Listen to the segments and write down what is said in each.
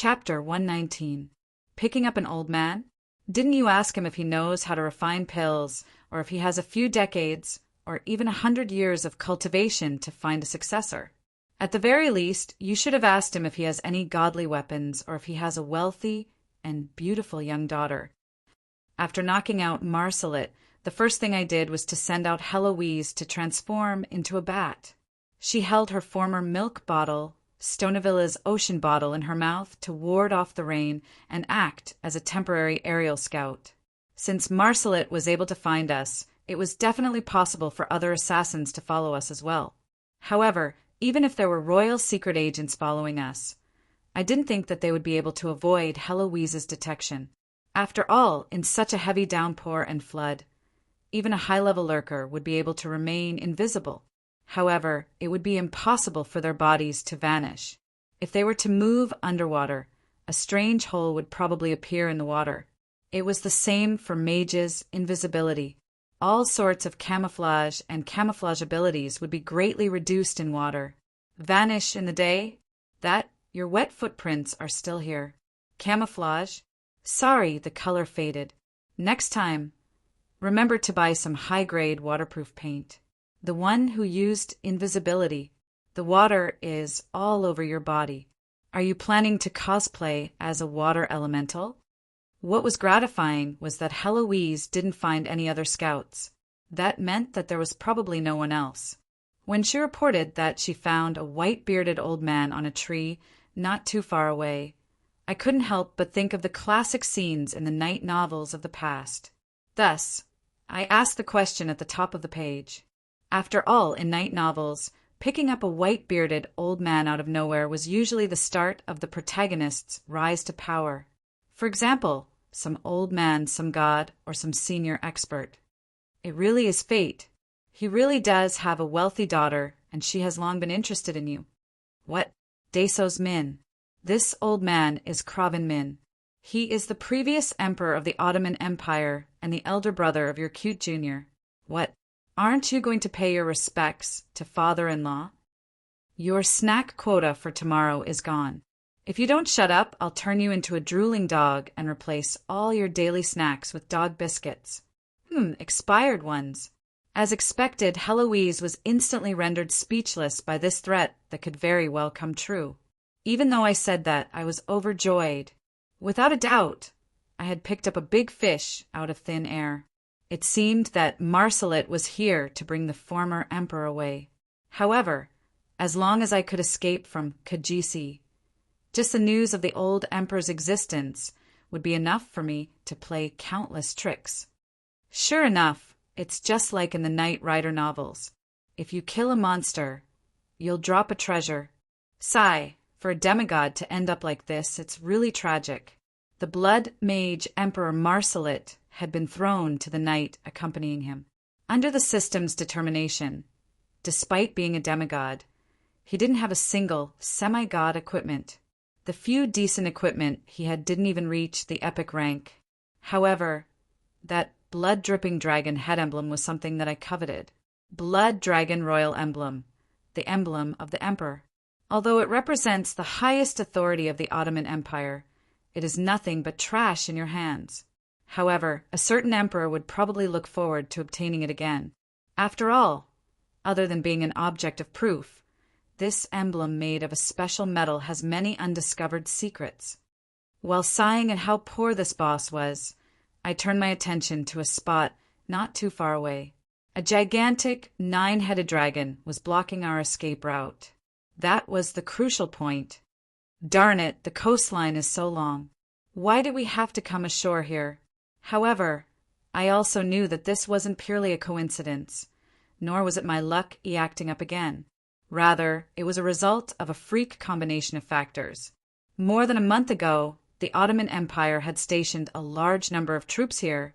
Chapter 119. Picking up an old man? Didn't you ask him if he knows how to refine pills, or if he has a few decades, or even 100 years of cultivation to find a successor? At the very least, you should have asked him if he has any godly weapons, or if he has a wealthy and beautiful young daughter. After knocking out Marcelet, the first thing I did was to send out Heloise to transform into a bat. She held her former milk bottle, Stonevilla's ocean bottle, in her mouth to ward off the rain and act as a temporary aerial scout. Since Marcelet was able to find us, it was definitely possible for other assassins to follow us as well. However, even if there were royal secret agents following us, I didn't think that they would be able to avoid Heloise's detection. After all, in such a heavy downpour and flood, even a high-level lurker would be able to remain invisible. However, it would be impossible for their bodies to vanish. If they were to move underwater, a strange hole would probably appear in the water. It was the same for mages' invisibility. All sorts of camouflage and camouflage abilities would be greatly reduced in water. Vanish in the day? That, your wet footprints are still here. Camouflage? Sorry, the color faded. Next time, remember to buy some high-grade waterproof paint. The one who used invisibility. The water is all over your body. Are you planning to cosplay as a water elemental? What was gratifying was that Heloise didn't find any other scouts. That meant that there was probably no one else. When she reported that she found a white-bearded old man on a tree not too far away, I couldn't help but think of the classic scenes in the night novels of the past. Thus, I asked the question at the top of the page. After all, in night novels, picking up a white-bearded old man out of nowhere was usually the start of the protagonist's rise to power. For example, some old man, some god, or some senior expert. It really is fate. He really does have a wealthy daughter, and she has long been interested in you. What? Desos Min. This old man is Kraven Min. He is the previous emperor of the Ottoman Empire and the elder brother of your cute junior. What? Aren't you going to pay your respects to father-in-law? Your snack quota for tomorrow is gone. If you don't shut up, I'll turn you into a drooling dog and replace all your daily snacks with dog biscuits. Expired ones. As expected, Heloise was instantly rendered speechless by this threat that could very well come true. Even though I said that, I was overjoyed. Without a doubt, I had picked up a big fish out of thin air. It seemed that Marcelet was here to bring the former emperor away. However, as long as I could escape from Kajisi, just the news of the old emperor's existence would be enough for me to play countless tricks. Sure enough, it's just like in the Knight Rider novels. If you kill a monster, you'll drop a treasure. Sigh, for a demigod to end up like this, it's really tragic. The blood mage Emperor Marcelet had been thrown to the knight accompanying him. Under the system's determination, despite being a demigod, he didn't have a single semi-god equipment. The few decent equipment he had didn't even reach the epic rank. However, that blood-dripping dragon head emblem was something that I coveted. Blood Dragon Royal Emblem, the emblem of the Emperor. Although it represents the highest authority of the Ottoman Empire, it is nothing but trash in your hands. However, a certain emperor would probably look forward to obtaining it again. After all, other than being an object of proof, this emblem made of a special metal has many undiscovered secrets. While sighing at how poor this boss was, I turned my attention to a spot not too far away. A gigantic, 9-headed dragon was blocking our escape route. That was the crucial point. Darn it, the coastline is so long. Why did we have to come ashore here? However, I also knew that this wasn't purely a coincidence, nor was it my luck acting up again. Rather, it was a result of a freak combination of factors. More than a month ago, the Ottoman Empire had stationed a large number of troops here,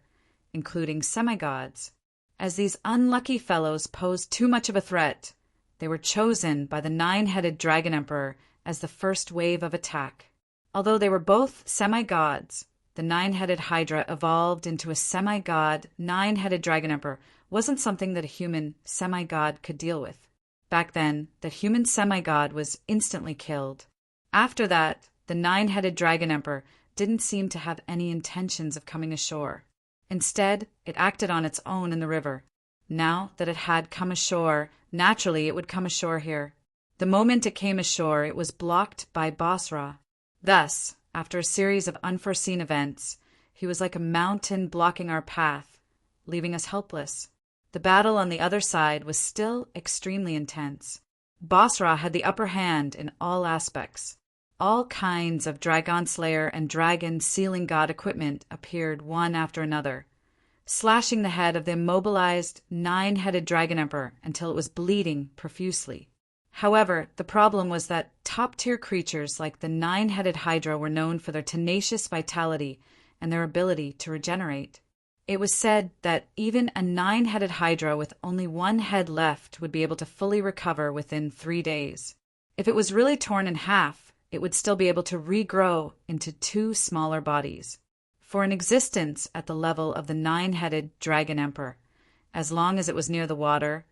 including semi-gods. As these unlucky fellows posed too much of a threat, they were chosen by the 9-headed Dragon Emperor as the first wave of attack. Although they were both semi-gods, the 9-headed Hydra evolved into a semi-god 9-headed Dragon Emperor wasn't something that a human semi-god could deal with. Back then, the human semi-god was instantly killed. After that, the nine-headed dragon emperor didn't seem to have any intentions of coming ashore. Instead, it acted on its own in the river. Now that it had come ashore, naturally it would come ashore here. The moment it came ashore, it was blocked by Basra. Thus, after a series of unforeseen events, he was like a mountain blocking our path, leaving us helpless. The battle on the other side was still extremely intense. Basra had the upper hand in all aspects. All kinds of dragon slayer and dragon sealing god equipment appeared one after another, slashing the head of the immobilized nine-headed dragon emperor until it was bleeding profusely. However, the problem was that top-tier creatures like the nine-headed hydra were known for their tenacious vitality and their ability to regenerate. It was said that even a nine-headed hydra with only one head left would be able to fully recover within 3 days. If it was really torn in half, it would still be able to regrow into 2 smaller bodies. For an existence at the level of the nine-headed dragon emperor, as long as it was near the water,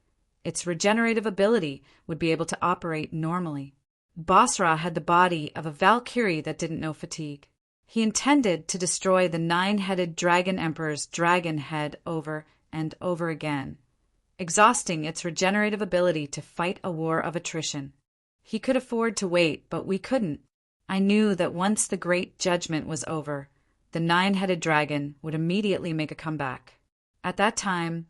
its regenerative ability would be able to operate normally. Basra had the body of a Valkyrie that didn't know fatigue. He intended to destroy the nine-headed dragon emperor's dragon head over and over again, exhausting its regenerative ability to fight a war of attrition. He could afford to wait, but we couldn't. I knew that once the great judgment was over, the nine-headed dragon would immediately make a comeback. At that time,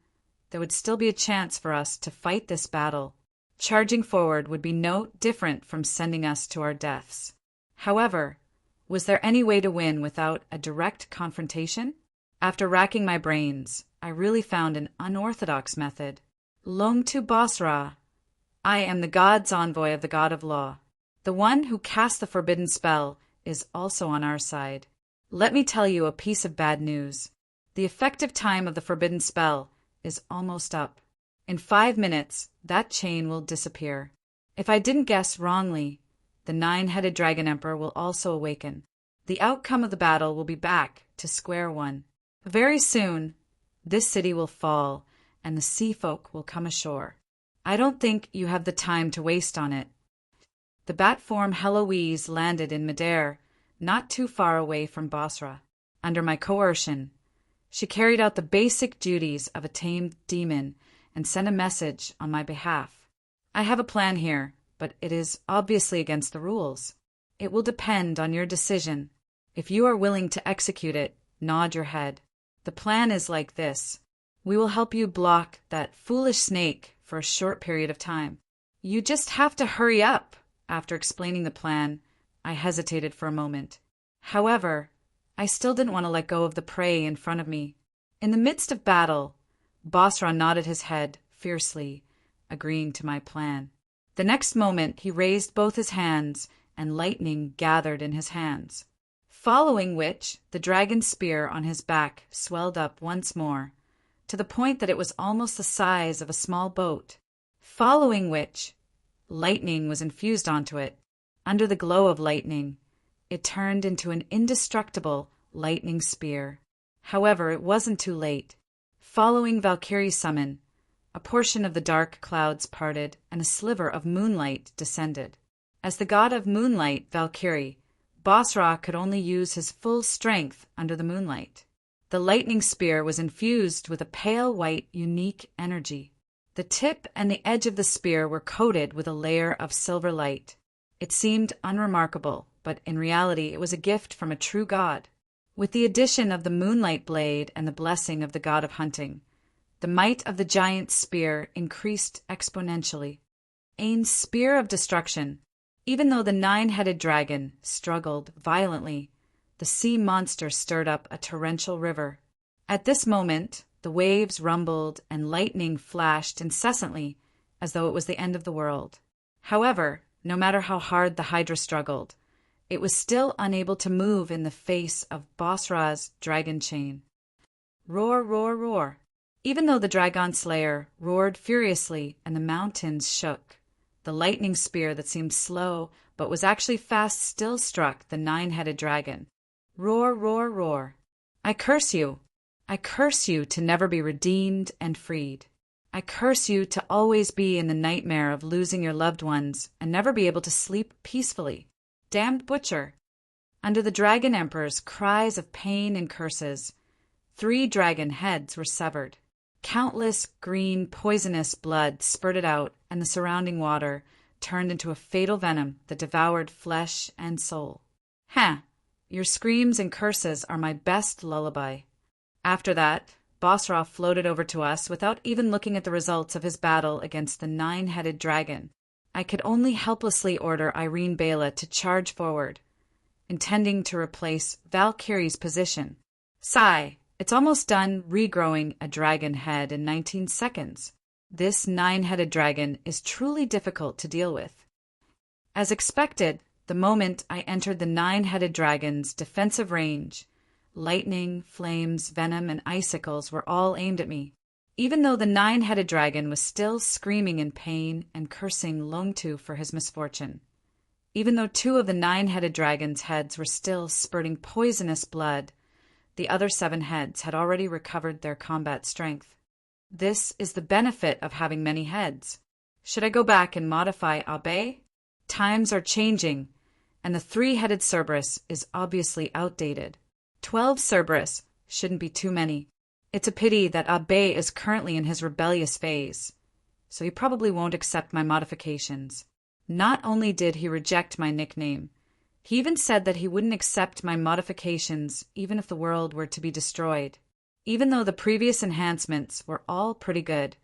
there would still be a chance for us to fight this battle. Charging forward would be no different from sending us to our deaths. However, was there any way to win without a direct confrontation? After racking my brains, I really found an unorthodox method. Lom tu Basra. I am the god's envoy of the god of law. The one who cast the forbidden spell is also on our side. Let me tell you a piece of bad news. The effective time of the forbidden spell is almost up. In 5 minutes, that chain will disappear. If I didn't guess wrongly, the nine-headed dragon emperor will also awaken. The outcome of the battle will be back to square one. Very soon, this city will fall, and the sea folk will come ashore. I don't think you have the time to waste on it. The bat-form Heloise landed in midair, not too far away from Basra. Under my coercion, she carried out the basic duties of a tamed demon and sent a message on my behalf. I have a plan here, but it is obviously against the rules. It will depend on your decision. If you are willing to execute it, nod your head. The plan is like this. We will help you block that foolish snake for a short period of time. You just have to hurry up. After explaining the plan, I hesitated for a moment. However, I still didn't want to let go of the prey in front of me. In the midst of battle, Basra nodded his head fiercely, agreeing to my plan. The next moment, he raised both his hands, and lightning gathered in his hands. Following which, the dragon's spear on his back swelled up once more, to the point that it was almost the size of a small boat. Following which, lightning was infused onto it. Under the glow of lightning, it turned into an indestructible lightning spear. However, it wasn't too late. Following Valkyrie's summon, a portion of the dark clouds parted and a sliver of moonlight descended. As the god of moonlight, Valkyrie, Basra could only use his full strength under the moonlight. The lightning spear was infused with a pale white, unique energy. The tip and the edge of the spear were coated with a layer of silver light. It seemed unremarkable, but in reality it was a gift from a true god. With the addition of the moonlight blade and the blessing of the god of hunting, the might of the giant spear increased exponentially. A spear of destruction. Even though the nine-headed dragon struggled violently, the sea monster stirred up a torrential river. At this moment, the waves rumbled and lightning flashed incessantly, as though it was the end of the world. However, no matter how hard the Hydra struggled, it was still unable to move in the face of Basra's dragon chain. Roar, roar, roar. Even though the dragon slayer roared furiously and the mountains shook, the lightning spear that seemed slow but was actually fast still struck the nine-headed dragon. Roar, roar, roar. I curse you. I curse you to never be redeemed and freed. I curse you to always be in the nightmare of losing your loved ones and never be able to sleep peacefully. Damned butcher. Under the Dragon Emperor's cries of pain and curses, 3 dragon heads were severed. Countless green, poisonous blood spurted out, and the surrounding water turned into a fatal venom that devoured flesh and soul. Your screams and curses are my best lullaby. After that, Bosra floated over to us without even looking at the results of his battle against the 9-headed dragon. I could only helplessly order Irene Bela to charge forward, intending to replace Valkyrie's position. Sigh, it's almost done regrowing a dragon head in 19 seconds. This 9-headed dragon is truly difficult to deal with. As expected, the moment I entered the 9-headed dragon's defensive range, lightning, flames, venom, and icicles were all aimed at me. Even though the 9-headed dragon was still screaming in pain and cursing Longtu for his misfortune. Even though 2 of the 9-headed dragon's heads were still spurting poisonous blood, the other 7 heads had already recovered their combat strength. This is the benefit of having many heads. Should I go back and modify Abe? Times are changing, and the 3-headed Cerberus is obviously outdated. 12 Cerberus shouldn't be too many. It's a pity that Abe is currently in his rebellious phase, so he probably won't accept my modifications. Not only did he reject my nickname, he even said that he wouldn't accept my modifications even if the world were to be destroyed, even though the previous enhancements were all pretty good.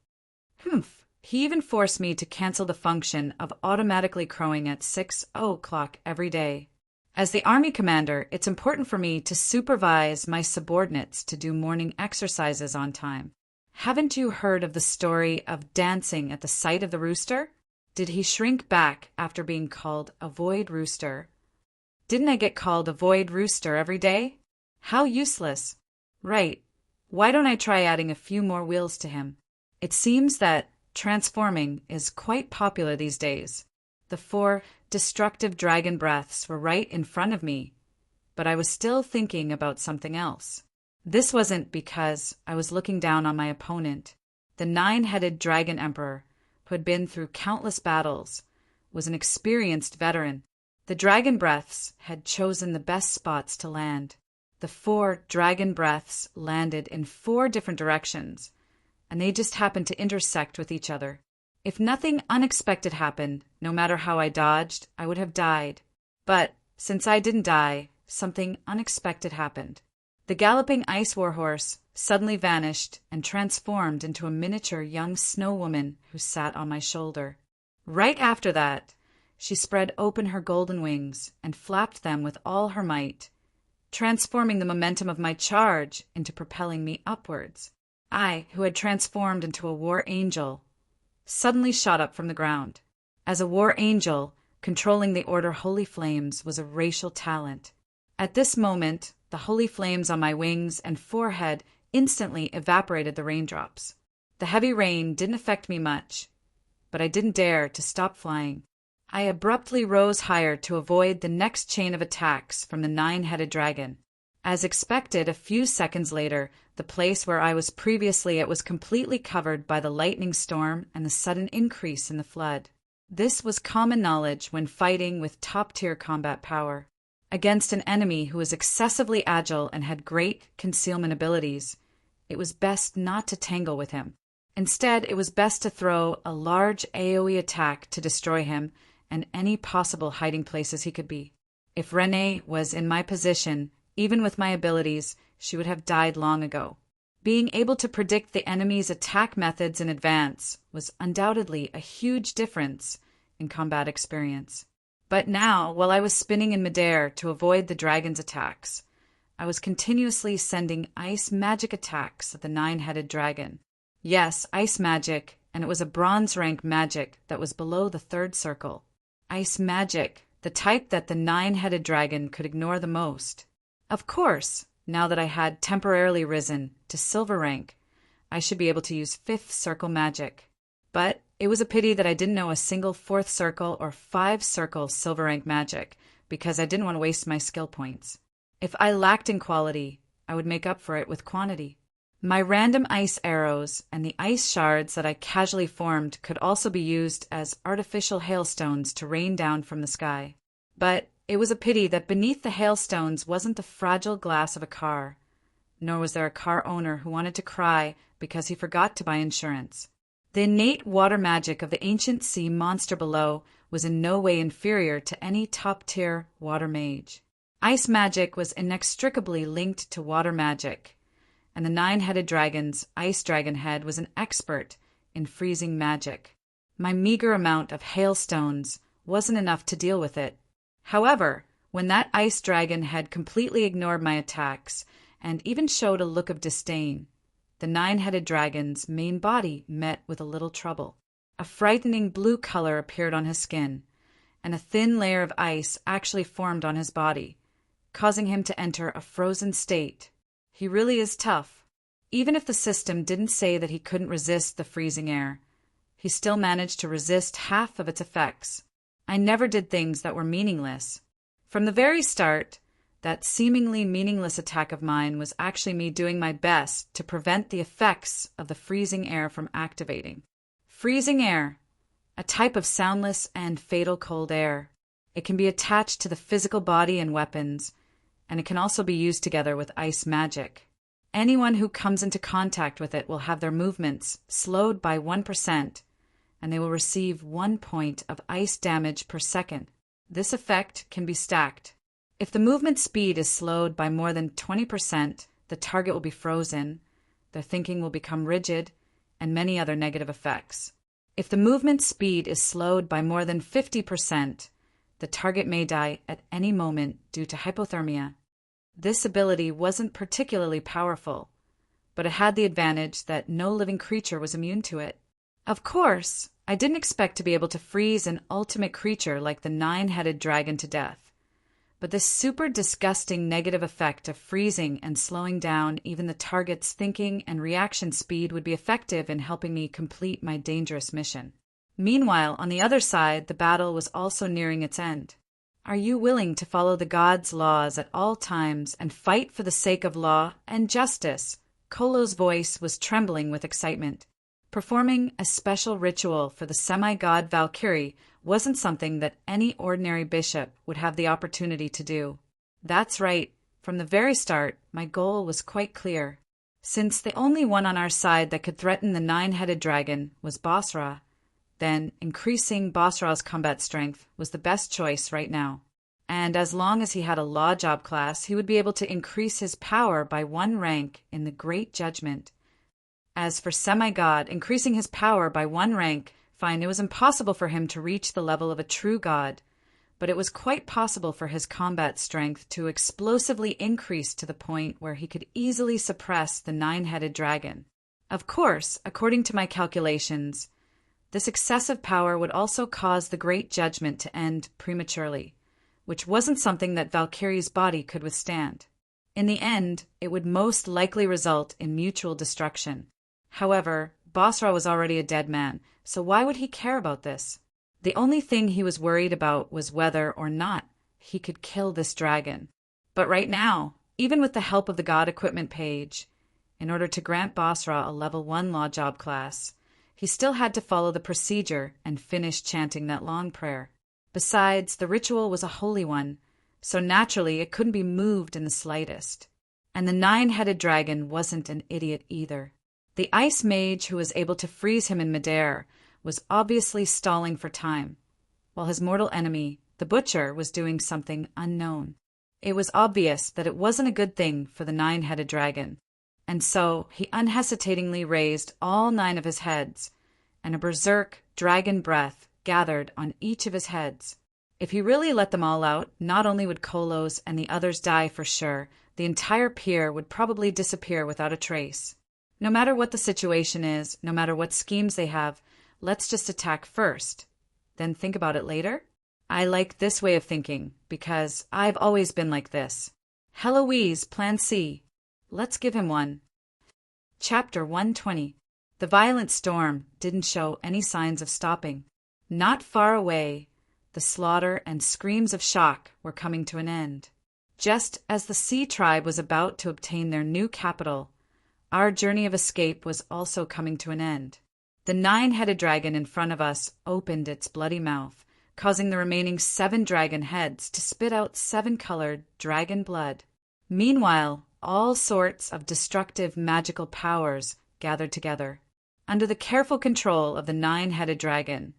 He even forced me to cancel the function of automatically crowing at 6:00 every day. As the army commander, it's important for me to supervise my subordinates to do morning exercises on time. Haven't you heard of the story of dancing at the sight of the rooster? Did he shrink back after being called a void rooster? Didn't I get called a void rooster every day? How useless. Right. Why don't I try adding a few more wheels to him? It seems that transforming is quite popular these days. The 4 destructive dragon breaths were right in front of me, but I was still thinking about something else. This wasn't because I was looking down on my opponent. The 9-headed dragon emperor, who had been through countless battles, was an experienced veteran. The dragon breaths had chosen the best spots to land. The 4 dragon breaths landed in 4 different directions, and they just happened to intersect with each other. If nothing unexpected happened, no matter how I dodged, I would have died. But since I didn't die, something unexpected happened. The galloping ice warhorse suddenly vanished and transformed into a miniature young snow woman who sat on my shoulder. Right after that, she spread open her golden wings and flapped them with all her might, transforming the momentum of my charge into propelling me upwards. I, who had transformed into a war angel, suddenly shot up from the ground. As a war angel, controlling the Order Holy Flames was a racial talent. At this moment, the holy flames on my wings and forehead instantly evaporated the raindrops. The heavy rain didn't affect me much, but I didn't dare to stop flying. I abruptly rose higher to avoid the next chain of attacks from the 9-headed dragon. As expected, a few seconds later, the place where I was previously at was completely covered by the lightning storm and the sudden increase in the flood. This was common knowledge when fighting with top-tier combat power. Against an enemy who was excessively agile and had great concealment abilities, it was best not to tangle with him. Instead, it was best to throw a large AoE attack to destroy him and any possible hiding places he could be. If Renee was in my position, even with my abilities, she would have died long ago. Being able to predict the enemy's attack methods in advance was undoubtedly a huge difference in combat experience. But now, while I was spinning in midair to avoid the dragon's attacks, I was continuously sending ice magic attacks at the 9-headed dragon. Yes, ice magic, and it was a bronze rank magic that was below the 3rd circle. Ice magic, the type that the 9-headed dragon could ignore the most. Of course, now that I had temporarily risen to silver rank, I should be able to use 5th circle magic. But it was a pity that I didn't know a single 4th circle or 5 circle silver rank magic, because I didn't want to waste my skill points. If I lacked in quality, I would make up for it with quantity. My random ice arrows and the ice shards that I casually formed could also be used as artificial hailstones to rain down from the sky. But It was a pity that beneath the hailstones wasn't the fragile glass of a car, nor was there a car owner who wanted to cry because he forgot to buy insurance. The innate water magic of the ancient sea monster below was in no way inferior to any top-tier water mage. Ice magic was inextricably linked to water magic, and the nine-headed dragon's ice dragon head was an expert in freezing magic. My meager amount of hailstones wasn't enough to deal with it. However, when that ice dragon had completely ignored my attacks and even showed a look of disdain, the nine-headed dragon's main body met with a little trouble. A frightening blue color appeared on his skin, and a thin layer of ice actually formed on his body, causing him to enter a frozen state. He really is tough. Even if the system didn't say that he couldn't resist the freezing air, he still managed to resist half of its effects. I never did things that were meaningless. From the very start, that seemingly meaningless attack of mine was actually me doing my best to prevent the effects of the freezing air from activating. Freezing air, a type of soundless and fatal cold air. It can be attached to the physical body and weapons, and it can also be used together with ice magic. Anyone who comes into contact with it will have their movements slowed by 1%, and they will receive 1 point of ice damage per second. This effect can be stacked. If the movement speed is slowed by more than 20%, the target will be frozen, their thinking will become rigid, and many other negative effects. If the movement speed is slowed by more than 50%, the target may die at any moment due to hypothermia. This ability wasn't particularly powerful, but it had the advantage that no living creature was immune to it. Of course, I didn't expect to be able to freeze an ultimate creature like the nine-headed dragon to death. But this super disgusting negative effect of freezing and slowing down even the target's thinking and reaction speed would be effective in helping me complete my dangerous mission. Meanwhile, on the other side, the battle was also nearing its end. Are you willing to follow the gods' laws at all times and fight for the sake of law and justice? Kolo's voice was trembling with excitement. Performing a special ritual for the semi-god Valkyrie wasn't something that any ordinary bishop would have the opportunity to do. That's right. From the very start, my goal was quite clear. Since the only one on our side that could threaten the nine-headed dragon was Basra, then increasing Basra's combat strength was the best choice right now. And as long as he had a law job class, he would be able to increase his power by 1 rank in the Great Judgment. As for Semi-God, increasing his power by 1 rank, fine, it was impossible for him to reach the level of a true god, but it was quite possible for his combat strength to explosively increase to the point where he could easily suppress the nine-headed dragon. Of course, according to my calculations, this excessive power would also cause the Great Judgment to end prematurely, which wasn't something that Valkyrie's body could withstand. In the end, it would most likely result in mutual destruction. However, Basra was already a dead man, so why would he care about this? The only thing he was worried about was whether or not he could kill this dragon. But right now, even with the help of the God Equipment page, in order to grant Basra a level 1 law job class, he still had to follow the procedure and finish chanting that long prayer. Besides, the ritual was a holy one, so naturally it couldn't be moved in the slightest. And the nine-headed dragon wasn't an idiot either. The ice mage who was able to freeze him in midair was obviously stalling for time, while his mortal enemy, the butcher, was doing something unknown. It was obvious that it wasn't a good thing for the nine-headed dragon, and so he unhesitatingly raised all 9 of his heads, and a berserk dragon breath gathered on each of his heads. If he really let them all out, not only would Kolos and the others die for sure, the entire pier would probably disappear without a trace. No matter what the situation is, no matter what schemes they have, let's just attack first, then think about it later? I like this way of thinking, because I've always been like this. Heloise, Plan C. Let's give him one. Chapter 120. The violent storm didn't show any signs of stopping. Not far away, the slaughter and screams of shock were coming to an end. Just as the Sea Tribe was about to obtain their new capital, our journey of escape was also coming to an end. The nine-headed dragon in front of us opened its bloody mouth, causing the remaining 7 dragon heads to spit out 7-colored dragon blood. Meanwhile, all sorts of destructive magical powers gathered together. Under the careful control of the 9-headed dragon,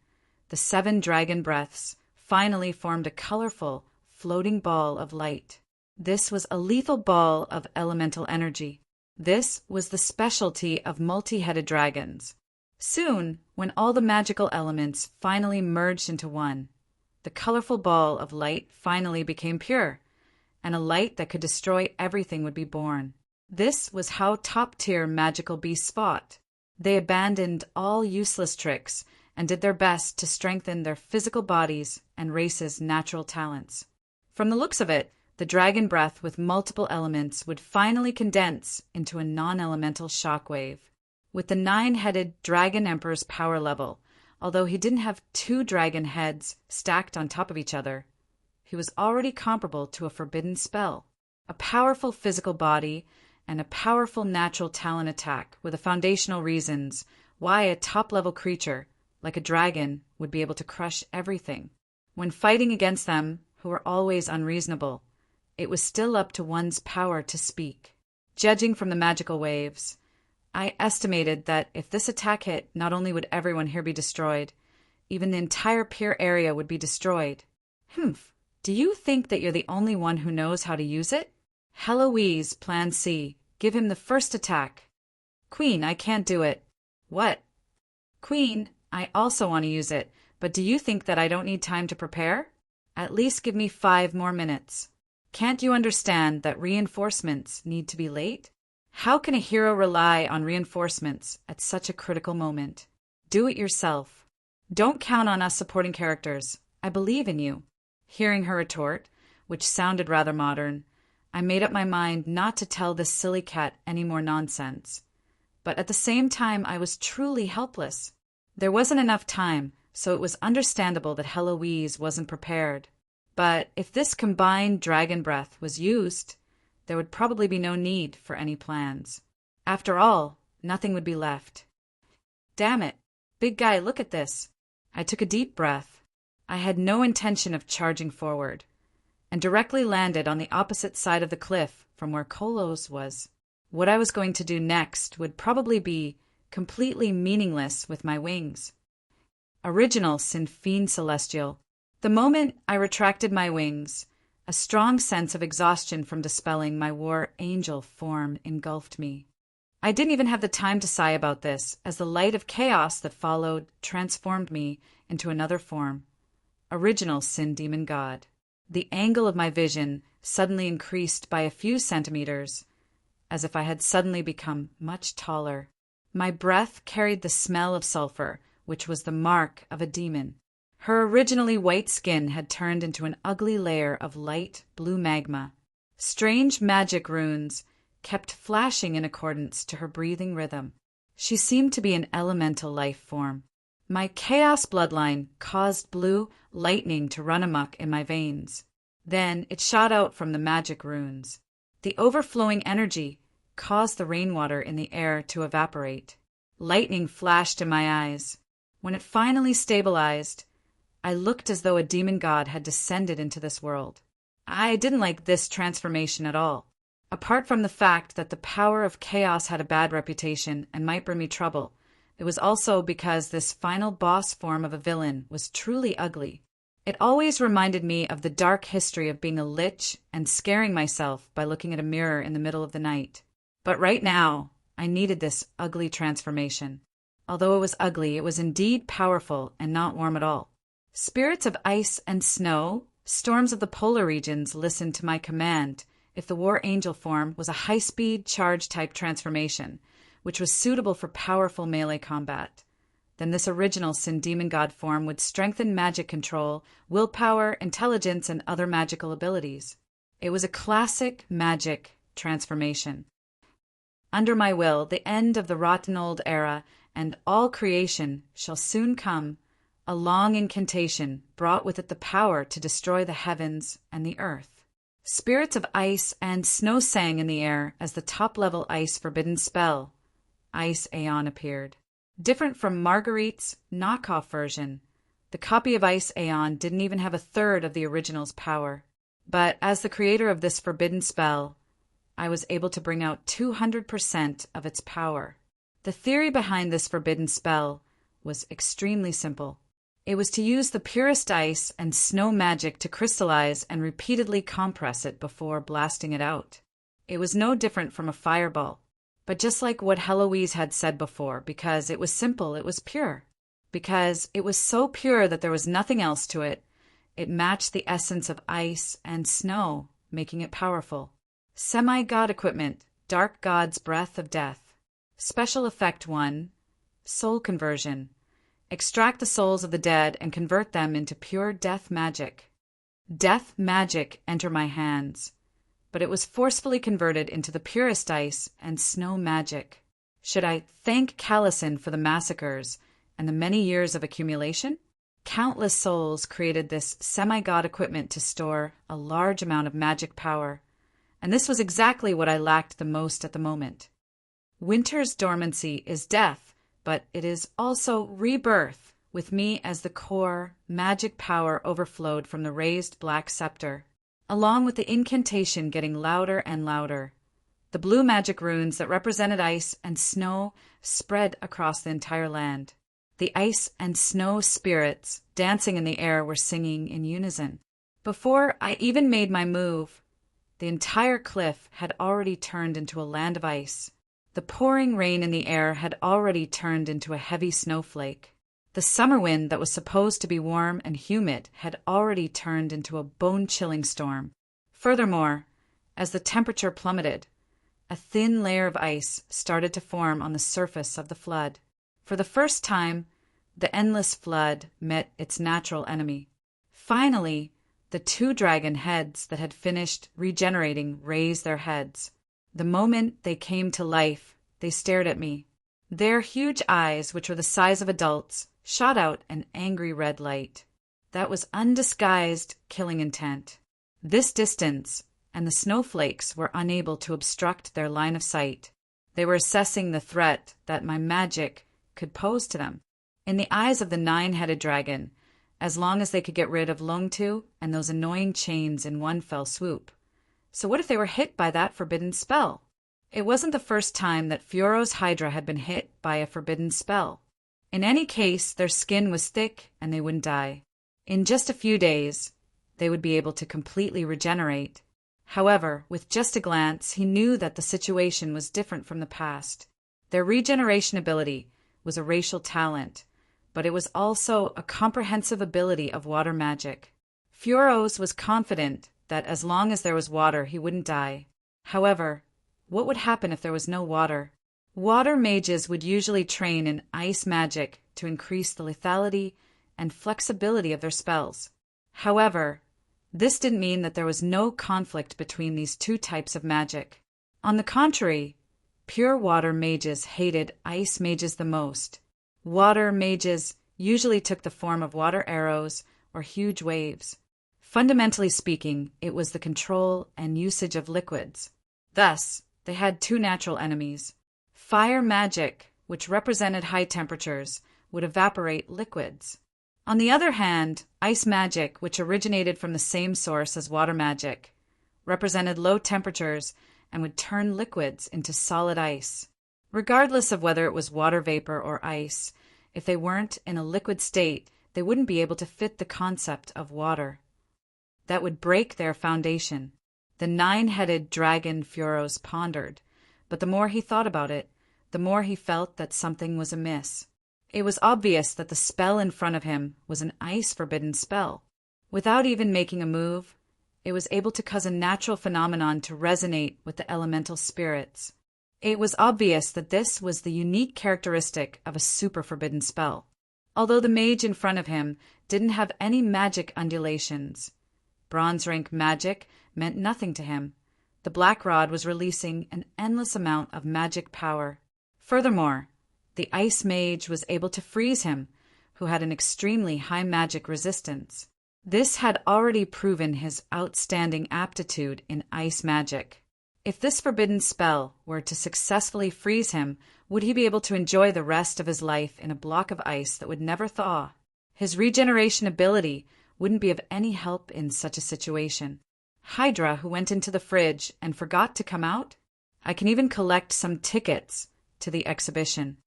the 7 dragon breaths finally formed a colorful, floating ball of light. This was a lethal ball of elemental energy. This was the specialty of multi-headed dragons. Soon, when all the magical elements finally merged into one, the colorful ball of light finally became pure, and a light that could destroy everything would be born. This was how top-tier magical beasts fought. They abandoned all useless tricks and did their best to strengthen their physical bodies and race's natural talents. From the looks of it, the dragon breath with multiple elements would finally condense into a non-elemental shockwave. With the 9-headed Dragon Emperor's power level, although he didn't have 2 dragon heads stacked on top of each other, he was already comparable to a forbidden spell. A powerful physical body and a powerful natural talent attack were the foundational reasons why a top-level creature, like a dragon, would be able to crush everything. When fighting against them, who were always unreasonable, it was still up to one's power to speak. Judging from the magical waves, I estimated that if this attack hit, not only would everyone here be destroyed, even the entire pier area would be destroyed. Humph, do you think that you're the only one who knows how to use it? Heloise, Plan C, give him the first attack. Queen, I can't do it. What? Queen, I also want to use it, but do you think that I don't need time to prepare? At least give me 5 more minutes. Can't you understand that reinforcements need to be late? How can a hero rely on reinforcements at such a critical moment? Do it yourself. Don't count on us supporting characters. I believe in you. Hearing her retort, which sounded rather modern, I made up my mind not to tell this silly cat any more nonsense. But at the same time, I was truly helpless. There wasn't enough time, so it was understandable that Heloise wasn't prepared. But if this combined dragon breath was used, there would probably be no need for any plans. After all, nothing would be left. Damn it. Big guy, look at this. I took a deep breath. I had no intention of charging forward, and directly landed on the opposite side of the cliff from where Kolos was. What I was going to do next would probably be completely meaningless with my wings. Original Sin Fiend Celestial. The moment I retracted my wings, a strong sense of exhaustion from dispelling my war angel form engulfed me. I didn't even have the time to sigh about this, as the light of chaos that followed transformed me into another form. Original Sin Demon God. The angle of my vision suddenly increased by a few centimeters, as if I had suddenly become much taller. My breath carried the smell of sulfur, which was the mark of a demon. Her originally white skin had turned into an ugly layer of light blue magma. Strange magic runes kept flashing in accordance to her breathing rhythm. She seemed to be an elemental life form. My chaos bloodline caused blue lightning to run amok in my veins. Then it shot out from the magic runes. The overflowing energy caused the rainwater in the air to evaporate. Lightning flashed in my eyes. When it finally stabilized, I looked as though a demon god had descended into this world. I didn't like this transformation at all. Apart from the fact that the power of chaos had a bad reputation and might bring me trouble, it was also because this final boss form of a villain was truly ugly. It always reminded me of the dark history of being a lich and scaring myself by looking at a mirror in the middle of the night. But right now, I needed this ugly transformation. Although it was ugly, it was indeed powerful and not warm at all. Spirits of ice and snow, storms of the polar regions listened to my command if the war angel form was a high-speed charge-type transformation, which was suitable for powerful melee combat. Then this original Sin Demon God form would strengthen magic control, willpower, intelligence, and other magical abilities. It was a classic magic transformation. Under my will, the end of the rotten old era and all creation shall soon come. A long incantation brought with it the power to destroy the heavens and the earth. Spirits of ice and snow sang in the air as the top-level ice forbidden spell, Ice Aeon, appeared. Different from Marguerite's knockoff version, The copy of Ice Aeon didn't even have a third of the original's power. But as the creator of this forbidden spell, I was able to bring out 200% of its power. The theory behind this forbidden spell was extremely simple. It was to use the purest ice and snow magic to crystallize and repeatedly compress it before blasting it out. It was no different from a fireball, but just like what Heloise had said before, because it was simple, it was pure. Because it was so pure that there was nothing else to it, it matched the essence of ice and snow, making it powerful. Semi-god equipment, Dark God's Breath of Death. Special Effect 1, Soul Conversion. Extract the souls of the dead and convert them into pure death magic. Death magic enter my hands, but it was forcefully converted into the purest ice and snow magic. Should I thank Callison for the massacres and the many years of accumulation? Countless souls created this semi-god equipment to store a large amount of magic power, and this was exactly what I lacked the most at the moment. Winter's dormancy is death, but it is also rebirth. With me as the core, magic power overflowed from the raised black scepter, along with the incantation getting louder and louder. The blue magic runes that represented ice and snow spread across the entire land. The ice and snow spirits dancing in the air were singing in unison. Before I even made my move, the entire cliff had already turned into a land of ice. The pouring rain in the air had already turned into a heavy snowflake. The summer wind that was supposed to be warm and humid had already turned into a bone-chilling storm. Furthermore, as the temperature plummeted, a thin layer of ice started to form on the surface of the flood. For the first time, the endless flood met its natural enemy. Finally, the two dragon heads that had finished regenerating raised their heads. The moment they came to life, they stared at me. Their huge eyes, which were the size of adults, shot out an angry red light. That was undisguised killing intent. This distance, and the snowflakes were unable to obstruct their line of sight. They were assessing the threat that my magic could pose to them. In the eyes of the nine-headed dragon, as long as they could get rid of Longtu and those annoying chains in one fell swoop. So what if they were hit by that forbidden spell? It wasn't the first time that Fioros' Hydra had been hit by a forbidden spell. In any case, their skin was thick and they wouldn't die. In just a few days, they would be able to completely regenerate. However, with just a glance, he knew that the situation was different from the past. Their regeneration ability was a racial talent, but it was also a comprehensive ability of water magic. Fioros was confident that as long as there was water, he wouldn't die. However, what would happen if there was no water? Water mages would usually train in ice magic to increase the lethality and flexibility of their spells. However, this didn't mean that there was no conflict between these two types of magic. On the contrary, pure water mages hated ice mages the most. Water mages usually took the form of water arrows or huge waves. Fundamentally speaking, it was the control and usage of liquids. Thus, they had two natural enemies. Fire magic, which represented high temperatures, would evaporate liquids. On the other hand, ice magic, which originated from the same source as water magic, represented low temperatures and would turn liquids into solid ice. Regardless of whether it was water vapor or ice, if they weren't in a liquid state, they wouldn't be able to fit the concept of water. That would break their foundation. The nine-headed dragon Fioros pondered, but the more he thought about it, the more he felt that something was amiss. It was obvious that the spell in front of him was an ice-forbidden spell. Without even making a move, it was able to cause a natural phenomenon to resonate with the elemental spirits. It was obvious that this was the unique characteristic of a super-forbidden spell. Although the mage in front of him didn't have any magic undulations, bronze rank magic meant nothing to him. The black rod was releasing an endless amount of magic power. Furthermore, the ice mage was able to freeze him, who had an extremely high magic resistance. This had already proven his outstanding aptitude in ice magic. If this forbidden spell were to successfully freeze him, would he be able to enjoy the rest of his life in a block of ice that would never thaw? His regeneration ability wouldn't be of any help in such a situation. Hydra, who went into the fridge and forgot to come out? I can even collect some tickets to the exhibition.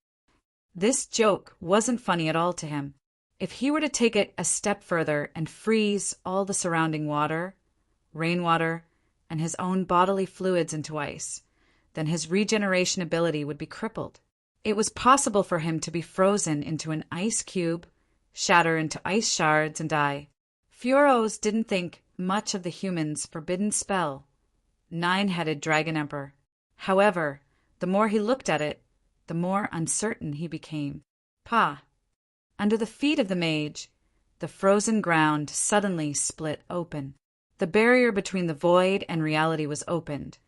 This joke wasn't funny at all to him. If he were to take it a step further and freeze all the surrounding water, rainwater, and his own bodily fluids into ice, then his regeneration ability would be crippled. It was possible for him to be frozen into an ice cube, shatter into ice shards, and die. Furos didn't think much of the human's forbidden spell, Nine-Headed Dragon Emperor. However, the more he looked at it, the more uncertain he became. Under the feet of the mage, the frozen ground suddenly split open. The barrier between the void and reality was opened,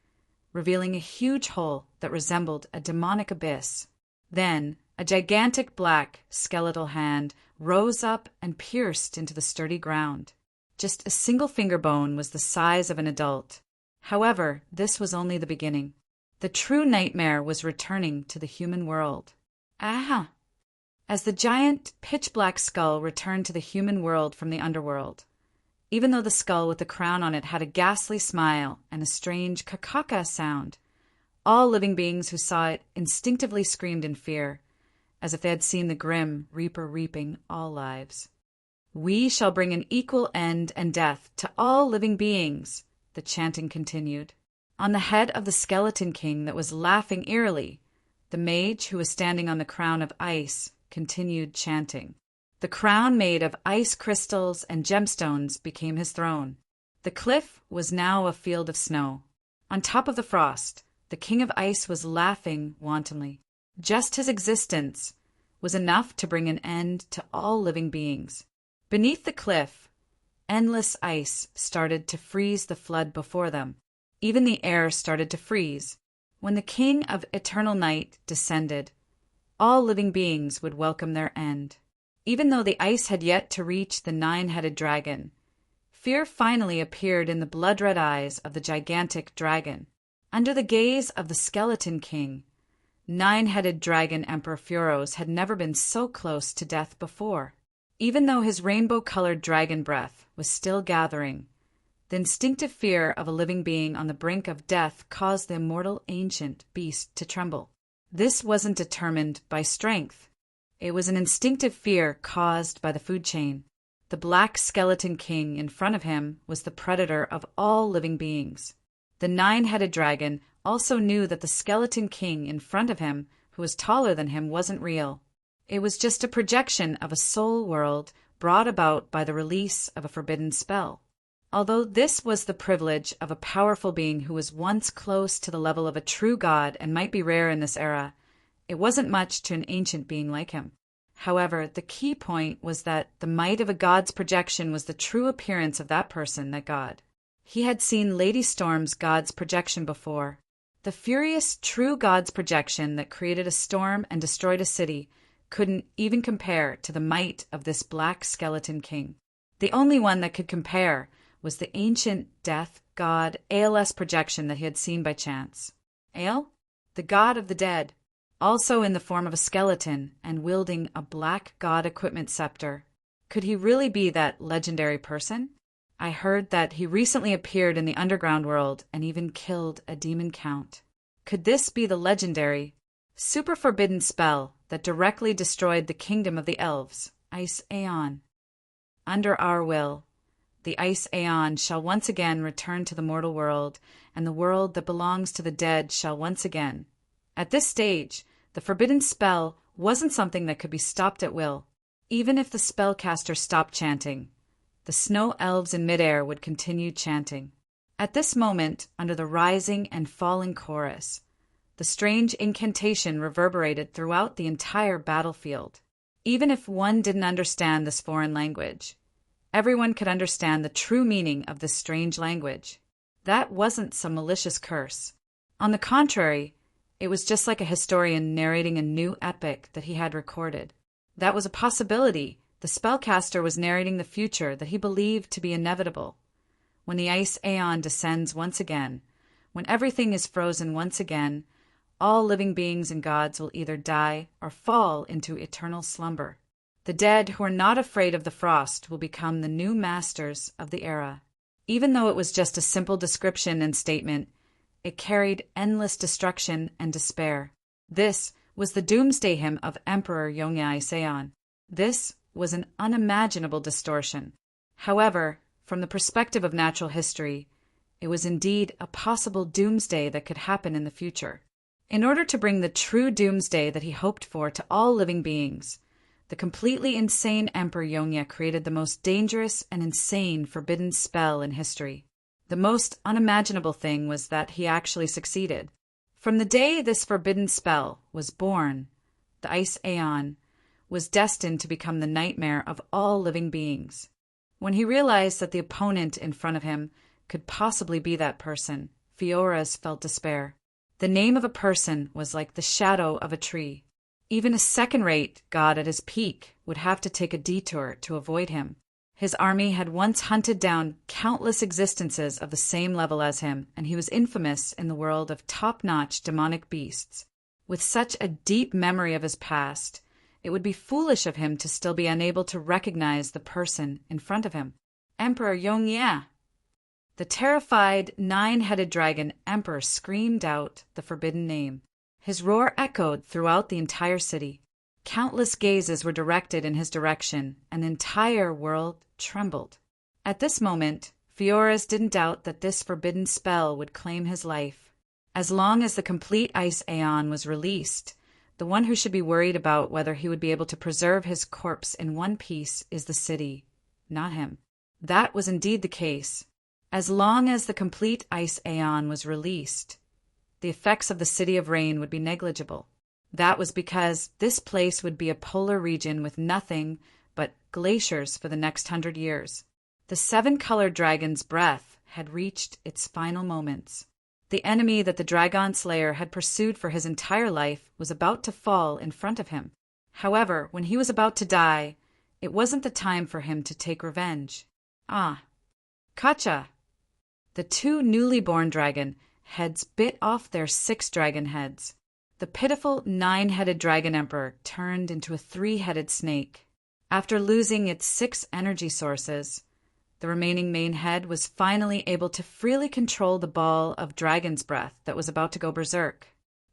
revealing a huge hole that resembled a demonic abyss. Then, a gigantic black skeletal hand rose up and pierced into the sturdy ground. Just a single finger bone was the size of an adult. However, this was only the beginning. The true nightmare was returning to the human world. As the giant, pitch-black skull returned to the human world from the underworld, even though the skull with the crown on it had a ghastly smile and a strange kakaka sound, all living beings who saw it instinctively screamed in fear, as if they had seen the grim Reaper reaping all lives. "We shall bring an equal end and death to all living beings," the chanting continued. On the head of the skeleton king that was laughing eerily, the mage who was standing on the crown of ice continued chanting. The crown made of ice crystals and gemstones became his throne. The cliff was now a field of snow. On top of the frost, the king of ice was laughing wantonly. Just his existence was enough to bring an end to all living beings. Beneath the cliff, endless ice started to freeze the flood before them. Even the air started to freeze. When the king of eternal night descended, all living beings would welcome their end. Even though the ice had yet to reach the nine-headed dragon, fear finally appeared in the blood-red eyes of the gigantic dragon. Under the gaze of the skeleton king, Nine-Headed Dragon Emperor Furos had never been so close to death before. Even though his rainbow-colored dragon breath was still gathering, the instinctive fear of a living being on the brink of death caused the immortal ancient beast to tremble. This wasn't determined by strength. It was an instinctive fear caused by the food chain. The black skeleton king in front of him was the predator of all living beings. The nine-headed dragon also knew that the skeleton king in front of him, who was taller than him, wasn't real. It was just a projection of a soul world brought about by the release of a forbidden spell. Although this was the privilege of a powerful being who was once close to the level of a true god and might be rare in this era, it wasn't much to an ancient being like him. However, the key point was that the might of a god's projection was the true appearance of that person, that god. He had seen Lady Storm's god's projection before. The furious true god's projection that created a storm and destroyed a city couldn't even compare to the might of this black skeleton king. The only one that could compare was the ancient death god ALS projection that he had seen by chance. Ale? The god of the dead, also in the form of a skeleton and wielding a black god equipment scepter. Could he really be that legendary person? I heard that he recently appeared in the underground world and even killed a demon count. Could this be the legendary, super forbidden spell that directly destroyed the kingdom of the elves, Ice Aeon? Under our will, the Ice Aeon shall once again return to the mortal world, and the world that belongs to the dead shall once again. At this stage, the forbidden spell wasn't something that could be stopped at will. Even if the spellcaster stopped chanting, the snow elves in midair would continue chanting. At this moment, under the rising and falling chorus, the strange incantation reverberated throughout the entire battlefield. Even if one didn't understand this foreign language, everyone could understand the true meaning of this strange language. That wasn't some malicious curse. On the contrary, it was just like a historian narrating a new epic that he had recorded. That was a possibility. The spellcaster was narrating the future that he believed to be inevitable. When the Ice Aeon descends once again, when everything is frozen once again, all living beings and gods will either die or fall into eternal slumber. The dead who are not afraid of the frost will become the new masters of the era. Even though it was just a simple description and statement, it carried endless destruction and despair. This was the doomsday hymn of Emperor Yongyai Seon. This was an unimaginable distortion. However, from the perspective of natural history, it was indeed a possible doomsday that could happen in the future. In order to bring the true doomsday that he hoped for to all living beings, the completely insane Emperor Yongye created the most dangerous and insane forbidden spell in history. The most unimaginable thing was that he actually succeeded. From the day this forbidden spell was born, the Ice Aeon was destined to become the nightmare of all living beings. When he realized that the opponent in front of him could possibly be that person, Fioras felt despair. The name of a person was like the shadow of a tree. Even a second-rate god at his peak would have to take a detour to avoid him. His army had once hunted down countless existences of the same level as him, and he was infamous in the world of top-notch demonic beasts. With such a deep memory of his past, it would be foolish of him to still be unable to recognize the person in front of him. Emperor Yongye! The terrified, nine-headed dragon emperor screamed out the forbidden name. His roar echoed throughout the entire city. Countless gazes were directed in his direction, and the entire world trembled. At this moment, Fioras didn't doubt that this forbidden spell would claim his life. As long as the complete Ice Aeon was released, the one who should be worried about whether he would be able to preserve his corpse in one piece is the city, not him. That was indeed the case. As long as the complete Ice Aeon was released, the effects of the City of Rain would be negligible. That was because this place would be a polar region with nothing but glaciers for the next 100 years. The seven-colored dragon's breath had reached its final moments. The enemy that the Dragon Slayer had pursued for his entire life was about to fall in front of him. However, when he was about to die, it wasn't the time for him to take revenge. Ah, Kacha! The two newly born dragon heads bit off their 6 dragon heads. The pitiful 9-headed dragon emperor turned into a 3-headed snake. After losing its 6 energy sources, the remaining main head was finally able to freely control the ball of dragon's breath that was about to go berserk.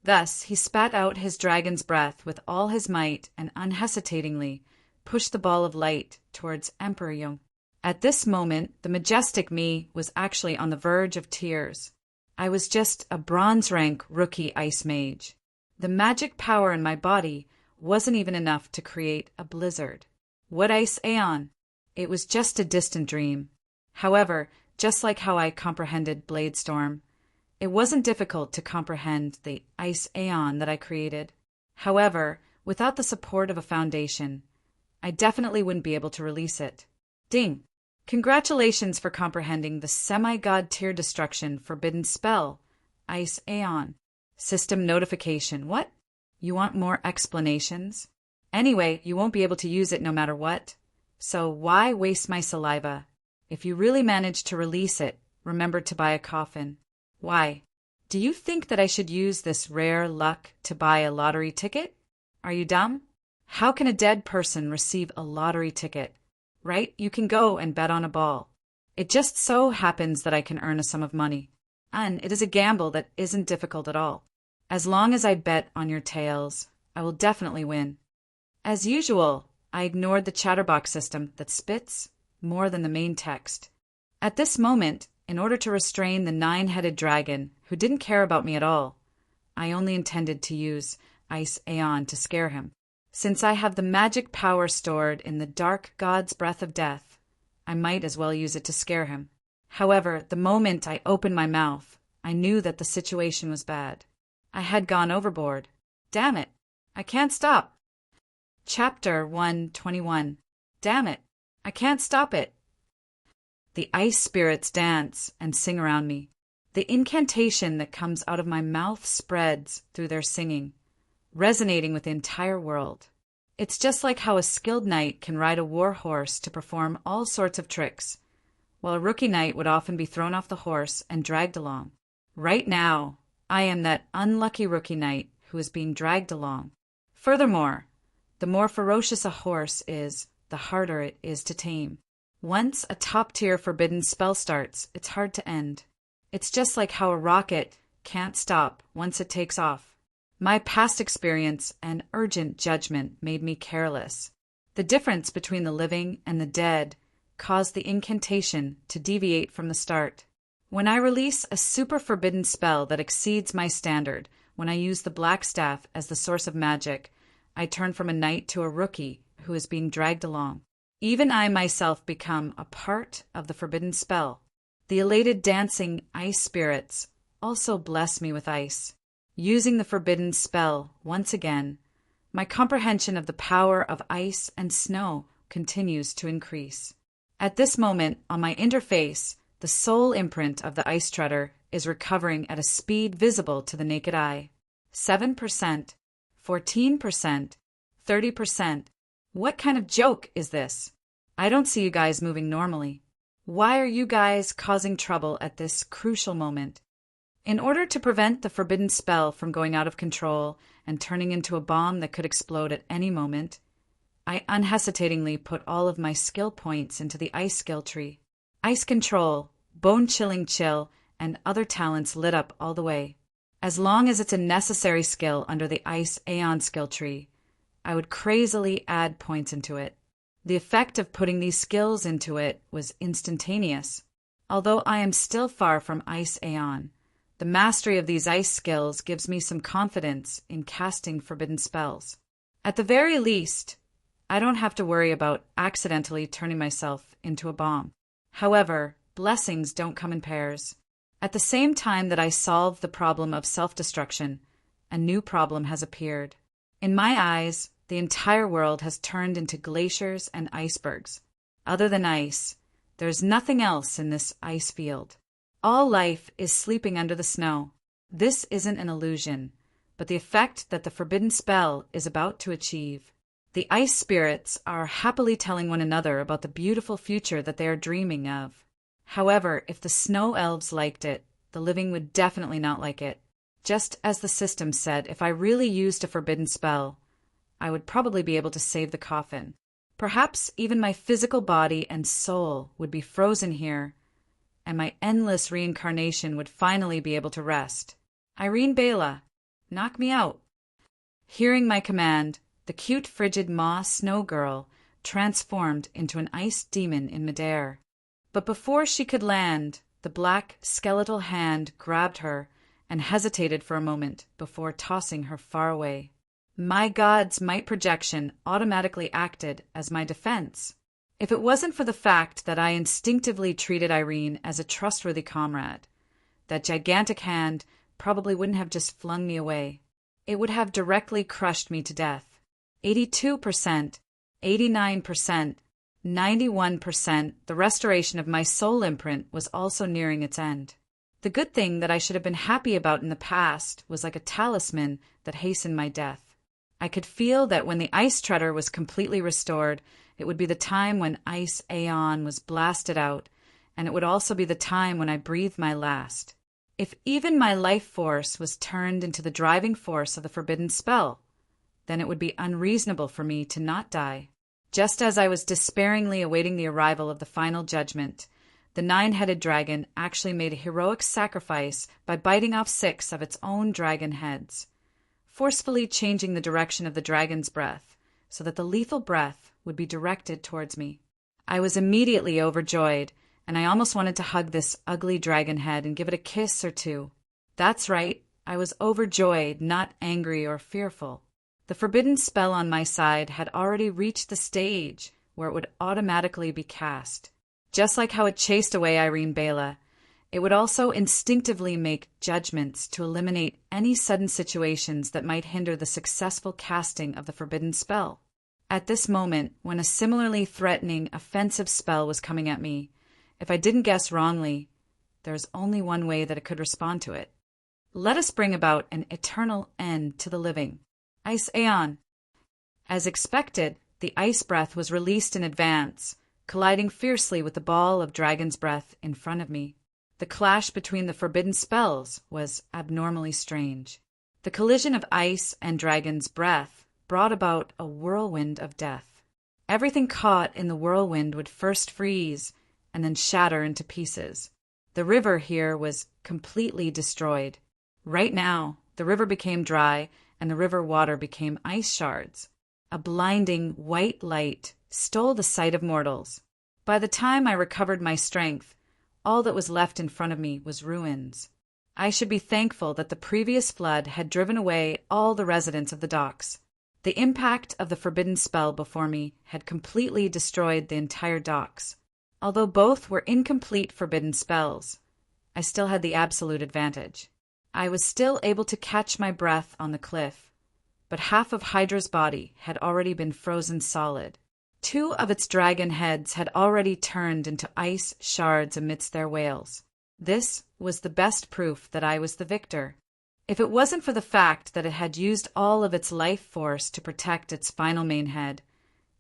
Thus, he spat out his dragon's breath with all his might and unhesitatingly pushed the ball of light towards Emperor Yong. At this moment, the majestic me was actually on the verge of tears. I was just a bronze-rank rookie ice mage. The magic power in my body wasn't even enough to create a blizzard. What Ice Aeon? It was just a distant dream. However, just like how I comprehended Bladestorm, it wasn't difficult to comprehend the Ice Aeon that I created. However, without the support of a foundation, I definitely wouldn't be able to release it. Ding! Congratulations for comprehending the semi-god tier destruction forbidden spell, Ice Aeon. System notification. What? You want more explanations? Anyway, you won't be able to use it no matter what. So why waste my saliva? If you really manage to release it, remember to buy a coffin. Why? Do you think that I should use this rare luck to buy a lottery ticket? Are you dumb? How can a dead person receive a lottery ticket? Right? You can go and bet on a ball. It just so happens that I can earn a sum of money. And it is a gamble that isn't difficult at all. As long as I bet on your tails, I will definitely win. As usual, I ignored the chatterbox system that spits more than the main text. At this moment, in order to restrain the 9-headed dragon, who didn't care about me at all, I only intended to use Ice Aeon to scare him. Since I have the magic power stored in the dark god's breath of death, I might as well use it to scare him. However, the moment I opened my mouth, I knew that the situation was bad. I had gone overboard. Damn it! I can't stop! Chapter 121. Damn it! I can't stop it! The ice spirits dance and sing around me. The incantation that comes out of my mouth spreads through their singing, resonating with the entire world. It's just like how a skilled knight can ride a war horse to perform all sorts of tricks, while a rookie knight would often be thrown off the horse and dragged along. Right now, I am that unlucky rookie knight who is being dragged along. Furthermore, The more ferocious a horse is, the harder it is to tame. Once a top-tier forbidden spell starts, it's hard to end. It's just like how a rocket can't stop once it takes off. My past experience and urgent judgment made me careless. The difference between the living and the dead caused the incantation to deviate from the start. When I release a super forbidden spell that exceeds my standard, when I use the black staff as the source of magic, I turn from a knight to a rookie who is being dragged along. Even I myself become a part of the forbidden spell. The elated dancing ice spirits also bless me with ice. Using the forbidden spell once again, my comprehension of the power of ice and snow continues to increase. At this moment, on my interface, the soul imprint of the ice treader is recovering at a speed visible to the naked eye. 7%, 14%, 30%. What kind of joke is this? I don't see you guys moving normally. Why are you guys causing trouble at this crucial moment? In order to prevent the forbidden spell from going out of control and turning into a bomb that could explode at any moment, I unhesitatingly put all of my skill points into the ice skill tree. Ice control, bone-chilling chill, and other talents lit up all the way. As long as it's a necessary skill under the Ice Aeon skill tree, I would crazily add points into it. The effect of putting these skills into it was instantaneous. Although I am still far from Ice Aeon, the mastery of these ice skills gives me some confidence in casting forbidden spells. At the very least, I don't have to worry about accidentally turning myself into a bomb. However, blessings don't come in pairs. At the same time that I solve the problem of self-destruction, a new problem has appeared. In my eyes, the entire world has turned into glaciers and icebergs. Other than ice, there's nothing else in this ice field. All life is sleeping under the snow. This isn't an illusion, but the effect that the forbidden spell is about to achieve. The ice spirits are happily telling one another about the beautiful future that they are dreaming of. However, if the snow elves liked it, the living would definitely not like it. Just as the system said, if I really used a forbidden spell, I would probably be able to save the coffin. Perhaps even my physical body and soul would be frozen here, and my endless reincarnation would finally be able to rest. Irene Bela, knock me out. Hearing my command, the cute frigid Maw Snow Girl transformed into an ice demon in midair. But before she could land, the black skeletal hand grabbed her and hesitated for a moment before tossing her far away. My god's might projection automatically acted as my defense. If it wasn't for the fact that I instinctively treated Irene as a trustworthy comrade, that gigantic hand probably wouldn't have just flung me away. It would have directly crushed me to death. 82%, 89%, 91%, the restoration of my soul imprint was also nearing its end. The good thing that I should have been happy about in the past was like a talisman that hastened my death. I could feel that when the ice treader was completely restored, it would be the time when Ice Aeon was blasted out, and it would also be the time when I breathed my last. If even my life force was turned into the driving force of the forbidden spell, then it would be unreasonable for me to not die. Just as I was despairingly awaiting the arrival of the final judgment, the nine-headed dragon actually made a heroic sacrifice by biting off 6 of its own dragon heads, forcefully changing the direction of the dragon's breath so that the lethal breath would be directed towards me. I was immediately overjoyed, and I almost wanted to hug this ugly dragon head and give it a kiss or two. That's right, I was overjoyed, not angry or fearful. The forbidden spell on my side had already reached the stage where it would automatically be cast. Just like how it chased away Irene Bela, it would also instinctively make judgments to eliminate any sudden situations that might hinder the successful casting of the forbidden spell. At this moment, when a similarly threatening, offensive spell was coming at me, if I didn't guess wrongly, there's only one way that it could respond to it. Let us bring about an eternal end to the living. Ice Aeon. As expected, the ice breath was released in advance, colliding fiercely with the ball of dragon's breath in front of me. The clash between the forbidden spells was abnormally strange. The collision of ice and dragon's breath brought about a whirlwind of death. Everything caught in the whirlwind would first freeze and then shatter into pieces. The river here was completely destroyed. Right now, the river became dry and the river water became ice shards. A blinding white light stole the sight of mortals. By the time I recovered my strength, all that was left in front of me was ruins. I should be thankful that the previous flood had driven away all the residents of the docks. The impact of the forbidden spell before me had completely destroyed the entire docks. Although both were incomplete forbidden spells, I still had the absolute advantage. I was still able to catch my breath on the cliff, but half of Hydra's body had already been frozen solid. 2 of its dragon heads had already turned into ice shards amidst their wails. This was the best proof that I was the victor. If it wasn't for the fact that it had used all of its life force to protect its final main head,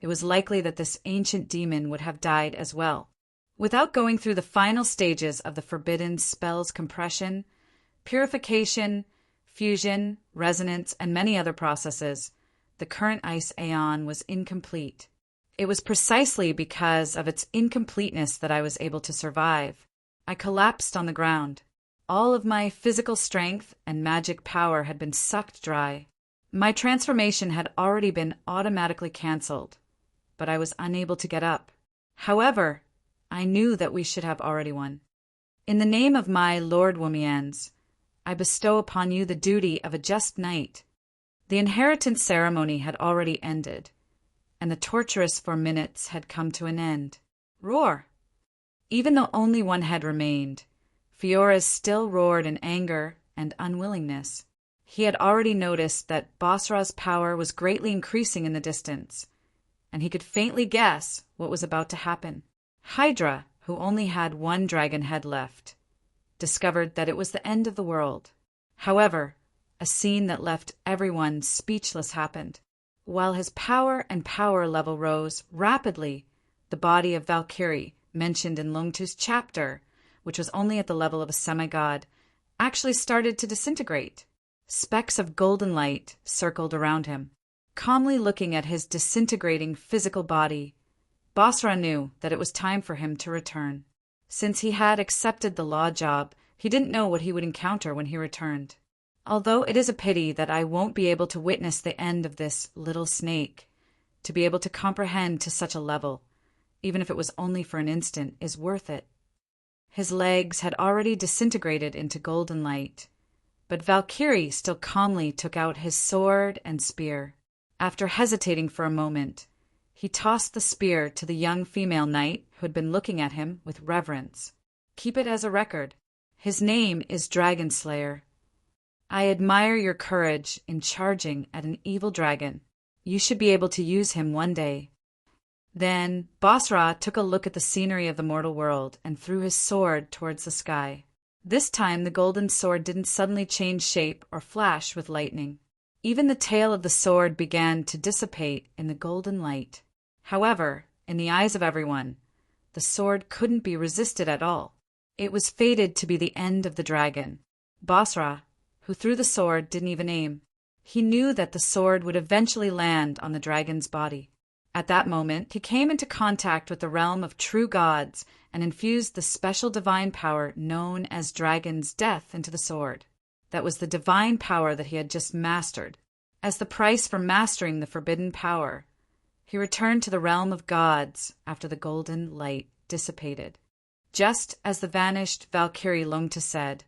it was likely that this ancient demon would have died as well. Without going through the final stages of the forbidden spell's compression, purification, fusion, resonance, and many other processes, the current ice aeon was incomplete. It was precisely because of its incompleteness that I was able to survive. I collapsed on the ground. All of my physical strength and magic power had been sucked dry. My transformation had already been automatically cancelled, but I was unable to get up. However, I knew that we should have already won. In the name of my Lord Womians, I bestow upon you the duty of a just knight. The inheritance ceremony had already ended, and the torturous 4 minutes had come to an end. Roar! Even though only one head remained, Fioras still roared in anger and unwillingness. He had already noticed that Basra's power was greatly increasing in the distance, and he could faintly guess what was about to happen. Hydra, who only had 1 dragon head left, discovered that it was the end of the world. However, a scene that left everyone speechless happened. While his power and power level rose rapidly, the body of Valkyrie, mentioned in Lungtu's chapter, which was only at the level of a semi-god, actually started to disintegrate. Specks of golden light circled around him. Calmly looking at his disintegrating physical body, Basra knew that it was time for him to return. Since he had accepted the law job, he didn't know what he would encounter when he returned. Although it is a pity that I won't be able to witness the end of this little snake, to be able to comprehend to such a level, even if it was only for an instant, is worth it. His legs had already disintegrated into golden light, but Valkyrie still calmly took out his sword and spear. After hesitating for a moment, he tossed the spear to the young female knight who had been looking at him with reverence. Keep it as a record. His name is Dragon Slayer. I admire your courage in charging at an evil dragon. You should be able to use him one day. Then Basra took a look at the scenery of the mortal world and threw his sword towards the sky. This time the golden sword didn't suddenly change shape or flash with lightning. Even the tail of the sword began to dissipate in the golden light. However, in the eyes of everyone, the sword couldn't be resisted at all. It was fated to be the end of the dragon. Basra, who threw the sword, didn't even aim. He knew that the sword would eventually land on the dragon's body. At that moment, he came into contact with the realm of true gods and infused the special divine power known as Dragon's Death into the sword. That was the divine power that he had just mastered. As the price for mastering the forbidden power, he returned to the realm of gods after the golden light dissipated. Just as the vanished Valkyrie Lungta said,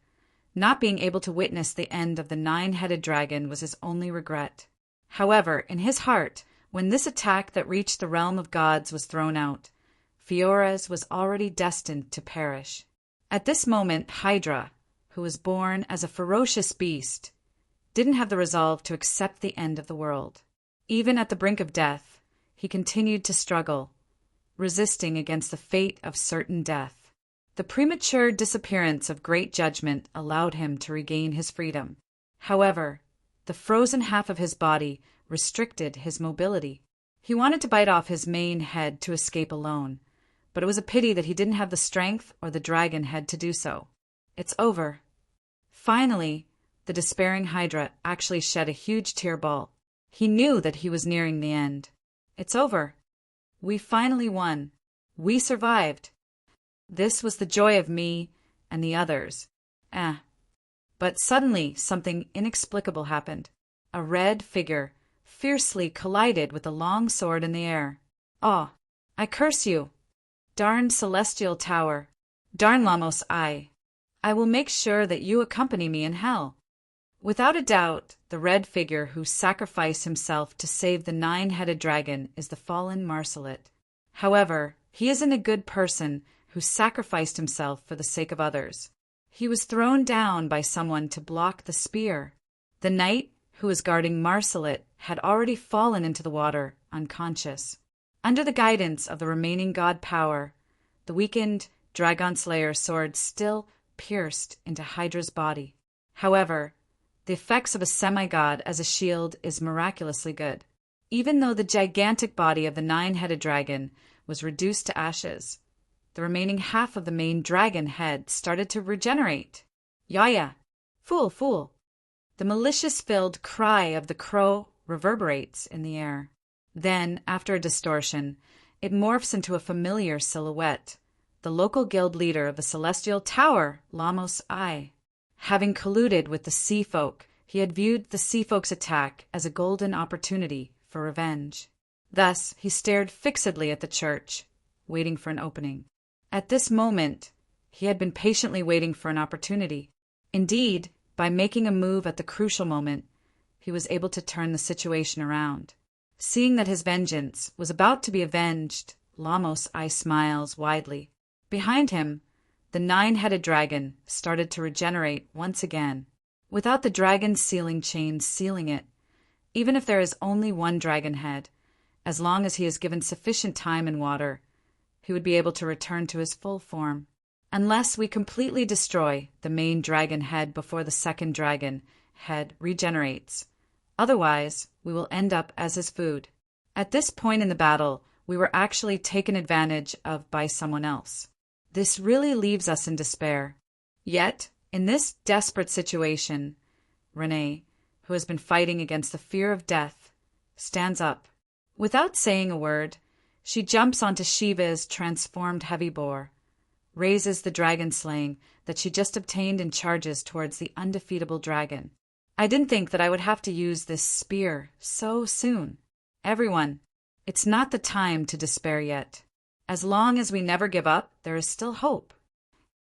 not being able to witness the end of the 9-headed dragon was his only regret. However, in his heart, when this attack that reached the realm of gods was thrown out, Fioras was already destined to perish. At this moment, Hydra, who was born as a ferocious beast, didn't have the resolve to accept the end of the world. Even at the brink of death, he continued to struggle, resisting against the fate of certain death. The premature disappearance of great judgment allowed him to regain his freedom. However, the frozen half of his body restricted his mobility. He wanted to bite off his main head to escape alone, but it was a pity that he didn't have the strength or the dragon head to do so. It's over. Finally, the despairing Hydra actually shed a huge tear ball. He knew that he was nearing the end. It's over. We finally won. We survived. This was the joy of me and the others. But suddenly something inexplicable happened. A red figure fiercely collided with a long sword in the air. "Ah, I curse you! Darn celestial tower! Darn Lamos I will make sure that you accompany me in hell." Without a doubt, the red figure who sacrificed himself to save the nine-headed dragon is the fallen Marsalit. However, he isn't a good person who sacrificed himself for the sake of others. He was thrown down by someone to block the spear. The knight who was guarding Marsalit had already fallen into the water, unconscious. Under the guidance of the remaining god power, the weakened Dragon Slayer's sword still pierced into Hydra's body. However, the effects of a semi-god as a shield is miraculously good. Even though the gigantic body of the nine-headed dragon was reduced to ashes, the remaining half of the main dragon head started to regenerate. "Yaya! Fool, fool!" The malicious-filled cry of the crow reverberates in the air. Then, after a distortion, it morphs into a familiar silhouette, the local guild leader of the Celestial Tower, Lamos I. Having colluded with the Sea Folk, he had viewed the Sea Folk's attack as a golden opportunity for revenge. Thus, he stared fixedly at the church, waiting for an opening. At this moment, he had been patiently waiting for an opportunity. Indeed, by making a move at the crucial moment, he was able to turn the situation around. Seeing that his vengeance was about to be avenged, Lamos I smiles widely. Behind him, the nine-headed dragon started to regenerate once again, without the dragon's sealing chain sealing it. Even if there is only one dragon head, as long as he is given sufficient time and water, he would be able to return to his full form. Unless we completely destroy the main dragon head before the second dragon head regenerates. Otherwise, we will end up as his food. At this point in the battle, we were actually taken advantage of by someone else. This really leaves us in despair. Yet, in this desperate situation, Renee, who has been fighting against the fear of death, stands up. Without saying a word, she jumps onto Shiva's transformed heavy boar, raises the dragon slaying that she just obtained and charges towards the undefeatable dragon. I didn't think that I would have to use this spear so soon. Everyone, it's not the time to despair yet. As long as we never give up, there is still hope.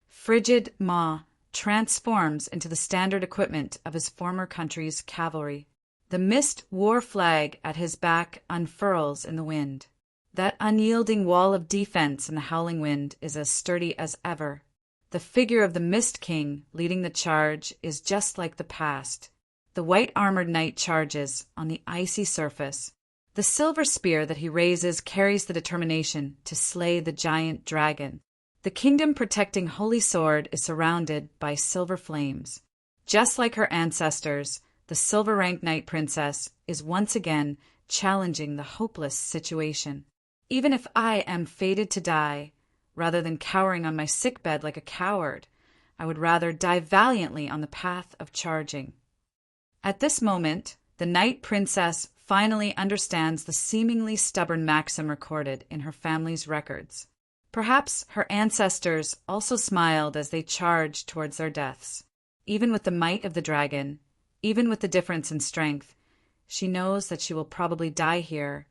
Frigid Ma transforms into the standard equipment of his former country's cavalry. The mist war flag at his back unfurls in the wind. That unyielding wall of defense in the howling wind is as sturdy as ever. The figure of the Mist King leading the charge is just like the past. The white-armored knight charges on the icy surface. The silver spear that he raises carries the determination to slay the giant dragon. The kingdom-protecting holy sword is surrounded by silver flames. Just like her ancestors, the silver-ranked knight princess is once again challenging the hopeless situation. Even if I am fated to die, rather than cowering on my sickbed like a coward, I would rather die valiantly on the path of charging. At this moment, the knight princess finally understands the seemingly stubborn maxim recorded in her family's records. Perhaps her ancestors also smiled as they charged towards their deaths. Even with the might of the dragon, even with the difference in strength, she knows that she will probably die here,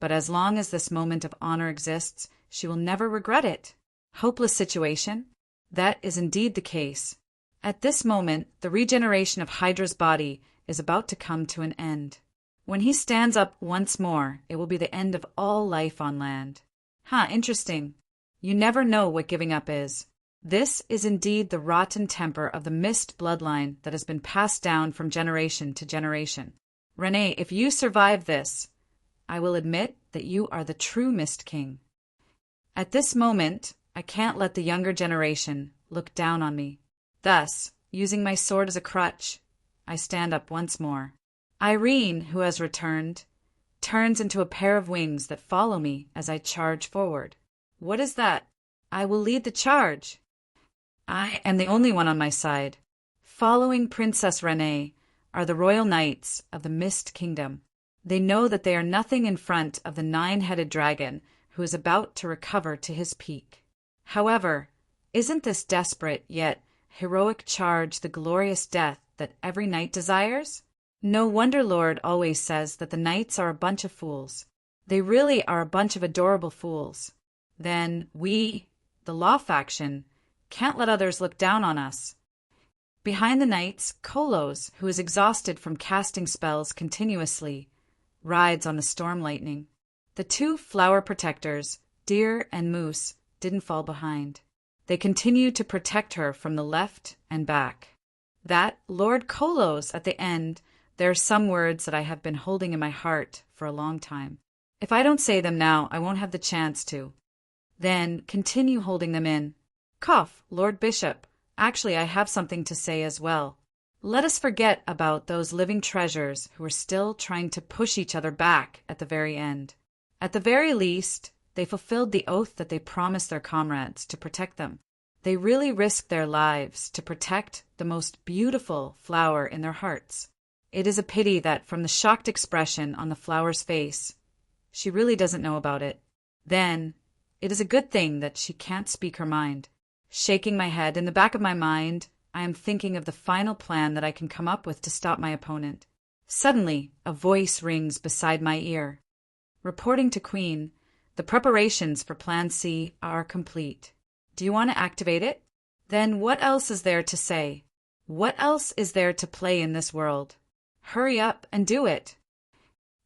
but as long as this moment of honor exists, she will never regret it. Hopeless situation? That is indeed the case. At this moment, the regeneration of Hydra's body is about to come to an end. When he stands up once more, it will be the end of all life on land. Interesting. You never know what giving up is. This is indeed the rotten temper of the Mist bloodline that has been passed down from generation to generation. Renee, if you survive this, I will admit that you are the true Mist King. At this moment, I can't let the younger generation look down on me. Thus, using my sword as a crutch, I stand up once more. Irene, who has returned, turns into a pair of wings that follow me as I charge forward. What is that? I will lead the charge. I am the only one on my side. Following Princess Renee are the royal knights of the Mist Kingdom. They know that they are nothing in front of the nine-headed dragon who is about to recover to his peak. However, isn't this desperate yet heroic charge the glorious death that every knight desires? No wonder Lord always says that the knights are a bunch of fools. They really are a bunch of adorable fools. Then we, the law faction, can't let others look down on us. Behind the knights, Kolos, who is exhausted from casting spells continuously, rides on the storm lightning. The two flower protectors, Deer and Moose, didn't fall behind. They continue to protect her from the left and back. That Lord Kolos at the end, there are some words that I have been holding in my heart for a long time. If I don't say them now, I won't have the chance to. Then continue holding them in. Cough, Lord Bishop. Actually, I have something to say as well. Let us forget about those living treasures who are still trying to push each other back at the very end. At the very least, they fulfilled the oath that they promised their comrades to protect them. They really risked their lives to protect the most beautiful flower in their hearts. It is a pity that from the shocked expression on the flower's face, she really doesn't know about it. Then, it is a good thing that she can't speak her mind. Shaking my head, in the back of my mind, I am thinking of the final plan that I can come up with to stop my opponent. Suddenly, a voice rings beside my ear. Reporting to Queen, the preparations for Plan C are complete. Do you want to activate it? Then what else is there to say? What else is there to play in this world? Hurry up and do it.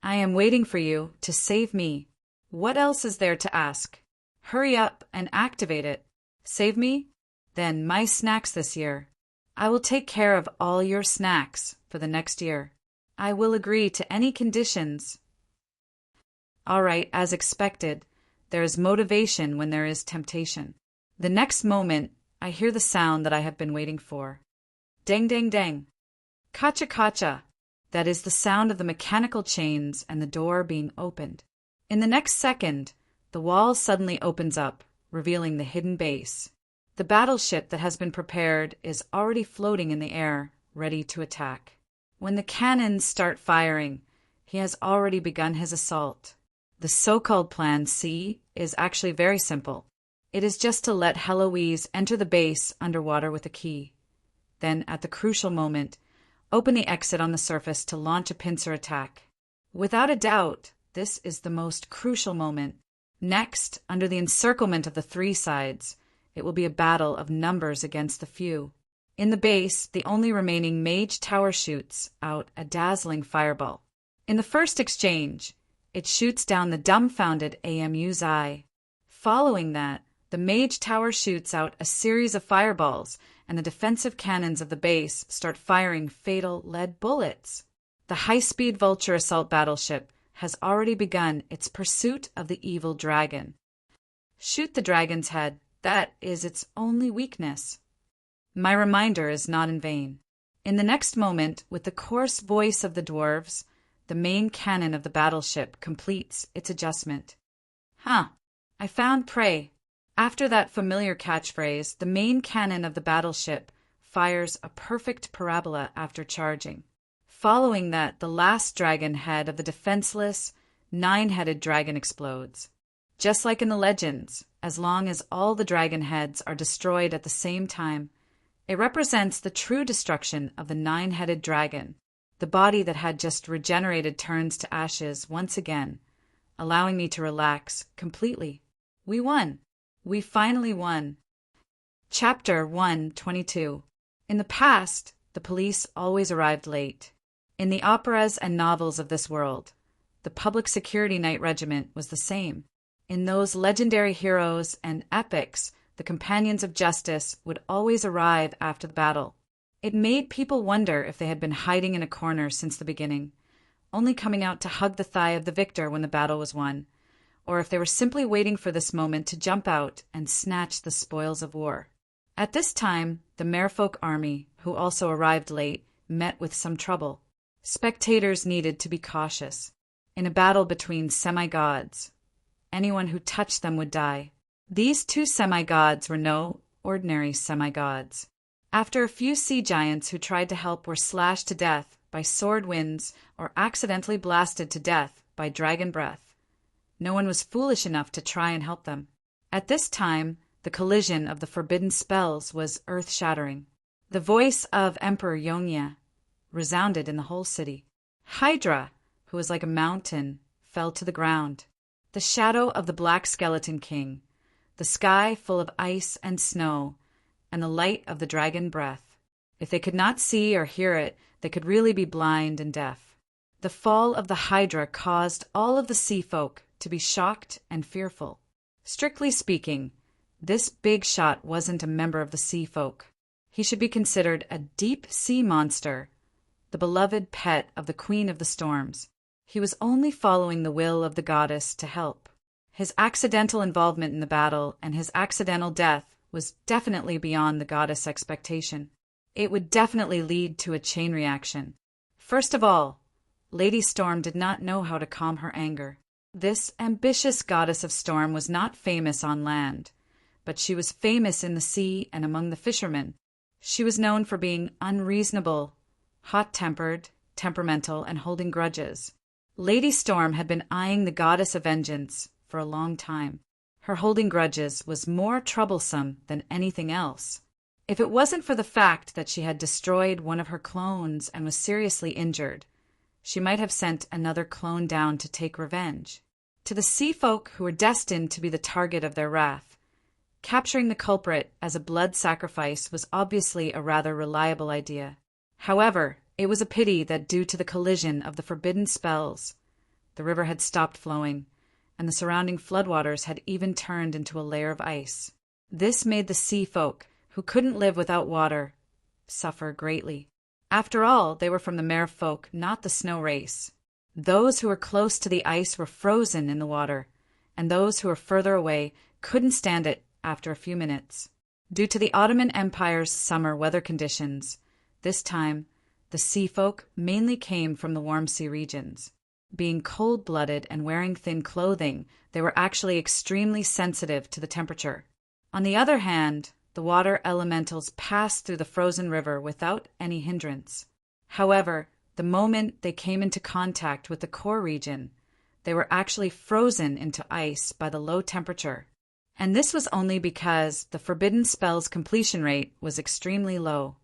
I am waiting for you to save me. What else is there to ask? Hurry up and activate it. Save me? Then my snacks this year. I will take care of all your snacks for the next year. I will agree to any conditions. All right, as expected, there is motivation when there is temptation. The next moment, I hear the sound that I have been waiting for. Dang, dang, dang. Kacha, kacha. That is the sound of the mechanical chains and the door being opened. In the next second, the wall suddenly opens up, revealing the hidden base. The battleship that has been prepared is already floating in the air, ready to attack. When the cannons start firing, he has already begun his assault. The so-called Plan C is actually very simple. It is just to let Heloise enter the base underwater with a key. Then, at the crucial moment, open the exit on the surface to launch a pincer attack. Without a doubt, this is the most crucial moment. Next, under the encirclement of the three sides, it will be a battle of numbers against the few. In the base, the only remaining mage tower shoots out a dazzling fireball. In the first exchange, it shoots down the dumbfounded AMU's eye. Following that, the mage tower shoots out a series of fireballs, and the defensive cannons of the base start firing fatal lead bullets. The high-speed Vulture assault battleship has already begun its pursuit of the evil dragon. Shoot the dragon's head. That is its only weakness. My reminder is not in vain. In the next moment, with the coarse voice of the dwarves, the main cannon of the battleship completes its adjustment. I found prey. After that familiar catchphrase, the main cannon of the battleship fires a perfect parabola after charging. Following that, the last dragon head of the defenseless, nine-headed dragon explodes. Just like in the legends, as long as all the dragon heads are destroyed at the same time, it represents the true destruction of the nine-headed dragon. The body that had just regenerated turns to ashes once again, allowing me to relax completely. We won. We finally won. Chapter 122. In the past, the police always arrived late. In the operas and novels of this world, the Public Security Night Regiment was the same. In those legendary heroes and epics, the companions of justice would always arrive after the battle. It made people wonder if they had been hiding in a corner since the beginning, only coming out to hug the thigh of the victor when the battle was won, or if they were simply waiting for this moment to jump out and snatch the spoils of war. At this time, the merfolk army, who also arrived late, met with some trouble. Spectators needed to be cautious. In a battle between semi-gods, anyone who touched them would die. These two semi-gods were no ordinary semi-gods. After a few sea giants who tried to help were slashed to death by sword winds, or accidentally blasted to death by dragon breath. No one was foolish enough to try and help them. At this time, the collision of the forbidden spells was earth-shattering. The voice of Emperor Yongye resounded in the whole city. Hydra, who was like a mountain, fell to the ground. The shadow of the Black Skeleton King, the sky full of ice and snow, and the light of the dragon breath. If they could not see or hear it, they could really be blind and deaf. The fall of the Hydra caused all of the sea folk to be shocked and fearful. Strictly speaking, this big shot wasn't a member of the sea folk. He should be considered a deep sea monster, the beloved pet of the Queen of the Storms. He was only following the will of the goddess to help. His accidental involvement in the battle and his accidental death was definitely beyond the goddess' expectation. It would definitely lead to a chain reaction. First of all, Lady Storm did not know how to calm her anger. This ambitious goddess of storm was not famous on land, but she was famous in the sea and among the fishermen. She was known for being unreasonable, hot-tempered, temperamental, and holding grudges. Lady Storm had been eyeing the goddess of vengeance for a long time. Her holding grudges was more troublesome than anything else. If it wasn't for the fact that she had destroyed one of her clones and was seriously injured, she might have sent another clone down to take revenge. To the sea folk who were destined to be the target of their wrath, capturing the culprit as a blood sacrifice was obviously a rather reliable idea. However, it was a pity that due to the collision of the forbidden spells, the river had stopped flowing, and the surrounding floodwaters had even turned into a layer of ice. This made the sea folk, who couldn't live without water, suffer greatly. After all, they were from the merfolk, not the snow race. Those who were close to the ice were frozen in the water, and those who were further away couldn't stand it after a few minutes. Due to the Ottoman Empire's summer weather conditions, this time, the sea folk mainly came from the warm sea regions. Being cold-blooded and wearing thin clothing, they were actually extremely sensitive to the temperature. On the other hand, the water elementals passed through the frozen river without any hindrance. However, the moment they came into contact with the core region, they were actually frozen into ice by the low temperature. And this was only because the forbidden spell's completion rate was extremely low.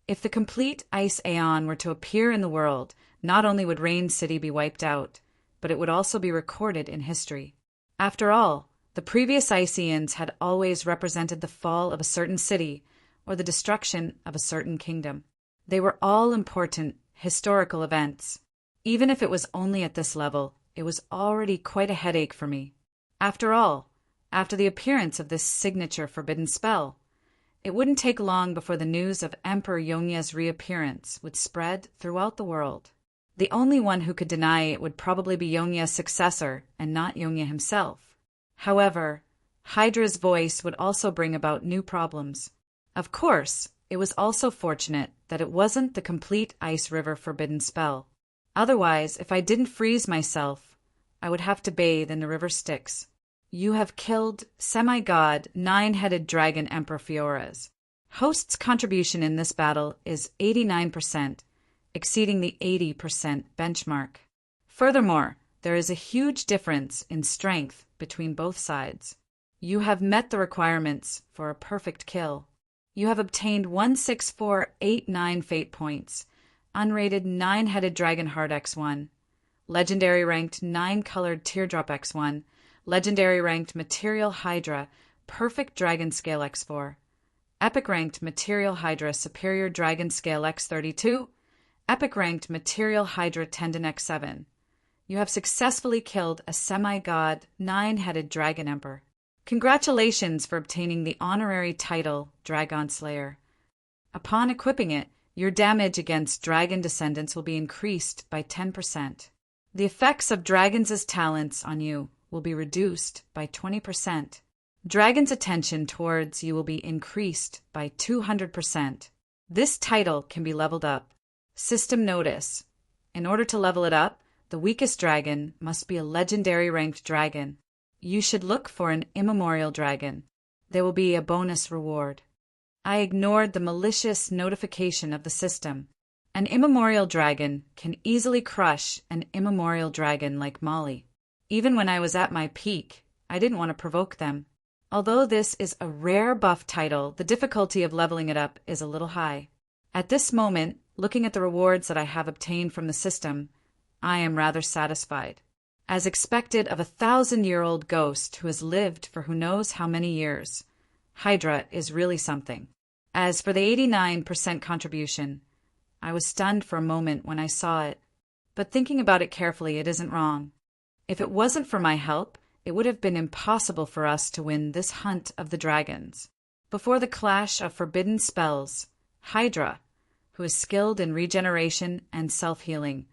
If the complete ice aeon were to appear in the world, not only would Rain City be wiped out, but it would also be recorded in history. After all, the previous ice eons had always represented the fall of a certain city or the destruction of a certain kingdom. They were all important historical events. Even if it was only at this level, it was already quite a headache for me. After all, after the appearance of this signature forbidden spell, it wouldn't take long before the news of Emperor Yongye's reappearance would spread throughout the world. The only one who could deny it would probably be Yongye's successor and not Yongye himself. However, Hydra's voice would also bring about new problems. Of course, it was also fortunate that it wasn't the complete Ice River forbidden spell. Otherwise, if I didn't freeze myself, I would have to bathe in the river Styx. You have killed semi-god, nine-headed dragon Emperor Fioras. Host's contribution in this battle is 89%, exceeding the 80% benchmark. Furthermore, there is a huge difference in strength between both sides. You have met the requirements for a perfect kill. You have obtained 16489 fate points, unrated 9-headed dragon heart X1, legendary ranked 9-colored teardrop X1, legendary ranked material hydra, perfect dragon scale X4, epic ranked material hydra superior dragon scale X32, epic ranked material hydra tendon X7. You have successfully killed a semi-god, 9-headed dragon emperor. Congratulations for obtaining the honorary title Dragon Slayer. Upon equipping it, your damage against dragon descendants will be increased by 10%. The effects of dragons' talents on you will be reduced by 20%. Dragon's attention towards you will be increased by 200%. This title can be leveled up. System notice. In order to level it up, the weakest dragon must be a legendary ranked dragon. You should look for an immemorial dragon. There will be a bonus reward. I ignored the malicious notification of the system. An immemorial dragon can easily crush an immemorial dragon like Molly. Even when I was at my peak, I didn't want to provoke them. Although this is a rare buff title, the difficulty of leveling it up is a little high. At this moment, looking at the rewards that I have obtained from the system, I am rather satisfied. As expected of a 1,000-year-old ghost who has lived for who knows how many years, Hydra is really something. As for the 89% contribution, I was stunned for a moment when I saw it, but thinking about it carefully, it isn't wrong. If it wasn't for my help, it would have been impossible for us to win this hunt of the dragons. Before the clash of forbidden spells, Hydra, who is skilled in regeneration and self-healing,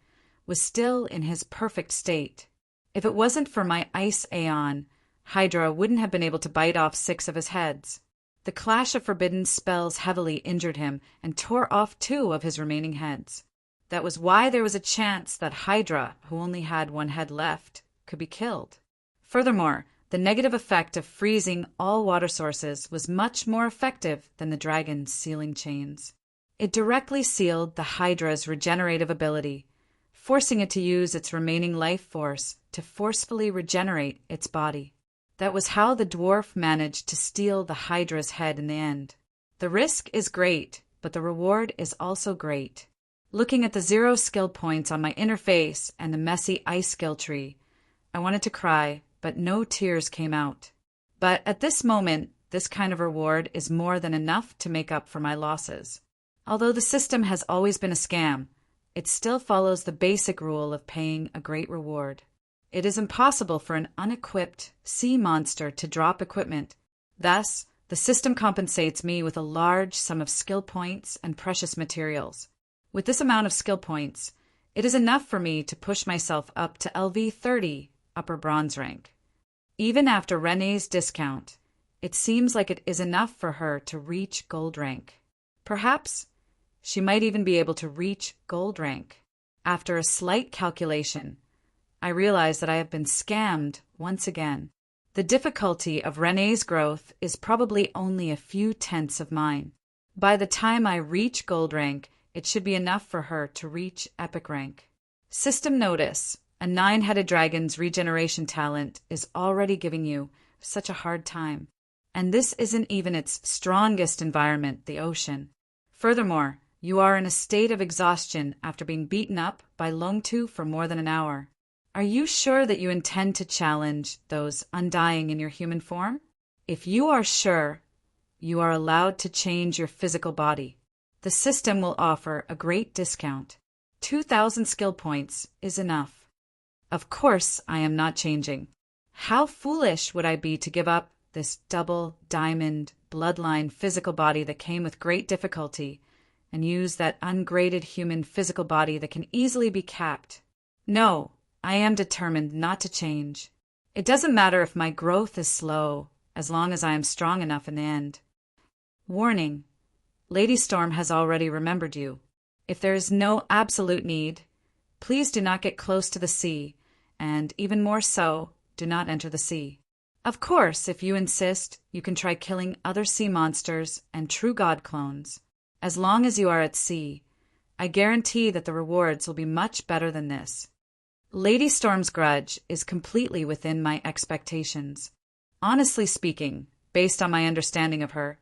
was still in his perfect state. If it wasn't for my ice Aeon, Hydra wouldn't have been able to bite off 6 of his heads. The clash of forbidden spells heavily injured him and tore off 2 of his remaining heads. That was why there was a chance that Hydra, who only had 1 head left, could be killed. Furthermore, the negative effect of freezing all water sources was much more effective than the dragon's sealing chains. It directly sealed the Hydra's regenerative ability, forcing it to use its remaining life force to forcefully regenerate its body. That was how the dwarf managed to steal the Hydra's head in the end. The risk is great, but the reward is also great. Looking at the 0 skill points on my interface and the messy ice skill tree, I wanted to cry, but no tears came out. But at this moment, this kind of reward is more than enough to make up for my losses. Although the system has always been a scam, it still follows the basic rule of paying a great reward. It is impossible for an unequipped sea monster to drop equipment. Thus, the system compensates me with a large sum of skill points and precious materials. With this amount of skill points, it is enough for me to push myself up to LV 30, upper bronze rank. Even after Renee's discount, it seems like it is enough for her to reach gold rank. Perhaps she might even be able to reach gold rank. After a slight calculation, I realize that I have been scammed once again. The difficulty of Renee's growth is probably only a few tenths of mine. By the time I reach gold rank, it should be enough for her to reach epic rank. System notice: a 9-headed dragon's regeneration talent is already giving you such a hard time. And this isn't even its strongest environment, the ocean. Furthermore, you are in a state of exhaustion after being beaten up by Longtu for more than an hour. Are you sure that you intend to challenge those undying in your human form? If you are sure, you are allowed to change your physical body. The system will offer a great discount. 2,000 skill points is enough. Of course, I am not changing. How foolish would I be to give up this double diamond bloodline physical body that came with great difficulty and use that ungraded human physical body that can easily be capped? No, I am determined not to change. It doesn't matter if my growth is slow, as long as I am strong enough in the end. Warning: Lady Storm has already remembered you. If there is no absolute need, please do not get close to the sea, and even more so, do not enter the sea. Of course, if you insist, you can try killing other sea monsters and true god clones. As long as you are at sea, I guarantee that the rewards will be much better than this. Lady Storm's grudge is completely within my expectations. Honestly speaking, based on my understanding of her,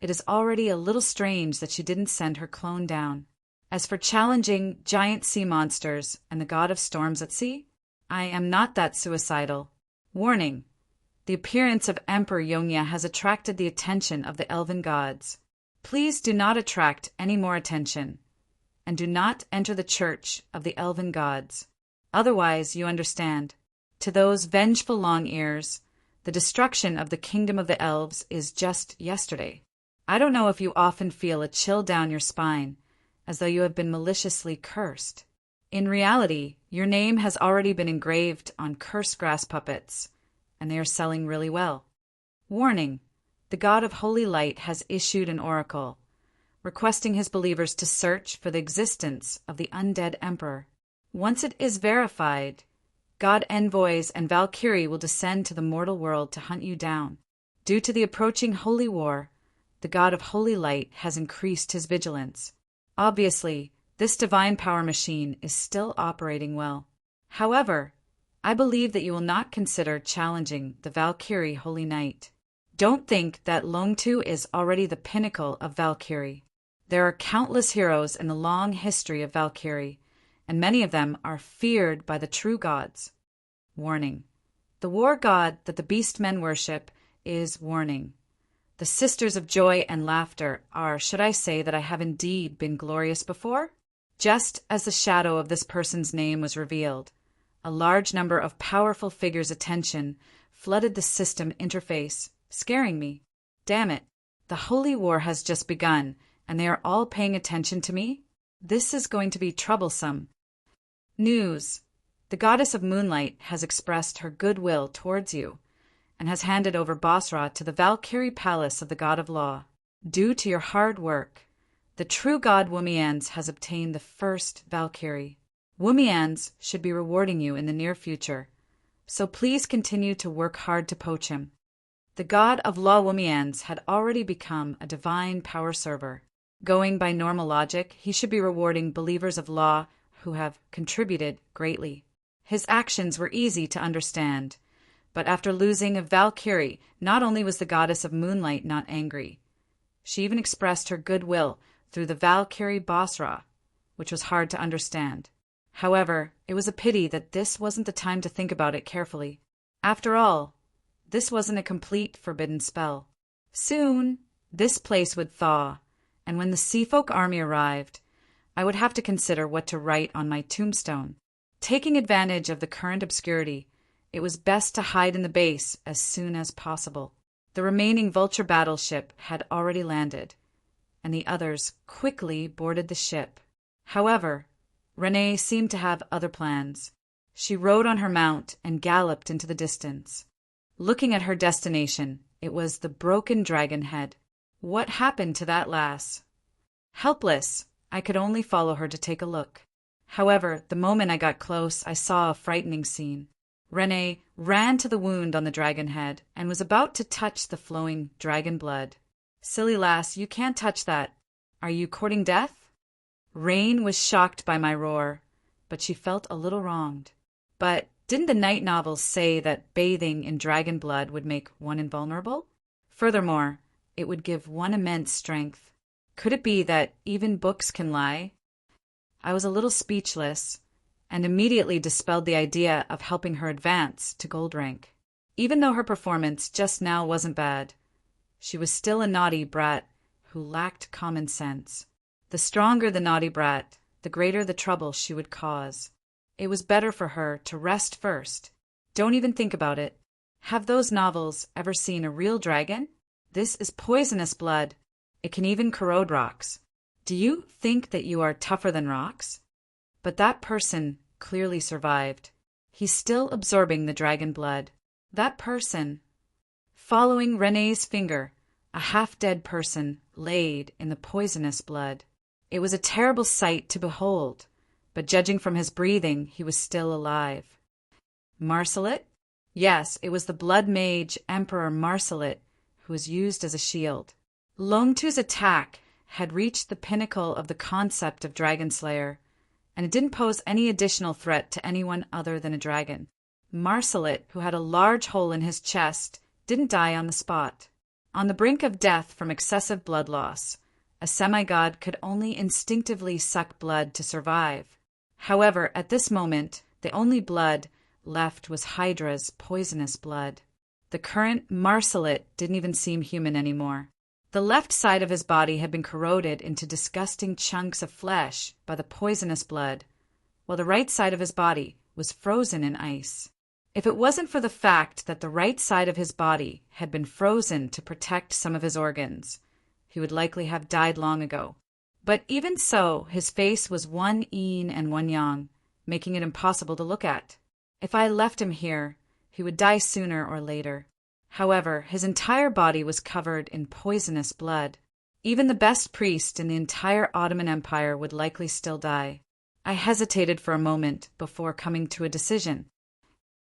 it is already a little strange that she didn't send her clone down. As for challenging giant sea monsters and the god of storms at sea, I am not that suicidal. Warning: the appearance of Emperor Yongya has attracted the attention of the elven gods. Please do not attract any more attention, and do not enter the church of the elven gods. Otherwise, you understand, to those vengeful long ears, the destruction of the kingdom of the elves is just yesterday. I don't know if you often feel a chill down your spine, as though you have been maliciously cursed. In reality, your name has already been engraved on cursed grass puppets, and they are selling really well. Warning: the god of holy light has issued an oracle, requesting his believers to search for the existence of the undead emperor. Once it is verified, god envoys and Valkyrie will descend to the mortal world to hunt you down. Due to the approaching holy war, the god of holy light has increased his vigilance. Obviously, This divine power machine is still operating well. However, I believe that you will not consider challenging the Valkyrie Holy Knight. Don't think that Longtu is already the pinnacle of Valkyrie. There are countless heroes in the long history of Valkyrie, and many of them are feared by the true gods. Warning. The war god that the beast men worship is warning. The sisters of joy and laughter are, should I say that I have indeed been glorious before? Just as the shadow of this person's name was revealed, a large number of powerful figures' attention flooded the system interface, scaring me. Damn it, the holy war has just begun, and they are all paying attention to me? This is going to be troublesome. News. The goddess of moonlight has expressed her goodwill towards you, and has handed over Basra to the Valkyrie palace of the god of law. Due to your hard work, the true god Wumians has obtained the first Valkyrie. Wumians should be rewarding you in the near future, so please continue to work hard to poach him. The god of law Wumians had already become a divine power server. Going by normal logic, he should be rewarding believers of law who have contributed greatly. His actions were easy to understand, but after losing a Valkyrie, not only was the goddess of moonlight not angry, she even expressed her goodwill through the Valkyrie Basra, which was hard to understand. However, it was a pity that this wasn't the time to think about it carefully. After all, this wasn't a complete forbidden spell. Soon, this place would thaw, and when the Seafolk army arrived, I would have to consider what to write on my tombstone. Taking advantage of the current obscurity, it was best to hide in the base as soon as possible. The remaining Vulture battleship had already landed, and the others quickly boarded the ship. However, Renee seemed to have other plans. She rode on her mount and galloped into the distance. Looking at her destination, it was the broken dragon head. What happened to that lass? Helpless, I could only follow her to take a look. However, the moment I got close, I saw a frightening scene. Renee ran to the wound on the dragon head and was about to touch the flowing dragon blood. Silly lass, you can't touch that. Are you courting death? Rain was shocked by my roar, but she felt a little wronged. But didn't the night novels say that bathing in dragon blood would make one invulnerable? Furthermore, it would give one immense strength. Could it be that even books can lie? I was a little speechless, and immediately dispelled the idea of helping her advance to gold rank. Even though her performance just now wasn't bad, she was still a naughty brat who lacked common sense. The stronger the naughty brat, the greater the trouble she would cause. It was better for her to rest first. Don't even think about it. Have those novels ever seen a real dragon? This is poisonous blood. It can even corrode rocks. Do you think that you are tougher than rocks? But that person clearly survived. He's still absorbing the dragon blood. That person, following Renee's finger, a half-dead person laid in the poisonous blood. It was a terrible sight to behold, but judging from his breathing, he was still alive. Marcelet? Yes, it was the blood mage Emperor Marcelet who was used as a shield. Longtu's attack had reached the pinnacle of the concept of Dragon Slayer, and it didn't pose any additional threat to anyone other than a dragon. Marcelet, who had a large hole in his chest, didn't die on the spot. On the brink of death from excessive blood loss, a semi-god could only instinctively suck blood to survive. However, at this moment, the only blood left was Hydra's poisonous blood. The current Marcelet didn't even seem human anymore. The left side of his body had been corroded into disgusting chunks of flesh by the poisonous blood, while the right side of his body was frozen in ice. If it wasn't for the fact that the right side of his body had been frozen to protect some of his organs, he would likely have died long ago. But even so, his face was one yin and one yang, making it impossible to look at. If I left him here, he would die sooner or later. However, his entire body was covered in poisonous blood. Even the best priest in the entire Ottoman Empire would likely still die. I hesitated for a moment before coming to a decision.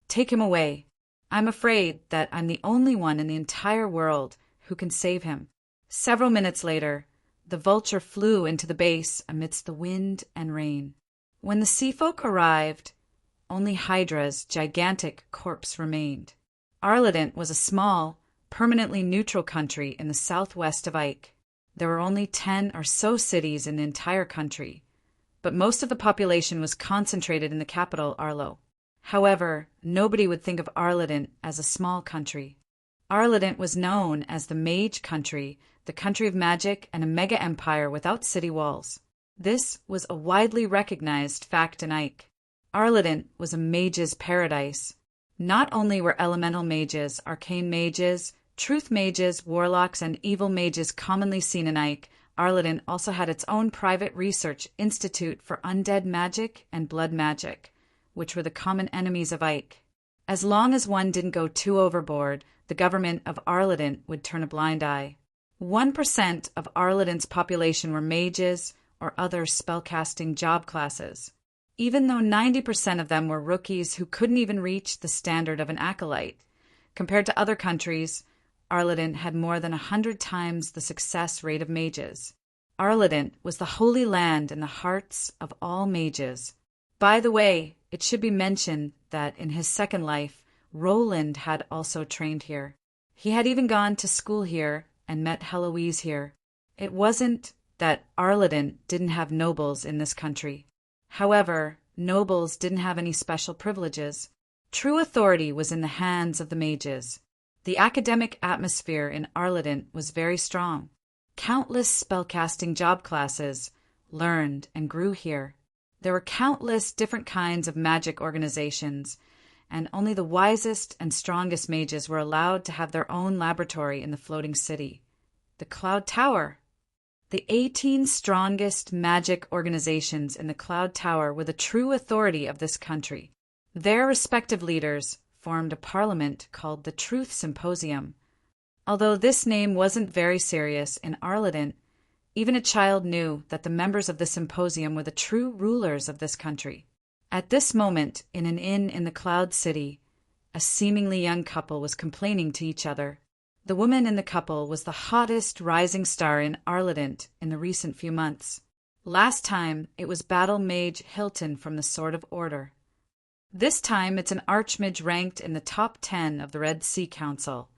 Take him away. I'm afraid that I'm the only one in the entire world who can save him. Several minutes later, the vulture flew into the base amidst the wind and rain. When the sea folk arrived, only Hydra's gigantic corpse remained. Arledent was a small, permanently neutral country in the southwest of Ike. There were only 10 or so cities in the entire country, but most of the population was concentrated in the capital, Arlo. However, nobody would think of Arledent as a small country. Arledent was known as the Mage Country, the country of magic, and a mega-empire without city walls. This was a widely recognized fact in Ike. Arledent was a mage's paradise. Not only were elemental mages, arcane mages, truth mages, warlocks, and evil mages commonly seen in Ike, Arledent also had its own private research institute for undead magic and blood magic, which were the common enemies of Ike. As long as one didn't go too overboard, the government of Arledent would turn a blind eye. 1% of Arledent's population were mages or other spellcasting job classes, even though 90% of them were rookies who couldn't even reach the standard of an acolyte. Compared to other countries, Arledent had more than 100 times the success rate of mages. Arledent was the holy land in the hearts of all mages. By the way, it should be mentioned that in his second life, Roland had also trained here. He had even gone to school here and met Heloise here. It wasn't that Arledent didn't have nobles in this country. However, nobles didn't have any special privileges. True authority was in the hands of the mages. The academic atmosphere in Arledent was very strong. Countless spellcasting job classes learned and grew here. There were countless different kinds of magic organizations, and only the wisest and strongest mages were allowed to have their own laboratory in the floating city, the Cloud Tower. The 18 strongest magic organizations in the Cloud Tower were the true authority of this country. Their respective leaders formed a parliament called the Truth Symposium. Although this name wasn't very serious in Arledent, even a child knew that the members of the symposium were the true rulers of this country. At this moment, in an inn in the Cloud City, a seemingly young couple was complaining to each other. The woman in the couple was the hottest rising star in Arledent in the recent few months. Last time, it was Battle Mage Hilton from the Sword of Order. This time, it's an Archmage ranked in the top 10 of the Red Sea Council.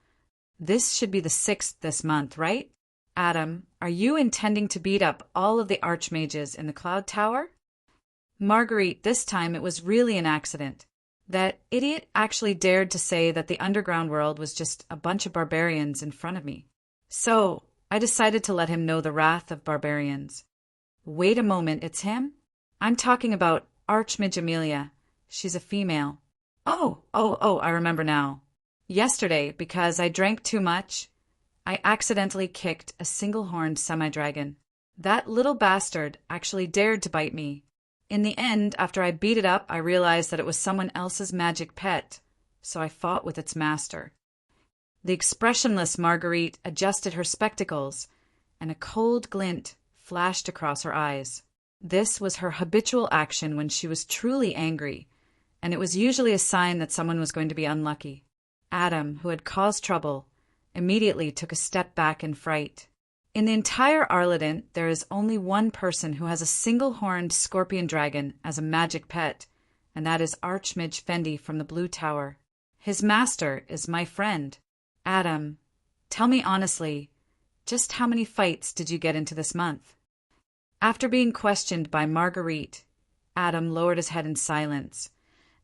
This should be the 6th this month, right? Adam, are you intending to beat up all of the Archmages in the Cloud Tower? Marguerite, this time it was really an accident. That idiot actually dared to say that the underground world was just a bunch of barbarians in front of me. So, I decided to let him know the wrath of barbarians. Wait a moment, it's him? I'm talking about Archmage Amelia. She's a female. Oh, I remember now. Yesterday, because I drank too much, I accidentally kicked a single-horned semi-dragon. That little bastard actually dared to bite me. In the end, after I beat it up, I realized that it was someone else's magic pet, so I fought with its master. The expressionless Marguerite adjusted her spectacles, and a cold glint flashed across her eyes. This was her habitual action when she was truly angry, and it was usually a sign that someone was going to be unlucky. Adam, who had caused trouble, immediately took a step back in fright. In the entire Arledent, there is only one person who has a single-horned scorpion dragon as a magic pet, and that is Archmage Fendi from the Blue Tower. His master is my friend. Adam, tell me honestly, just how many fights did you get into this month? After being questioned by Marguerite, Adam lowered his head in silence,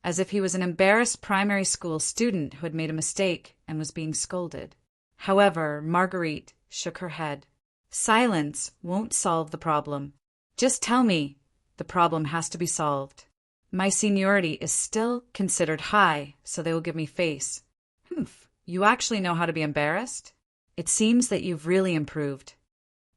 as if he was an embarrassed primary school student who had made a mistake and was being scolded. However, Marguerite shook her head. Silence won't solve the problem. Just tell me. The problem has to be solved. My seniority is still considered high, so they will give me face. Humph, you actually know how to be embarrassed? It seems that you've really improved.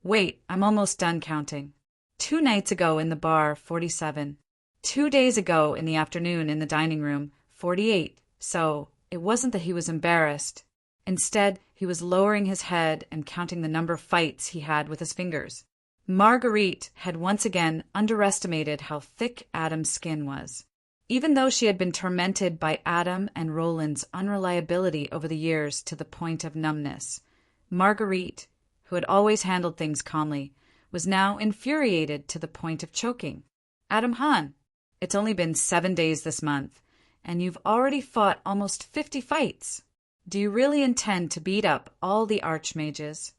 Wait, I'm almost done counting. 2 nights ago in the bar, 47. 2 days ago in the afternoon in the dining room, 48. So it wasn't that he was embarrassed. Instead, he was lowering his head and counting the number of fights he had with his fingers. Marguerite had once again underestimated how thick Adam's skin was. Even though she had been tormented by Adam and Roland's unreliability over the years to the point of numbness, Marguerite, who had always handled things calmly, was now infuriated to the point of choking. Adam Han, it's only been 7 days this month, and you've already fought almost 50 fights. Do you really intend to beat up all the archmages?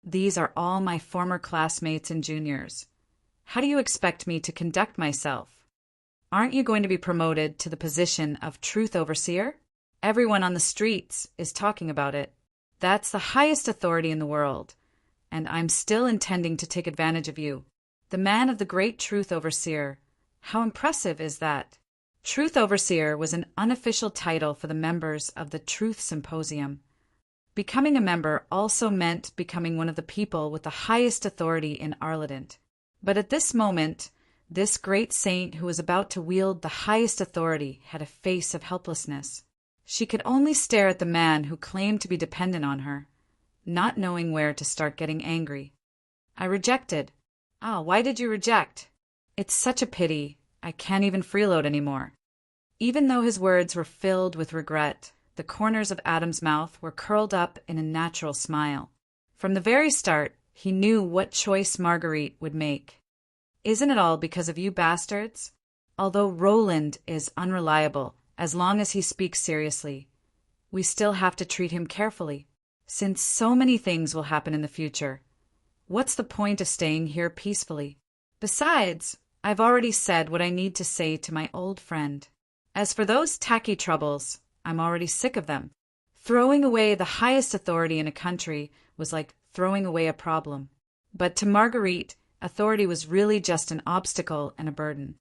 These are all my former classmates and juniors. How do you expect me to conduct myself? Aren't you going to be promoted to the position of Truth Overseer? Everyone on the streets is talking about it. That's the highest authority in the world, and I'm still intending to take advantage of you. The man of the great Truth Overseer. How impressive is that? Truth Overseer was an unofficial title for the members of the Truth Symposium. Becoming a member also meant becoming one of the people with the highest authority in Arledent. But at this moment, this great saint who was about to wield the highest authority had a face of helplessness. She could only stare at the man who claimed to be dependent on her, not knowing where to start getting angry. I rejected. Why did you reject? It's such a pity. I can't even freeload anymore. Even though his words were filled with regret, the corners of Adam's mouth were curled up in a natural smile. From the very start, he knew what choice Marguerite would make. Isn't it all because of you bastards? Although Roland is unreliable, as long as he speaks seriously, we still have to treat him carefully, since so many things will happen in the future. What's the point of staying here peacefully? Besides, I've already said what I need to say to my old friend. As for those tacky troubles, I'm already sick of them. Throwing away the highest authority in a country was like throwing away a problem. But to Marguerite, authority was really just an obstacle and a burden.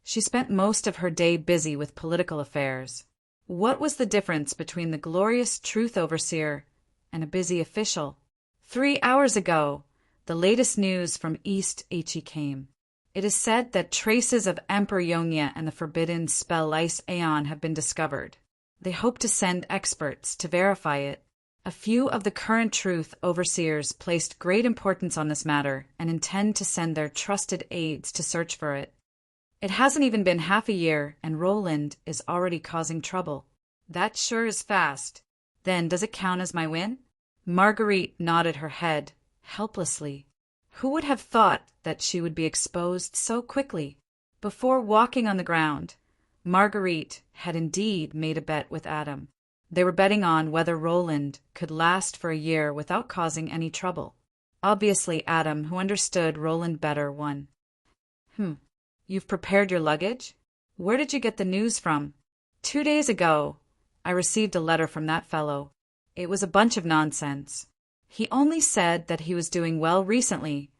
She spent most of her day busy with political affairs. What was the difference between the glorious Truth Overseer and a busy official? 3 hours ago, the latest news from East Achi came. It is said that traces of Emperor Yongya and the forbidden spell Lice Aeon have been discovered. They hope to send experts to verify it. A few of the current Truth Overseers placed great importance on this matter and intend to send their trusted aides to search for it. It hasn't even been half a year, and Roland is already causing trouble. That sure is fast. Then does it count as my win? Marguerite nodded her head, helplessly. Who would have thought that she would be exposed so quickly? Before walking on the ground, Marguerite had indeed made a bet with Adam. They were betting on whether Roland could last for a year without causing any trouble. Obviously, Adam, who understood Roland better, won. You've prepared your luggage? Where did you get the news from? 2 days ago, I received a letter from that fellow. It was a bunch of nonsense. He only said that he was doing well recently,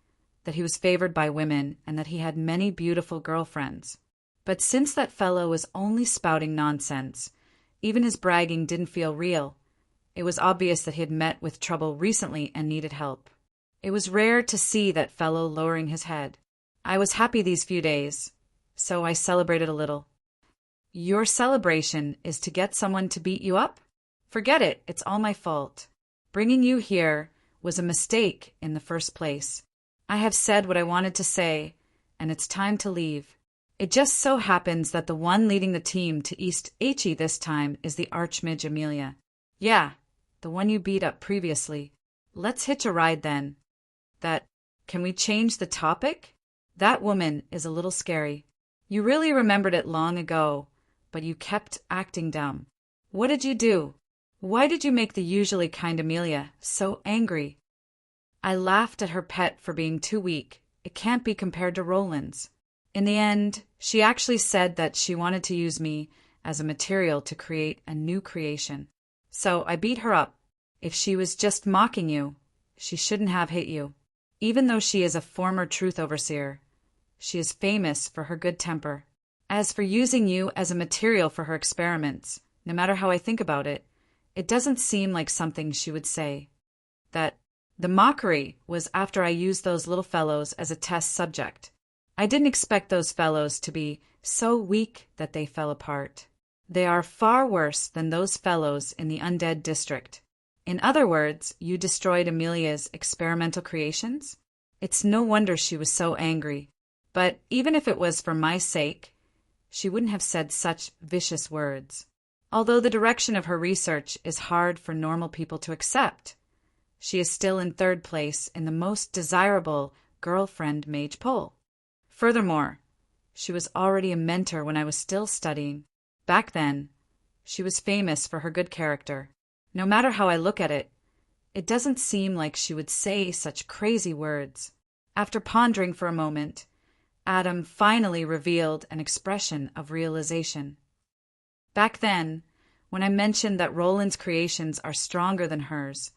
that he was favored by women, and that he had many beautiful girlfriends. But since that fellow was only spouting nonsense, even his bragging didn't feel real. It was obvious that he had met with trouble recently and needed help. It was rare to see that fellow lowering his head. I was happy these few days, so I celebrated a little. Your celebration is to get someone to beat you up? Forget it, it's all my fault. Bringing you here was a mistake in the first place. I have said what I wanted to say, and it's time to leave. It just so happens that the one leading the team to East Achi this time is the Archmage Amelia. Yeah, the one you beat up previously. Let's hitch a ride then. Can we change the topic? That woman is a little scary. You really remembered it long ago, but you kept acting dumb. What did you do? Why did you make the usually kind Amelia so angry? I laughed at her pet for being too weak. It can't be compared to Roland's. In the end, she actually said that she wanted to use me as a material to create a new creation. So I beat her up. If she was just mocking you, she shouldn't have hit you. Even though she is a former Truth Overseer, she is famous for her good temper. As for using you as a material for her experiments, no matter how I think about it, it doesn't seem like something she would say. That the mockery was after I used those little fellows as a test subject. I didn't expect those fellows to be so weak that they fell apart. They are far worse than those fellows in the undead district. In other words, you destroyed Amelia's experimental creations? It's no wonder she was so angry. But even if it was for my sake, she wouldn't have said such vicious words. Although the direction of her research is hard for normal people to accept, she is still in third place in the most desirable girlfriend mage pole. Furthermore, she was already a mentor when I was still studying. Back then, she was famous for her good character. No matter how I look at it, it doesn't seem like she would say such crazy words. After pondering for a moment, Adam finally revealed an expression of realization. Back then, when I mentioned that Roland's creations are stronger than hers,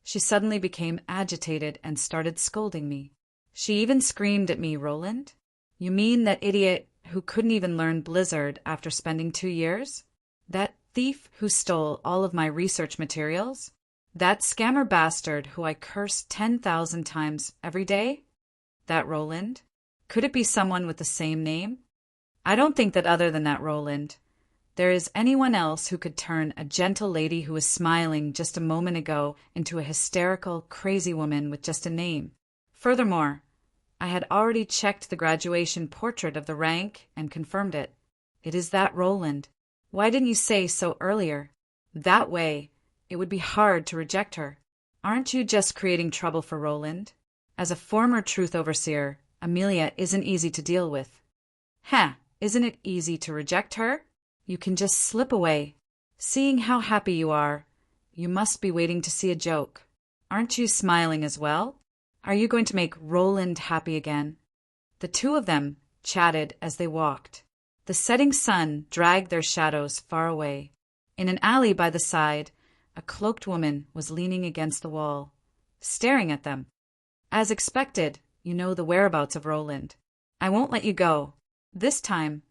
she suddenly became agitated and started scolding me. She even screamed at me, "Roland? You mean that idiot who couldn't even learn Blizzard after spending 2 years? That thief who stole all of my research materials? That scammer bastard who I curse 10,000 times every day? That Roland? Could it be someone with the same name? I don't think that other than that Roland, there is anyone else who could turn a gentle lady who was smiling just a moment ago into a hysterical, crazy woman with just a name. Furthermore, I had already checked the graduation portrait of the rank and confirmed it. It is that Roland. Why didn't you say so earlier? That way, it would be hard to reject her. Aren't you just creating trouble for Roland? As a former truth overseer, Amelia isn't easy to deal with." Isn't it easy to reject her? You can just slip away. Seeing how happy you are, you must be waiting to see a joke. Aren't you smiling as well? Are you going to make Roland happy again? The two of them chatted as they walked. The setting sun dragged their shadows far away. In an alley by the side, a cloaked woman was leaning against the wall, staring at them. As expected, you know the whereabouts of Roland. I won't let you go. This time,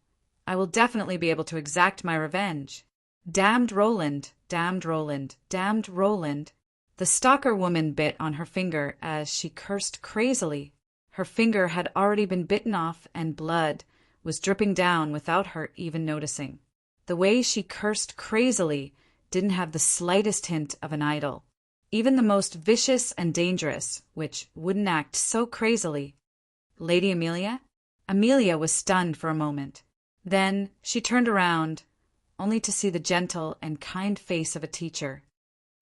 I will definitely be able to exact my revenge. Damned Roland, damned Roland, damned Roland. The stalker woman bit on her finger as she cursed crazily. Her finger had already been bitten off and blood was dripping down without her even noticing. The way she cursed crazily didn't have the slightest hint of an idol. Even the most vicious and dangerous, which wouldn't act so crazily. Lady Amelia? Amelia was stunned for a moment. Then she turned around, only to see the gentle and kind face of a teacher.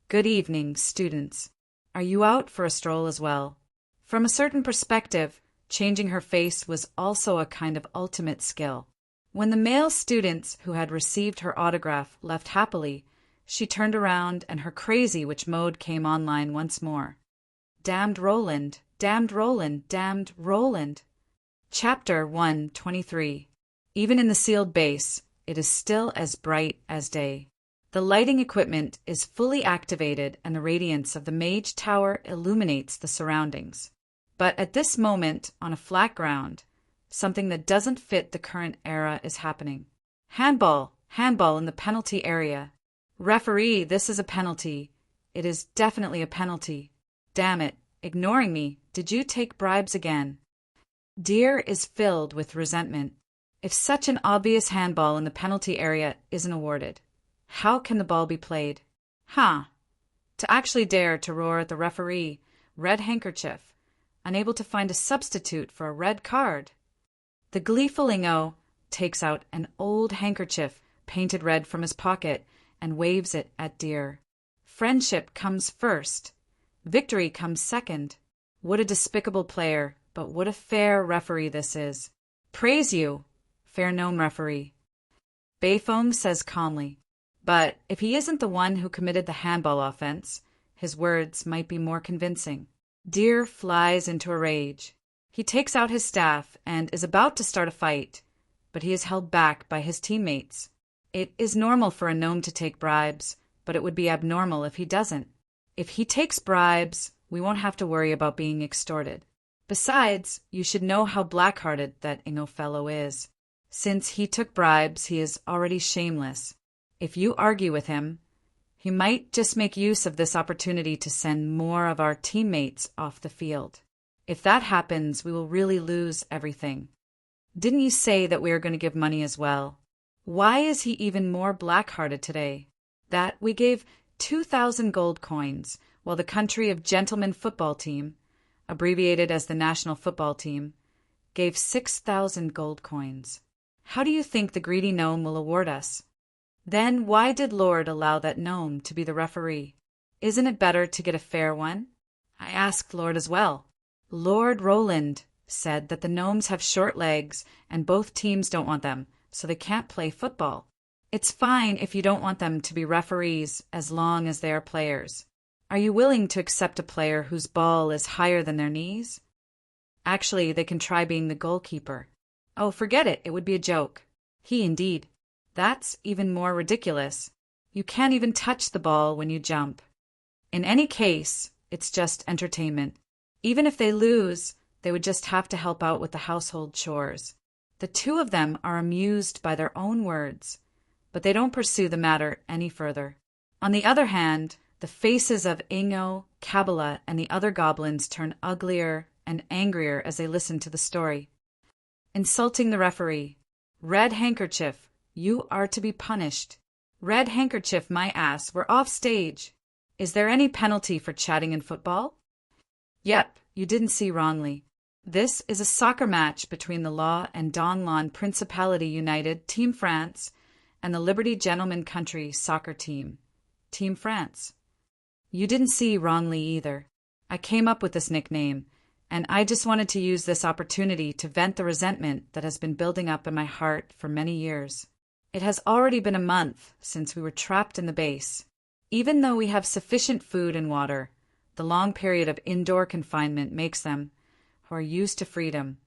"Good evening, students. Are you out for a stroll as well?" From a certain perspective, changing her face was also a kind of ultimate skill. When the male students who had received her autograph left happily, she turned around and her crazy witch mode came online once more. Damned Roland, damned Roland, damned Roland. Chapter 123. Even in the sealed base, it is still as bright as day. The lighting equipment is fully activated and the radiance of the mage tower illuminates the surroundings. But at this moment, on a flat ground, something that doesn't fit the current era is happening. Handball in the penalty area. "Referee, this is a penalty. It is definitely a penalty. Damn it, ignoring me. Did you take bribes again?" Deer is filled with resentment. If such an obvious handball in the penalty area isn't awarded, how can the ball be played? To actually dare to roar at the referee, red handkerchief, unable to find a substitute for a red card. The gleefulingo takes out an old handkerchief painted red from his pocket and waves it at Deer. Friendship comes first. Victory comes second. What a despicable player, but what a fair referee this is. "Praise you, fair gnome referee," Bayfoam says calmly. But if he isn't the one who committed the handball offense, his words might be more convincing. Deer flies into a rage. He takes out his staff and is about to start a fight, but he is held back by his teammates. It is normal for a gnome to take bribes, but it would be abnormal if he doesn't. If he takes bribes, we won't have to worry about being extorted. Besides, you should know how black-hearted that Ingo fellow is. Since he took bribes, he is already shameless. If you argue with him, he might just make use of this opportunity to send more of our teammates off the field. If that happens, we will really lose everything. Didn't you say that we are going to give money as well? Why is he even more black-hearted today? That we gave 2,000 gold coins, while the country of gentlemen football team, abbreviated as the national football team, gave 6,000 gold coins. How do you think the greedy gnome will award us? Then why did Lord allow that gnome to be the referee? Isn't it better to get a fair one? I asked Lord as well. Lord Roland said that the gnomes have short legs and both teams don't want them, so they can't play football. It's fine if you don't want them to be referees as long as they are players. Are you willing to accept a player whose ball is higher than their knees? Actually, they can try being the goalkeeper. Oh, forget it, it would be a joke. He indeed. That's even more ridiculous. You can't even touch the ball when you jump. In any case, it's just entertainment. Even if they lose, they would just have to help out with the household chores. The two of them are amused by their own words, but they don't pursue the matter any further. On the other hand, the faces of Ingo, Kabbalah, and the other goblins turn uglier and angrier as they listen to the story. Insulting the referee. Red Handkerchief, you are to be punished. Red Handkerchief, my ass, we're off stage. Is there any penalty for chatting in football? Yep, you didn't see wrongly. This is a soccer match between the Law and Donlon Principality United, Team France, and the Liberty Gentleman Country soccer team, Team France. You didn't see wrongly either. I came up with this nickname, and I just wanted to use this opportunity to vent the resentment that has been building up in my heart for many years. It has already been a month since we were trapped in the base. Even though we have sufficient food and water, the long period of indoor confinement makes them, who are used to freedom,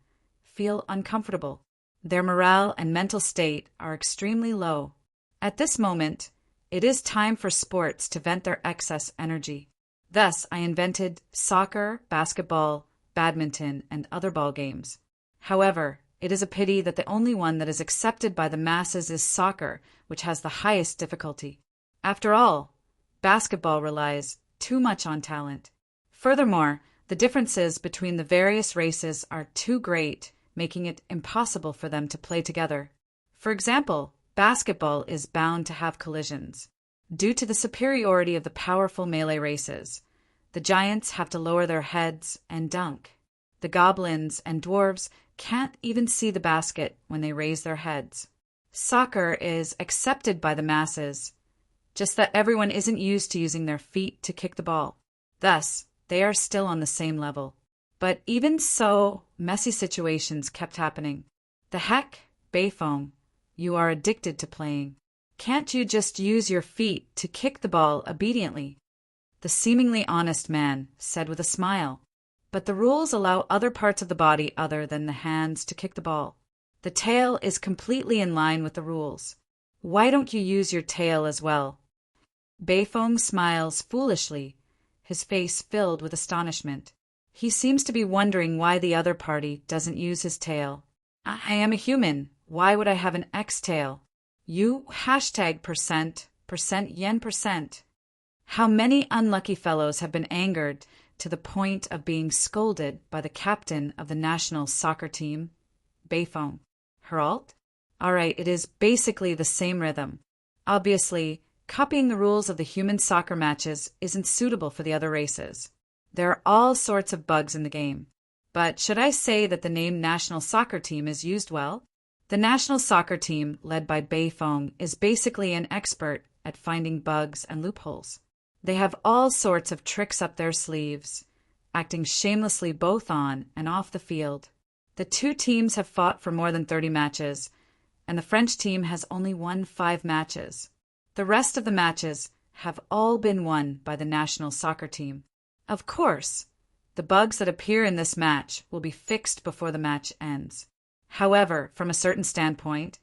feel uncomfortable. Their morale and mental state are extremely low. At this moment, it is time for sports to vent their excess energy. Thus, I invented soccer, basketball, badminton, and other ball games. However, it is a pity that the only one that is accepted by the masses is soccer, which has the highest difficulty. After all, basketball relies too much on talent. Furthermore, the differences between the various races are too great, making it impossible for them to play together. For example, basketball is bound to have collisions. Due to the superiority of the powerful melee races, the giants have to lower their heads and dunk. The goblins and dwarves can't even see the basket when they raise their heads. Soccer is accepted by the masses, just that everyone isn't used to using their feet to kick the ball. Thus, they are still on the same level. But even so, messy situations kept happening. The heck, Bayfoam, you are addicted to playing. Can't you just use your feet to kick the ball obediently? The seemingly honest man said with a smile. But the rules allow other parts of the body other than the hands to kick the ball. The tail is completely in line with the rules. Why don't you use your tail as well? Bayfoam smiles foolishly, his face filled with astonishment. He seems to be wondering why the other party doesn't use his tail. I am a human. Why would I have an X tail? You percent yen percent. How many unlucky fellows have been angered to the point of being scolded by the captain of the national soccer team? Bayfoam. Herald? All right, it is basically the same rhythm. Obviously, copying the rules of the human soccer matches isn't suitable for the other races. There are all sorts of bugs in the game. But should I say that the name national soccer team is used well? The national soccer team, led by Bayfoam, is basically an expert at finding bugs and loopholes. They have all sorts of tricks up their sleeves, acting shamelessly both on and off the field. The two teams have fought for more than 30 matches, and the French team has only won 5 matches. The rest of the matches have all been won by the national soccer team. Of course, the bugs that appear in this match will be fixed before the match ends. However, from a certain standpoint,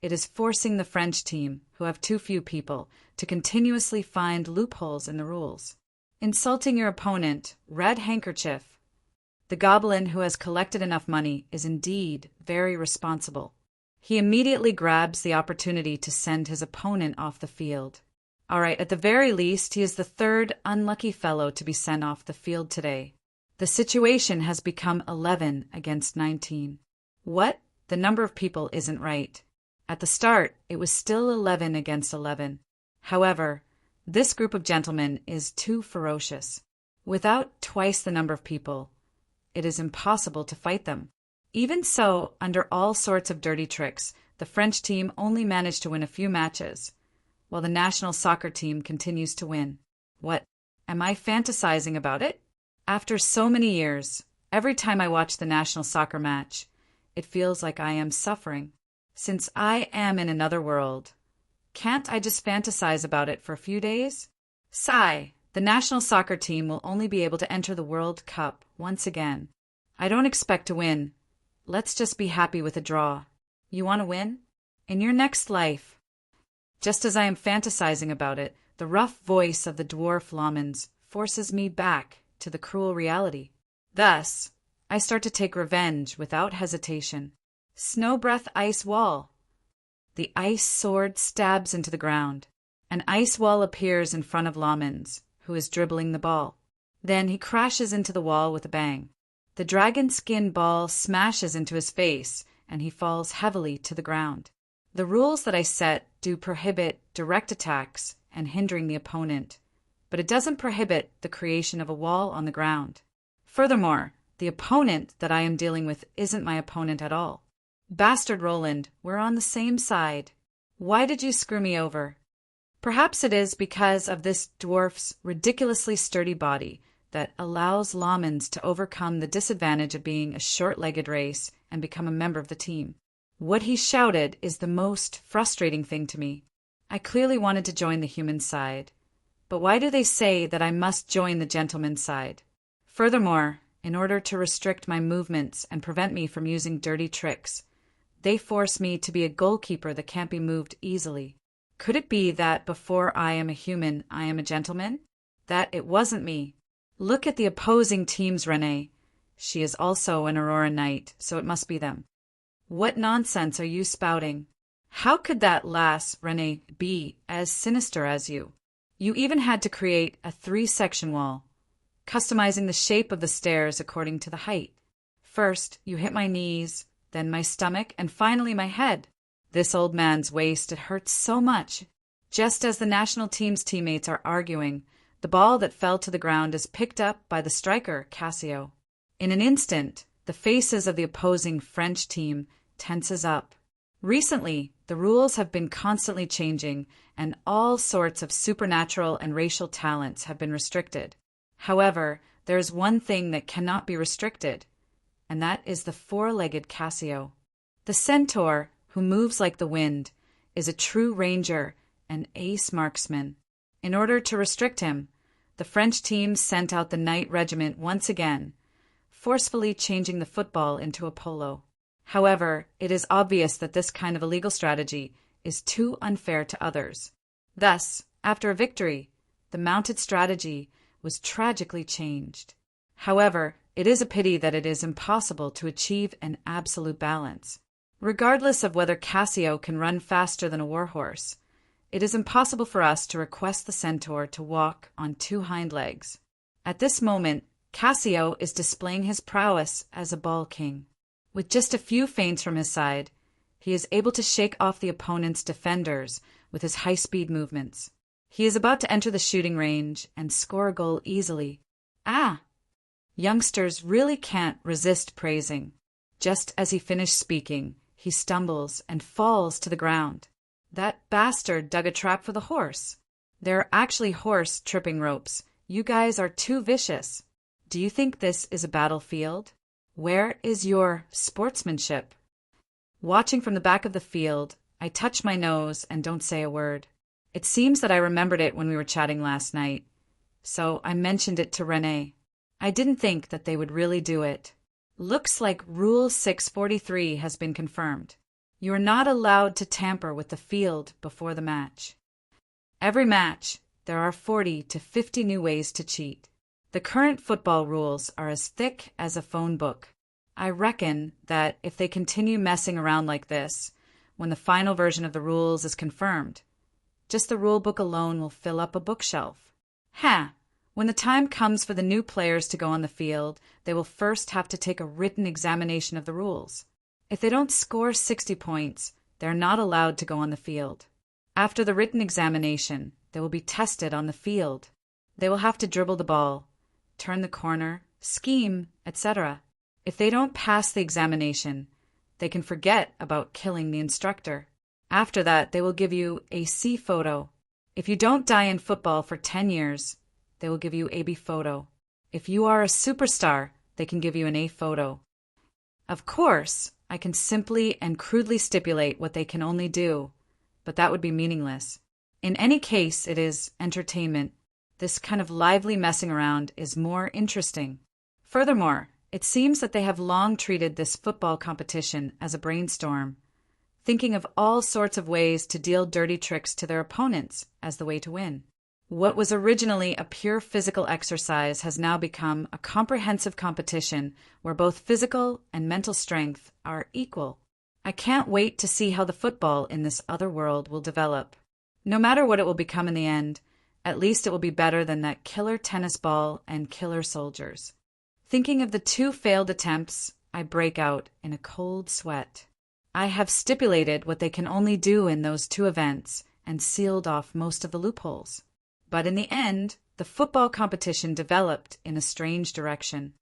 it is forcing the French team, who have too few people, to continuously find loopholes in the rules. Insulting your opponent, Red Handkerchief, the goblin who has collected enough money, is indeed very responsible. He immediately grabs the opportunity to send his opponent off the field. All right, at the very least, he is the third unlucky fellow to be sent off the field today. The situation has become 11 against 19. What? The number of people isn't right. At the start, it was still 11 against 11. However, this group of gentlemen is too ferocious. Without twice the number of people, it is impossible to fight them. Even so, under all sorts of dirty tricks, the French team only managed to win a few matches, while the national soccer team continues to win. What? Am I fantasizing about it? After so many years, Every time I watch the national soccer match, it feels like I am suffering. Since I am in another world, can't I just fantasize about it for a few days? Sigh, the national soccer team will only be able to enter the World Cup once again. I don't expect to win. Let's just be happy with a draw. You want to win? In your next life. Just as I am fantasizing about it, the rough voice of the dwarf Lomans forces me back to the cruel reality. Thus, I start to take revenge without hesitation. Snow breath ice wall. The ice sword stabs into the ground. An ice wall appears in front of Lomans, who is dribbling the ball. Then he crashes into the wall with a bang. The dragon skin ball smashes into his face, and he falls heavily to the ground. The rules that I set do prohibit direct attacks and hindering the opponent, but it doesn't prohibit the creation of a wall on the ground. Furthermore, the opponent that I am dealing with isn't my opponent at all. Bastard Roland, we're on the same side. Why did you screw me over? Perhaps it is because of this dwarf's ridiculously sturdy body that allows Lomans to overcome the disadvantage of being a short-legged race and become a member of the team. What he shouted is the most frustrating thing to me. I clearly wanted to join the human side. But why do they say that I must join the gentleman's side? Furthermore, in order to restrict my movements and prevent me from using dirty tricks, they force me to be a goalkeeper that can't be moved easily. Could it be that before I am a human, I am a gentleman? That it wasn't me. Look at the opposing teams, Renee. She is also an Aurora Knight, so it must be them. What nonsense are you spouting? How could that lass, Renee, be as sinister as you? You even had to create a 3-section wall, customizing the shape of the stairs according to the height. First, you hit my knees, then my stomach, and finally my head. This old man's waist, it hurts so much. Just as the national team's teammates are arguing, the ball that fell to the ground is picked up by the striker, Cassio. In an instant, the faces of the opposing French team tenses up. Recently, the rules have been constantly changing, and all sorts of supernatural and racial talents have been restricted. However, there is one thing that cannot be restricted, and that is the 4-legged Cassio. The centaur, who moves like the wind, is a true ranger and ace marksman. In order to restrict him, the French team sent out the Knight Regiment once again, forcefully changing the football into a polo. However, it is obvious that this kind of illegal strategy is too unfair to others. Thus, after a victory, the mounted strategy was tragically changed. However, it is a pity that it is impossible to achieve an absolute balance. Regardless of whether Cassio can run faster than a warhorse, it is impossible for us to request the centaur to walk on 2 hind legs. At this moment, Cassio is displaying his prowess as a ball king. With just a few feints from his side, he is able to shake off the opponent's defenders with his high-speed movements. He is about to enter the shooting range and score a goal easily. Ah! Youngsters really can't resist praising. Just as he finished speaking, he stumbles and falls to the ground. That bastard dug a trap for the horse. There are actually horse tripping ropes. You guys are too vicious. Do you think this is a battlefield? Where is your sportsmanship? Watching from the back of the field, I touch my nose and don't say a word. It seems that I remembered it when we were chatting last night, so I mentioned it to Renee. I didn't think that they would really do it. Looks like Rule 643 has been confirmed. You are not allowed to tamper with the field before the match. Every match, there are 40 to 50 new ways to cheat. The current football rules are as thick as a phone book. I reckon that if they continue messing around like this, when the final version of the rules is confirmed, just the rule book alone will fill up a bookshelf. When the time comes for the new players to go on the field, they will first have to take a written examination of the rules. If they don't score 60 points, they are not allowed to go on the field. After the written examination, they will be tested on the field. They will have to dribble the ball, turn the corner, scheme, etc. If they don't pass the examination, they can forget about killing the instructor. After that, they will give you a C photo. If you don't die in football for 10 years, they will give you a B photo. If you are a superstar, they can give you an A photo. Of course, I can simply and crudely stipulate what they can only do, but that would be meaningless. In any case, it is entertainment. This kind of lively messing around is more interesting. Furthermore, it seems that they have long treated this football competition as a brainstorm, thinking of all sorts of ways to deal dirty tricks to their opponents as the way to win. What was originally a pure physical exercise has now become a comprehensive competition where both physical and mental strength are equal. I can't wait to see how the football in this other world will develop. No matter what it will become in the end, at least it will be better than that killer tennis ball and killer soldiers. Thinking of the 2 failed attempts, I break out in a cold sweat. I have stipulated what they can only do in those 2 events and sealed off most of the loopholes. But in the end, the football competition developed in a strange direction.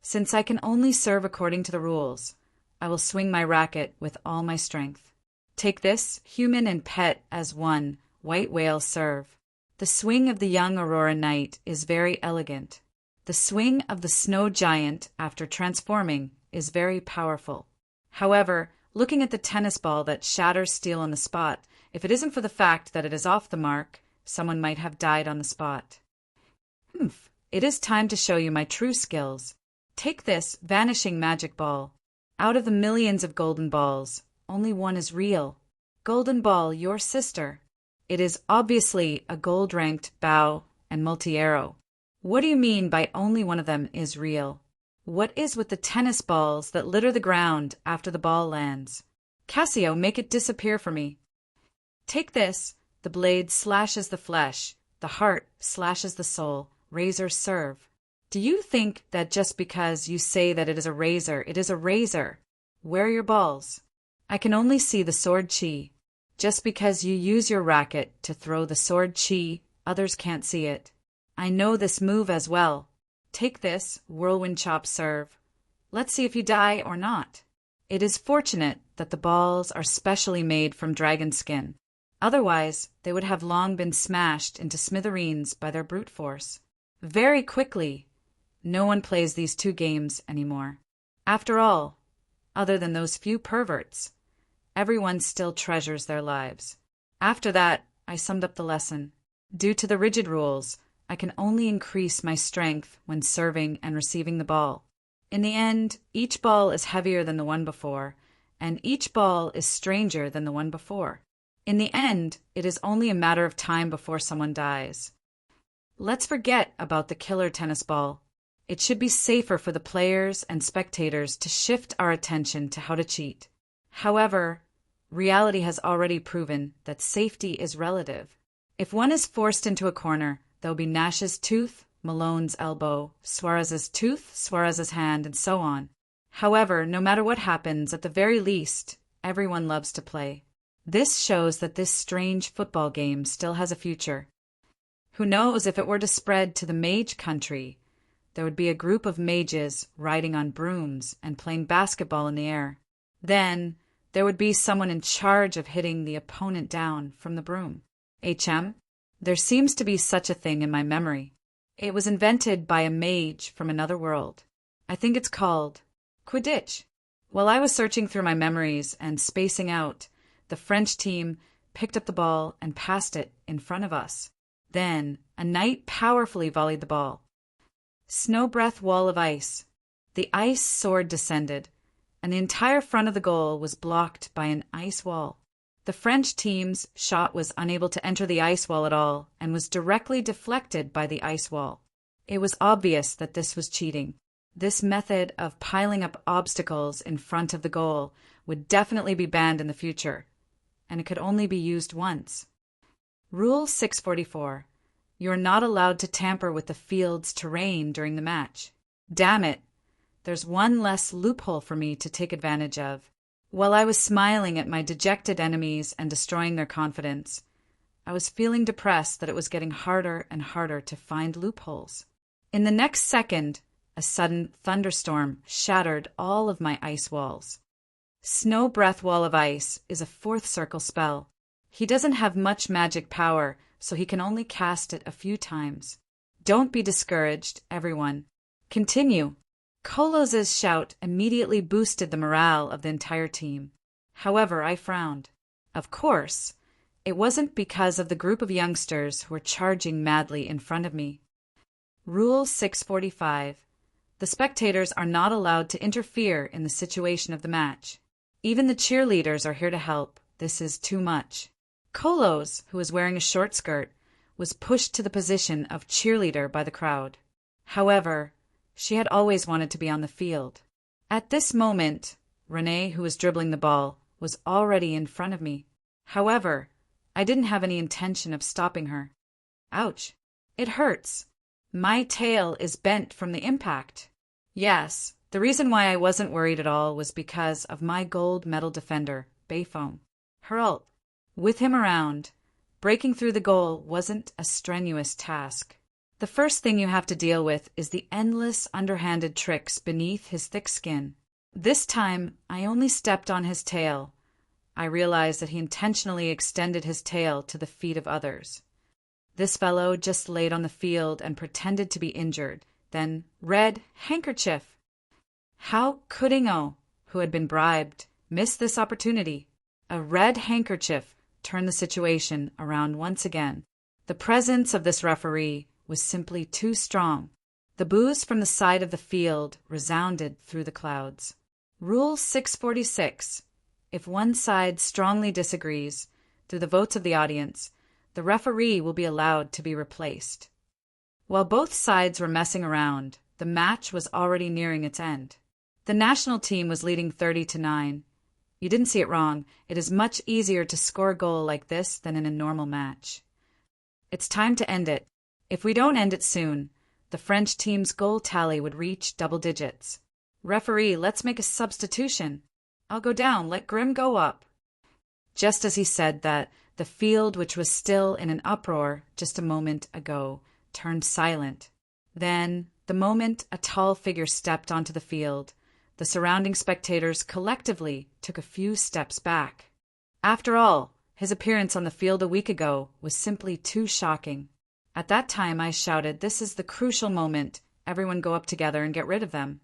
Since I can only serve according to the rules, I will swing my racket with all my strength. Take this, human and pet as one, white whale serve. The swing of the young Aurora Knight is very elegant. The swing of the snow giant after transforming is very powerful. However, looking at the tennis ball that shatters steel on the spot, if it isn't for the fact that it is off the mark, someone might have died on the spot. It is time to show you my true skills. Take this vanishing magic ball. Out of the millions of golden balls, only one is real. Golden ball, your sister. It is obviously a gold-ranked bow and multi-arrow. What do you mean by only one of them is real? What is with the tennis balls that litter the ground after the ball lands? Cassio, make it disappear for me. Take this. The blade slashes the flesh. The heart slashes the soul. Razor serve. Do you think that just because you say that it is a razor, it is a razor? Where are your balls? I can only see the sword chi. Just because you use your racket to throw the sword chi, others can't see it. I know this move as well. Take this, whirlwind chop serve. Let's see if you die or not. It is fortunate that the balls are specially made from dragon skin. Otherwise, they would have long been smashed into smithereens by their brute force. Very quickly. No one plays these 2 games anymore. After all, other than those few perverts, everyone still treasures their lives. After that, I summed up the lesson. Due to the rigid rules, I can only increase my strength when serving and receiving the ball. In the end, each ball is heavier than the one before, and each ball is stranger than the one before. In the end, it is only a matter of time before someone dies. Let's forget about the killer tennis ball. It should be safer for the players and spectators to shift our attention to how to cheat. However, reality has already proven that safety is relative. If one is forced into a corner, there will be Nash's tooth, Malone's elbow, Suarez's tooth, Suarez's hand, and so on. However, no matter what happens, at the very least, everyone loves to play. This shows that this strange football game still has a future. Who knows, if it were to spread to the mage country, there would be a group of mages riding on brooms and playing basketball in the air. Then, there would be someone in charge of hitting the opponent down from the broom. There seems to be such a thing in my memory. It was invented by a mage from another world. I think it's called Quidditch. While I was searching through my memories and spacing out, the French team picked up the ball and passed it in front of us. Then, a knight powerfully volleyed the ball. Snow breath wall of ice. The ice sword descended, and the entire front of the goal was blocked by an ice wall. The French team's shot was unable to enter the ice wall at all and was directly deflected by the ice wall. It was obvious that this was cheating. This method of piling up obstacles in front of the goal would definitely be banned in the future, and it could only be used once. Rule 644. You are not allowed to tamper with the field's terrain during the match. Damn it! There's one less loophole for me to take advantage of. While I was smiling at my dejected enemies and destroying their confidence, I was feeling depressed that it was getting harder and harder to find loopholes. In the next second, a sudden thunderstorm shattered all of my ice walls. Snow breath wall of ice is a 4th circle spell. He doesn't have much magic power, so he can only cast it a few times. Don't be discouraged, everyone. Continue. Colos's shout immediately boosted the morale of the entire team. However, I frowned. Of course, it wasn't because of the group of youngsters who were charging madly in front of me. Rule 645. The spectators are not allowed to interfere in the situation of the match. Even the cheerleaders are here to help. This is too much. Colos, who was wearing a short skirt, was pushed to the position of cheerleader by the crowd. However, she had always wanted to be on the field. At this moment, Renee, who was dribbling the ball, was already in front of me. However, I didn't have any intention of stopping her. Ouch. It hurts. My tail is bent from the impact. Yes, the reason why I wasn't worried at all was because of my gold medal defender, Bayfoam. Her ult. With him around, breaking through the goal wasn't a strenuous task. The first thing you have to deal with is the endless underhanded tricks beneath his thick skin. This time, I only stepped on his tail. I realized that he intentionally extended his tail to the feet of others. This fellow just laid on the field and pretended to be injured. Then, red handkerchief. How could Ingo, who had been bribed, miss this opportunity? A red handkerchief turned the situation around once again. The presence of this referee was simply too strong. The boos from the side of the field resounded through the clouds. Rule 646. If one side strongly disagrees, through the votes of the audience, the referee will be allowed to be replaced. While both sides were messing around, the match was already nearing its end. The national team was leading 30-9. You didn't see it wrong. It is much easier to score a goal like this than in a normal match. It's time to end it. If we don't end it soon, the French team's goal tally would reach double digits. Referee, let's make a substitution. I'll go down, let Grim go up. Just as he said that, the field, which was still in an uproar just a moment ago, turned silent. Then, the moment a tall figure stepped onto the field, the surrounding spectators collectively took a few steps back. After all, his appearance on the field a week ago was simply too shocking. At that time I shouted, "This is the crucial moment. Everyone go up together and get rid of them."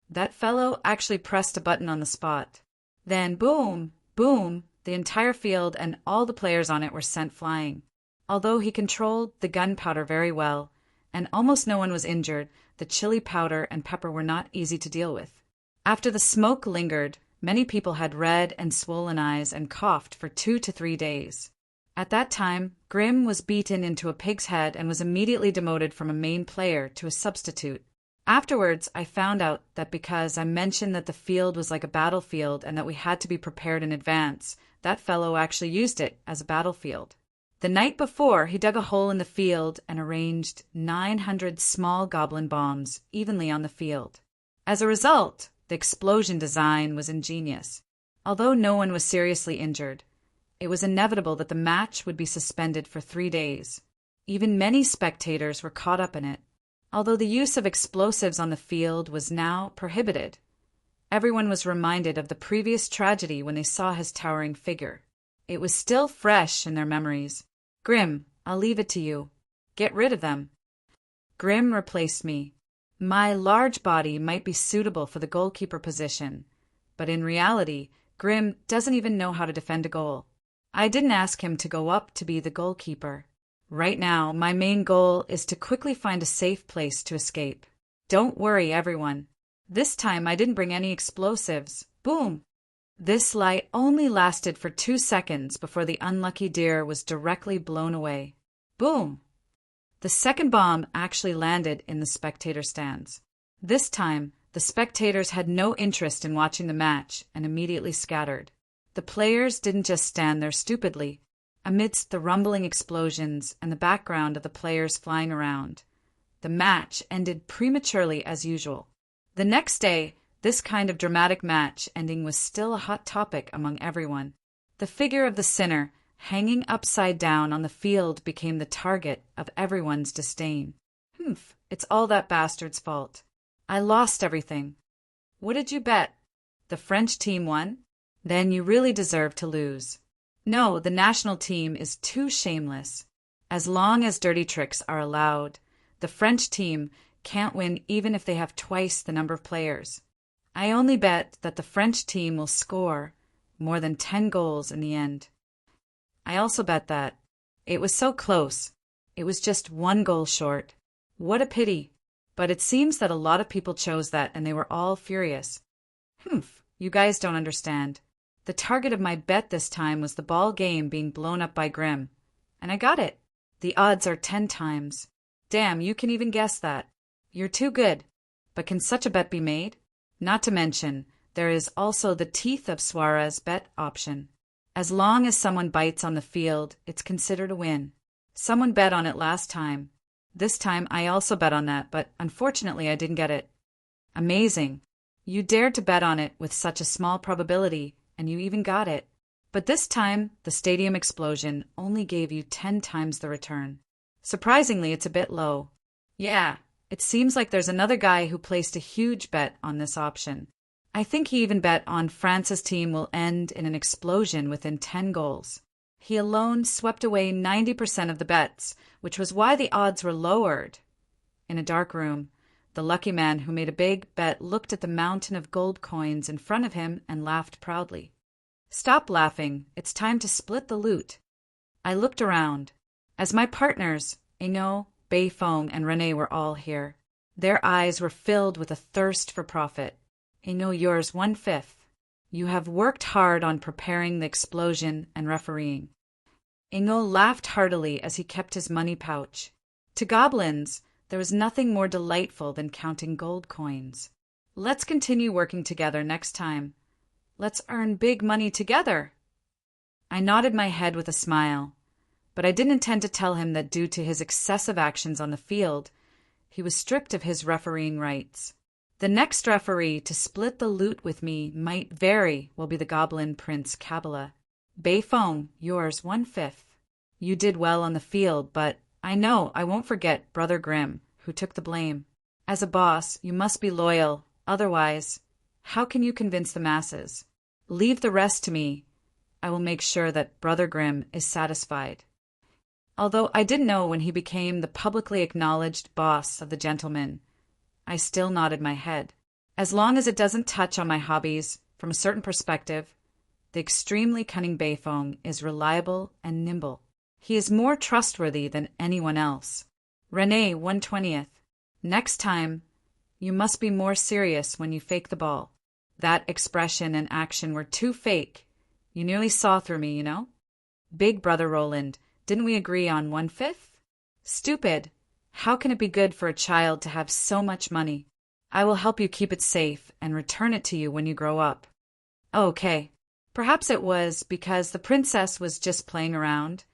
That fellow actually pressed a button on the spot. Then boom, boom, the entire field and all the players on it were sent flying. Although he controlled the gunpowder very well, and almost no one was injured, the chili powder and pepper were not easy to deal with. After the smoke lingered, many people had red and swollen eyes and coughed for 2 to 3 days. At that time, Grim was beaten into a pig's head and was immediately demoted from a main player to a substitute. Afterwards, I found out that because I mentioned that the field was like a battlefield and that we had to be prepared in advance, that fellow actually used it as a battlefield. The night before, he dug a hole in the field and arranged 900 small goblin bombs evenly on the field. As a result, the explosion design was ingenious. Although no one was seriously injured, it was inevitable that the match would be suspended for 3 days. Even many spectators were caught up in it. Although the use of explosives on the field was now prohibited, everyone was reminded of the previous tragedy when they saw his towering figure. It was still fresh in their memories. Grim, I'll leave it to you. Get rid of them. Grim replaced me. My large body might be suitable for the goalkeeper position, but in reality, Grim doesn't even know how to defend a goal. I didn't ask him to go up to be the goalkeeper. Right now, my main goal is to quickly find a safe place to escape. Don't worry, everyone. This time I didn't bring any explosives. Boom! This light only lasted for 2 seconds before the unlucky deer was directly blown away. Boom! The second bomb actually landed in the spectator stands. This time, the spectators had no interest in watching the match and immediately scattered. The players didn't just stand there stupidly. Amidst the rumbling explosions and the background of the players flying around, the match ended prematurely as usual. The next day, this kind of dramatic match ending was still a hot topic among everyone. The figure of the sinner, hanging upside down on the field, became the target of everyone's disdain. It's all that bastard's fault. I lost everything. What did you bet? The French team won? Then you really deserve to lose. No, the national team is too shameless. As long as dirty tricks are allowed, the French team can't win even if they have twice the number of players. I only bet that the French team will score more than 10 goals in the end. I also bet that it was so close. It was just 1 goal short. What a pity. But it seems that a lot of people chose that and they were all furious. Humph, you guys don't understand. The target of my bet this time was the ball game being blown up by Grimm. And I got it. The odds are 10 times. Damn, you can even guess that. You're too good. But can such a bet be made? Not to mention, there is also the teeth of Suarez bet option. As long as someone bites on the field, it's considered a win. Someone bet on it last time. This time I also bet on that, but unfortunately I didn't get it. Amazing. You dared to bet on it with such a small probability, and you even got it. But this time, the stadium explosion only gave you 10 times the return. Surprisingly, it's a bit low. Yeah, it seems like there's another guy who placed a huge bet on this option. I think he even bet on France's team will end in an explosion within 10 goals. He alone swept away 90% of the bets, which was why the odds were lowered. In a dark room, the lucky man who made a big bet looked at the mountain of gold coins in front of him and laughed proudly. Stop laughing. It's time to split the loot. I looked around. As my partners, Ingo, Beifong, and René were all here. Their eyes were filled with a thirst for profit. Ingo, yours 1/5. You have worked hard on preparing the explosion and refereeing. Ingo laughed heartily as he kept his money pouch. To goblins, there was nothing more delightful than counting gold coins. Let's continue working together next time. Let's earn big money together. I nodded my head with a smile, but I didn't intend to tell him that due to his excessive actions on the field, he was stripped of his refereeing rights. The next referee to split the loot with me might vary will be the Goblin Prince Kabbalah. Beifong, yours 1/5. You did well on the field, but I know I won't forget Brother Grimm, who took the blame. As a boss, you must be loyal. Otherwise, how can you convince the masses? Leave the rest to me. I will make sure that Brother Grimm is satisfied. Although I didn't know when he became the publicly acknowledged boss of the gentlemen, I still nodded my head. As long as it doesn't touch on my hobbies, from a certain perspective, the extremely cunning Beifong is reliable and nimble. He is more trustworthy than anyone else. René 1/20. Next time, you must be more serious when you fake the ball. That expression and action were too fake. You nearly saw through me, you know? Big Brother Roland, didn't we agree on 1/5? Stupid. How can it be good for a child to have so much money? I will help you keep it safe and return it to you when you grow up. Okay. Perhaps it was because the princess was just playing around.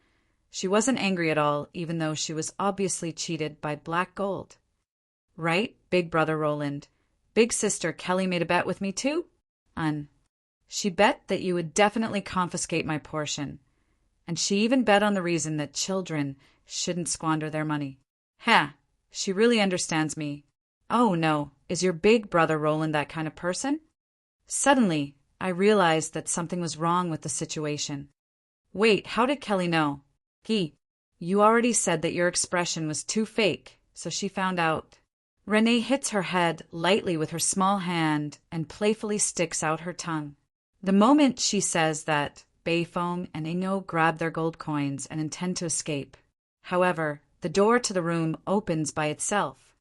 She wasn't angry at all, even though she was obviously cheated by black gold. Right, Big Brother Roland? Big Sister Kelly made a bet with me too? She bet that you would definitely confiscate my portion. And she even bet on the reason that children shouldn't squander their money. Ha! She really understands me. Oh no, is your Big Brother Roland that kind of person? Suddenly, I realized that something was wrong with the situation. Wait, how did Kelly know? You already said that your expression was too fake, so she found out. René hits her head lightly with her small hand and playfully sticks out her tongue. The moment she says that, Beifong and Ingo grab their gold coins and intend to escape. However, the door to the room opens by itself.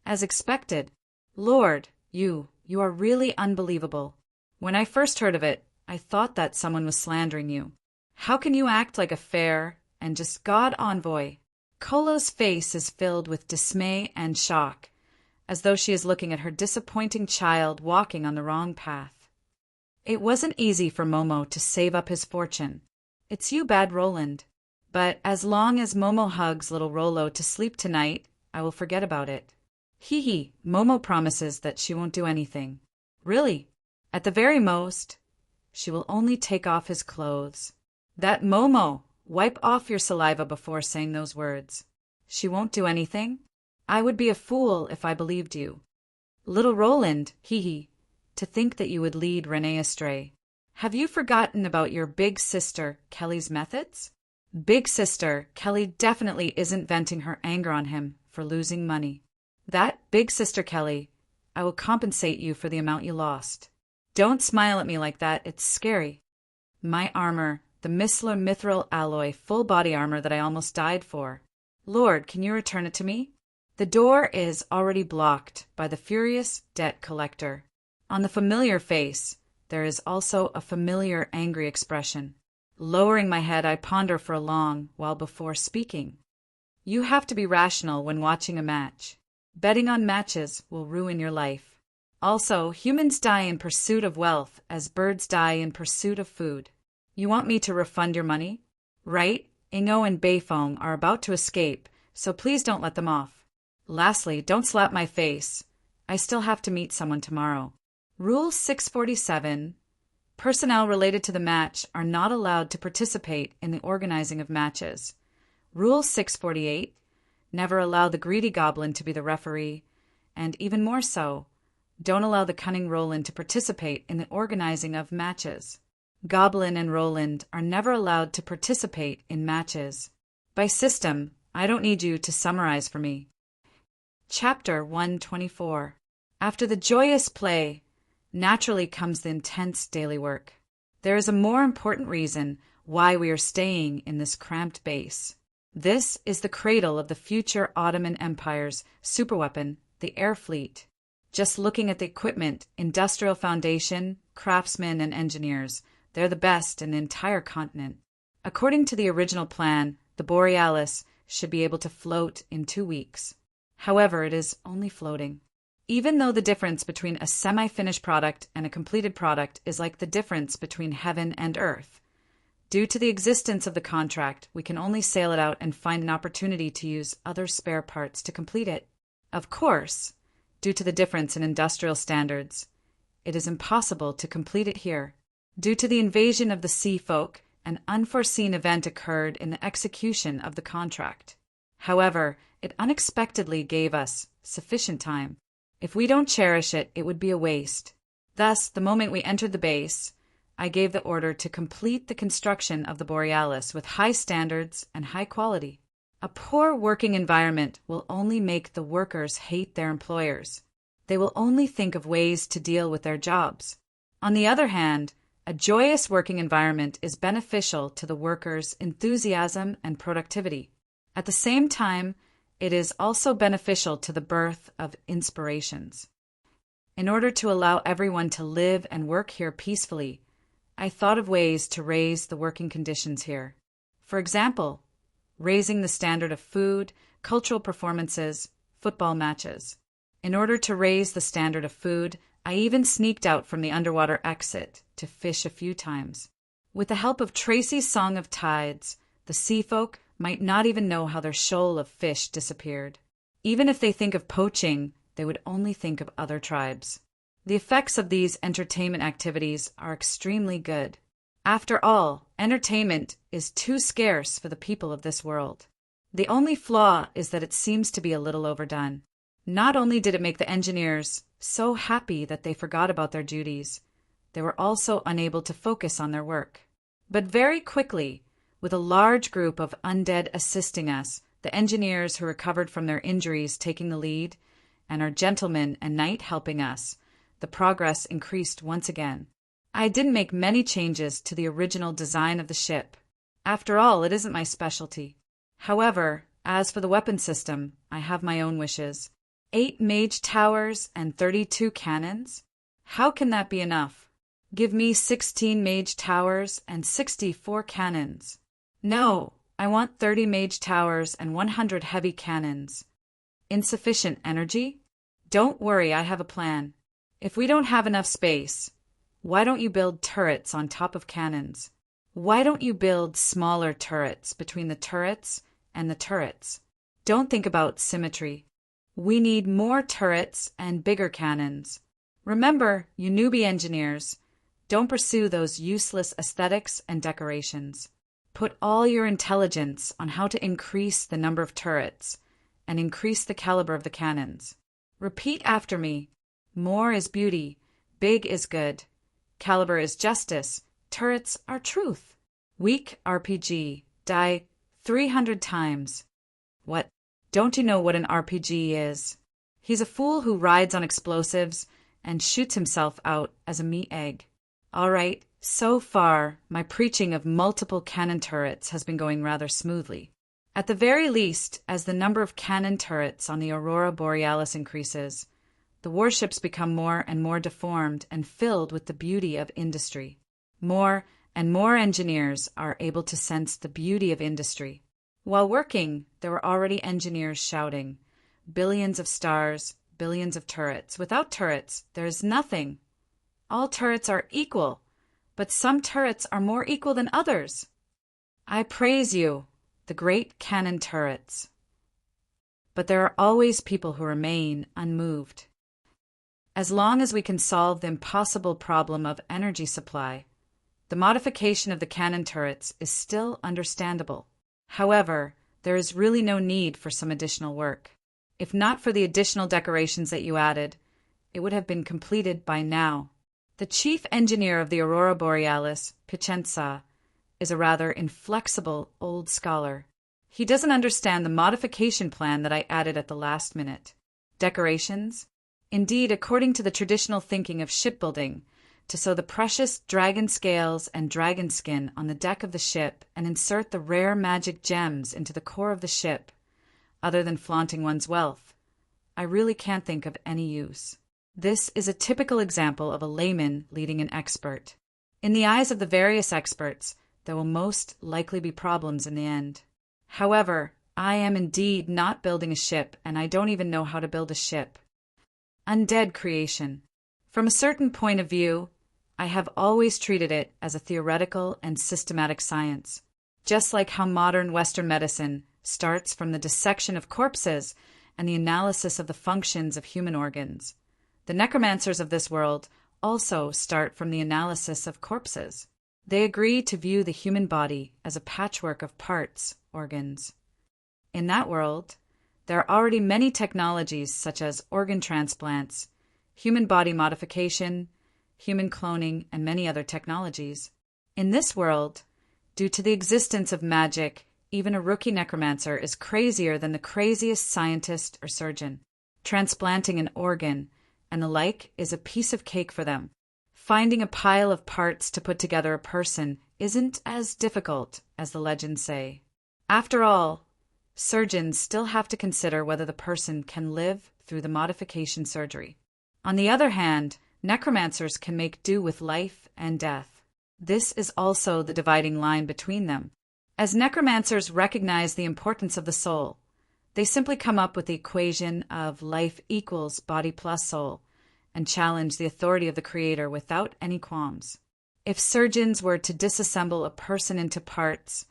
As expected. Lord, you are really unbelievable. When I first heard of it, I thought that someone was slandering you. How can you act like a fair and just God envoy? Kolo's face is filled with dismay and shock, as though she is looking at her disappointing child walking on the wrong path. It wasn't easy for Momo to save up his fortune. It's you, Bad Roland. But as long as Momo hugs little Rolo to sleep tonight, I will forget about it. Momo promises that she won't do anything. Really? At the very most, she will only take off his clothes. That Momo! Wipe off your saliva before saying those words. She won't do anything? I would be a fool if I believed you. Little Roland, to think that you would lead René astray. Have you forgotten about your big sister, Kelly's methods? Big sister, Kelly definitely isn't venting her anger on him for losing money. That, big sister Kelly, I will compensate you for the amount you lost. Don't smile at me like that, it's scary. My armor, the Missler Mithril alloy full body armor that I almost died for. Lord, can you return it to me? The door is already blocked by the furious debt collector. On the familiar face, there is also a familiar angry expression. Lowering my head, I ponder for a long while before speaking. You have to be rational when watching a match. Betting on matches will ruin your life. Also, humans die in pursuit of wealth as birds die in pursuit of food. You want me to refund your money? Right? Ingo and Beifong are about to escape, so please don't let them off. Lastly, don't slap my face. I still have to meet someone tomorrow. Rule 647. Personnel related to the match are not allowed to participate in the organizing of matches. Rule 648. Never allow the greedy goblin to be the referee, and even more so, don't allow the cunning Roland to participate in the organizing of matches. Goblin and Roland are never allowed to participate in matches. By system, I don't need you to summarize for me. Chapter 124. After the joyous play, naturally comes the intense daily work. There is a more important reason why we are staying in this cramped base. This is the cradle of the future Ottoman Empire's superweapon, the air fleet. Just looking at the equipment, industrial foundation, craftsmen, and engineers, they're the best in the entire continent. According to the original plan, the Borealis should be able to float in 2 weeks. However, it is only floating. Even though the difference between a semi-finished product and a completed product is like the difference between heaven and earth. Due to the existence of the contract, we can only sail it out and find an opportunity to use other spare parts to complete it. Of course, due to the difference in industrial standards, it is impossible to complete it here. Due to the invasion of the sea folk, an unforeseen event occurred in the execution of the contract. However, it unexpectedly gave us sufficient time. If we don't cherish it, it would be a waste. Thus, the moment we entered the base, I gave the order to complete the construction of the Borealis with high standards and high quality. A poor working environment will only make the workers hate their employers. They will only think of ways to deal with their jobs. On the other hand, a joyous working environment is beneficial to the workers' enthusiasm and productivity. At the same time, it is also beneficial to the birth of inspirations. In order to allow everyone to live and work here peacefully, I thought of ways to raise the working conditions here. For example, raising the standard of food, cultural performances, football matches. In order to raise the standard of food, I even sneaked out from the underwater exit to fish a few times. With the help of Tracy's Song of Tides, the sea folk might not even know how their shoal of fish disappeared. Even if they think of poaching, they would only think of other tribes. The effects of these entertainment activities are extremely good. After all, entertainment is too scarce for the people of this world. The only flaw is that it seems to be a little overdone. Not only did it make the engineers so happy that they forgot about their duties, they were also unable to focus on their work. But very quickly, with a large group of undead assisting us, the engineers who recovered from their injuries taking the lead, and our gentleman and knight helping us, the progress increased once again. I didn't make many changes to the original design of the ship. After all, it isn't my specialty. However, as for the weapon system, I have my own wishes. 8 mage towers and 32 cannons? How can that be enough? Give me 16 mage towers and 64 cannons. No, I want 30 mage towers and 100 heavy cannons. Insufficient energy? Don't worry, I have a plan. If we don't have enough space, why don't you build turrets on top of cannons? Why don't you build smaller turrets between the turrets and the turrets? Don't think about symmetry. We need more turrets and bigger cannons. Remember, you newbie engineers, don't pursue those useless aesthetics and decorations. Put all your intelligence on how to increase the number of turrets and increase the caliber of the cannons. Repeat after me. More is beauty, big is good, caliber is justice, turrets are truth. Weak RPG, die 300 times. What? Don't you know what an RPG is? He's a fool who rides on explosives and shoots himself out as a meat egg. All right, so far, my preaching of multiple cannon turrets has been going rather smoothly. At the very least, as the number of cannon turrets on the Aurora Borealis increases, the warships become more and more deformed and filled with the beauty of industry. More and more engineers are able to sense the beauty of industry. While working, there were already engineers shouting, "Billions of stars, billions of turrets. Without turrets, there is nothing. All turrets are equal, but some turrets are more equal than others. I praise you, the great cannon turrets." But there are always people who remain unmoved. As long as we can solve the impossible problem of energy supply, the modification of the cannon turrets is still understandable. However, there is really no need for some additional work. If not for the additional decorations that you added, it would have been completed by now. The chief engineer of the Aurora Borealis, Picenza, is a rather inflexible old scholar. He doesn't understand the modification plan that I added at the last minute. Decorations? Indeed, according to the traditional thinking of shipbuilding, to sew the precious dragon scales and dragon skin on the deck of the ship and insert the rare magic gems into the core of the ship, other than flaunting one's wealth, I really can't think of any use. This is a typical example of a layman leading an expert. In the eyes of the various experts, there will most likely be problems in the end. However, I am indeed not building a ship, and I don't even know how to build a ship. Undead creation. From a certain point of view, I have always treated it as a theoretical and systematic science, just like how modern Western medicine starts from the dissection of corpses and the analysis of the functions of human organs. The necromancers of this world also start from the analysis of corpses. They agree to view the human body as a patchwork of parts, organs. In that world, there are already many technologies such as organ transplants, human body modification, human cloning, and many other technologies. In this world, due to the existence of magic, even a rookie necromancer is crazier than the craziest scientist or surgeon. Transplanting an organ and the like is a piece of cake for them. Finding a pile of parts to put together a person isn't as difficult as the legends say. After all, surgeons still have to consider whether the person can live through the modification surgery. On the other hand, necromancers can make do with life and death. This is also the dividing line between them. As necromancers recognize the importance of the soul, they simply come up with the equation of life equals body plus soul and challenge the authority of the Creator without any qualms. If surgeons were to disassemble a person into parts,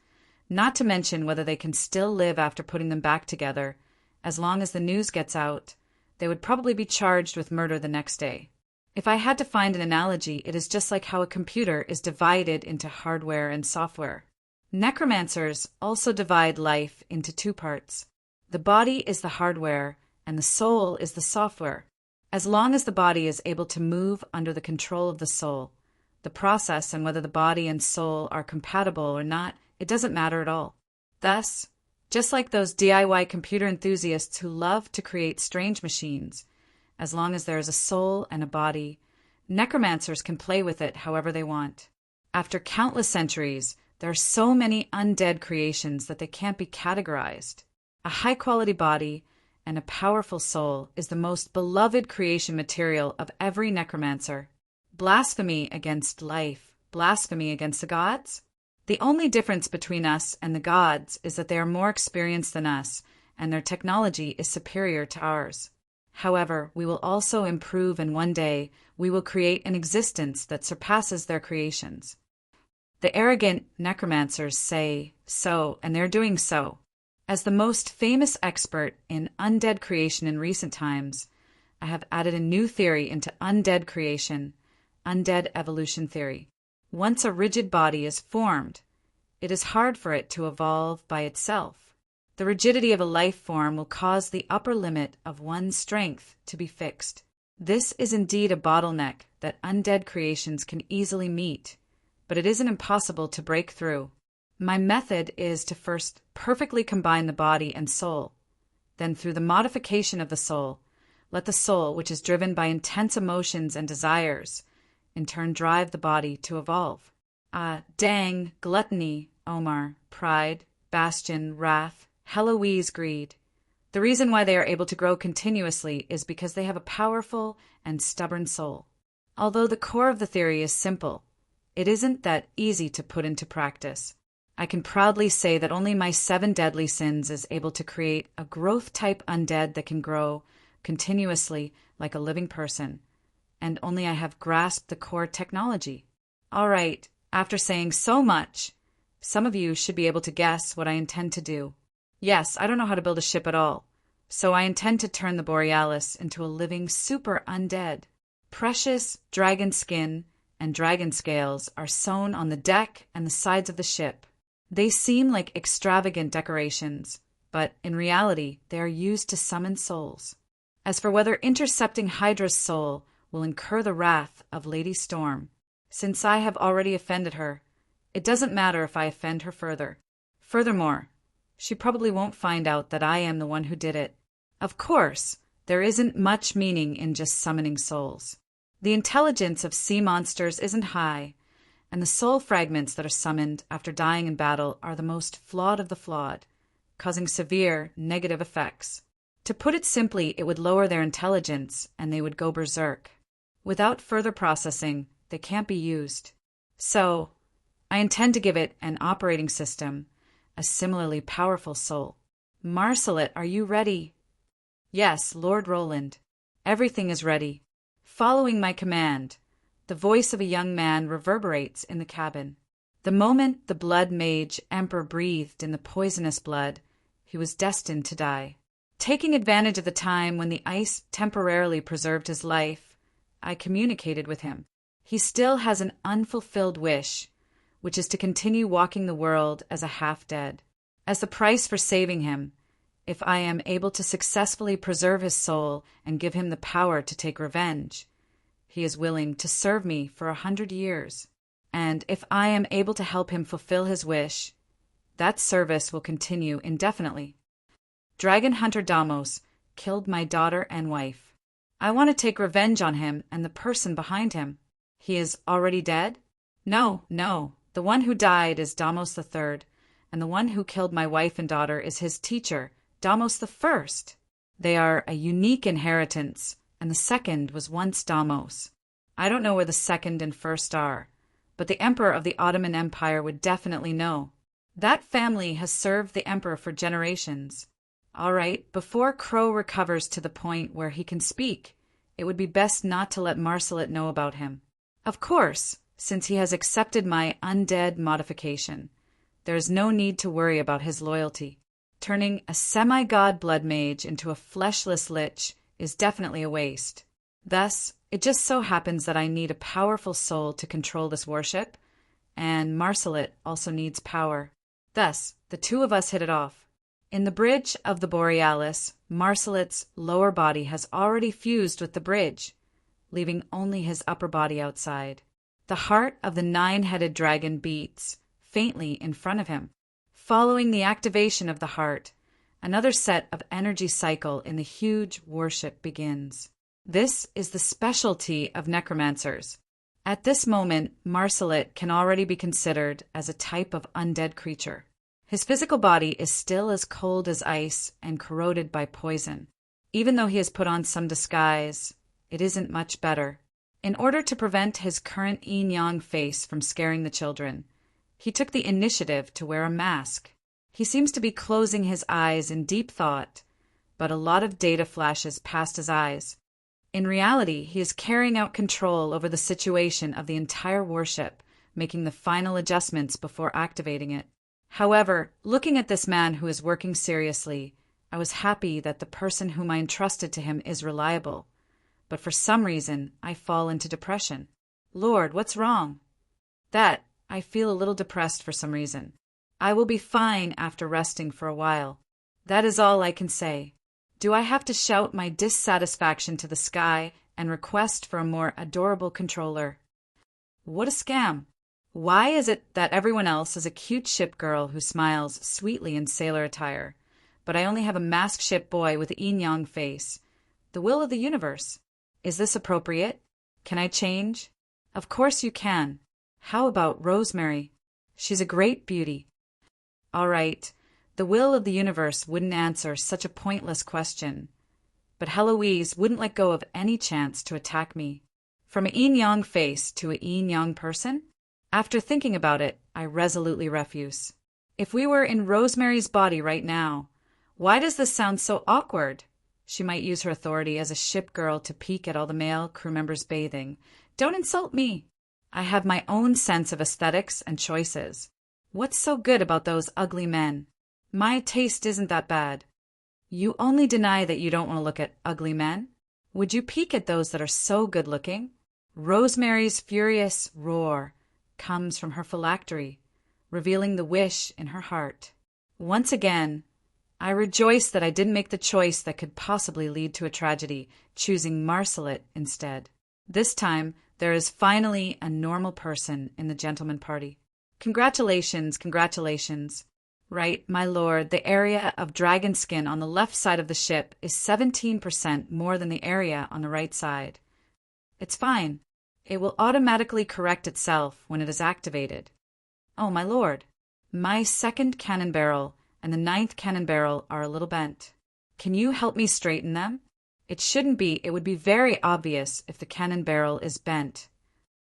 not to mention whether they can still live after putting them back together, as long as the news gets out, they would probably be charged with murder the next day. If I had to find an analogy, it is just like how a computer is divided into hardware and software. Necromancers also divide life into two parts. The body is the hardware, and the soul is the software. As long as the body is able to move under the control of the soul, the process and whether the body and soul are compatible or not, it doesn't matter at all. Thus, just like those DIY computer enthusiasts who love to create strange machines, as long as there is a soul and a body, necromancers can play with it however they want. After countless centuries, there are so many undead creations that they can't be categorized. A high-quality body and a powerful soul is the most beloved creation material of every necromancer. Blasphemy against life, blasphemy against the gods? The only difference between us and the gods is that they are more experienced than us, and their technology is superior to ours. However, we will also improve, and one day we will create an existence that surpasses their creations. The arrogant necromancers say so, and they're doing so. As the most famous expert in undead creation in recent times, I have added a new theory into undead creation, undead evolution theory. Once a rigid body is formed, it is hard for it to evolve by itself. The rigidity of a life form will cause the upper limit of one's strength to be fixed. This is indeed a bottleneck that undead creations can easily meet, but it isn't impossible to break through. My method is to first perfectly combine the body and soul. Then, through the modification of the soul, let the soul, which is driven by intense emotions and desires, in turn drive the body to evolve. Dang, gluttony, Omar, pride, bastion, wrath, Heloise, greed. The reason why they are able to grow continuously is because they have a powerful and stubborn soul. Although the core of the theory is simple, it isn't that easy to put into practice. I can proudly say that only my 7 deadly sins is able to create a growth-type undead that can grow continuously like a living person, and only I have grasped the core technology. All right, after saying so much, some of you should be able to guess what I intend to do. Yes, I don't know how to build a ship at all, so I intend to turn the Borealis into a living super undead. Precious dragon skin and dragon scales are sewn on the deck and the sides of the ship. They seem like extravagant decorations, but in reality they are used to summon souls. As for whether intercepting Hydra's soul will incur the wrath of Lady Storm, since I have already offended her, it doesn't matter if I offend her further. Furthermore, she probably won't find out that I am the one who did it. Of course, there isn't much meaning in just summoning souls. The intelligence of sea monsters isn't high, and the soul fragments that are summoned after dying in battle are the most flawed of the flawed, causing severe negative effects. To put it simply, it would lower their intelligence, and they would go berserk. Without further processing, they can't be used. So, I intend to give it an operating system, a similarly powerful soul. Marcelet, are you ready? Yes, Lord Roland. Everything is ready. Following my command, the voice of a young man reverberates in the cabin. The moment the blood mage Emperor breathed in the poisonous blood, he was destined to die. Taking advantage of the time when the ice temporarily preserved his life, I communicated with him. He still has an unfulfilled wish, which is to continue walking the world as a half-dead. As the price for saving him, if I am able to successfully preserve his soul and give him the power to take revenge, he is willing to serve me for 100 years. And if I am able to help him fulfill his wish, that service will continue indefinitely. Dragon Hunter Damos killed my daughter and wife. I want to take revenge on him and the person behind him. He is already dead? No. The one who died is Damos III, and the one who killed my wife and daughter is his teacher, Damos I. They are a unique inheritance, and the second was once Damos. I don't know where the second and first are, but the Emperor of the Ottoman Empire would definitely know. That family has served the Emperor for generations. All right, before Crow recovers to the point where he can speak, it would be best not to let Marcelet know about him. Of course, since he has accepted my undead modification, there is no need to worry about his loyalty. Turning a semi-god blood mage into a fleshless lich is definitely a waste. Thus, it just so happens that I need a powerful soul to control this warship, and Marcelet also needs power. Thus, the two of us hit it off. In the bridge of the Borealis, Marcelet's lower body has already fused with the bridge, leaving only his upper body outside. The heart of the 9-headed dragon beats faintly in front of him. Following the activation of the heart, another set of energy cycle in the huge warship begins. This is the specialty of necromancers. At this moment, Marcelet can already be considered as a type of undead creature. His physical body is still as cold as ice and corroded by poison. Even though he has put on some disguise, it isn't much better. In order to prevent his current yin-yang face from scaring the children, he took the initiative to wear a mask. He seems to be closing his eyes in deep thought, but a lot of data flashes past his eyes. In reality, he is carrying out control over the situation of the entire warship, making the final adjustments before activating it. However, looking at this man who is working seriously, I was happy that the person whom I entrusted to him is reliable. But for some reason, I fall into depression. Lord, what's wrong? That, I feel a little depressed for some reason. I will be fine after resting for a while. That is all I can say. Do I have to shout my dissatisfaction to the sky and request for a more adorable controller? What a scam! Why is it that everyone else is a cute ship girl who smiles sweetly in sailor attire, but I only have a masked ship boy with a yin-yang face, The will of the universe. Is this appropriate? Can I change? Of course you can. How about Rosemary? She's a great beauty. All right, the will of the universe wouldn't answer such a pointless question. But Heloise wouldn't let go of any chance to attack me. From a yin-yang face to a yin-yang person? After thinking about it, I resolutely refuse. If we were in Rosemary's body right now, why does this sound so awkward? She might use her authority as a ship girl to peek at all the male crew members bathing. Don't insult me. I have my own sense of aesthetics and choices. What's so good about those ugly men? My taste isn't that bad. You only deny that you don't want to look at ugly men? Would you peek at those that are so good-looking? Rosemary's furious roar comes from her phylactery, revealing the wish in her heart. Once again, I rejoice that I didn't make the choice that could possibly lead to a tragedy, choosing Marcelet instead. This time, there is finally a normal person in the gentleman party. Congratulations, congratulations. Right, my lord, the area of dragon skin on the left side of the ship is 17% more than the area on the right side. It's fine. It will automatically correct itself when it is activated. Oh, my lord, my second cannon barrel and the ninth cannon barrel are a little bent. Can you help me straighten them? It shouldn't be. It would be very obvious if the cannon barrel is bent.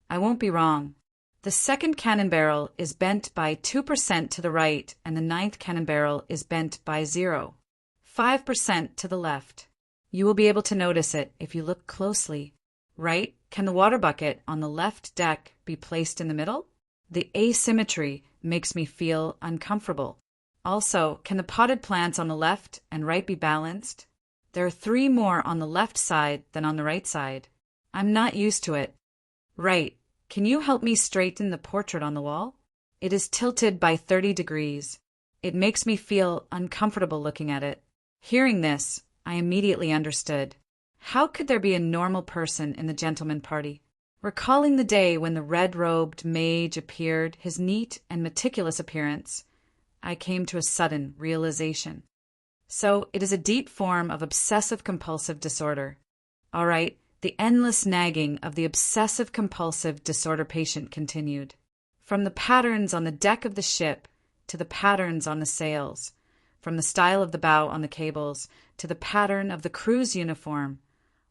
I won't be wrong. The second cannon barrel is bent by 2% to the right, and the ninth cannon barrel is bent by 0.5% to the left. You will be able to notice it if you look closely. Right? Can the water bucket on the left deck be placed in the middle? The asymmetry makes me feel uncomfortable. Also, can the potted plants on the left and right be balanced? There are 3 more on the left side than on the right side. I'm not used to it. Right. Can you help me straighten the portrait on the wall? It is tilted by 30 degrees. It makes me feel uncomfortable looking at it. Hearing this, I immediately understood. How could there be a normal person in the gentleman party? Recalling the day when the red-robed mage appeared, his neat and meticulous appearance, I came to a sudden realization. So it is a deep form of obsessive-compulsive disorder. All right, the endless nagging of the obsessive-compulsive disorder patient continued. From the patterns on the deck of the ship to the patterns on the sails, from the style of the bow on the cables to the pattern of the crew's uniform,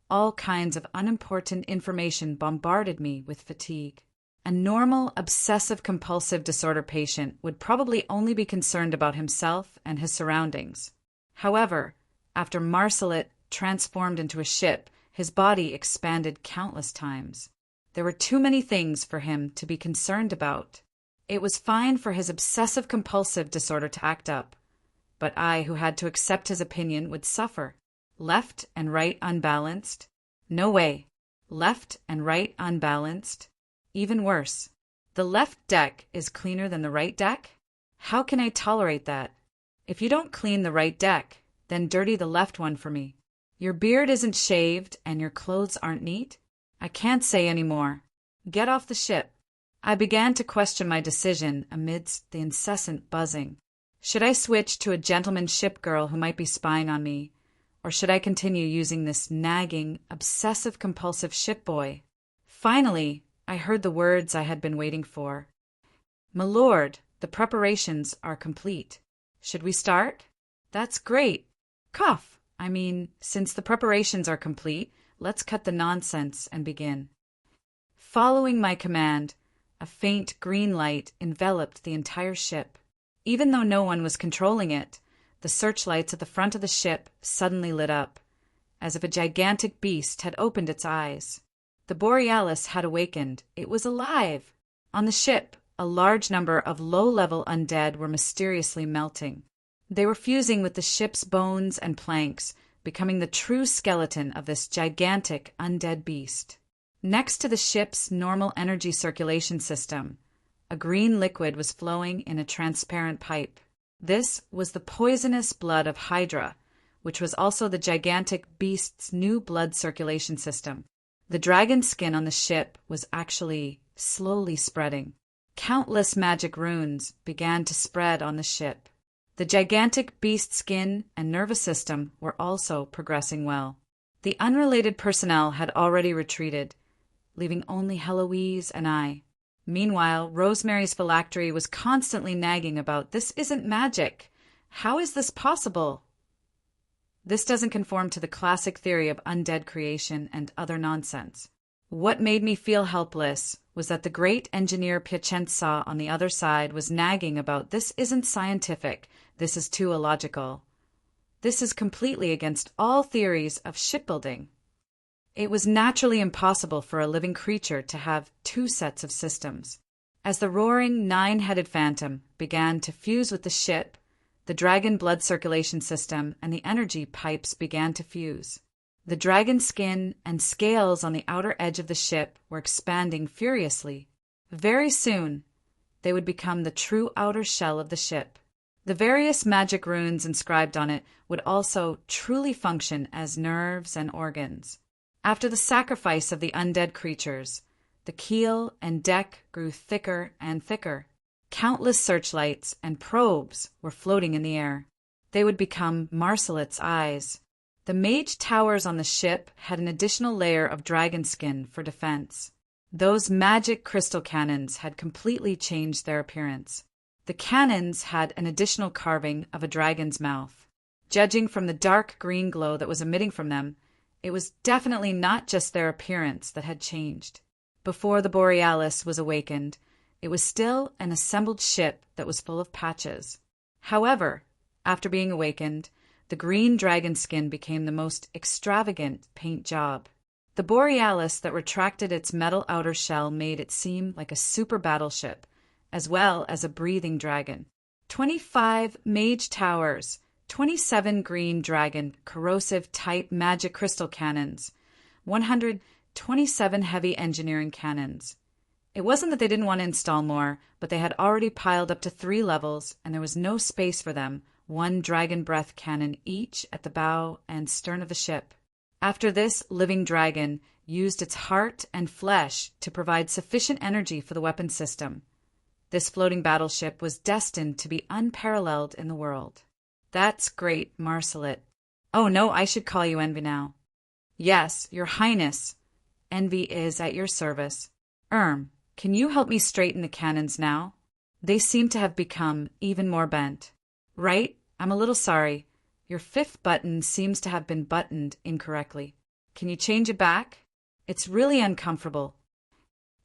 all kinds of unimportant information bombarded me with fatigue. A normal obsessive-compulsive disorder patient would probably only be concerned about himself and his surroundings. However, after Marcelet transformed into a ship, his body expanded countless times. There were too many things for him to be concerned about. It was fine for his obsessive-compulsive disorder to act up, but I, who had to accept his opinion, would suffer. Left and right unbalanced? No way. Left and right unbalanced? Even worse. The left deck is cleaner than the right deck? How can I tolerate that? If you don't clean the right deck, then dirty the left one for me. Your beard isn't shaved and your clothes aren't neat? I can't say any more. Get off the ship. I began to question my decision amidst the incessant buzzing. Should I switch to a gentleman ship girl who might be spying on me? Or should I continue using this nagging, obsessive-compulsive ship boy? Finally, I heard the words I had been waiting for. My lord, the preparations are complete. Should we start? That's great. Cough. Since the preparations are complete, let's cut the nonsense and begin. Following my command, a faint green light enveloped the entire ship. Even though no one was controlling it, the searchlights at the front of the ship suddenly lit up, as if a gigantic beast had opened its eyes. The Borealis had awakened. It was alive. On the ship, a large number of low-level undead were mysteriously melting. They were fusing with the ship's bones and planks, becoming the true skeleton of this gigantic undead beast. Next to the ship's normal energy circulation system, a green liquid was flowing in a transparent pipe. This was the poisonous blood of Hydra, which was also the gigantic beast's new blood circulation system. The dragon skin on the ship was actually slowly spreading. Countless magic runes began to spread on the ship. The gigantic beast skin and nervous system were also progressing well. The unrelated personnel had already retreated, leaving only Heloise and I. Meanwhile, Rosemary's phylactery was constantly nagging about, "This isn't magic. How is this possible? This doesn't conform to the classic theory of undead creation and other nonsense." What made me feel helpless was that the great engineer Piacenza on the other side was nagging about, "This isn't scientific. This is too illogical. This is completely against all theories of shipbuilding." It was naturally impossible for a living creature to have two sets of systems. As the roaring, nine-headed phantom began to fuse with the ship, the dragon blood circulation system and the energy pipes began to fuse. The dragon skin and scales on the outer edge of the ship were expanding furiously. Very soon, they would become the true outer shell of the ship. The various magic runes inscribed on it would also truly function as nerves and organs. After the sacrifice of the undead creatures, the keel and deck grew thicker and thicker. Countless searchlights and probes were floating in the air. They would become Marsalet's eyes. The mage towers on the ship had an additional layer of dragon skin for defense. Those magic crystal cannons had completely changed their appearance. The cannons had an additional carving of a dragon's mouth. Judging from the dark green glow that was emitting from them, it was definitely not just their appearance that had changed. Before the Borealis was awakened, it was still an assembled ship that was full of patches. However, after being awakened, the green dragon skin became the most extravagant paint job. The Borealis that retracted its metal outer shell made it seem like a super battleship, as well as a breathing dragon. 25 mage towers, 27 green dragon corrosive type magic crystal cannons, 127 heavy engineering cannons. It wasn't that they didn't want to install more, but they had already piled up to 3 levels, and there was no space for them, 1 dragon breath cannon each at the bow and stern of the ship. After this living dragon used its heart and flesh to provide sufficient energy for the weapon system, this floating battleship was destined to be unparalleled in the world. "That's great, Marsalet." "Oh no, I should call you Envy now." "Yes, Your Highness. Envy is at your service." Can you help me straighten the cannons now? They seem to have become even more bent." "Right, I'm a little sorry. Your 5th button seems to have been buttoned incorrectly. Can you change it back? It's really uncomfortable."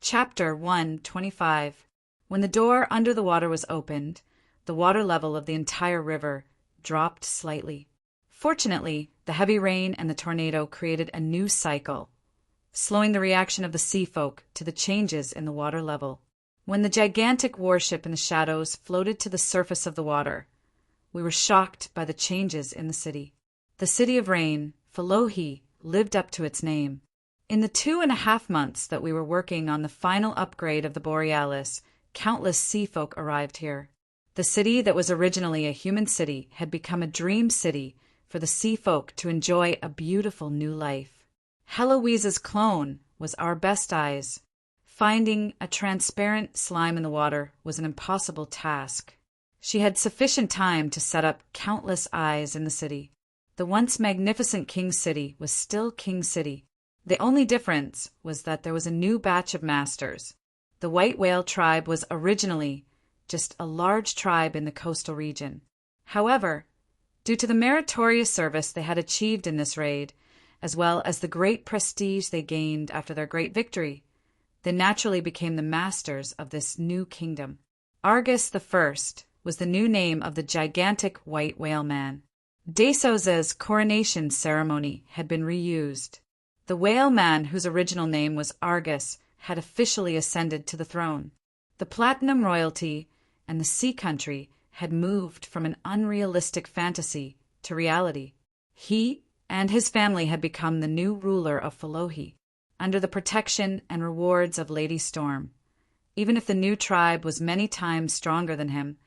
Chapter 125. When the door under the water was opened, the water level of the entire river dropped slightly. Fortunately, the heavy rain and the tornado created a new cycle, slowing the reaction of the sea folk to the changes in the water level. When the gigantic warship in the shadows floated to the surface of the water, we were shocked by the changes in the city. The city of rain, Philohe, lived up to its name. In the 2.5 months that we were working on the final upgrade of the Borealis, countless sea folk arrived here. The city that was originally a human city had become a dream city for the sea folk to enjoy a beautiful new life. Heloise's clone was our best eyes. Finding a transparent slime in the water was an impossible task. She had sufficient time to set up countless eyes in the city. The once magnificent King City was still King City. The only difference was that there was a new batch of masters. The White Whale tribe was originally just a large tribe in the coastal region. However, due to the meritorious service they had achieved in this raid, as well as the great prestige they gained after their great victory, they naturally became the masters of this new kingdom. Argus the First was the new name of the gigantic white whale man. Desoza's coronation ceremony had been reused. The whale man, whose original name was Argus, had officially ascended to the throne. The platinum royalty and the sea country had moved from an unrealistic fantasy to reality. He and his family had become the new ruler of Philohe, under the protection and rewards of Lady Storm. Even if the new tribe was many times stronger than him,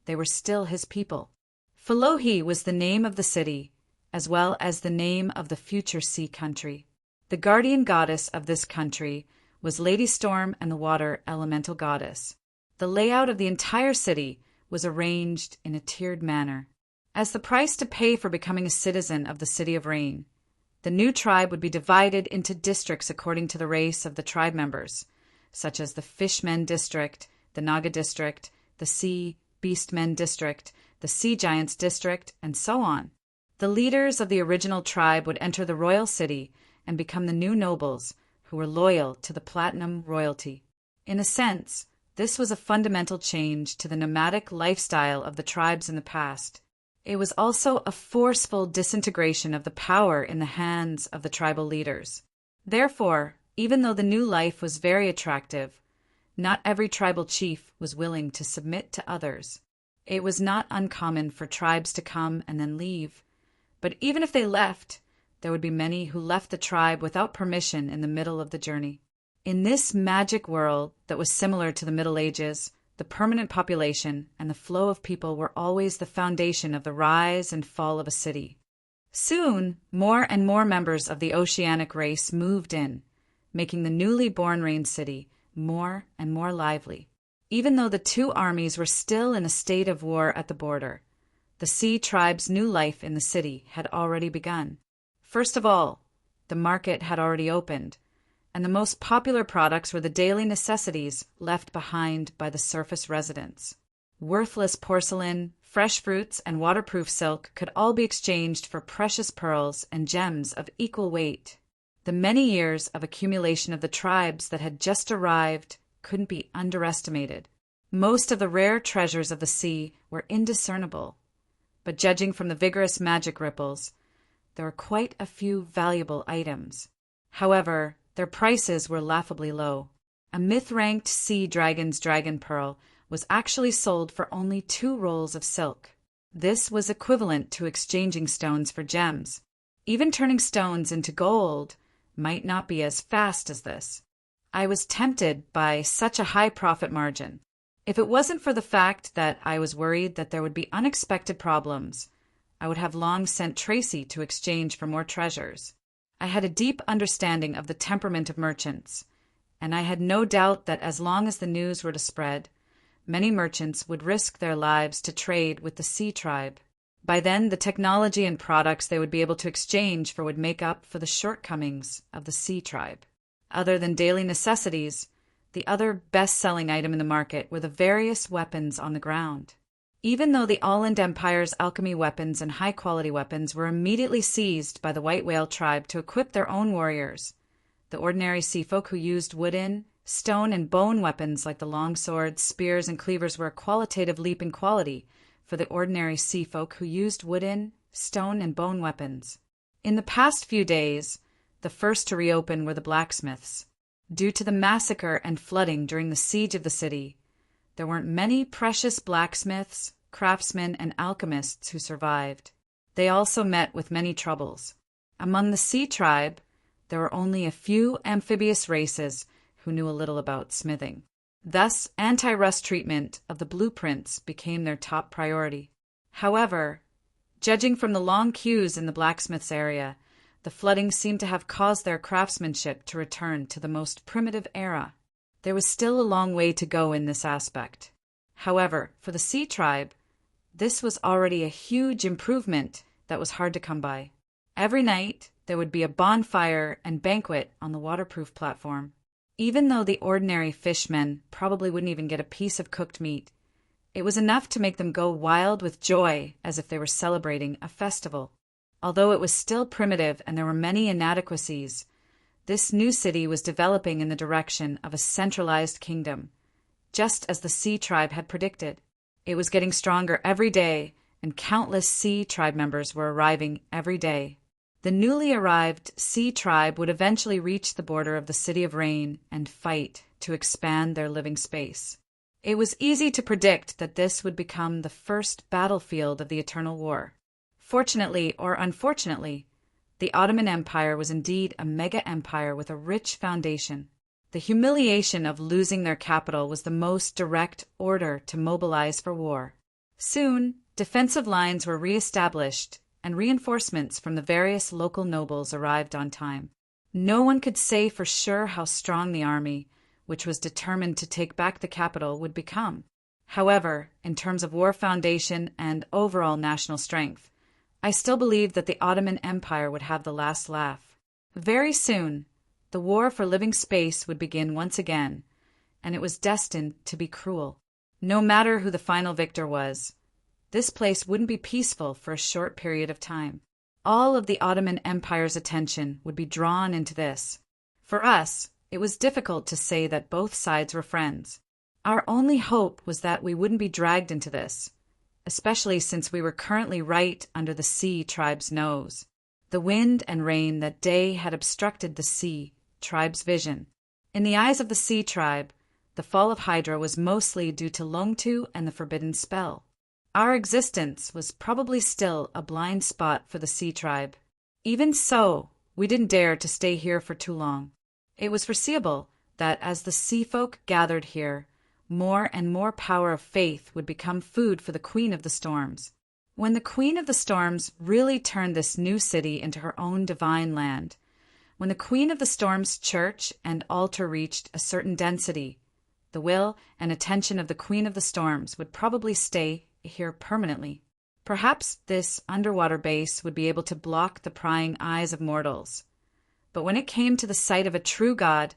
they were still his people. Philohe was the name of the city, as well as the name of the future sea country. The guardian goddess of this country was Lady Storm and the water elemental goddess. The layout of the entire city was arranged in a tiered manner. As the price to pay for becoming a citizen of the City of Rain, The new tribe would be divided into districts according to the race of the tribe members, such as the Fishmen District, the Naga District, the Sea Beastmen District, the Sea Giants District, and so on. The leaders of the original tribe would enter the royal city and become the new nobles who were loyal to the Platinum royalty. In a sense, this was a fundamental change to the nomadic lifestyle of the tribes in the past. It was also a forceful disintegration of the power in the hands of the tribal leaders. Therefore, even though the new life was very attractive, not every tribal chief was willing to submit to others. It was not uncommon for tribes to come and then leave. But even if they left, there would be many who left the tribe without permission in the middle of the journey. In this magic world that was similar to the Middle Ages, the permanent population and the flow of people were always the foundation of the rise and fall of a city. Soon, more and more members of the oceanic race moved in, making the newly born Rain City more and more lively. Even though the two armies were still in a state of war at the border, the Sea tribe's new life in the city had already begun. First of all, the market had already opened, and the most popular products were the daily necessities left behind by the surface residents. Worthless porcelain, fresh fruits, and waterproof silk could all be exchanged for precious pearls and gems of equal weight. The many years of accumulation of the tribes that had just arrived couldn't be underestimated. Most of the rare treasures of the sea were indiscernible, but judging from the vigorous magic ripples, there were quite a few valuable items. However, their prices were laughably low. A myth-ranked sea dragon's dragon pearl was actually sold for only 2 rolls of silk. This was equivalent to exchanging stones for gems. Even turning stones into gold might not be as fast as this. I was tempted by such a high profit margin. If it wasn't for the fact that I was worried that there would be unexpected problems, I would have long sent Tracy to exchange for more treasures. I had a deep understanding of the temperament of merchants, and I had no doubt that as long as the news were to spread, many merchants would risk their lives to trade with the Sea tribe. By then, the technology and products they would be able to exchange for would make up for the shortcomings of the Sea tribe. Other than daily necessities, the other best-selling item in the market were the various weapons on the ground. Even though the Åland Empire's alchemy weapons and high-quality weapons were immediately seized by the White Whale tribe to equip their own warriors, the ordinary sea folk who used wooden, stone, and bone weapons like the long swords, spears, and cleavers were a qualitative leap in quality for the ordinary sea folk who used wooden, stone, and bone weapons. In the past few days, the first to reopen were the blacksmiths. Due to the massacre and flooding during the siege of the city, there weren't many precious blacksmiths, craftsmen, and alchemists who survived. They also met with many troubles. Among the Sea tribe, there were only a few amphibious races who knew a little about smithing. Thus, anti-rust treatment of the blueprints became their top priority. However, judging from the long queues in the blacksmith's area, the flooding seemed to have caused their craftsmanship to return to the most primitive era. There was still a long way to go in this aspect. However, for the Sea tribe, this was already a huge improvement that was hard to come by. Every night, there would be a bonfire and banquet on the waterproof platform. Even though the ordinary fishmen probably wouldn't even get a piece of cooked meat, it was enough to make them go wild with joy as if they were celebrating a festival. Although it was still primitive and there were many inadequacies, this new city was developing in the direction of a centralized kingdom, just as the Sea tribe had predicted. It was getting stronger every day, and countless Sea tribe members were arriving every day. The newly arrived Sea tribe would eventually reach the border of the City of Rain and fight to expand their living space. It was easy to predict that this would become the first battlefield of the Eternal War. Fortunately or unfortunately, the Ottoman Empire was indeed a mega-empire with a rich foundation. The humiliation of losing their capital was the most direct order to mobilize for war. Soon, defensive lines were re-established, and reinforcements from the various local nobles arrived on time. No one could say for sure how strong the army, which was determined to take back the capital, would become. However, in terms of war foundation and overall national strength, I still believed that the Ottoman Empire would have the last laugh. Very soon, the war for living space would begin once again, and it was destined to be cruel. No matter who the final victor was, this place wouldn't be peaceful for a short period of time. All of the Ottoman Empire's attention would be drawn into this. For us, it was difficult to say that both sides were friends. Our only hope was that we wouldn't be dragged into this, especially since we were currently right under the Sea tribe's nose. The wind and rain that day had obstructed the Sea tribe's vision. In the eyes of the Sea tribe, the fall of Hydra was mostly due to Longtu and the forbidden spell. Our existence was probably still a blind spot for the Sea tribe. Even so, we didn't dare to stay here for too long. It was foreseeable that as the Sea folk gathered here, more and more power of faith would become food for the Queen of the Storms. When the Queen of the Storms really turned this new city into her own divine land, when the Queen of the Storms church and altar reached a certain density, the will and attention of the Queen of the Storms would probably stay here permanently. Perhaps this underwater base would be able to block the prying eyes of mortals. But when it came to the sight of a true god,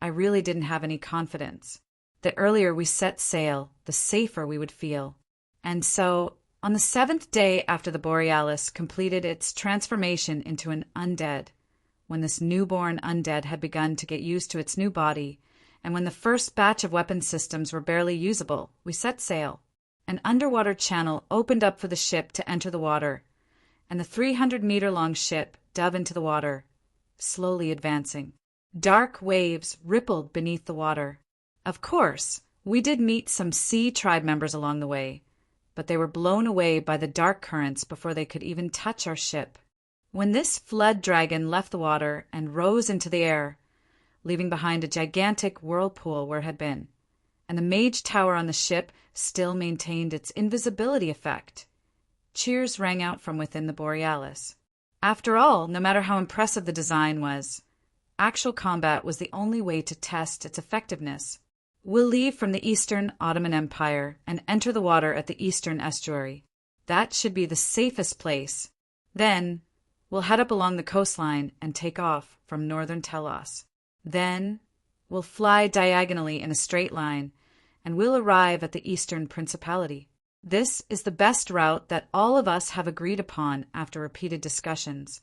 I really didn't have any confidence. The earlier we set sail, the safer we would feel. And so, on the 7th day after the Borealis completed its transformation into an undead, when this newborn undead had begun to get used to its new body, and when the first batch of weapon systems were barely usable, we set sail. An underwater channel opened up for the ship to enter the water, and the 300-meter-long ship dove into the water, slowly advancing. Dark waves rippled beneath the water. Of course, we did meet some Sea tribe members along the way, but they were blown away by the dark currents before they could even touch our ship. When this flood dragon left the water and rose into the air, leaving behind a gigantic whirlpool where it had been, and the mage tower on the ship still maintained its invisibility effect, cheers rang out from within the Borealis. After all, no matter how impressive the design was, actual combat was the only way to test its effectiveness. We'll leave from the Eastern Ottoman Empire and enter the water at the Eastern Estuary. That should be the safest place. Then, we'll head up along the coastline and take off from northern Telos. Then, we'll fly diagonally in a straight line, and we'll arrive at the Eastern Principality. This is the best route that all of us have agreed upon after repeated discussions.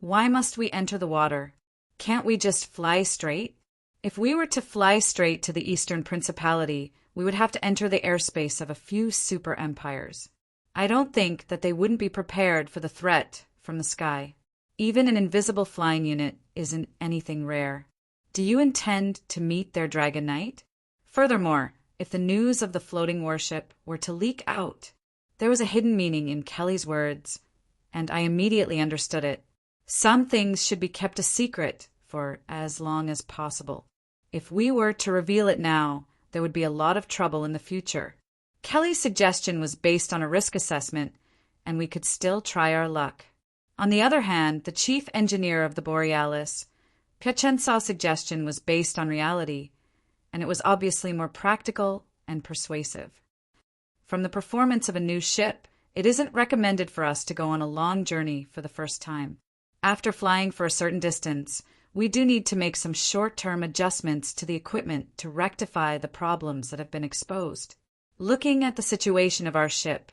Why must we enter the water? Can't we just fly straight? If we were to fly straight to the Eastern Principality, we would have to enter the airspace of a few super empires. I don't think that they wouldn't be prepared for the threat from the sky. Even an invisible flying unit isn't anything rare. Do you intend to meet their Dragon Knight? Furthermore, if the news of the floating warship were to leak out, there was a hidden meaning in Kelly's words, and I immediately understood it. Some things should be kept a secret for as long as possible. If we were to reveal it now, there would be a lot of trouble in the future. Kelly's suggestion was based on a risk assessment, and we could still try our luck. On the other hand, the chief engineer of the Borealis, Piacenzau's suggestion was based on reality, and it was obviously more practical and persuasive. From the performance of a new ship, it isn't recommended for us to go on a long journey for the first time. After flying for a certain distance, we do need to make some short-term adjustments to the equipment to rectify the problems that have been exposed. Looking at the situation of our ship,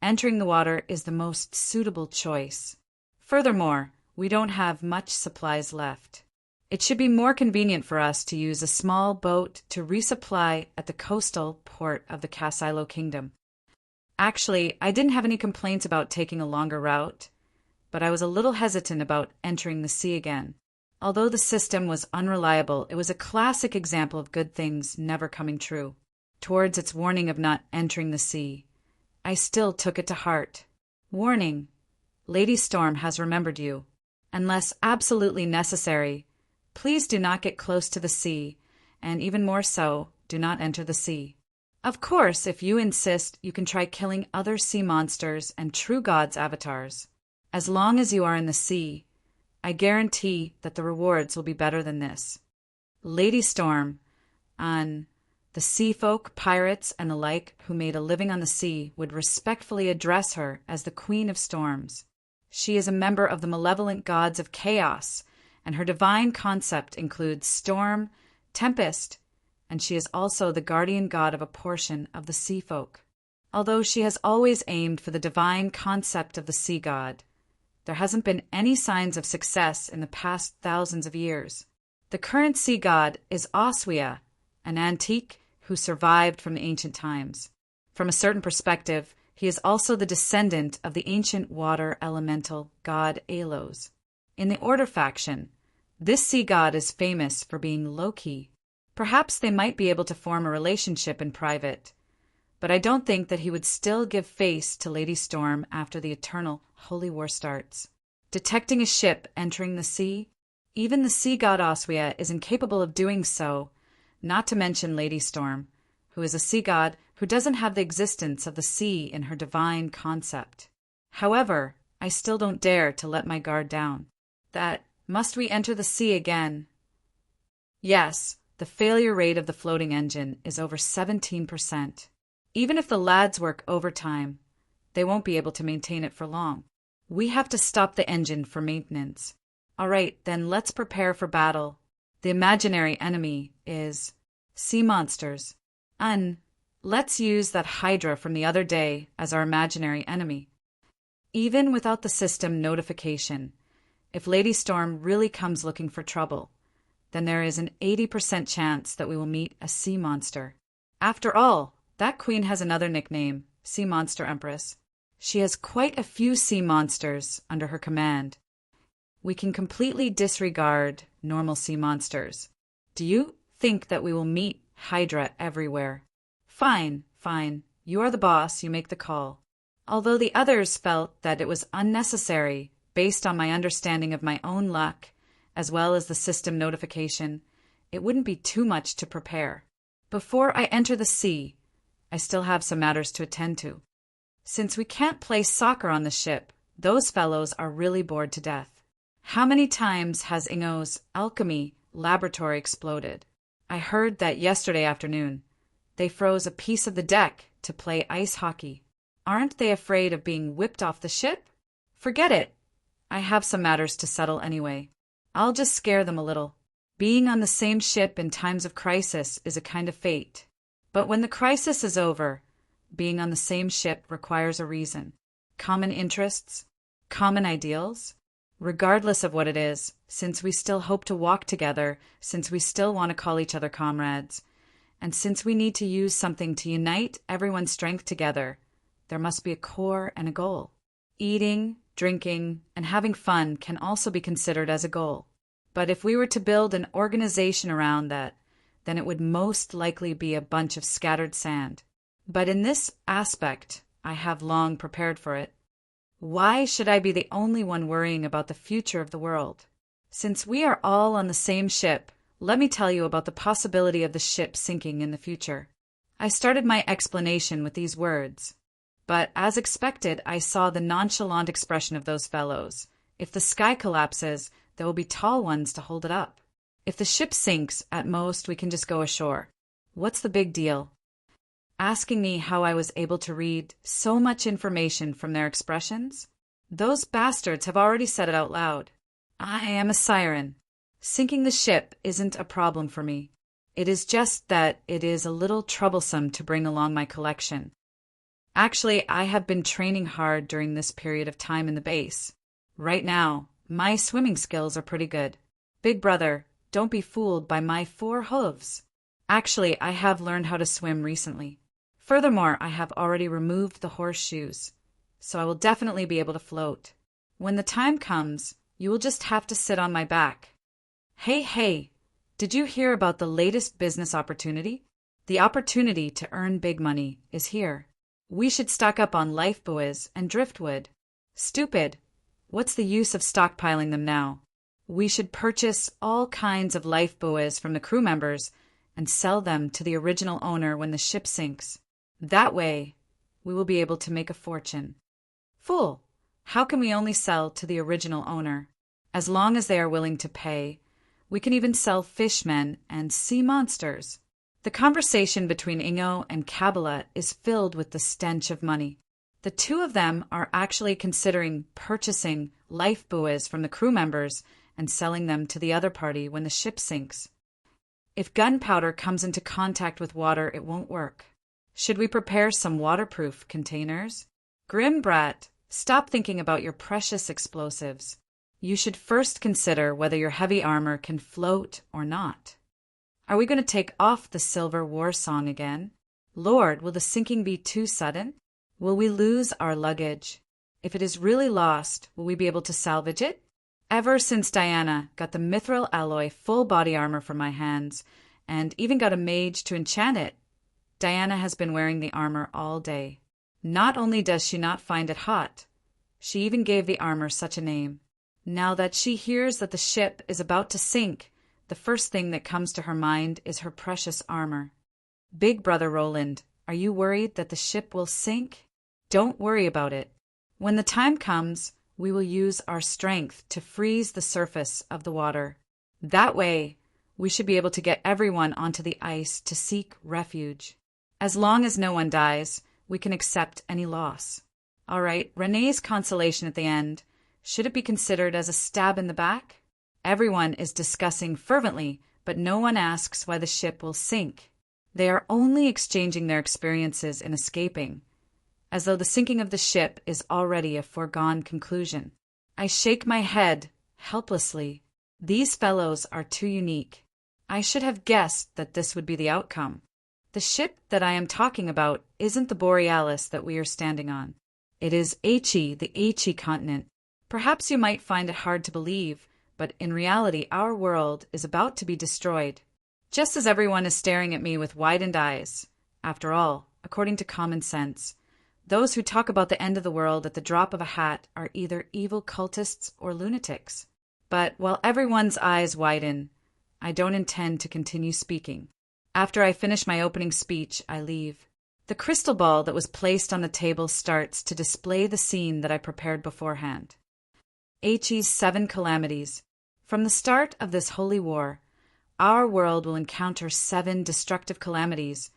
entering the water is the most suitable choice. Furthermore, we don't have much supplies left. It should be more convenient for us to use a small boat to resupply at the coastal port of the Kasilo Kingdom. Actually, I didn't have any complaints about taking a longer route, but I was a little hesitant about entering the sea again. Although the system was unreliable, it was a classic example of good things never coming true. Towards its warning of not entering the sea, I still took it to heart. Warning: Lady Storm has remembered you. Unless absolutely necessary, please do not get close to the sea, and even more so, do not enter the sea. Of course, if you insist, you can try killing other sea monsters and true gods' avatars. As long as you are in the sea, I guarantee that the rewards will be better than this. Lady Storm, the sea folk, pirates, and the like who made a living on the sea would respectfully address her as the Queen of Storms. She is a member of the malevolent gods of chaos, and her divine concept includes storm, tempest, and she is also the guardian god of a portion of the sea folk. Although she has always aimed for the divine concept of the sea god, there hasn't been any signs of success in the past thousands of years. The current sea god is Oswia, an antique who survived from the ancient times. From a certain perspective, he is also the descendant of the ancient water elemental god Alos. In the Order faction, this sea god is famous for being low-key. Perhaps they might be able to form a relationship in private, but I don't think that he would still give face to Lady Storm after the eternal holy war starts. Detecting a ship entering the sea, even the sea god Oswia is incapable of doing so, not to mention Lady Storm, who is a sea god who doesn't have the existence of the sea in her divine concept. However, I still don't dare to let my guard down. That, must we enter the sea again? Yes, the failure rate of the floating engine is over 17%. Even if the lads work overtime, they won't be able to maintain it for long. We have to stop the engine for maintenance. All right, then let's prepare for battle. The imaginary enemy is sea monsters. Let's use that Hydra from the other day as our imaginary enemy. Even without the system notification, if Lady Storm really comes looking for trouble, then there is an 80% chance that we will meet a sea monster. After all, that queen has another nickname, Sea Monster Empress. She has quite a few sea monsters under her command. We can completely disregard normal sea monsters. Do you think that we will meet Hydra everywhere? Fine. You are the boss, you make the call. Although the others felt that it was unnecessary, based on my understanding of my own luck, as well as the system notification, it wouldn't be too much to prepare. Before I enter the sea, I still have some matters to attend to. Since we can't play soccer on the ship, those fellows are really bored to death. How many times has Ingo's alchemy laboratory exploded? I heard that yesterday afternoon. They froze a piece of the deck to play ice hockey. Aren't they afraid of being whipped off the ship? Forget it. I have some matters to settle anyway. I'll just scare them a little. Being on the same ship in times of crisis is a kind of fate. But when the crisis is over, being on the same ship requires a reason. Common interests, common ideals. Regardless of what it is, since we still hope to walk together, since we still want to call each other comrades, and since we need to use something to unite everyone's strength together, there must be a core and a goal. Eating, drinking, and having fun can also be considered as a goal. But if we were to build an organization around that, then it would most likely be a bunch of scattered sand. But in this aspect, I have long prepared for it. Why should I be the only one worrying about the future of the world? Since we are all on the same ship, let me tell you about the possibility of the ship sinking in the future. I started my explanation with these words, but as expected, I saw the nonchalant expression of those fellows. If the sky collapses, there will be tall ones to hold it up. If the ship sinks, at most we can just go ashore. What's the big deal? Asking me how I was able to read so much information from their expressions? Those bastards have already said it out loud. I am a siren. Sinking the ship isn't a problem for me. It is just that it is a little troublesome to bring along my collection. Actually, I have been training hard during this period of time in the base. Right now, my swimming skills are pretty good. Big brother, don't be fooled by my 4 hooves. Actually, I have learned how to swim recently. Furthermore, I have already removed the horseshoes, so I will definitely be able to float. When the time comes, you will just have to sit on my back. Hey, did you hear about the latest business opportunity? The opportunity to earn big money is here. We should stock up on life buoys and driftwood. Stupid. What's the use of stockpiling them now? We should purchase all kinds of life buoys from the crew members and sell them to the original owner when the ship sinks. That way, we will be able to make a fortune. Fool! How can we only sell to the original owner? As long as they are willing to pay, we can even sell fishmen and sea monsters. The conversation between Ingo and Kabbalah is filled with the stench of money. The The two of them are actually considering purchasing life buoys from the crew members and selling them to the other party when the ship sinks. If gunpowder comes into contact with water, it won't work. Should we prepare some waterproof containers? Grimbrat, stop thinking about your precious explosives. You should first consider whether your heavy armor can float or not. Are we going to take off the silver war song again? Lord, will the sinking be too sudden? Will we lose our luggage? If it is really lost, will we be able to salvage it? Ever since Diana got the mithril alloy full body armor from my hands, and even got a mage to enchant it, Diana has been wearing the armor all day. Not only does she not find it hot, she even gave the armor such a name. Now that she hears that the ship is about to sink, the first thing that comes to her mind is her precious armor. Big Brother Roland, are you worried that the ship will sink? Don't worry about it. When the time comes, we will use our strength to freeze the surface of the water. That way, we should be able to get everyone onto the ice to seek refuge. As long as no one dies, we can accept any loss. All right, Renee's consolation at the end, should it be considered as a stab in the back? Everyone is discussing fervently, but no one asks why the ship will sink. They are only exchanging their experiences in escaping, as though the sinking of the ship is already a foregone conclusion. I shake my head, helplessly. These fellows are too unique. I should have guessed that this would be the outcome. The ship that I am talking about isn't the Borealis that we are standing on. It is Aichi, the Aichi continent. Perhaps you might find it hard to believe, but in reality our world is about to be destroyed. Just as everyone is staring at me with widened eyes. After all, according to common sense, those who talk about the end of the world at the drop of a hat are either evil cultists or lunatics. But while everyone's eyes widen, I don't intend to continue speaking. After I finish my opening speech, I leave. The crystal ball that was placed on the table starts to display the scene that I prepared beforehand. Aichi's 7 calamities. From the start of this holy war, our world will encounter 7 destructive calamities,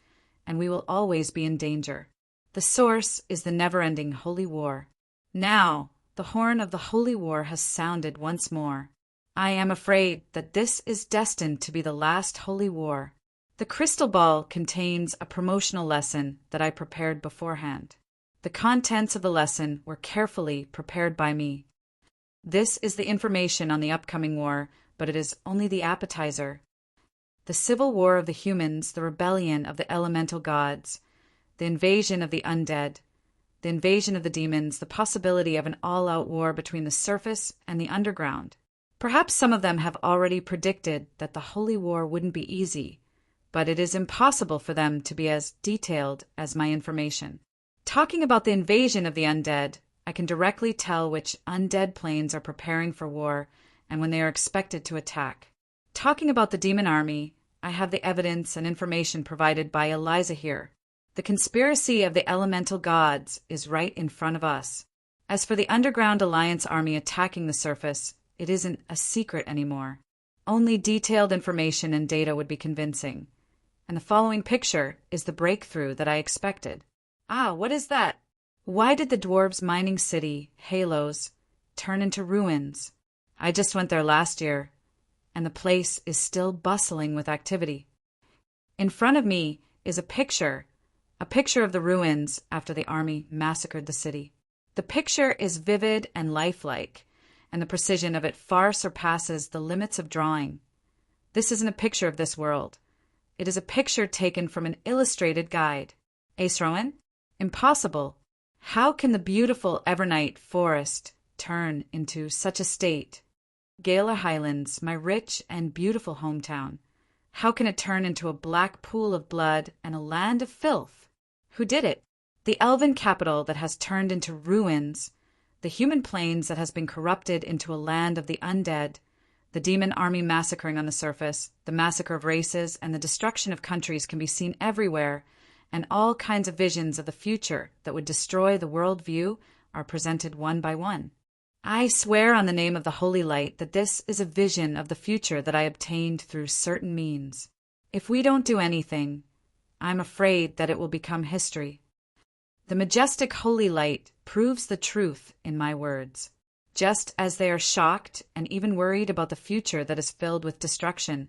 and we will always be in danger. The source is the never-ending holy war. Now, the horn of the holy war has sounded once more. I am afraid that this is destined to be the last holy war. The crystal ball contains a promotional lesson that I prepared beforehand. The contents of the lesson were carefully prepared by me. This is the information on the upcoming war, but it is only the appetizer. The civil war of the humans, the rebellion of the elemental gods, the invasion of the undead, the invasion of the demons, the possibility of an all-out war between the surface and the underground. Perhaps some of them have already predicted that the holy war wouldn't be easy, but it is impossible for them to be as detailed as my information. Talking about the invasion of the undead, I can directly tell which undead planes are preparing for war and when they are expected to attack. Talking about the demon army, I have the evidence and information provided by Eliza here. The conspiracy of the elemental gods is right in front of us. As for the Underground Alliance army attacking the surface, it isn't a secret anymore. Only detailed information and data would be convincing. And the following picture is the breakthrough that I expected. Ah, what is that? Why did the dwarves' mining city, Halos, turn into ruins? I just went there last year, and the place is still bustling with activity. In front of me is a picture of the ruins after the army massacred the city. The picture is vivid and lifelike, and the precision of it far surpasses the limits of drawing. This isn't a picture of this world. It is a picture taken from an illustrated guide. Ace Rowan? Impossible. How can the beautiful Evernight forest turn into such a state? Gala Highlands, my rich and beautiful hometown. How can it turn into a black pool of blood and a land of filth? Who did it? The elven capital that has turned into ruins, the human plains that has been corrupted into a land of the undead, the demon army massacring on the surface, the massacre of races, and the destruction of countries can be seen everywhere, and all kinds of visions of the future that would destroy the world view are presented one by one. I swear on the name of the Holy Light that this is a vision of the future that I obtained through certain means. If we don't do anything, I'm afraid that it will become history. The majestic holy light proves the truth in my words. Just as they are shocked and even worried about the future that is filled with destruction,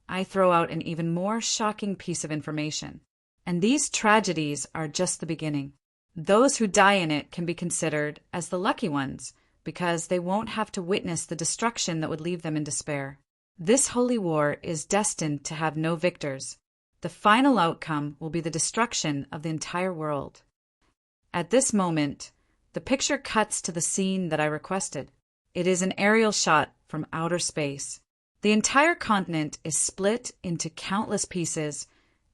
I throw out an even more shocking piece of information. And these tragedies are just the beginning. Those who die in it can be considered as the lucky ones, because they won't have to witness the destruction that would leave them in despair. This holy war is destined to have no victors. The final outcome will be the destruction of the entire world. At this moment, the picture cuts to the scene that I requested. It is an aerial shot from outer space. The entire continent is split into countless pieces,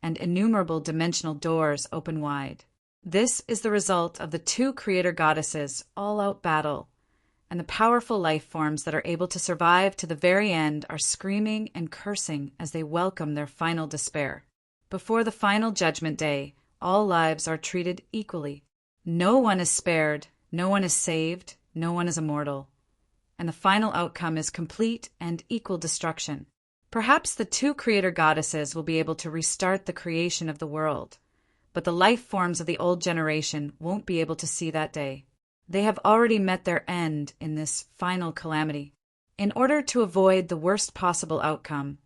and innumerable dimensional doors open wide. This is the result of the two creator goddesses' all-out battle, and the powerful life forms that are able to survive to the very end are screaming and cursing as they welcome their final despair. Before the final judgment day, all lives are treated equally. No one is spared, no one is saved, no one is immortal. And the final outcome is complete and equal destruction. Perhaps the two creator goddesses will be able to restart the creation of the world, but the life forms of the old generation won't be able to see that day. They have already met their end in this final calamity. In order to avoid the worst possible outcome,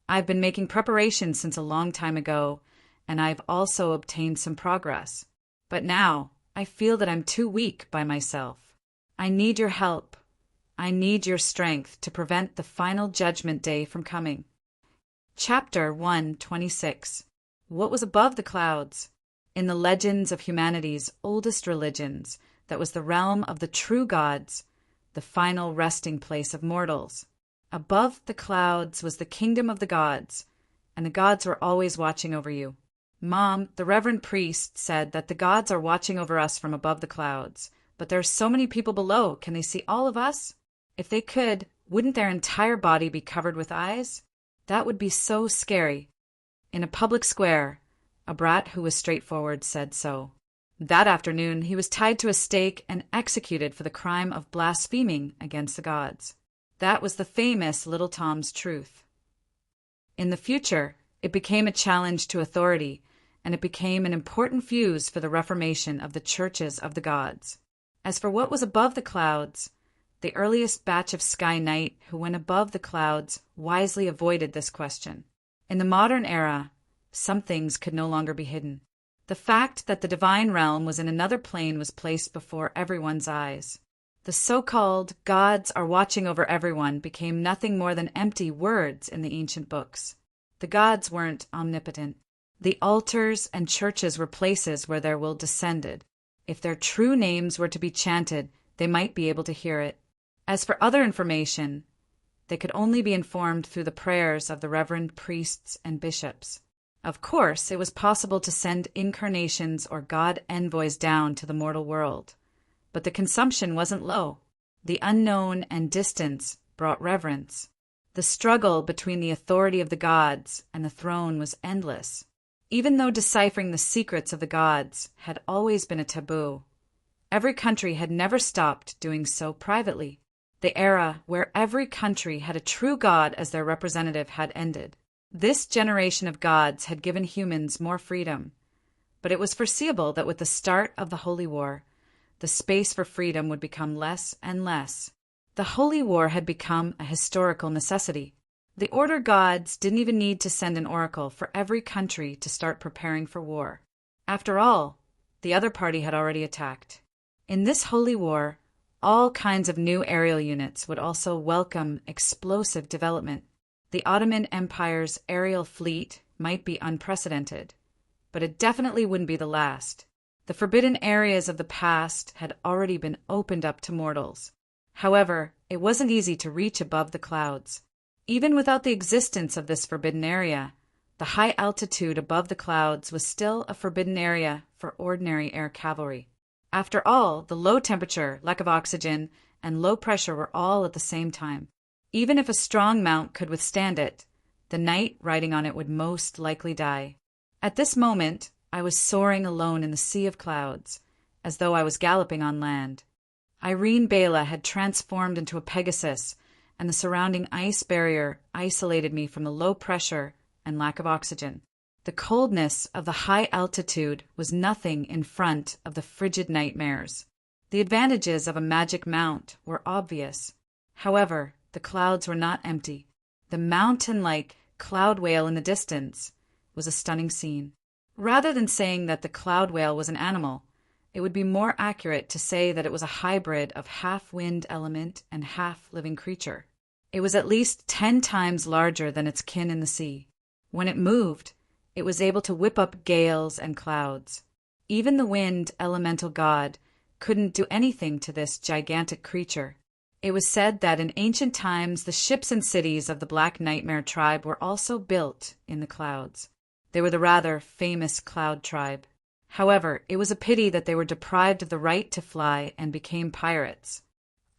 I've been making preparations since a long time ago, and I've also obtained some progress. But now, I feel that I'm too weak by myself. I need your help. I need your strength to prevent the final judgment day from coming. Chapter 126. What was above the clouds? In the legends of humanity's oldest religions, that was the realm of the true gods, the final resting place of mortals. Above the clouds was the kingdom of the gods, and the gods were always watching over you. Mom, the reverend priest, said that the gods are watching over us from above the clouds, but there are so many people below. Can they see all of us? If they could, wouldn't their entire body be covered with eyes? That would be so scary. In a public square, a brat who was straightforward said so. That afternoon, he was tied to a stake and executed for the crime of blaspheming against the gods. That was the famous Little Tom's truth. In the future, it became a challenge to authority, and it became an important fuse for the reformation of the churches of the gods. As for what was above the clouds, the earliest batch of Sky Knight who went above the clouds wisely avoided this question. In the modern era, some things could no longer be hidden. The fact that the divine realm was in another plane was placed before everyone's eyes. The so-called gods are watching over everyone became nothing more than empty words in the ancient books. The gods weren't omnipotent. The altars and churches were places where their will descended. If their true names were to be chanted, they might be able to hear it. As for other information, they could only be informed through the prayers of the reverend priests and bishops. Of course, it was possible to send incarnations or god envoys down to the mortal world, but the consumption wasn't low. The unknown and distance brought reverence. The struggle between the authority of the gods and the throne was endless. Even though deciphering the secrets of the gods had always been a taboo, every country had never stopped doing so privately. The era where every country had a true god as their representative had ended. This generation of gods had given humans more freedom, but it was foreseeable that with the start of the Holy War, the space for freedom would become less and less. The Holy War had become a historical necessity. The Order gods didn't even need to send an oracle for every country to start preparing for war. After all, the other party had already attacked. In this Holy War, all kinds of new aerial units would also welcome explosive development. The Ottoman Empire's aerial fleet might be unprecedented, but it definitely wouldn't be the last. The forbidden areas of the past had already been opened up to mortals. However, it wasn't easy to reach above the clouds. Even without the existence of this forbidden area, the high altitude above the clouds was still a forbidden area for ordinary air cavalry. After all, the low temperature, lack of oxygen, and low pressure were all at the same time. Even if a strong mount could withstand it, the knight riding on it would most likely die. At this moment, I was soaring alone in the sea of clouds, as though I was galloping on land. Irene Bela had transformed into a Pegasus, and the surrounding ice barrier isolated me from the low pressure and lack of oxygen. The coldness of the high altitude was nothing in front of the frigid nightmares. The advantages of a magic mount were obvious. However, the clouds were not empty. The mountain-like cloud whale in the distance was a stunning scene. Rather than saying that the cloud whale was an animal, it would be more accurate to say that it was a hybrid of half-wind element and half-living creature. It was at least 10 times larger than its kin in the sea. When it moved, it was able to whip up gales and clouds. Even the wind elemental god couldn't do anything to this gigantic creature. It was said that in ancient times the ships and cities of the Black Nightmare tribe were also built in the clouds. They were the rather famous Cloud tribe. However, it was a pity that they were deprived of the right to fly and became pirates.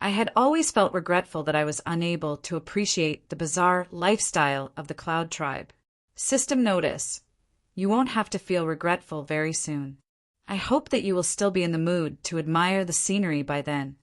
I had always felt regretful that I was unable to appreciate the bizarre lifestyle of the Cloud tribe. System notice: you won't have to feel regretful very soon. I hope that you will still be in the mood to admire the scenery by then.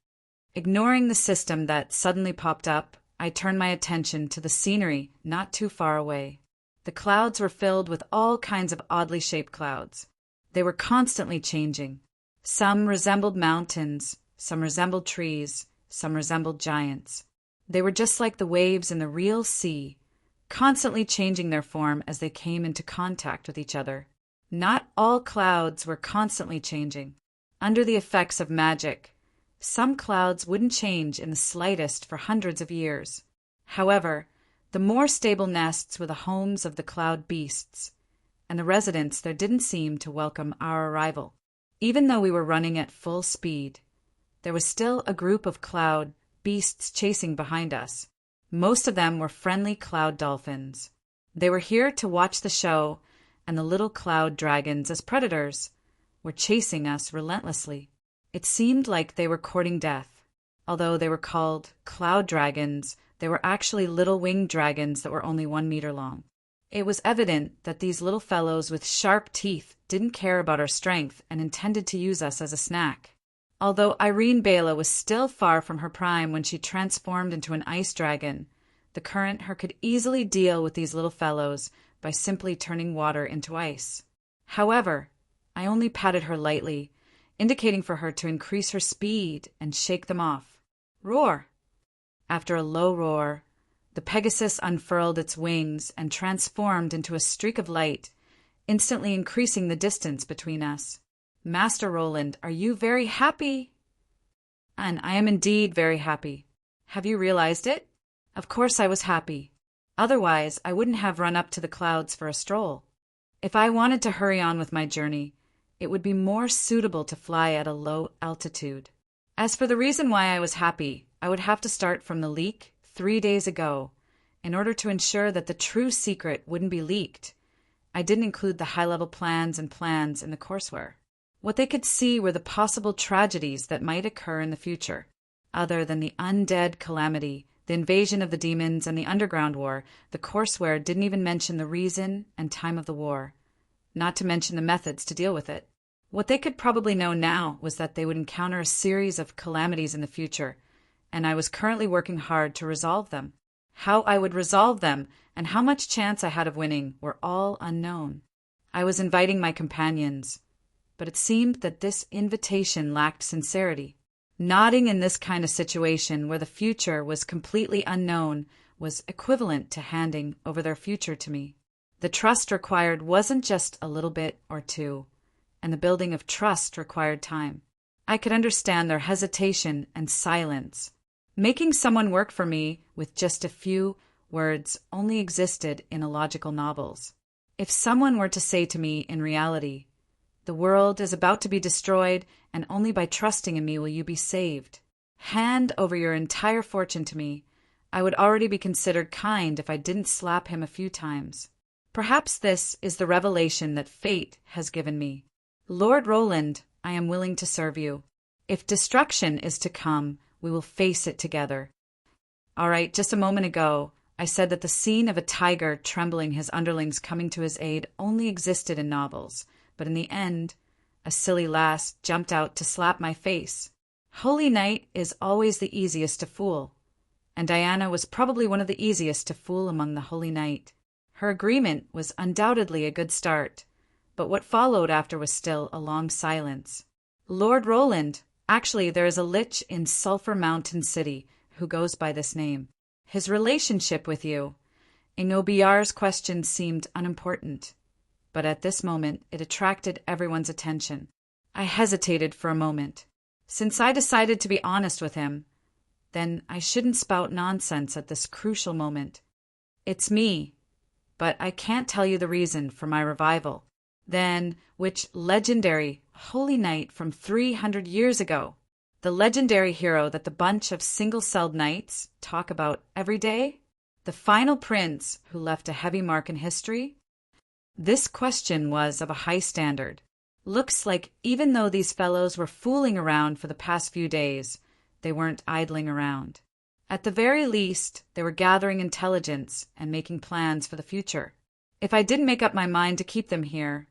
Ignoring the system that suddenly popped up, I turned my attention to the scenery not too far away. The clouds were filled with all kinds of oddly shaped clouds. They were constantly changing. Some resembled mountains, some resembled trees, some resembled giants. They were just like the waves in the real sea, constantly changing their form as they came into contact with each other. Not all clouds were constantly changing. Under the effects of magic, some clouds wouldn't change in the slightest for hundreds of years. However, the more stable nests were the homes of the cloud beasts, and the residents there didn't seem to welcome our arrival. Even though we were running at full speed, there was still a group of cloud beasts chasing behind us. Most of them were friendly cloud dolphins. They were here to watch the show, and the little cloud dragons, as predators, were chasing us relentlessly. It seemed like they were courting death. Although they were called cloud dragons, they were actually little winged dragons that were only 1 meter long. It was evident that these little fellows with sharp teeth didn't care about our strength and intended to use us as a snack. Although Irene Bela was still far from her prime when she transformed into an ice dragon, the current her could easily deal with these little fellows by simply turning water into ice. However, I only patted her lightly, indicating for her to increase her speed and shake them off. Roar! After a low roar, the Pegasus unfurled its wings and transformed into a streak of light, instantly increasing the distance between us. Master Roland, are you very happy? And I am indeed very happy. Have you realized it? Of course I was happy. Otherwise, I wouldn't have run up to the clouds for a stroll. If I wanted to hurry on with my journey, it would be more suitable to fly at a low altitude. As for the reason why I was happy, I would have to start from the leak 3 days ago in order to ensure that the true secret wouldn't be leaked. I didn't include the high-level plans in the courseware. What they could see were the possible tragedies that might occur in the future. Other than the undead calamity, the invasion of the demons, and the underground war, the courseware didn't even mention the reason and time of the war, not to mention the methods to deal with it. What they could probably know now was that they would encounter a series of calamities in the future, and I was currently working hard to resolve them. How I would resolve them and how much chance I had of winning were all unknown. I was inviting my companions, but it seemed that this invitation lacked sincerity. Nodding in this kind of situation where the future was completely unknown was equivalent to handing over their future to me. The trust required wasn't just a little bit or two, and the building of trust required time. I could understand their hesitation and silence. Making someone work for me with just a few words only existed in illogical novels. If someone were to say to me in reality, "The world is about to be destroyed, and only by trusting in me will you be saved. Hand over your entire fortune to me," I would already be considered kind if I didn't slap him a few times. Perhaps this is the revelation that fate has given me. Lord Roland, I am willing to serve you. If destruction is to come, we will face it together. All right, just a moment ago, I said that the scene of a tiger trembling his underlings coming to his aid only existed in novels, but in the end, a silly lass jumped out to slap my face. Holy Knight is always the easiest to fool, and Diana was probably one of the easiest to fool among the Holy Knight. Her agreement was undoubtedly a good start, but what followed after was still a long silence. Lord Roland, actually there is a Lich in Sulphur Mountain City who goes by this name. His relationship with you. Ingobjar's question seemed unimportant, but at this moment it attracted everyone's attention. I hesitated for a moment. Since I decided to be honest with him, then I shouldn't spout nonsense at this crucial moment. It's me, but I can't tell you the reason for my revival. Then, which legendary holy knight from 300 years ago? The legendary hero that the bunch of single-celled knights talk about every day? The final prince who left a heavy mark in history? This question was of a high standard. Looks like even though these fellows were fooling around for the past few days, they weren't idling around. At the very least, they were gathering intelligence and making plans for the future. If I didn't make up my mind to keep them here,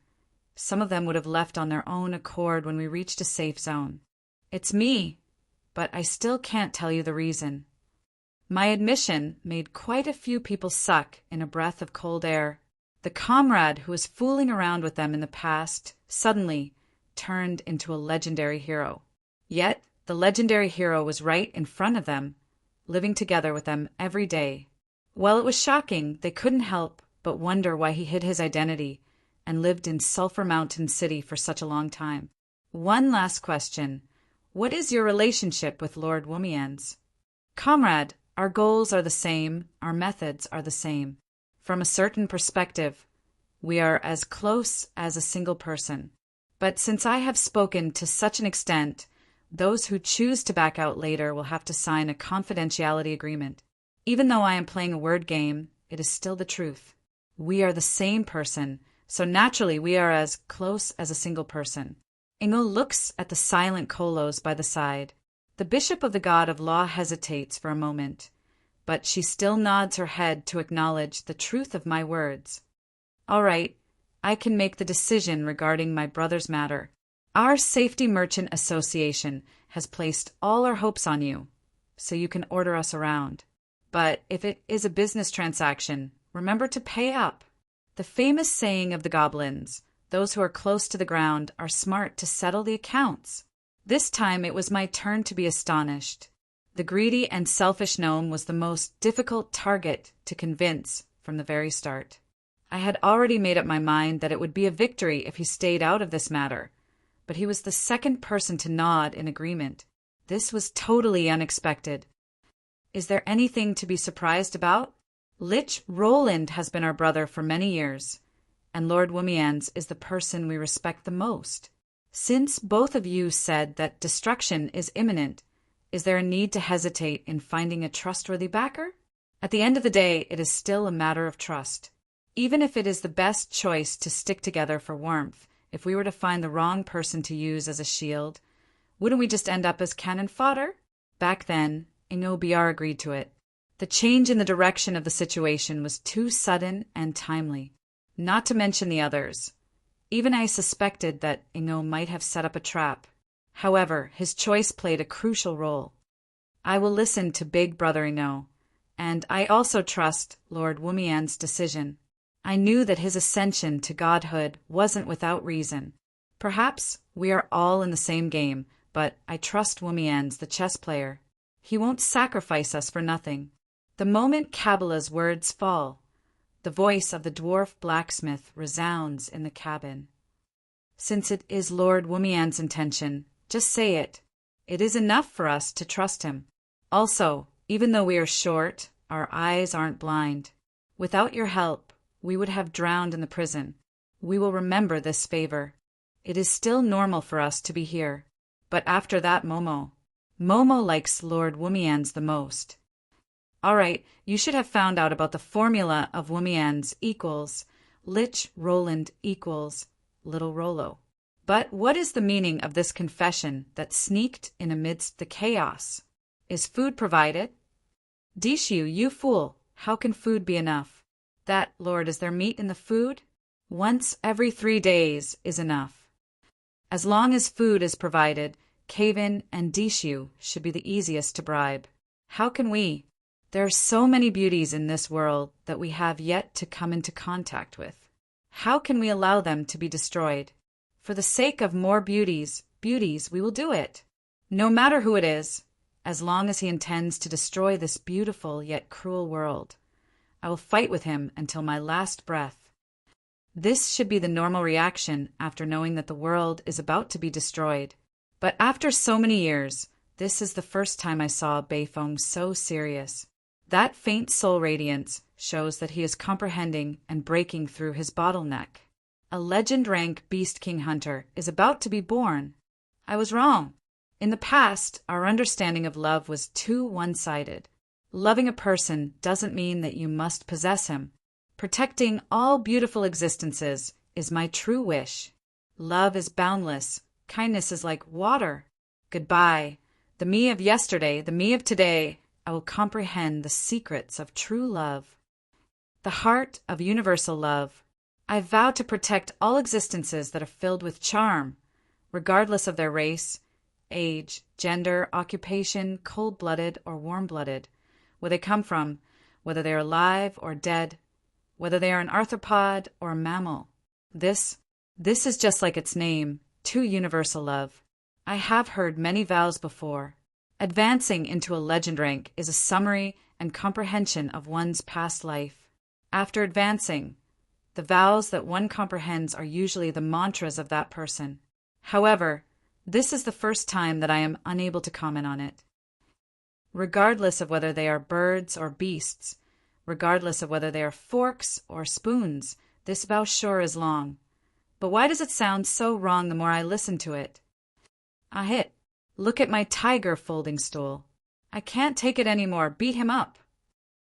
some of them would have left on their own accord when we reached a safe zone. It's me, but I still can't tell you the reason. My admission made quite a few people suck in a breath of cold air. The comrade who was fooling around with them in the past suddenly turned into a legendary hero. Yet, the legendary hero was right in front of them, living together with them every day. While it was shocking, they couldn't help but wonder why he hid his identity and lived in Sulphur Mountain City for such a long time. One last question. What is your relationship with Lord Womians? Comrade, our goals are the same, our methods are the same. From a certain perspective, we are as close as a single person. But since I have spoken to such an extent, those who choose to back out later will have to sign a confidentiality agreement. Even though I am playing a word game, it is still the truth. We are the same person, so naturally we are as close as a single person. Ingo looks at the silent Kolos by the side. The bishop of the god of law hesitates for a moment, but she still nods her head to acknowledge the truth of my words. All right, I can make the decision regarding my brother's matter. Our Safety Merchant Association has placed all our hopes on you, so you can order us around. But if it is a business transaction, remember to pay up. The famous saying of the goblins, those who are close to the ground are smart to settle the accounts. This time it was my turn to be astonished. The greedy and selfish gnome was the most difficult target to convince from the very start. I had already made up my mind that it would be a victory if he stayed out of this matter, but he was the second person to nod in agreement. This was totally unexpected. Is there anything to be surprised about? Lich Roland has been our brother for many years, and Lord Womians is the person we respect the most. Since both of you said that destruction is imminent, is there a need to hesitate in finding a trustworthy backer? At the end of the day, it is still a matter of trust. Even if it is the best choice to stick together for warmth, if we were to find the wrong person to use as a shield, wouldn't we just end up as cannon fodder? Back then, Ingobjar agreed to it. The change in the direction of the situation was too sudden and timely, not to mention the others. Even I suspected that Ingo might have set up a trap. However, his choice played a crucial role. I will listen to Big Brother Ingo, and I also trust Lord Womian's decision. I knew that his ascension to godhood wasn't without reason. Perhaps we are all in the same game, but I trust Womians, the chess player. He won't sacrifice us for nothing. The moment Kabbalah's words fall, the voice of the dwarf blacksmith resounds in the cabin. Since it is Lord Womian's intention, just say it. It is enough for us to trust him. Also, even though we are short, our eyes aren't blind. Without your help, we would have drowned in the prison. We will remember this favor. It is still normal for us to be here. But after that, Momo likes Lord Womians the most. All right, you should have found out about the formula of Womians equals Lich Roland equals Little Rollo. But what is the meaning of this confession that sneaked in amidst the chaos? Is food provided? Dishu, you fool, how can food be enough? That, Lord, is there meat in the food? Once every 3 days is enough. As long as food is provided, Kavin and Dishu should be the easiest to bribe. How can we? There are so many beauties in this world that we have yet to come into contact with. How can we allow them to be destroyed? For the sake of more beauties, we will do it. No matter who it is, as long as he intends to destroy this beautiful yet cruel world, I will fight with him until my last breath. This should be the normal reaction after knowing that the world is about to be destroyed. But after so many years, this is the first time I saw Beifeng so serious. That faint soul radiance shows that he is comprehending and breaking through his bottleneck. A legend-rank Beast King Hunter is about to be born. I was wrong. In the past, our understanding of love was too one-sided. Loving a person doesn't mean that you must possess him. Protecting all beautiful existences is my true wish. Love is boundless. Kindness is like water. Goodbye. The me of yesterday, the me of today, I will comprehend the secrets of true love. The heart of universal love. I vow to protect all existences that are filled with charm, regardless of their race, age, gender, occupation, cold-blooded or warm-blooded, where they come from, whether they are alive or dead, whether they are an arthropod or a mammal. This is just like its name, true universal love. I have heard many vows before. Advancing into a legend rank is a summary and comprehension of one's past life. After advancing, the vows that one comprehends are usually the mantras of that person. However, this is the first time that I am unable to comment on it. Regardless of whether they are birds or beasts, regardless of whether they are forks or spoons, this vow sure is long. But why does it sound so wrong the more I listen to it? Look at my tiger folding stool. I can't take it anymore. Beat him up.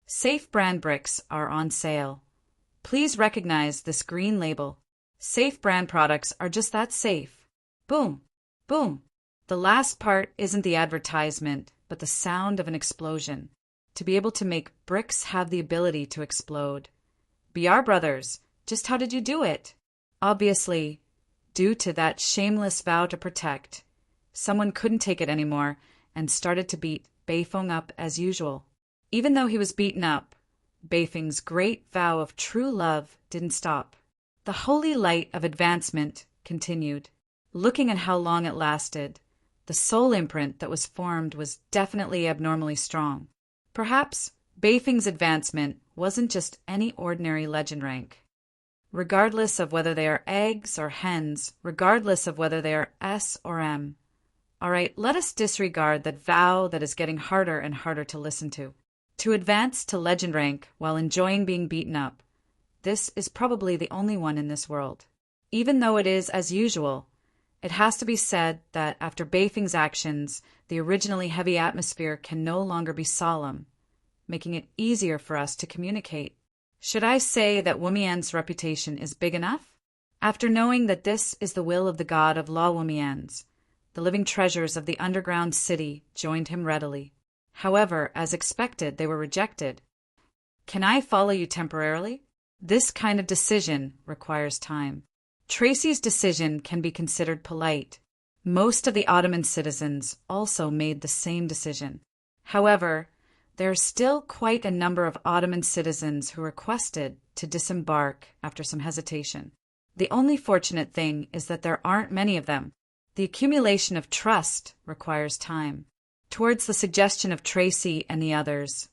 Safe brand bricks are on sale. Please recognize this green label. Safe brand products are just that safe. Boom. Boom. The last part isn't the advertisement, but the sound of an explosion. To be able to make bricks have the ability to explode. BR Brothers, just how did you do it? Obviously, due to that shameless vow to protect, someone couldn't take it anymore and started to beat Beifeng up as usual. Even though he was beaten up, Beifeng's great vow of true love didn't stop. The holy light of advancement continued. Looking at how long it lasted, the soul imprint that was formed was definitely abnormally strong. Perhaps Beifeng's advancement wasn't just any ordinary legend rank. Regardless of whether they are eggs or hens, regardless of whether they are S or M. All right, let us disregard that vow that is getting harder and harder to listen to. To advance to legend rank while enjoying being beaten up, this is probably the only one in this world. Even though it is as usual, it has to be said that after Beifeng's actions, the originally heavy atmosphere can no longer be solemn, making it easier for us to communicate. Should I say that Wumian's reputation is big enough? After knowing that this is the will of the god of Law Wumians, the living treasures of the underground city joined him readily. However, as expected, they were rejected. Can I follow you temporarily? This kind of decision requires time. Tracy's decision can be considered polite. Most of the Ottoman citizens also made the same decision. However, there are still quite a number of Ottoman citizens who requested to disembark after some hesitation. The only fortunate thing is that there aren't many of them. The accumulation of trust requires time. Towards the suggestion of Tracy and the others,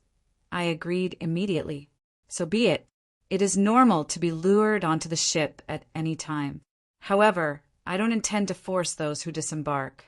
I agreed immediately. So be it. It is normal to be lured onto the ship at any time. However, I don't intend to force those who disembark.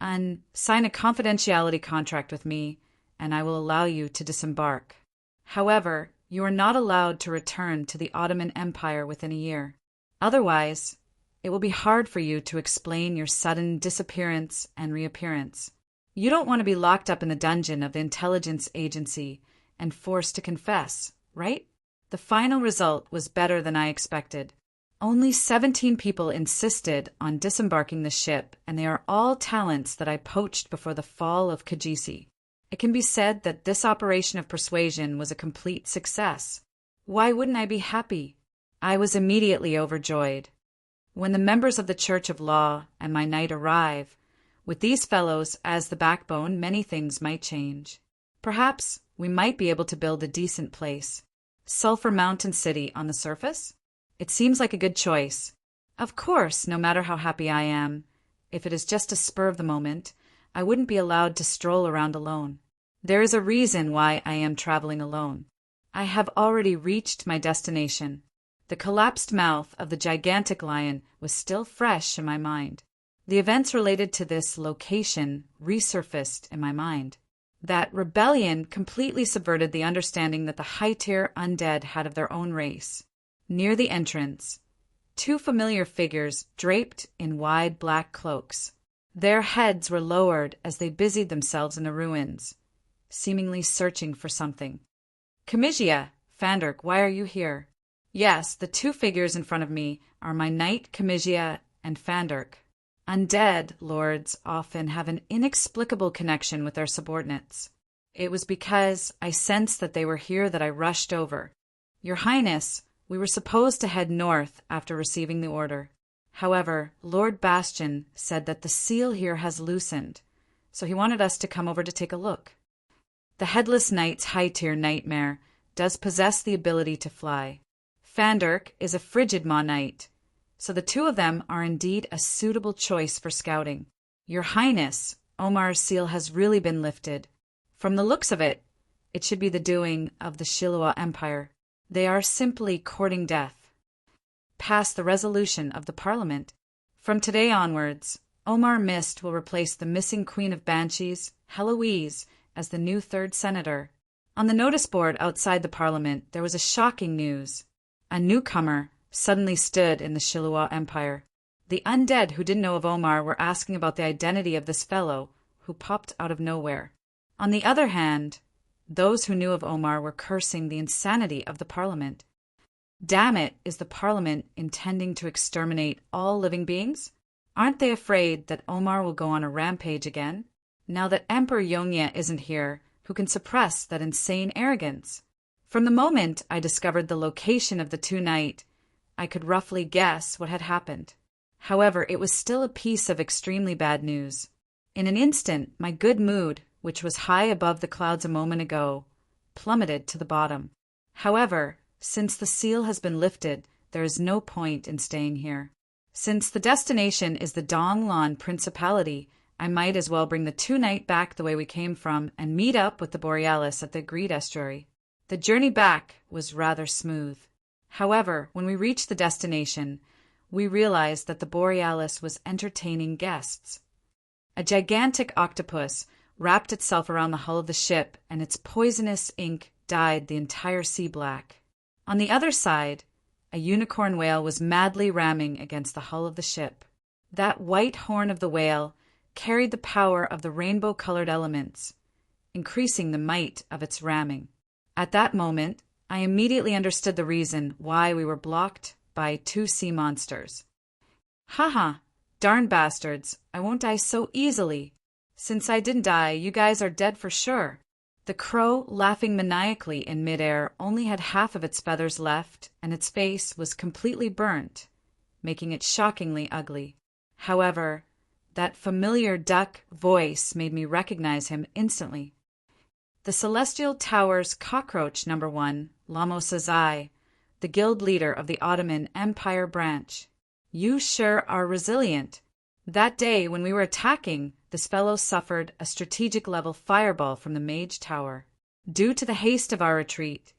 Sign a confidentiality contract with me, and I will allow you to disembark. However, you are not allowed to return to the Ottoman Empire within a year. Otherwise, it will be hard for you to explain your sudden disappearance and reappearance. You don't want to be locked up in the dungeon of the intelligence agency and forced to confess, right? The final result was better than I expected. Only 17 people insisted on disembarking the ship, and they are all talents that I poached before the fall of Kajisi. It can be said that this operation of persuasion was a complete success. Why wouldn't I be happy? I was immediately overjoyed. When the members of the Church of Law and my knight arrive, with these fellows as the backbone, many things might change. Perhaps we might be able to build a decent place. Sulphur Mountain City on the surface? It seems like a good choice. Of course, no matter how happy I am, if it is just a spur of the moment, I wouldn't be allowed to stroll around alone. There is a reason why I am traveling alone. I have already reached my destination. The collapsed mouth of the gigantic lion was still fresh in my mind. The events related to this location resurfaced in my mind. That rebellion completely subverted the understanding that the high-tier undead had of their own race. Near the entrance, two familiar figures draped in wide black cloaks. Their heads were lowered as they busied themselves in the ruins, seemingly searching for something. Comisia, Fanderk, why are you here? Yes, the two figures in front of me are my knight Comisia and Fanderk. Undead lords often have an inexplicable connection with their subordinates. It was because I sensed that they were here that I rushed over. Your Highness, we were supposed to head north after receiving the order. However, Lord Bastion said that the seal here has loosened, so he wanted us to come over to take a look. The Headless Knight's high-tier nightmare does possess the ability to fly. Fanderk is a frigid Maw Knight, so the two of them are indeed a suitable choice for scouting. Your Highness, Omar's seal has really been lifted. From the looks of it, it should be the doing of the Shilua Empire. They are simply courting death. Past the resolution of the Parliament. From today onwards, Omar Mist will replace the missing Queen of Banshees, Heloise, as the new third senator. On the notice board outside the Parliament, there was a shocking news. A newcomer suddenly stood in the Shilua Empire. The undead who didn't know of Omar were asking about the identity of this fellow who popped out of nowhere. On the other hand, those who knew of Omar were cursing the insanity of the Parliament. Damn it, is the Parliament intending to exterminate all living beings? Aren't they afraid that Omar will go on a rampage again? Now that Emperor Yongye isn't here, who can suppress that insane arrogance? From the moment I discovered the location of the two-night, I could roughly guess what had happened. However, it was still a piece of extremely bad news. In an instant, my good mood, which was high above the clouds a moment ago, plummeted to the bottom. However, since the seal has been lifted, there is no point in staying here. Since the destination is the Donglan Principality, I might as well bring the two-night back the way we came from and meet up with the Borealis at the Greed Estuary. The journey back was rather smooth. However, when we reached the destination, we realized that the Borealis was entertaining guests. A gigantic octopus wrapped itself around the hull of the ship, and its poisonous ink dyed the entire sea black. On the other side, a unicorn whale was madly ramming against the hull of the ship. That white horn of the whale carried the power of the rainbow-colored elements, increasing the might of its ramming. At that moment, I immediately understood the reason why we were blocked by two sea monsters. Haha, darn bastards, I won't die so easily. Since I didn't die, you guys are dead for sure. The crow, laughing maniacally in midair, only had half of its feathers left, and its face was completely burnt, making it shockingly ugly. However, that familiar duck voice made me recognize him instantly. The Celestial Tower's cockroach number 1, Lamo Sazai, the guild leader of the Ottoman Empire branch. You sure are resilient. That day when we were attacking, this fellow suffered a strategic-level fireball from the Mage Tower. Due to the haste of our retreat,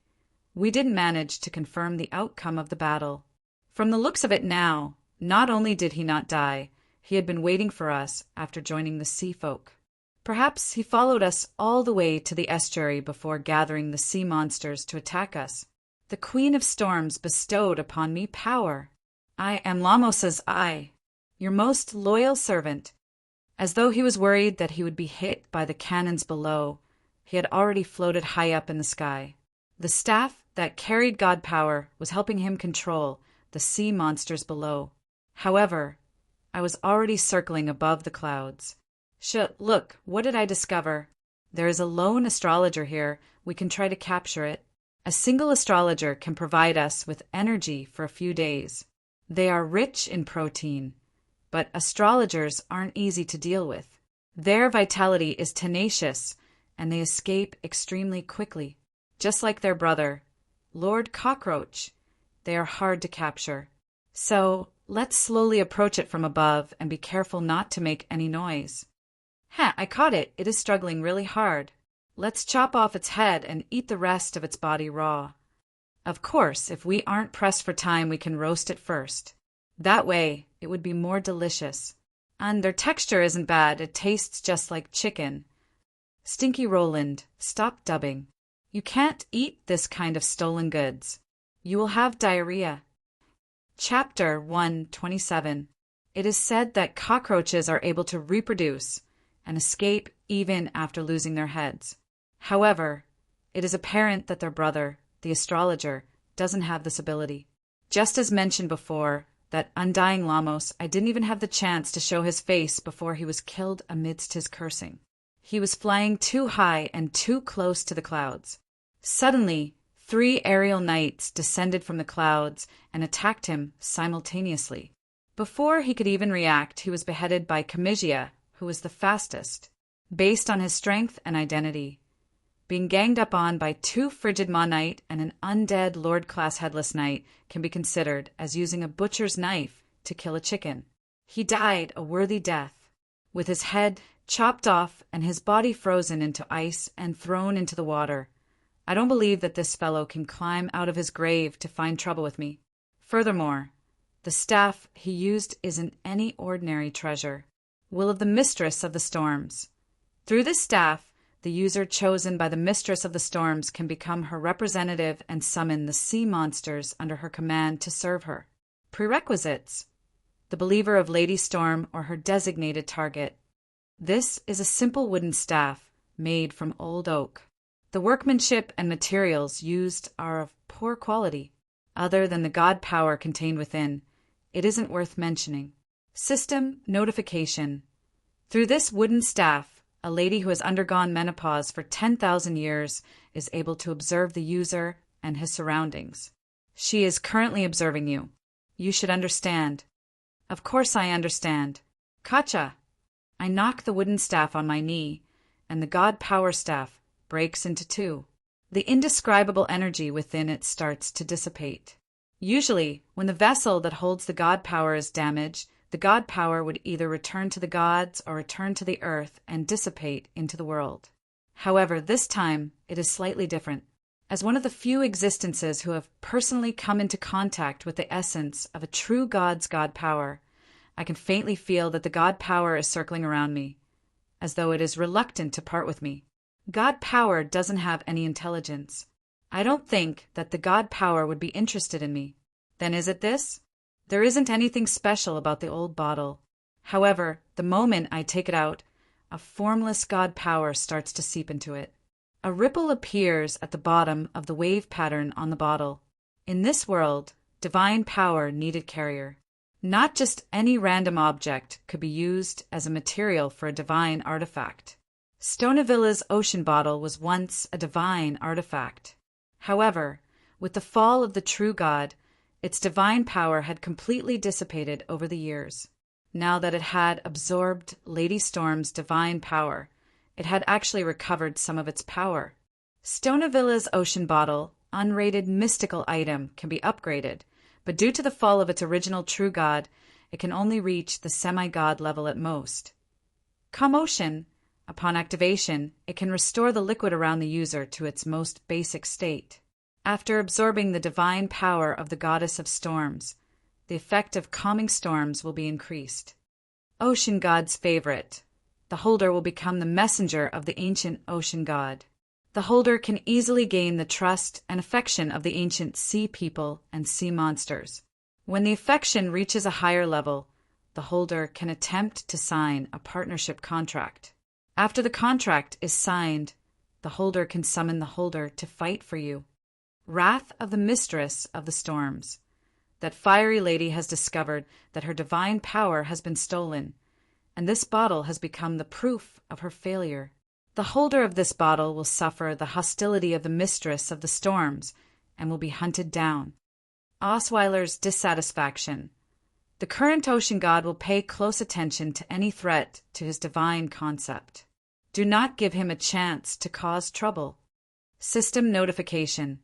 we didn't manage to confirm the outcome of the battle. From the looks of it now, not only did he not die, he had been waiting for us after joining the Sea Folk. Perhaps he followed us all the way to the estuary before gathering the sea monsters to attack us. The Queen of Storms bestowed upon me power. I am Lamos's your most loyal servant. As though he was worried that he would be hit by the cannons below, he had already floated high up in the sky. The staff that carried god power was helping him control the sea monsters below. However, I was already circling above the clouds. Look, what did I discover? There is a lone astrologer here. We can try to capture it. A single astrologer can provide us with energy for a few days. They are rich in protein, but astrologers aren't easy to deal with. Their vitality is tenacious, and they escape extremely quickly. Just like their brother, Lord Cockroach, they are hard to capture. So, let's slowly approach it from above and be careful not to make any noise. I caught it. It is struggling really hard. Let's chop off its head and eat the rest of its body raw. Of course, if we aren't pressed for time, we can roast it first. That way, it would be more delicious. And their texture isn't bad. It tastes just like chicken. Stinky Roland, stop dubbing. You can't eat this kind of stolen goods. You will have diarrhea. Chapter 127. It is said that cockroaches are able to reproduce and escape even after losing their heads. However, it is apparent that their brother, the astrologer, doesn't have this ability. Just as mentioned before, that undying Lamos, I didn't even have the chance to show his face before he was killed amidst his cursing. He was flying too high and too close to the clouds. Suddenly, 3 aerial knights descended from the clouds and attacked him simultaneously. Before he could even react, he was beheaded by Comisia, who was the fastest, based on his strength and identity. Being ganged up on by 2 frigid Maw Knight and an undead Lord-class Headless Knight can be considered as using a butcher's knife to kill a chicken. He died a worthy death, with his head chopped off and his body frozen into ice and thrown into the water. I don't believe that this fellow can climb out of his grave to find trouble with me. Furthermore, the staff he used isn't any ordinary treasure. Will of the Mistress of the Storms. Through this staff, the user chosen by the Mistress of the Storms can become her representative and summon the sea monsters under her command to serve her. Prerequisites: the believer of Lady Storm or her designated target. This is a simple wooden staff made from old oak. The workmanship and materials used are of poor quality. Other than the god power contained within, it isn't worth mentioning. System notification. Through this wooden staff, a lady who has undergone menopause for 10,000 years is able to observe the user and his surroundings. She is currently observing you. You should understand. Of course I understand. Kacha! I knock the wooden staff on my knee, and the god power staff breaks into 2. The indescribable energy within it starts to dissipate. Usually, when the vessel that holds the god power is damaged, the god power would either return to the gods or return to the earth and dissipate into the world. However, this time it is slightly different. As one of the few existences who have personally come into contact with the essence of a true god's god power, I can faintly feel that the god power is circling around me, as though it is reluctant to part with me. God power doesn't have any intelligence. I don't think that the god power would be interested in me. Then is it this? There isn't anything special about the old bottle. However, the moment I take it out, a formless god power starts to seep into it. A ripple appears at the bottom of the wave pattern on the bottle. In this world, divine power needed carrier. Not just any random object could be used as a material for a divine artifact. Stonevilla's ocean bottle was once a divine artifact. However, with the fall of the true god, its divine power had completely dissipated over the years. Now that it had absorbed Lady Storm's divine power, it had actually recovered some of its power. Stonevilla's ocean bottle, unrated mystical item, can be upgraded, but due to the fall of its original true god, it can only reach the semi-god level at most. Commotion. Upon activation, it can restore the liquid around the user to its most basic state. After absorbing the divine power of the goddess of storms, the effect of calming storms will be increased. Ocean god's favorite. The holder will become the messenger of the ancient ocean god. The holder can easily gain the trust and affection of the ancient sea people and sea monsters. When the affection reaches a higher level, the holder can attempt to sign a partnership contract. After the contract is signed, the holder can summon the holder to fight for you. Wrath of the Mistress of the Storms. That fiery lady has discovered that her divine power has been stolen, and this bottle has become the proof of her failure. The holder of this bottle will suffer the hostility of the Mistress of the Storms and will be hunted down. Osweiler's dissatisfaction. The current ocean god will pay close attention to any threat to his divine concept. Do not give him a chance to cause trouble. System notification.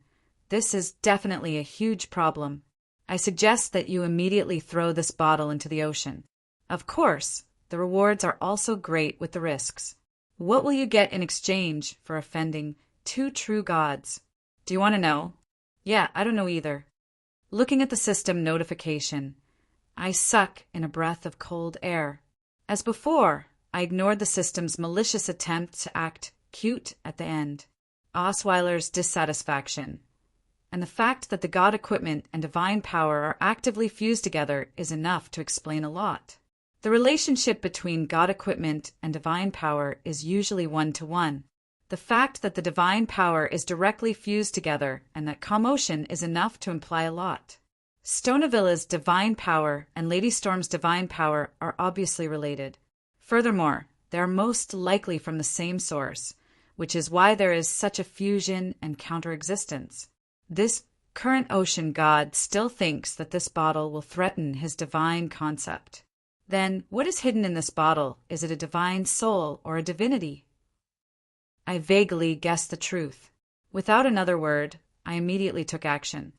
This is definitely a huge problem. I suggest that you immediately throw this bottle into the ocean. Of course, the rewards are also great with the risks. What will you get in exchange for offending 2 true gods? Do you want to know? Yeah, I don't know either. Looking at the system notification, I suck in a breath of cold air. As before, I ignored the system's malicious attempt to act cute at the end. Osweiler's dissatisfaction. And the fact that the god equipment and divine power are actively fused together is enough to explain a lot. The relationship between god equipment and divine power is usually 1-to-1. The fact that the divine power is directly fused together and that commotion is enough to imply a lot. Stonevilla's divine power and Lady Storm's divine power are obviously related. Furthermore, they are most likely from the same source, which is why there is such a fusion and counterexistence. This current ocean god still thinks that this bottle will threaten his divine concept. Then, what is hidden in this bottle? Is it a divine soul or a divinity? I vaguely guessed the truth. Without another word, I immediately took action.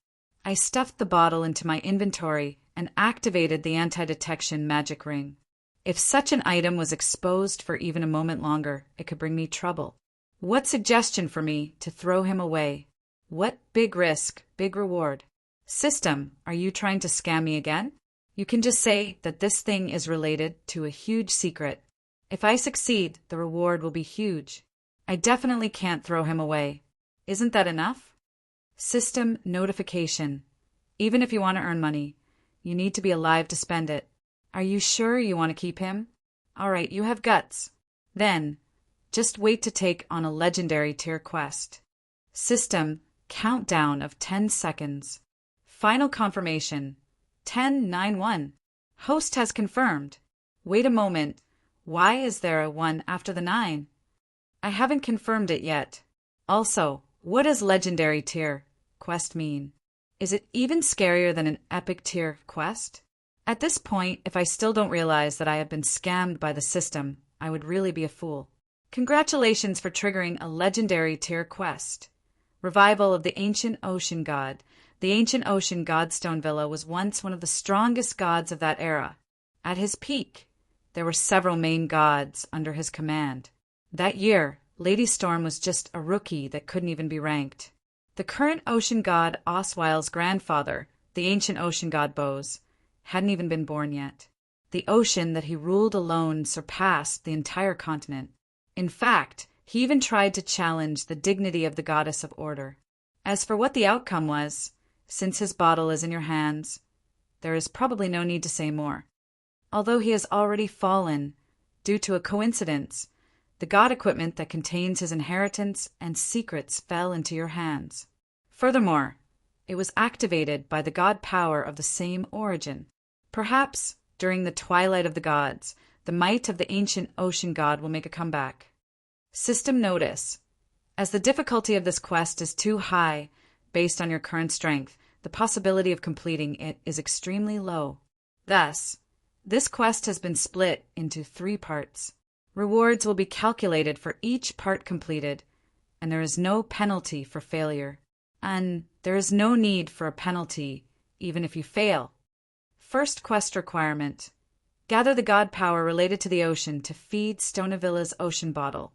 I stuffed the bottle into my inventory and activated the anti-detection magic ring. If such an item was exposed for even a moment longer, it could bring me trouble. What suggestion for me to throw him away? What big risk, big reward? System, are you trying to scam me again? You can just say that this thing is related to a huge secret. If I succeed, the reward will be huge. I definitely can't throw him away. Isn't that enough? System notification. Even if you want to earn money, you need to be alive to spend it. Are you sure you want to keep him? All right, you have guts. Then, just wait to take on a legendary tier quest. System countdown of 10 seconds. Final confirmation. 10-9-1. Host has confirmed. Wait a moment. Why is there a 1 after the 9? I haven't confirmed it yet. Also, what does legendary tier quest mean? Is it even scarier than an epic tier quest? At this point, if I still don't realize that I have been scammed by the system, I would really be a fool. Congratulations for triggering a legendary tier quest. Revival of the ancient ocean god. The ancient ocean god Stonevilla was once one of the strongest gods of that era. At his peak, there were several main gods under his command. That year, Lady Storm was just a rookie that couldn't even be ranked. The current ocean god Osweil's grandfather, the ancient ocean god Bose, hadn't even been born yet. The ocean that he ruled alone surpassed the entire continent. In fact, he even tried to challenge the dignity of the goddess of order. As for what the outcome was, since his bottle is in your hands, there is probably no need to say more. Although he has already fallen, due to a coincidence, the god equipment that contains his inheritance and secrets fell into your hands. Furthermore, it was activated by the god power of the same origin. Perhaps, during the twilight of the gods, the might of the ancient ocean god will make a comeback. System notice. As the difficulty of this quest is too high, based on your current strength, the possibility of completing it is extremely low. Thus, this quest has been split into 3 parts. Rewards will be calculated for each part completed, and there is no penalty for failure. And there is no need for a penalty, even if you fail. First quest requirement. Gather the god power related to the ocean to feed Stonevilla's ocean bottle,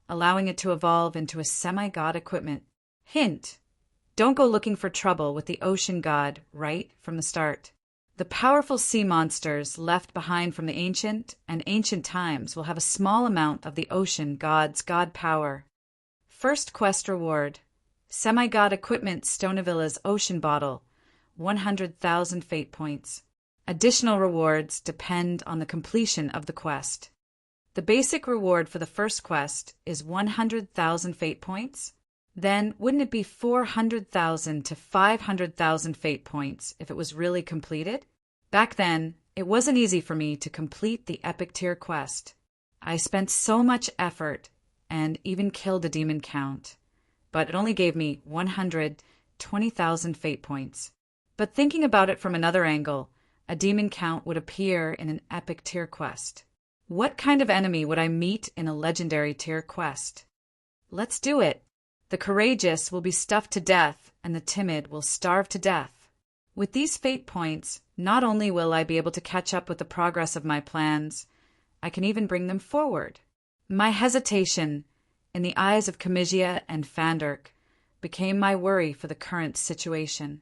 allowing it to evolve into a semi-god equipment. Hint: don't go looking for trouble with the ocean god right from the start. The powerful sea monsters left behind from the ancient and ancient times will have a small amount of the ocean god's god power. First quest reward. Semi-god equipment Stonevilla's ocean bottle, 100,000 fate points. Additional rewards depend on the completion of the quest. The basic reward for the first quest is 100,000 fate points. Then wouldn't it be 400,000 to 500,000 fate points if it was really completed? Back then, it wasn't easy for me to complete the epic tier quest. I spent so much effort and even killed a demon count, but it only gave me 120,000 fate points. But thinking about it from another angle, a demon count would appear in an epic tier quest. What kind of enemy would I meet in a legendary tier quest? Let's do it. The courageous will be stuffed to death, and the timid will starve to death. With these fate points, not only will I be able to catch up with the progress of my plans, I can even bring them forward. My hesitation, in the eyes of Comisia and Fandurk, became my worry for the current situation.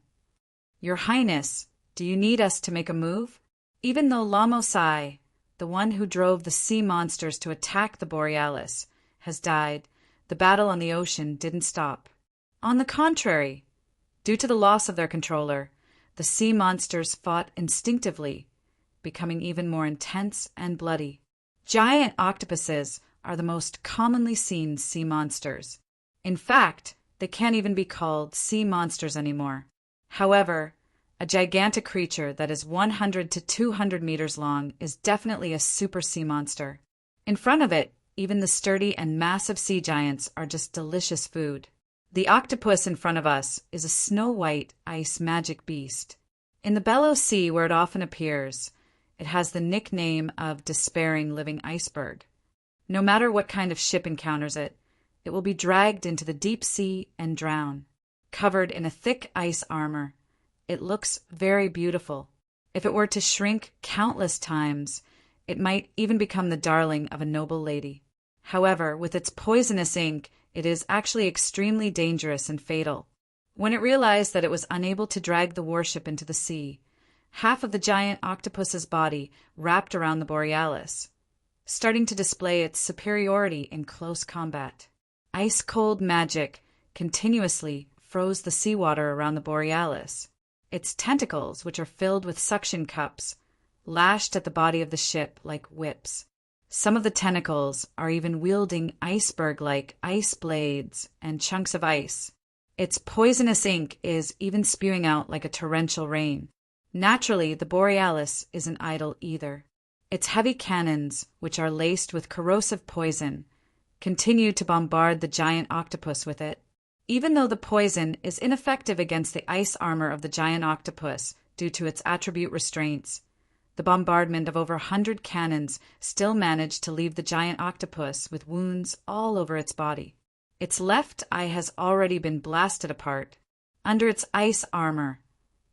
Your Highness, do you need us to make a move? Even though Lamosai, the one who drove the sea monsters to attack the Borealis, has died, the battle on the ocean didn't stop. On the contrary, due to the loss of their controller, the sea monsters fought instinctively, becoming even more intense and bloody. Giant octopuses are the most commonly seen sea monsters. In fact, they can't even be called sea monsters anymore. However, a gigantic creature that is 100 to 200 meters long is definitely a super sea monster. In front of it, even the sturdy and massive sea giants are just delicious food. The octopus in front of us is a snow-white ice magic beast. In the Bellow Sea, where it often appears, it has the nickname of Despairing Living Iceberg. No matter what kind of ship encounters it, it will be dragged into the deep sea and drown. Covered in a thick ice armor, it looks very beautiful. If it were to shrink countless times, it might even become the darling of a noble lady. However, with its poisonous ink, it is actually extremely dangerous and fatal. When it realized that it was unable to drag the warship into the sea, half of the giant octopus's body wrapped around the Borealis, starting to display its superiority in close combat. Ice-cold magic continuously froze the seawater around the Borealis. Its tentacles, which are filled with suction cups, lashed at the body of the ship like whips. Some of the tentacles are even wielding iceberg-like ice blades and chunks of ice. Its poisonous ink is even spewing out like a torrential rain. Naturally, the Borealis isn't idle either. Its heavy cannons, which are laced with corrosive poison, continue to bombard the giant octopus with it. Even though the poison is ineffective against the ice armor of the giant octopus due to its attribute restraints, the bombardment of over 100 cannons still managed to leave the giant octopus with wounds all over its body. Its left eye has already been blasted apart. Under its ice armor,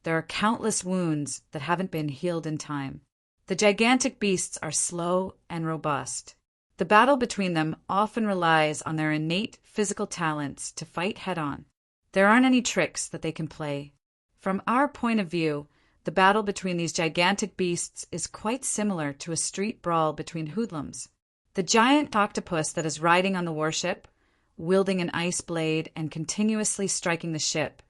there are countless wounds that haven't been healed in time. The gigantic beasts are slow and robust. The battle between them often relies on their innate physical talents to fight head-on. There aren't any tricks that they can play. From our point of view, the battle between these gigantic beasts is quite similar to a street brawl between hoodlums. The giant octopus that is riding on the warship, wielding an ice blade and continuously striking the ship,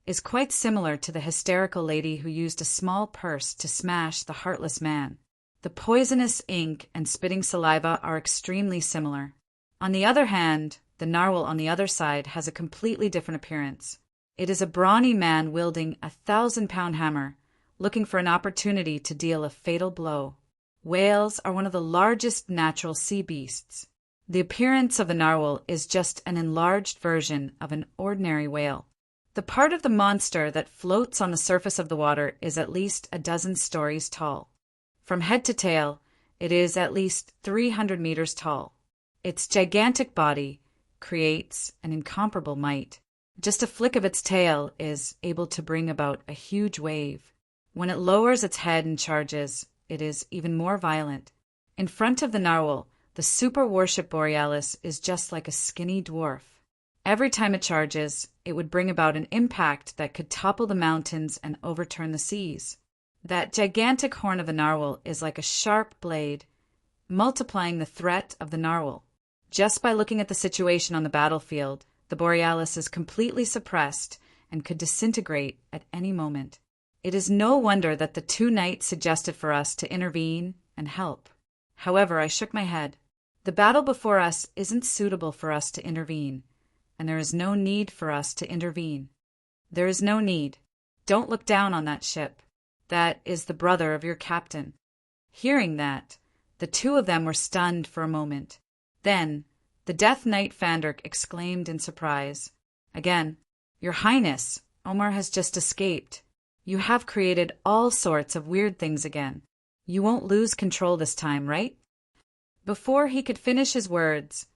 is quite similar to the hysterical lady who used a small purse to smash the heartless man. The poisonous ink and spitting saliva are extremely similar. On the other hand, the narwhal on the other side has a completely different appearance. It is a brawny man wielding a 1,000-pound hammer, looking for an opportunity to deal a fatal blow. Whales are one of the largest natural sea beasts. The appearance of the narwhal is just an enlarged version of an ordinary whale. The part of the monster that floats on the surface of the water is at least a dozen stories tall. From head to tail, it is at least 300 meters tall. Its gigantic body creates an incomparable might. Just a flick of its tail is able to bring about a huge wave. When it lowers its head and charges, it is even more violent. In front of the narwhal, the super warship Borealis is just like a skinny dwarf. Every time it charges, it would bring about an impact that could topple the mountains and overturn the seas. That gigantic horn of the narwhal is like a sharp blade, multiplying the threat of the narwhal. Just by looking at the situation on the battlefield, the Borealis is completely suppressed and could disintegrate at any moment. It is no wonder that the two knights suggested for us to intervene and help. However, I shook my head. The battle before us isn't suitable for us to intervene, and there is no need for us to intervene. There is no need. Don't look down on that ship. That is the brother of your captain. Hearing that, the two of them were stunned for a moment. Then, the Death Knight Fandurk exclaimed in surprise, "Again, Your Highness, Omar has just escaped. You have created all sorts of weird things again. You won't lose control this time, right?" Before he could finish his words,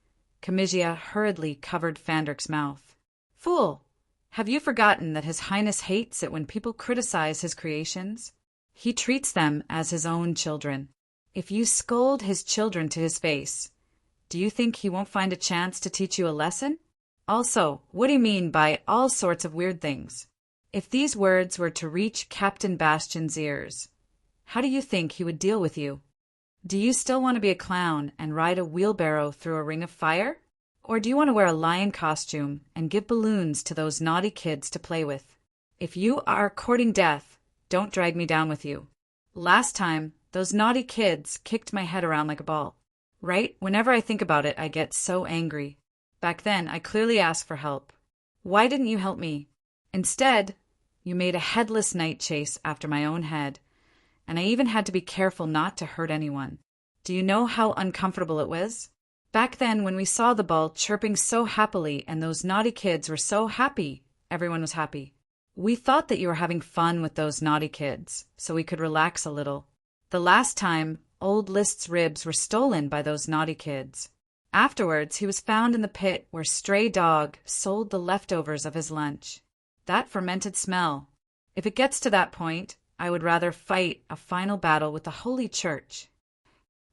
Camisia hurriedly covered Fandrik's mouth. "Fool! Have you forgotten that His Highness hates it when people criticize his creations? He treats them as his own children. If you scold his children to his face, do you think he won't find a chance to teach you a lesson? Also, what do you mean by all sorts of weird things?" If these words were to reach Captain Bastian's ears, how do you think he would deal with you? Do you still want to be a clown and ride a wheelbarrow through a ring of fire? Or do you want to wear a lion costume and give balloons to those naughty kids to play with? If you are courting death, don't drag me down with you. Last time, those naughty kids kicked my head around like a ball. Right? Whenever I think about it, I get so angry. Back then, I clearly asked for help. Why didn't you help me? Instead, you made a headless night chase after my own head, and I even had to be careful not to hurt anyone. Do you know how uncomfortable it was? Back then, when we saw the ball chirping so happily and those naughty kids were so happy, everyone was happy. We thought that you were having fun with those naughty kids, so we could relax a little. The last time, old List's ribs were stolen by those naughty kids. Afterwards, he was found in the pit where Stray Dog sold the leftovers of his lunch. That fermented smell. If it gets to that point, I would rather fight a final battle with the Holy Church.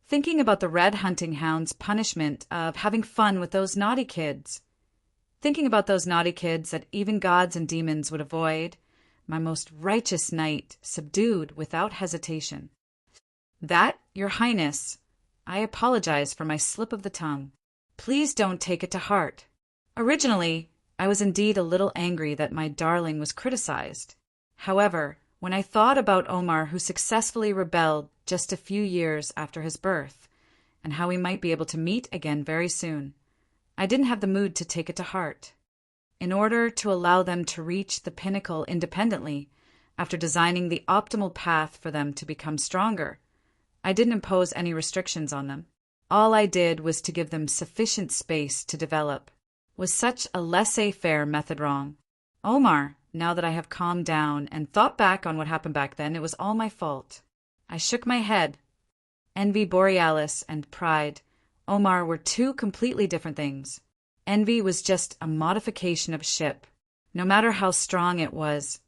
Thinking about the Red Hunting Hound's punishment of having fun with those naughty kids. Thinking about those naughty kids that even gods and demons would avoid, my most righteous knight subdued without hesitation. That, Your Highness, I apologize for my slip of the tongue. Please don't take it to heart. Originally, I was indeed a little angry that my darling was criticized. However, when I thought about Omar, who successfully rebelled just a few years after his birth, and how we might be able to meet again very soon, I didn't have the mood to take it to heart. In order to allow them to reach the pinnacle independently, after designing the optimal path for them to become stronger, I didn't impose any restrictions on them. All I did was to give them sufficient space to develop. Was such a laissez-faire method wrong? Omar, now that I have calmed down and thought back on what happened back then, it was all my fault. I shook my head. Envy Borealis and pride, Omar, were two completely different things. Envy was just a modification of a ship. No matter how strong it was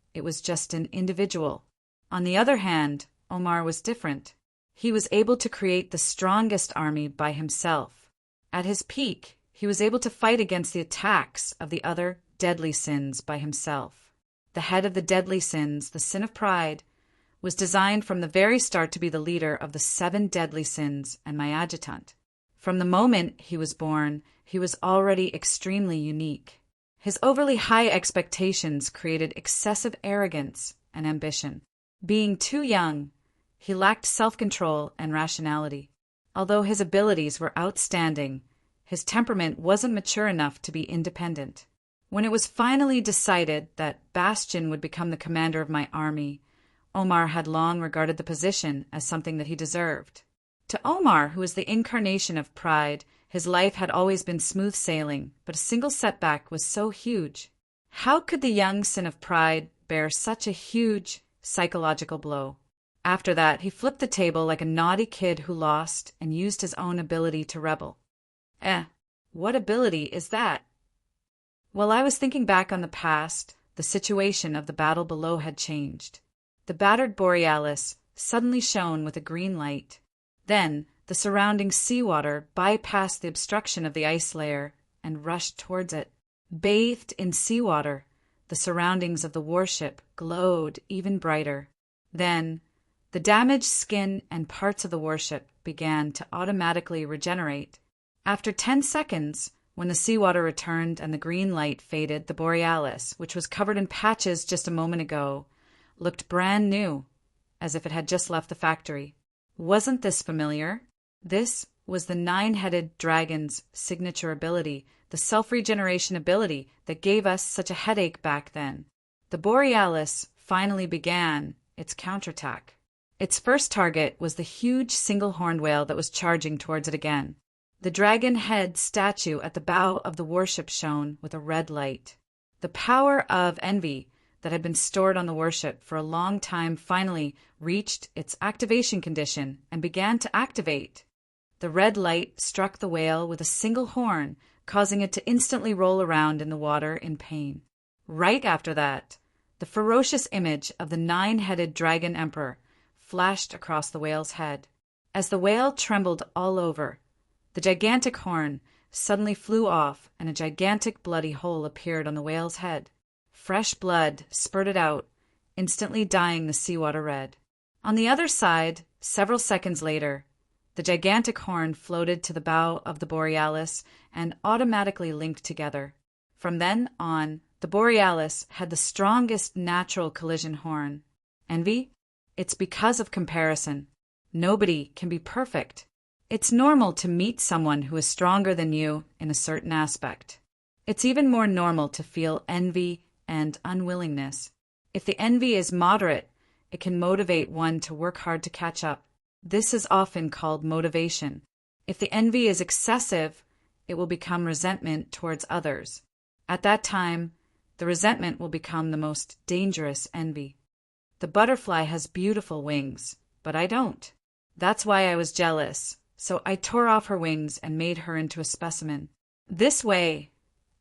just an individual. On the other hand, Omar was different. He was able to create the strongest army by himself. At his peak, he was able to fight against the attacks of the other deadly sins by himself. The head of the deadly sins, the sin of pride, was designed from the very start to be the leader of the 7 deadly sins and my adjutant. From the moment he was born, he was already extremely unique. His overly high expectations created excessive arrogance and ambition. Being too young, he lacked self-control and rationality. Although his abilities were outstanding, his temperament wasn't mature enough to be independent. When it was finally decided that Bastian would become the commander of my army, Omar had long regarded the position as something that he deserved. To Omar, who was the incarnation of pride, his life had always been smooth sailing, but a single setback was so huge. How could the young sin of pride bear such a huge psychological blow? After that, he flipped the table like a naughty kid who lost and used his own ability to rebel. What ability is that? While I was thinking back on the past, the situation of the battle below had changed. The battered Borealis suddenly shone with a green light. Then, the surrounding seawater bypassed the obstruction of the ice layer and rushed towards it. Bathed in seawater, the surroundings of the warship glowed even brighter. Then, the damaged skin and parts of the warship began to automatically regenerate. After 10 seconds, when the seawater returned and the green light faded, the Borealis, which was covered in patches just a moment ago, looked brand new, as if it had just left the factory. Wasn't this familiar? This was the 9-headed dragon's signature ability, the self-regeneration ability that gave us such a headache back then. The Borealis finally began its counterattack. Its first target was the huge single-horned whale that was charging towards it again. The dragon head statue at the bow of the warship shone with a red light. The power of envy that had been stored on the warship for a long time finally reached its activation condition and began to activate. The The red light struck the whale with a single horn, causing it to instantly roll around in the water in pain. Right after that, the ferocious image of the 9-headed dragon emperor flashed across the whale's head. As the whale trembled all over, the gigantic horn suddenly flew off and a gigantic bloody hole appeared on the whale's head. Fresh blood spurted out, instantly dyeing the seawater red. On the other side, several seconds later, the gigantic horn floated to the bow of the Borealis and automatically linked together. From then on, the Borealis had the strongest natural collision horn. Envy? It's because of comparison. Nobody can be perfect. It's normal to meet someone who is stronger than you in a certain aspect. It's even more normal to feel envy and unwillingness. If the envy is moderate, it can motivate one to work hard to catch up. This is often called motivation. If the envy is excessive, it will become resentment towards others. At that time, the resentment will become the most dangerous envy. The butterfly has beautiful wings, but I don't. That's why I was jealous, so I tore off her wings and made her into a specimen. This way,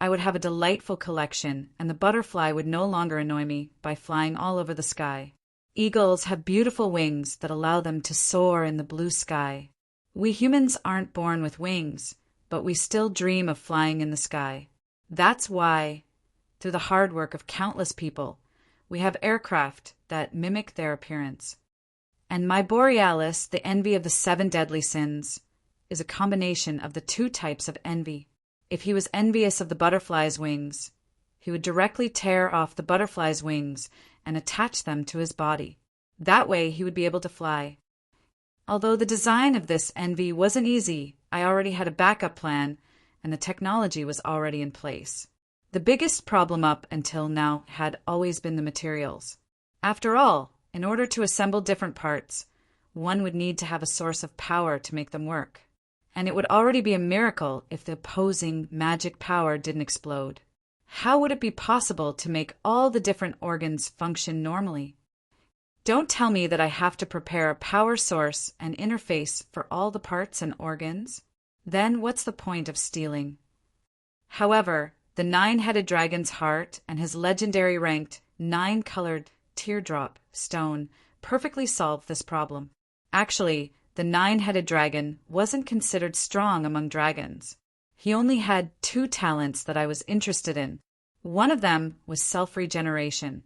I would have a delightful collection, and the butterfly would no longer annoy me by flying all over the sky. Eagles have beautiful wings that allow them to soar in the blue sky. We humans aren't born with wings, but we still dream of flying in the sky. That's why, through the hard work of countless people, we have aircraft that mimic their appearance. And my Borealis, the envy of the 7 deadly sins, is a combination of the 2 types of envy. If he was envious of the butterfly's wings, he would directly tear off the butterfly's wings and attach them to his body. That way he would be able to fly. Although the design of this envy wasn't easy, I already had a backup plan and the technology was already in place. The biggest problem up until now had always been the materials. After all, in order to assemble different parts, one would need to have a source of power to make them work. And it would already be a miracle if the opposing magic power didn't explode. How would it be possible to make all the different organs function normally? Don't tell me that I have to prepare a power source and interface for all the parts and organs. Then what's the point of stealing? However, the 9-headed dragon's heart and his legendary ranked 9-colored teardrop stone perfectly solved this problem. Actually, the 9-headed dragon wasn't considered strong among dragons. He only had 2 talents that I was interested in. One of them was self-regeneration,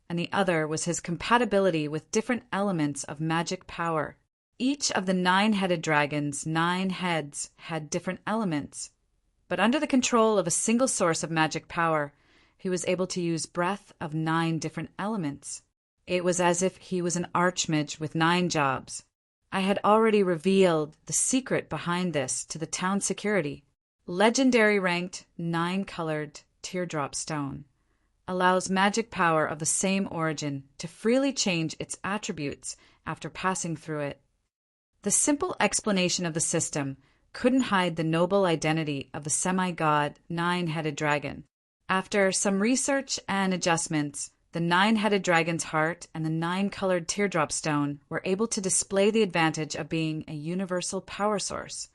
and the other was his compatibility with different elements of magic power. Each of the 9-headed dragon's 9 heads had different elements, but under the control of a single source of magic power, he was able to use breath of 9 different elements. It was as if he was an archmage with 9 jobs. I had already revealed the secret behind this to the town security. Legendary ranked 9-colored teardrop stone allows magic power of the same origin to freely change its attributes after passing through it. The simple explanation of the system couldn't hide the noble identity of the semi-god 9-headed dragon. After some research and adjustments, the 9-headed dragon's heart and the 9-colored teardrop stone were able to display the advantage of being a universal power source,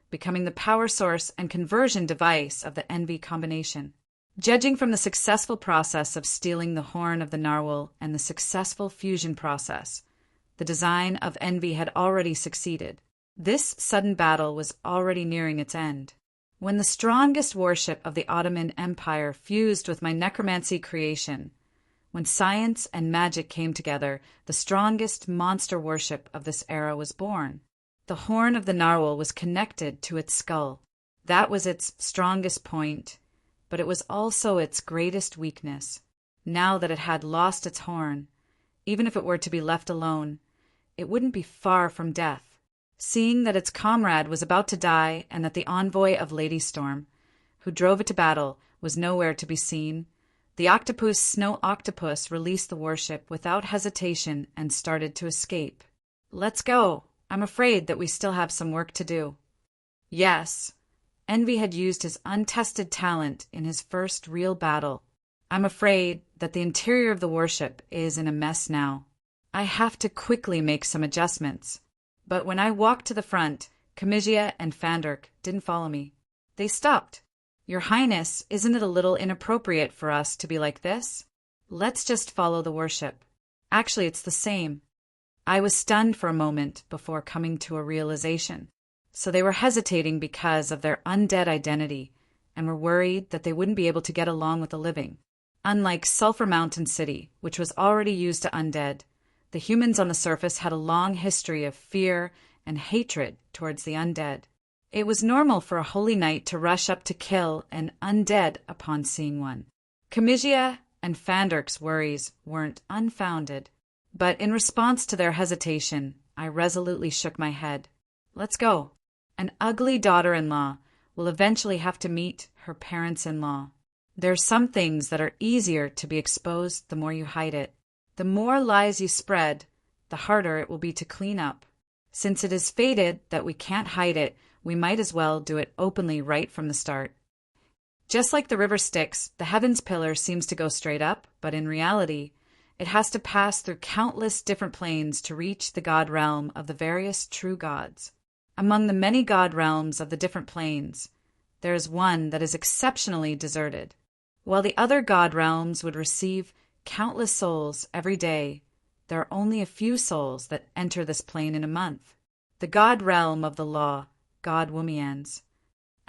becoming the power source and conversion device of the envy combination. Judging from the successful process of stealing the horn of the narwhal and the successful fusion process, the design of envy had already succeeded. This sudden battle was already nearing its end. When the strongest warship of the Ottoman Empire fused with my necromancy creation, when science and magic came together, the strongest monster warship of this era was born. The horn of the narwhal was connected to its skull. That was its strongest point, but it was also its greatest weakness. Now that it had lost its horn, even if it were to be left alone, it wouldn't be far from death. Seeing that its comrade was about to die and that the envoy of Lady Storm, who drove it to battle, was nowhere to be seen, the octopus Snow Octopus released the warship without hesitation and started to escape. "Let's go. I'm afraid that we still have some work to do." Yes, Envy had used his untested talent in his first real battle. I'm afraid that the interior of the warship is in a mess now. I have to quickly make some adjustments. But when I walked to the front, Camisia and Fanderk didn't follow me. They stopped. Your Highness, isn't it a little inappropriate for us to be like this? Let's just follow the worship. Actually, it's the same. I was stunned for a moment before coming to a realization. So they were hesitating because of their undead identity and were worried that they wouldn't be able to get along with the living. Unlike Sulphur Mountain City, which was already used to undead, the humans on the surface had a long history of fear and hatred towards the undead. It was normal for a holy knight to rush up to kill an undead upon seeing one. Camisia and Fanderk's worries weren't unfounded, but in response to their hesitation, I resolutely shook my head. Let's go. An ugly daughter-in-law will eventually have to meet her parents-in-law. There are some things that are easier to be exposed the more you hide it. The more lies you spread, the harder it will be to clean up. Since it is fated that we can't hide it, we might as well do it openly right from the start. Just like the river Styx, the heavens pillar seems to go straight up, but in reality, it has to pass through countless different planes to reach the god realm of the various true gods. Among the many god realms of the different planes, there is one that is exceptionally deserted. While the other god realms would receive countless souls every day, there are only a few souls that enter this plane in a month. The god realm of the law, God Woomians.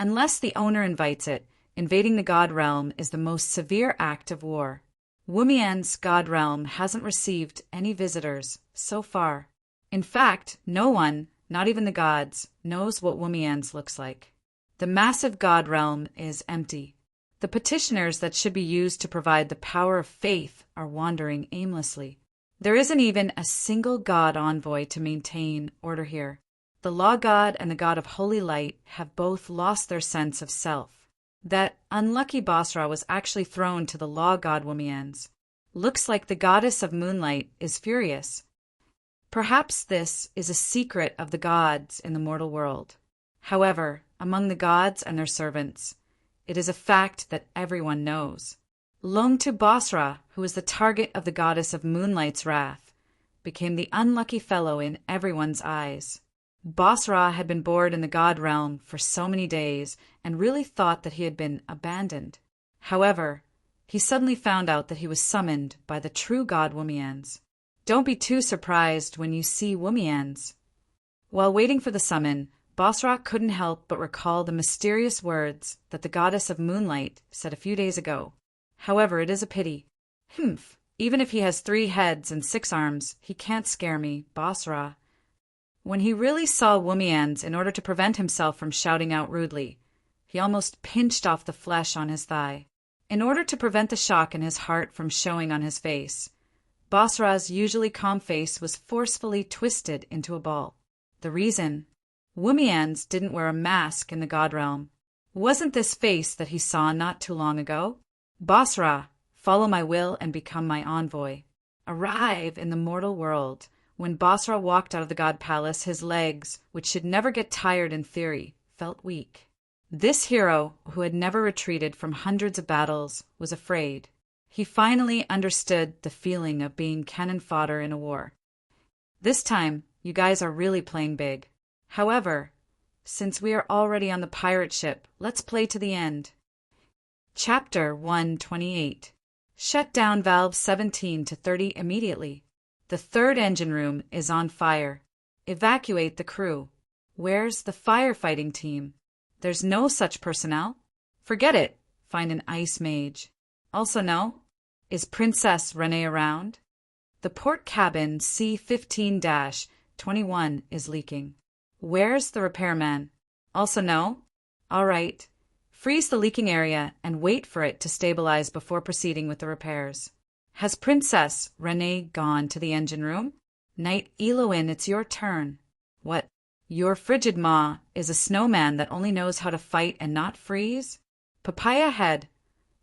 Unless the owner invites it, invading the god realm is the most severe act of war. Woomian's god realm hasn't received any visitors so far. In fact, no one, not even the gods, knows what Woomian's looks like. The massive god realm is empty. The petitioners that should be used to provide the power of faith are wandering aimlessly. There isn't even a single god envoy to maintain order here. The law god and the god of holy light have both lost their sense of self. That unlucky Basra was actually thrown to the law god Woomians. Looks like the goddess of moonlight is furious. Perhaps this is a secret of the gods in the mortal world. However, among the gods and their servants, it is a fact that everyone knows. Longtu Basra, who is the target of the goddess of moonlight's wrath, became the unlucky fellow in everyone's eyes. Basra had been bored in the god realm for so many days and really thought that he had been abandoned. However, he suddenly found out that he was summoned by the true god Woomians. Don't be too surprised when you see Woomians. While waiting for the summon, Basra couldn't help but recall the mysterious words that the goddess of moonlight said a few days ago. However, it is a pity. Even if he has 3 heads and 6 arms, he can't scare me, Basra. When he really saw Woomians, in order to prevent himself from shouting out rudely, he almost pinched off the flesh on his thigh. In order to prevent the shock in his heart from showing on his face, Basra's usually calm face was forcefully twisted into a ball. The reason? Woomians didn't wear a mask in the god realm. Wasn't this face that he saw not too long ago? Basra, follow my will and become my envoy. Arrive in the mortal world. When Basra walked out of the god palace, his legs, which should never get tired in theory, felt weak. This hero, who had never retreated from hundreds of battles, was afraid. He finally understood the feeling of being cannon fodder in a war. This time, you guys are really playing big. However, since we are already on the pirate ship, let's play to the end. Chapter 128. Shut down valves 17 to 30 immediately. The 3rd engine room is on fire. Evacuate the crew. Where's the firefighting team? There's no such personnel. Forget it. Find an ice mage. Also no. Is Princess Renee around? The port cabin C-15-21 is leaking. Where's the repairman? Also no. All right. Freeze the leaking area and wait for it to stabilize before proceeding with the repairs. Has Princess Renee gone to the engine room? Knight Eloin, it's your turn. What? Your frigid maw is a snowman that only knows how to fight and not freeze? Papaya Head,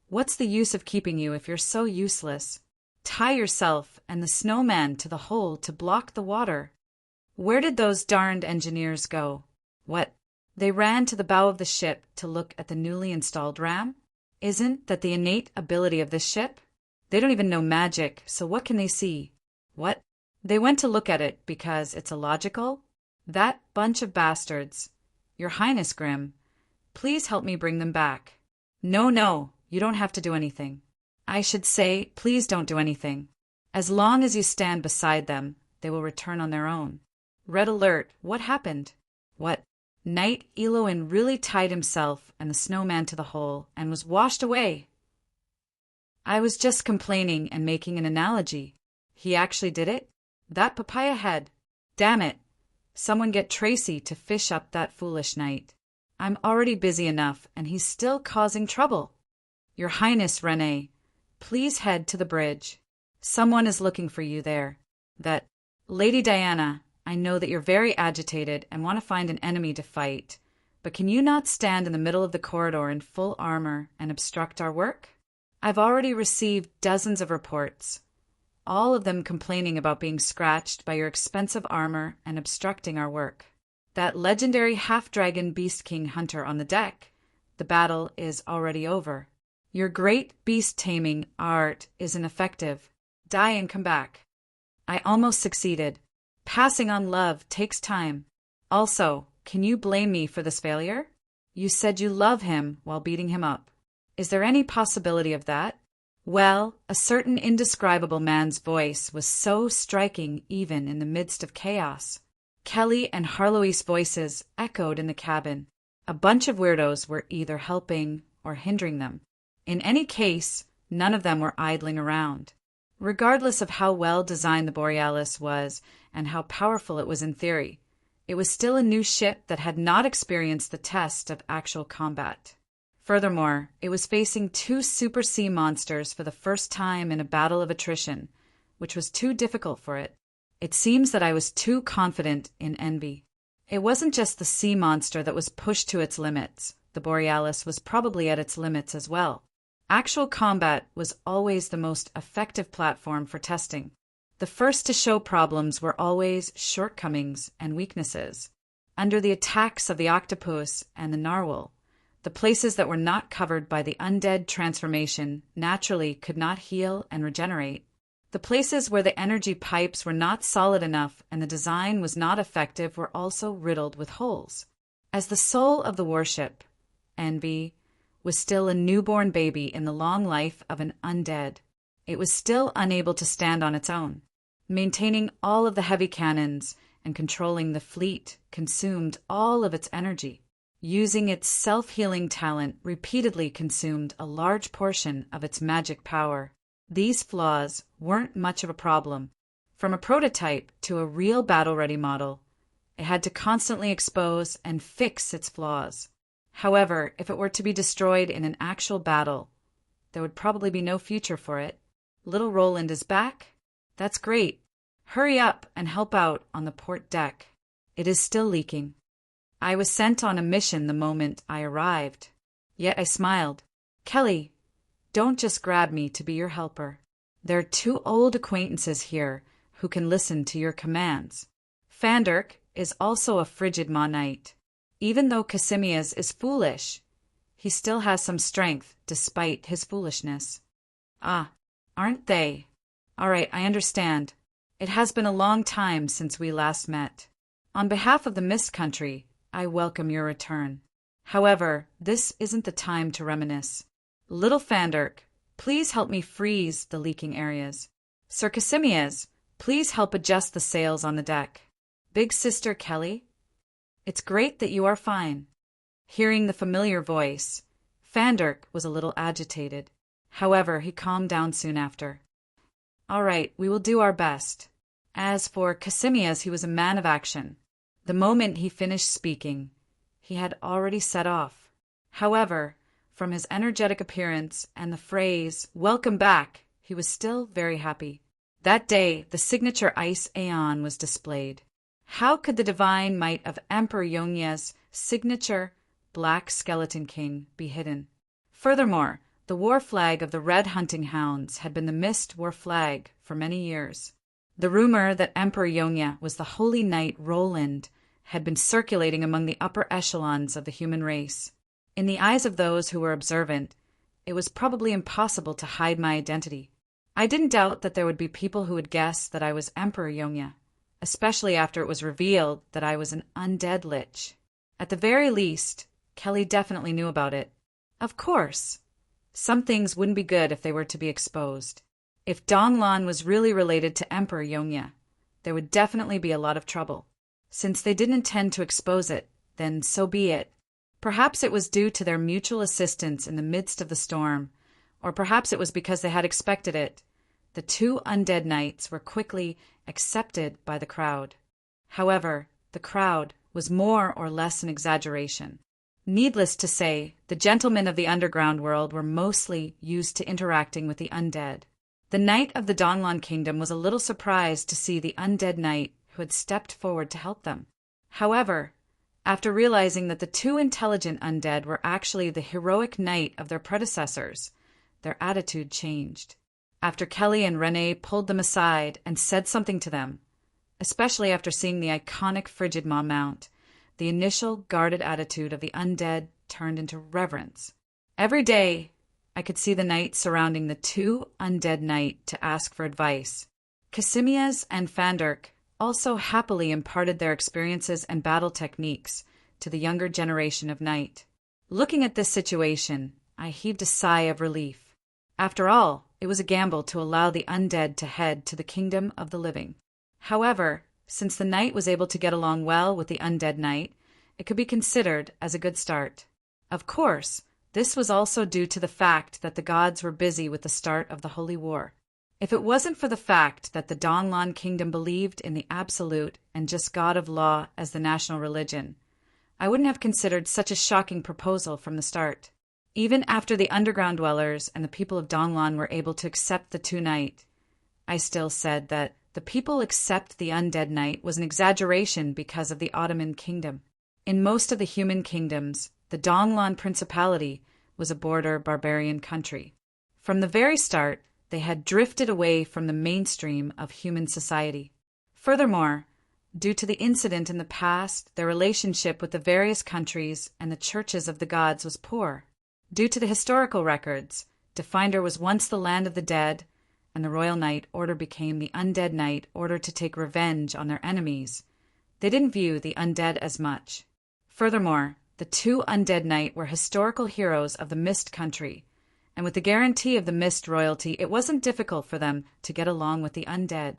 what's the use of keeping you if you're so useless? Tie yourself and the snowman to the hole to block the water. Where did those darned engineers go? What? They ran to the bow of the ship to look at the newly installed ram? Isn't that the innate ability of this ship? They don't even know magic, so what can they see? What? They went to look at it because it's illogical? That bunch of bastards. Your Highness Grim, please help me bring them back. No, you don't have to do anything. I should say, please don't do anything. As long as you stand beside them, they will return on their own. Red alert, what happened? What? Knight Eloin really tied himself and the snowman to the hole and was washed away. I was just complaining and making an analogy. He actually did it? That papaya head. Damn it. Someone get Tracy to fish up that foolish knight. I'm already busy enough and he's still causing trouble. Your Highness Renee, please head to the bridge. Someone is looking for you there. That Lady Diana, I know that you're very agitated and want to find an enemy to fight, but can you not stand in the middle of the corridor in full armor and obstruct our work? I've already received dozens of reports, all of them complaining about being scratched by your expensive armor and obstructing our work. That legendary half-dragon Beast King hunter on the deck, the battle is already over. Your great beast-taming art is ineffective. Die and come back. I almost succeeded. Passing on love takes time. Also, can you blame me for this failure? You said you love him while beating him up. Is there any possibility of that? Well, a certain indescribable man's voice was so striking even in the midst of chaos. Kelly and Harlowe's voices echoed in the cabin. A bunch of weirdos were either helping or hindering them. In any case, none of them were idling around. Regardless of how well designed the Borealis was and how powerful it was in theory, it was still a new ship that had not experienced the test of actual combat. Furthermore, it was facing two super sea monsters for the first time in a battle of attrition, which was too difficult for it. It seems that I was too confident in envy. It wasn't just the sea monster that was pushed to its limits. The Borealis was probably at its limits as well. Actual combat was always the most effective platform for testing. The first to show problems were always shortcomings and weaknesses. Under the attacks of the octopus and the narwhal, the places that were not covered by the undead transformation naturally could not heal and regenerate. The places where the energy pipes were not solid enough and the design was not effective were also riddled with holes. As the soul of the warship, Envy was still a newborn baby in the long life of an undead. It was still unable to stand on its own. Maintaining all of the heavy cannons and controlling the fleet consumed all of its energy. Using its self-healing talent repeatedly consumed a large portion of its magic power. These flaws weren't much of a problem. From a prototype to a real battle-ready model, it had to constantly expose and fix its flaws. However, if it were to be destroyed in an actual battle, there would probably be no future for it. Little Roland is back? That's great. Hurry up and help out on the port deck. It is still leaking. I was sent on a mission the moment I arrived. Yet I smiled. Kelly, don't just grab me to be your helper. There are two old acquaintances here who can listen to your commands. Fandirk is also a frigid Monite. Even though Casimius is foolish, he still has some strength despite his foolishness. Ah, aren't they? All right, I understand. It has been a long time since we last met. On behalf of the Mist Country, I welcome your return. However, this isn't the time to reminisce. Little Fandirk, please help me freeze the leaking areas. Sir Casimius, please help adjust the sails on the deck. Big Sister Kelly, it's great that you are fine. Hearing the familiar voice, Fandirk was a little agitated. However, he calmed down soon after. All right, we will do our best. As for Casimius, he was a man of action. The moment he finished speaking, he had already set off. However, from his energetic appearance and the phrase, "Welcome back," he was still very happy. That day, the signature Ice Aeon was displayed. How could the divine might of Emperor Yonya's signature Black Skeleton King be hidden? Furthermore, the war flag of the Red Hunting Hounds had been the Mist war flag for many years. The rumor that Emperor Yonya was the holy knight Roland had been circulating among the upper echelons of the human race. In the eyes of those who were observant, it was probably impossible to hide my identity. I didn't doubt that there would be people who would guess that I was Emperor Yonya, especially after it was revealed that I was an undead Lich. At the very least, Kelly definitely knew about it. Of course, some things wouldn't be good if they were to be exposed. If Donglan was really related to Emperor Yongya, there would definitely be a lot of trouble. Since they didn't intend to expose it, then so be it. Perhaps it was due to their mutual assistance in the midst of the storm, or perhaps it was because they had expected it. The two undead knights were quickly accepted by the crowd. However, the crowd was more or less an exaggeration. Needless to say, the gentlemen of the underground world were mostly used to interacting with the undead. The knight of the Donglan kingdom was a little surprised to see the undead knight who had stepped forward to help them. However, after realizing that the two intelligent undead were actually the heroic knight of their predecessors, their attitude changed. After Kelly and Renee pulled them aside and said something to them, especially after seeing the iconic Frigid Maw mount, the initial guarded attitude of the undead turned into reverence. Every day, I could see the knights surrounding the two undead knight to ask for advice. Casimias and Fandirk also happily imparted their experiences and battle techniques to the younger generation of knight. Looking at this situation, I heaved a sigh of relief. After all, it was a gamble to allow the undead to head to the kingdom of the living. However, since the knight was able to get along well with the undead knight, it could be considered as a good start. Of course, this was also due to the fact that the gods were busy with the start of the Holy War. If it wasn't for the fact that the Donglan kingdom believed in the absolute and just God of law as the national religion, I wouldn't have considered such a shocking proposal from the start. Even after the underground dwellers and the people of Donglan were able to accept the two knight, I still said that the people accept the undead knight was an exaggeration because of the Ottoman kingdom. In most of the human kingdoms, the Donglan Principality was a border barbarian country. From the very start, they had drifted away from the mainstream of human society. Furthermore, due to the incident in the past, their relationship with the various countries and the churches of the gods was poor. Due to the historical records, Definder was once the land of the dead, and the Royal Knight Order became the Undead Knight Order to take revenge on their enemies. They didn't view the undead as much. Furthermore, the two Undead Knight were historical heroes of the Mist country, and with the guarantee of the Mist royalty, it wasn't difficult for them to get along with the undead.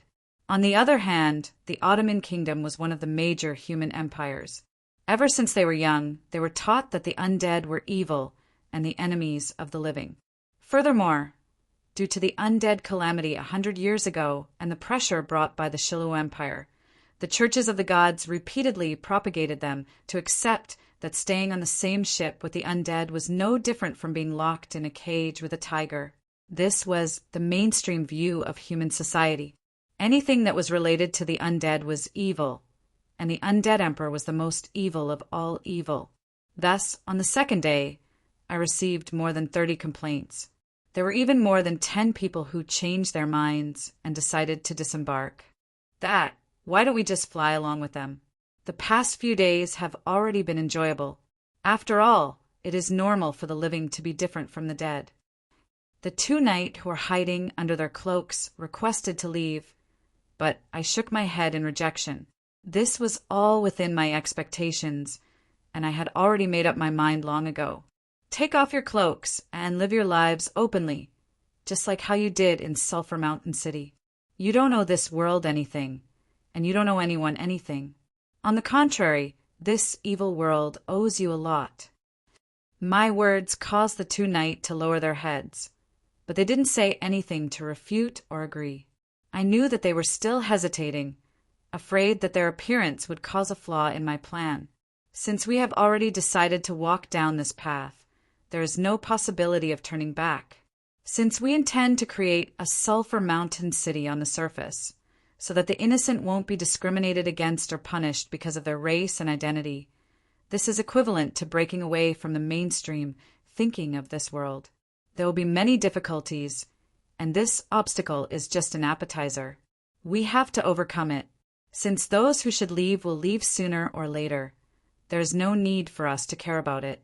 On the other hand, the Ottoman kingdom was one of the major human empires. Ever since they were young, they were taught that the undead were evil and the enemies of the living. Furthermore, due to the undead calamity 100 years ago and the pressure brought by the Shilu Empire, the churches of the gods repeatedly propagated them to accept that staying on the same ship with the undead was no different from being locked in a cage with a tiger. This was the mainstream view of human society. Anything that was related to the undead was evil, and the undead emperor was the most evil of all evil. Thus, on the second day, I received more than 30 complaints. There were even more than 10 people who changed their minds and decided to disembark. Why don't we just fly along with them? The past few days have already been enjoyable. After all, it is normal for the living to be different from the dead. The two knight who were hiding under their cloaks requested to leave, but I shook my head in rejection. This was all within my expectations, and I had already made up my mind long ago. Take off your cloaks and live your lives openly, just like how you did in Sulphur Mountain City. You don't owe this world anything, and you don't owe anyone anything. On the contrary, this evil world owes you a lot. My words caused the two knight to lower their heads, but they didn't say anything to refute or agree. I knew that they were still hesitating, afraid that their appearance would cause a flaw in my plan. Since we have already decided to walk down this path, there is no possibility of turning back. Since we intend to create a Sulphur Mountain City on the surface, so that the innocent won't be discriminated against or punished because of their race and identity, this is equivalent to breaking away from the mainstream thinking of this world. There will be many difficulties, and this obstacle is just an appetizer. We have to overcome it. Since those who should leave will leave sooner or later, there is no need for us to care about it.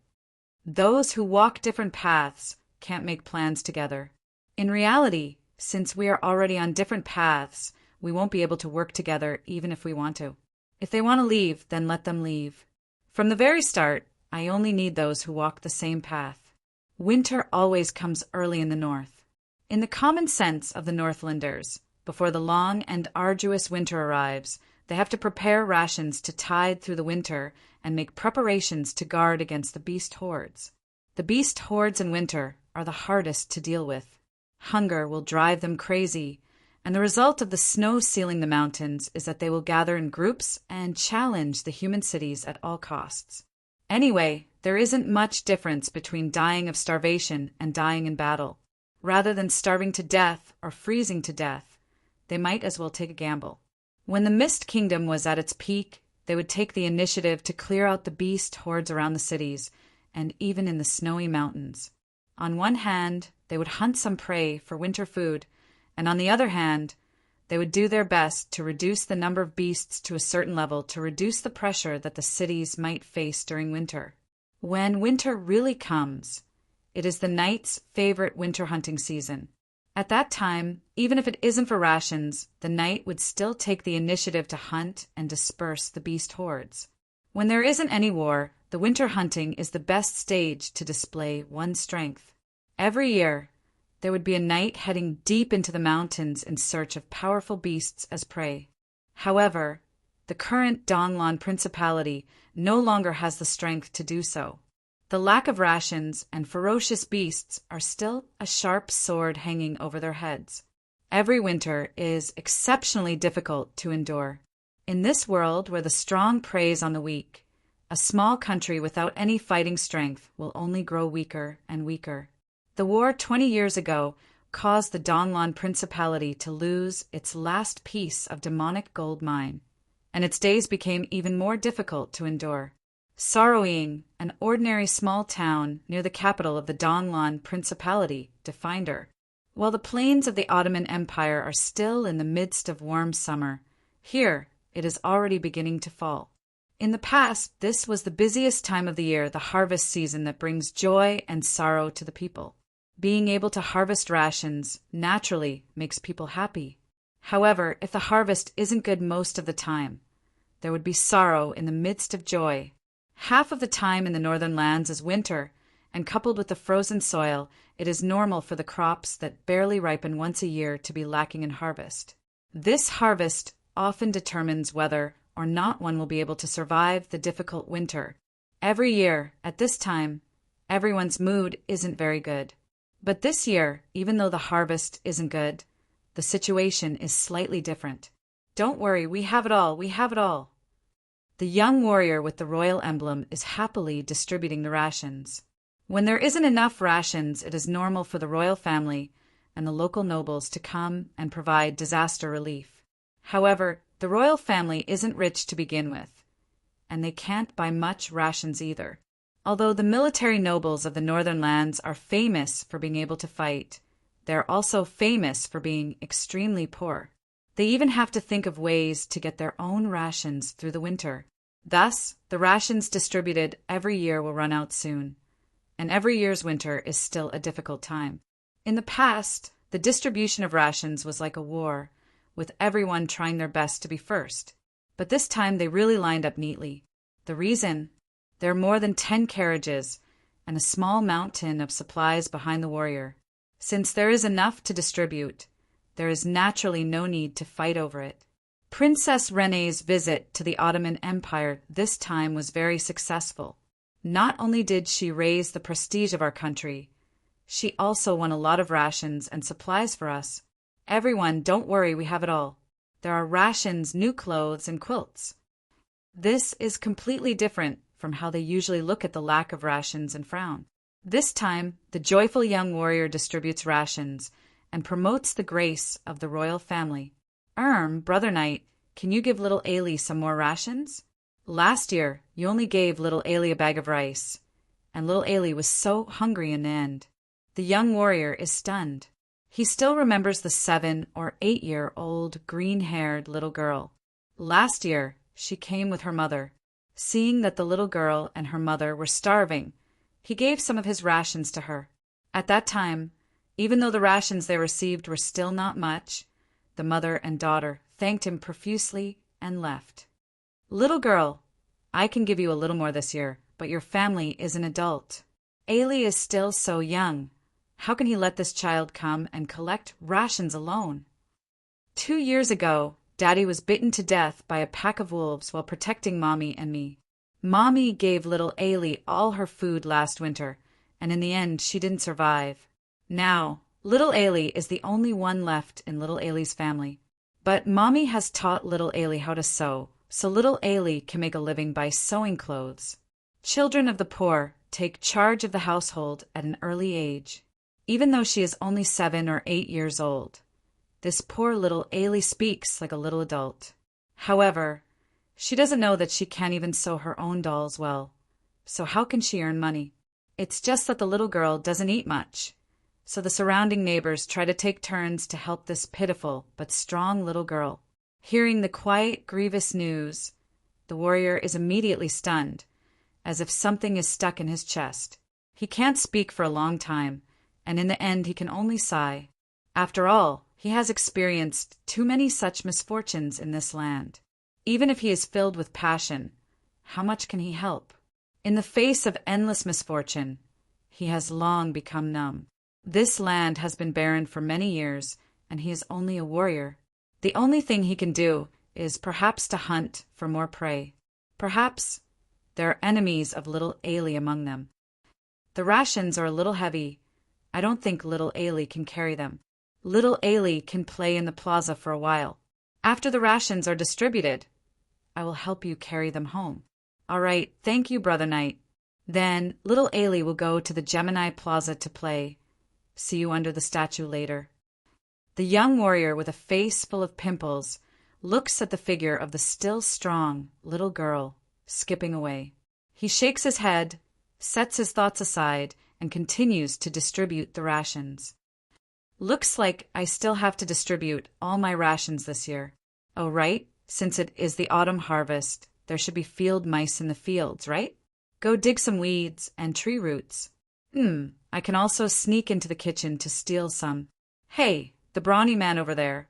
Those who walk different paths can't make plans together. In reality, since we are already on different paths, we won't be able to work together even if we want to. If they want to leave, then let them leave. From the very start, I only need those who walk the same path. Winter always comes early in the north. In the common sense of the Northlanders, before the long and arduous winter arrives, they have to prepare rations to tide through the winter and make preparations to guard against the beast hordes. The beast hordes in winter are the hardest to deal with. Hunger will drive them crazy, and the result of the snow sealing the mountains is that they will gather in groups and challenge the human cities at all costs. Anyway, there isn't much difference between dying of starvation and dying in battle. Rather than starving to death or freezing to death, they might as well take a gamble. When the Mist Kingdom was at its peak, they would take the initiative to clear out the beast hordes around the cities, and even in the snowy mountains. On one hand, they would hunt some prey for winter food, and on the other hand, they would do their best to reduce the number of beasts to a certain level to reduce the pressure that the cities might face during winter. When winter really comes, it is the knight's favorite winter hunting season. At that time, even if it isn't for rations, the knight would still take the initiative to hunt and disperse the beast hordes. When there isn't any war, the winter hunting is the best stage to display one's strength. Every year, there would be a knight heading deep into the mountains in search of powerful beasts as prey. However, the current Donlan Principality no longer has the strength to do so. The lack of rations and ferocious beasts are still a sharp sword hanging over their heads. Every winter is exceptionally difficult to endure. In this world where the strong preys on the weak, a small country without any fighting strength will only grow weaker and weaker. The war 20 years ago caused the Donlan Principality to lose its last piece of demonic gold mine, and its days became even more difficult to endure. Sorrowing, an ordinary small town near the capital of the Donlan Principality, defined her. While the plains of the Ottoman Empire are still in the midst of warm summer, here it is already beginning to fall. In the past, this was the busiest time of the year, the harvest season that brings joy and sorrow to the people. Being able to harvest rations naturally makes people happy. However, if the harvest isn't good most of the time, there would be sorrow in the midst of joy. Half of the time in the northern lands is winter, and coupled with the frozen soil, it is normal for the crops that barely ripen once a year to be lacking in harvest. This harvest often determines whether or not one will be able to survive the difficult winter. Every year, at this time, everyone's mood isn't very good. But this year, even though the harvest isn't good, the situation is slightly different. Don't worry, we have it all, we have it all. The young warrior with the royal emblem is happily distributing the rations. When there isn't enough rations, it is normal for the royal family and the local nobles to come and provide disaster relief. However, the royal family isn't rich to begin with, and they can't buy much rations either. Although the military nobles of the northern lands are famous for being able to fight, they are also famous for being extremely poor. They even have to think of ways to get their own rations through the winter. Thus, the rations distributed every year will run out soon, and every year's winter is still a difficult time. In the past, the distribution of rations was like a war, with everyone trying their best to be first. But this time they really lined up neatly. The reason? There are more than 10 carriages and a small mountain of supplies behind the warrior. Since there is enough to distribute, there is naturally no need to fight over it. Princess Rene's visit to the Ottoman Empire this time was very successful. Not only did she raise the prestige of our country, she also won a lot of rations and supplies for us. Everyone, don't worry, we have it all. There are rations, new clothes, and quilts. This is completely different from how they usually look at the lack of rations and frown. This time, the joyful young warrior distributes rations and promotes the grace of the royal family. Brother Knight, can you give little Ailey some more rations? Last year, you only gave little Ailey a bag of rice, and little Ailey was so hungry in the end. The young warrior is stunned. He still remembers the 7 or 8-year-old green-haired little girl. Last year, she came with her mother. Seeing that the little girl and her mother were starving, he gave some of his rations to her. At that time, even though the rations they received were still not much, the mother and daughter thanked him profusely and left. Little girl, I can give you a little more this year, but your family is an adult. Ailey is still so young. How can he let this child come and collect rations alone? 2 years ago, Daddy was bitten to death by a pack of wolves while protecting Mommy and me. Mommy gave little Ailey all her food last winter, and in the end she didn't survive. Now, little Ailey is the only one left in little Ailey's family. But Mommy has taught little Ailey how to sew, so little Ailey can make a living by sewing clothes. Children of the poor take charge of the household at an early age, even though she is only 7 or 8 years old. This poor little Ailey speaks like a little adult. However, she doesn't know that she can't even sew her own dolls well. So how can she earn money? It's just that the little girl doesn't eat much. So the surrounding neighbors try to take turns to help this pitiful but strong little girl. Hearing the quiet, grievous news, the warrior is immediately stunned, as if something is stuck in his chest. He can't speak for a long time, and in the end he can only sigh. After all, he has experienced too many such misfortunes in this land. Even if he is filled with passion, how much can he help? In the face of endless misfortune, he has long become numb. This land has been barren for many years, and he is only a warrior. The only thing he can do is perhaps to hunt for more prey. Perhaps there are enemies of little Ailey among them. The rations are a little heavy. I don't think little Ailey can carry them. Little Ailey can play in the plaza for a while. After the rations are distributed, I will help you carry them home. All right, thank you, Brother Knight. Then little Ailey will go to the Gemini Plaza to play. See you under the statue later. The young warrior with a face full of pimples looks at the figure of the still strong little girl skipping away. He shakes his head, sets his thoughts aside, and continues to distribute the rations. Looks like I still have to distribute all my rations this year. Oh, right, since it is the autumn harvest, there should be field mice in the fields, right? Go dig some weeds and tree roots. I can also sneak into the kitchen to steal some. Hey, the brawny man over there.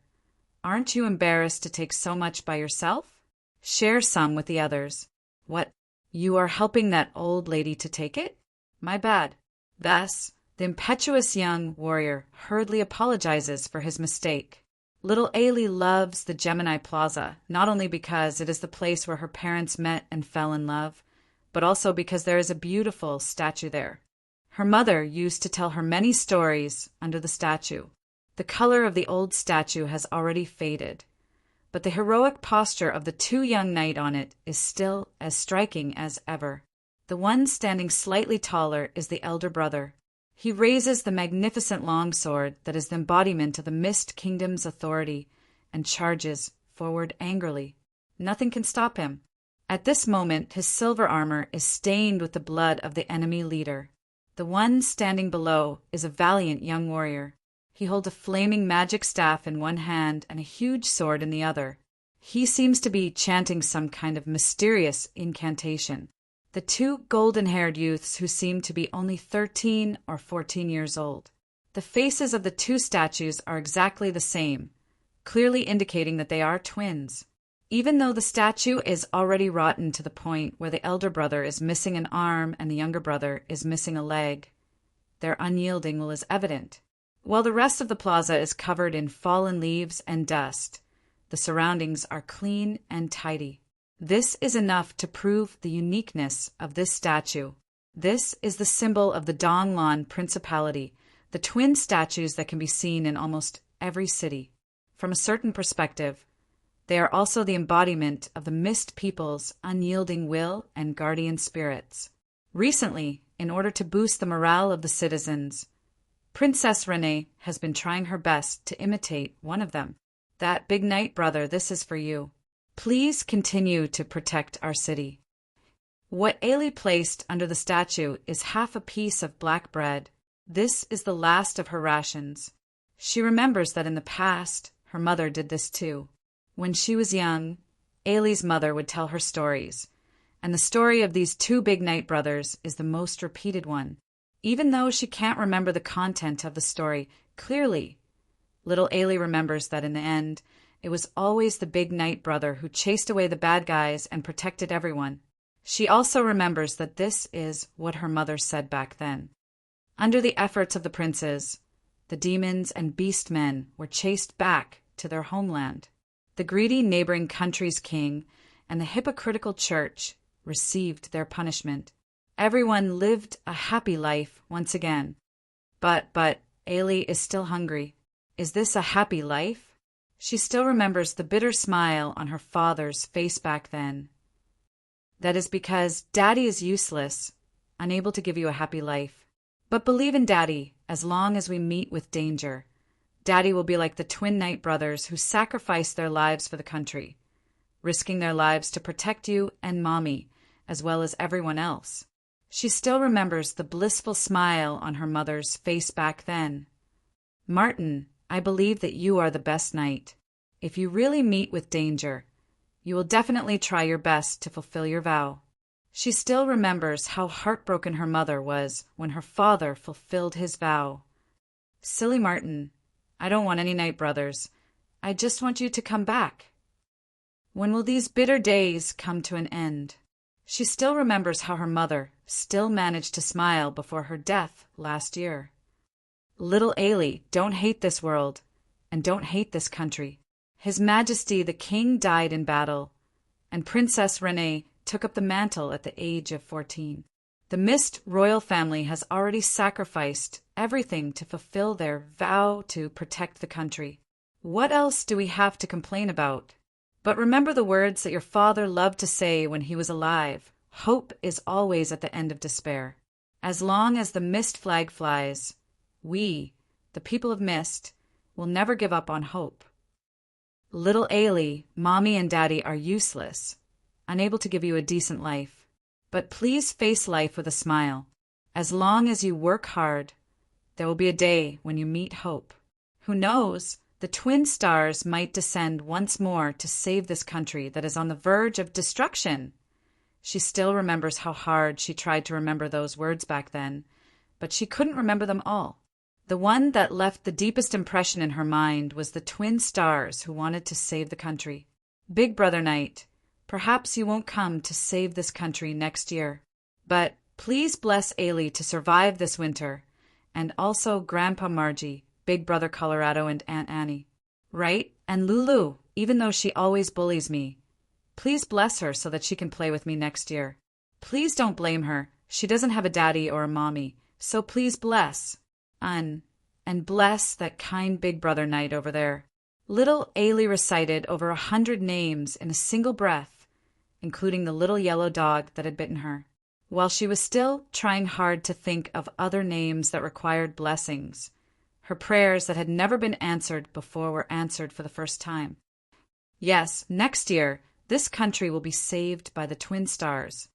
Aren't you embarrassed to take so much by yourself? Share some with the others. What, you are helping that old lady to take it? My bad. Thus, the impetuous young warrior hurriedly apologizes for his mistake. Little Ailey loves the Gemini Plaza, not only because it is the place where her parents met and fell in love, but also because there is a beautiful statue there. Her mother used to tell her many stories under the statue. The color of the old statue has already faded, but the heroic posture of the two young knights on it is still as striking as ever. The one standing slightly taller is the elder brother. He raises the magnificent longsword that is the embodiment of the Mist Kingdom's authority and charges forward angrily. Nothing can stop him. At this moment, his silver armor is stained with the blood of the enemy leader. The one standing below is a valiant young warrior. He holds a flaming magic staff in one hand and a huge sword in the other. He seems to be chanting some kind of mysterious incantation. The two golden-haired youths who seem to be only 13 or 14 years old. The faces of the two statues are exactly the same, clearly indicating that they are twins. Even though the statue is already rotten to the point where the elder brother is missing an arm and the younger brother is missing a leg, their unyielding will is evident. While the rest of the plaza is covered in fallen leaves and dust, the surroundings are clean and tidy. This is enough to prove the uniqueness of this statue. This is the symbol of the Donglan Principality, the twin statues that can be seen in almost every city. From a certain perspective, they are also the embodiment of the Mist People's unyielding will and guardian spirits. Recently, in order to boost the morale of the citizens, Princess Renee has been trying her best to imitate one of them. That big knight brother, this is for you. Please continue to protect our city. What Ailey placed under the statue is half a piece of black bread. This is the last of her rations. She remembers that in the past, her mother did this too. When she was young, Ailey's mother would tell her stories, and the story of these two big knight brothers is the most repeated one. Even though she can't remember the content of the story clearly, little Ailey remembers that in the end, it was always the big knight brother who chased away the bad guys and protected everyone. She also remembers that this is what her mother said back then. Under the efforts of the princes, the demons and beast men were chased back to their homeland. The greedy neighboring country's king and the hypocritical church received their punishment. Everyone lived a happy life once again. But Ailey is still hungry. Is this a happy life? She still remembers the bitter smile on her father's face back then. That is because Daddy is useless, unable to give you a happy life. But believe in Daddy as long as we meet with danger. Daddy will be like the twin Knight brothers who sacrificed their lives for the country, risking their lives to protect you and Mommy, as well as everyone else. She still remembers the blissful smile on her mother's face back then. Martin, I believe that you are the best knight. If you really meet with danger, you will definitely try your best to fulfill your vow. She still remembers how heartbroken her mother was when her father fulfilled his vow. Silly Martin, I don't want any Knight brothers. I just want you to come back. When will these bitter days come to an end? She still remembers how her mother still managed to smile before her death last year. Little Ailey, don't hate this world, and don't hate this country. His Majesty the King died in battle, and Princess Renee took up the mantle at the age of 14. The Mist royal family has already sacrificed everything to fulfill their vow to protect the country. What else do we have to complain about? But remember the words that your father loved to say when he was alive. Hope is always at the end of despair. As long as the Mist flag flies, we, the people of Mist, will never give up on hope. Little Ailey, Mommy and Daddy are useless, unable to give you a decent life. But please face life with a smile. As long as you work hard, there will be a day when you meet hope. Who knows? The twin stars might descend once more to save this country that is on the verge of destruction. She still remembers how hard she tried to remember those words back then, but she couldn't remember them all. The one that left the deepest impression in her mind was the twin stars who wanted to save the country. Big Brother Knight, perhaps you won't come to save this country next year, but please bless Ailey to survive this winter, and also Grandpa Margie, Big Brother Colorado, and Aunt Annie. Right? And Lulu, even though she always bullies me. Please bless her so that she can play with me next year. Please don't blame her. She doesn't have a daddy or a mommy, so please bless. And bless that kind Big Brother Knight over there. Little Ailey recited over 100 names in a single breath, including the little yellow dog that had bitten her, while she was still trying hard to think of other names that required blessings. Her prayers that had never been answered before were answered for the first time. Yes, next year, this country will be saved by the twin stars.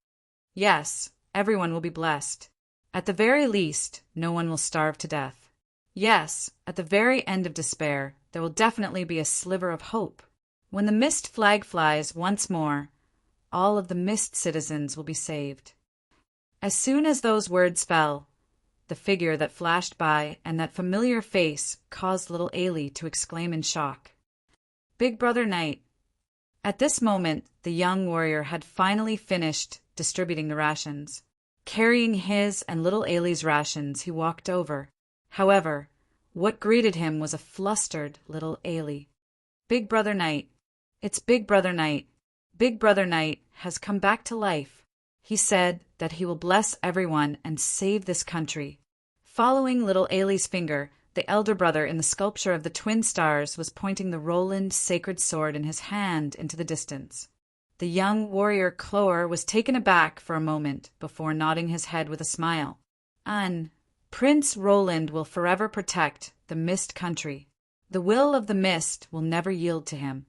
Yes, everyone will be blessed. At the very least, no one will starve to death. Yes, at the very end of despair, there will definitely be a sliver of hope. When the Mist flag flies once more, all of the Mist citizens will be saved. As soon as those words fell, the figure that flashed by and that familiar face caused little Ailey to exclaim in shock. Big Brother Knight. At this moment, the young warrior had finally finished distributing the rations. Carrying his and little Ailey's rations, he walked over. However, what greeted him was a flustered little Ailey. Big Brother Knight. It's Big Brother Knight. Big Brother Knight has come back to life. He said that he will bless everyone and save this country. Following little Ailey's finger, the elder brother in the sculpture of the twin stars was pointing the Roland sacred sword in his hand into the distance. The young warrior Cloer was taken aback for a moment before nodding his head with a smile. Prince Roland will forever protect the Mist country. The will of the Mist will never yield to him.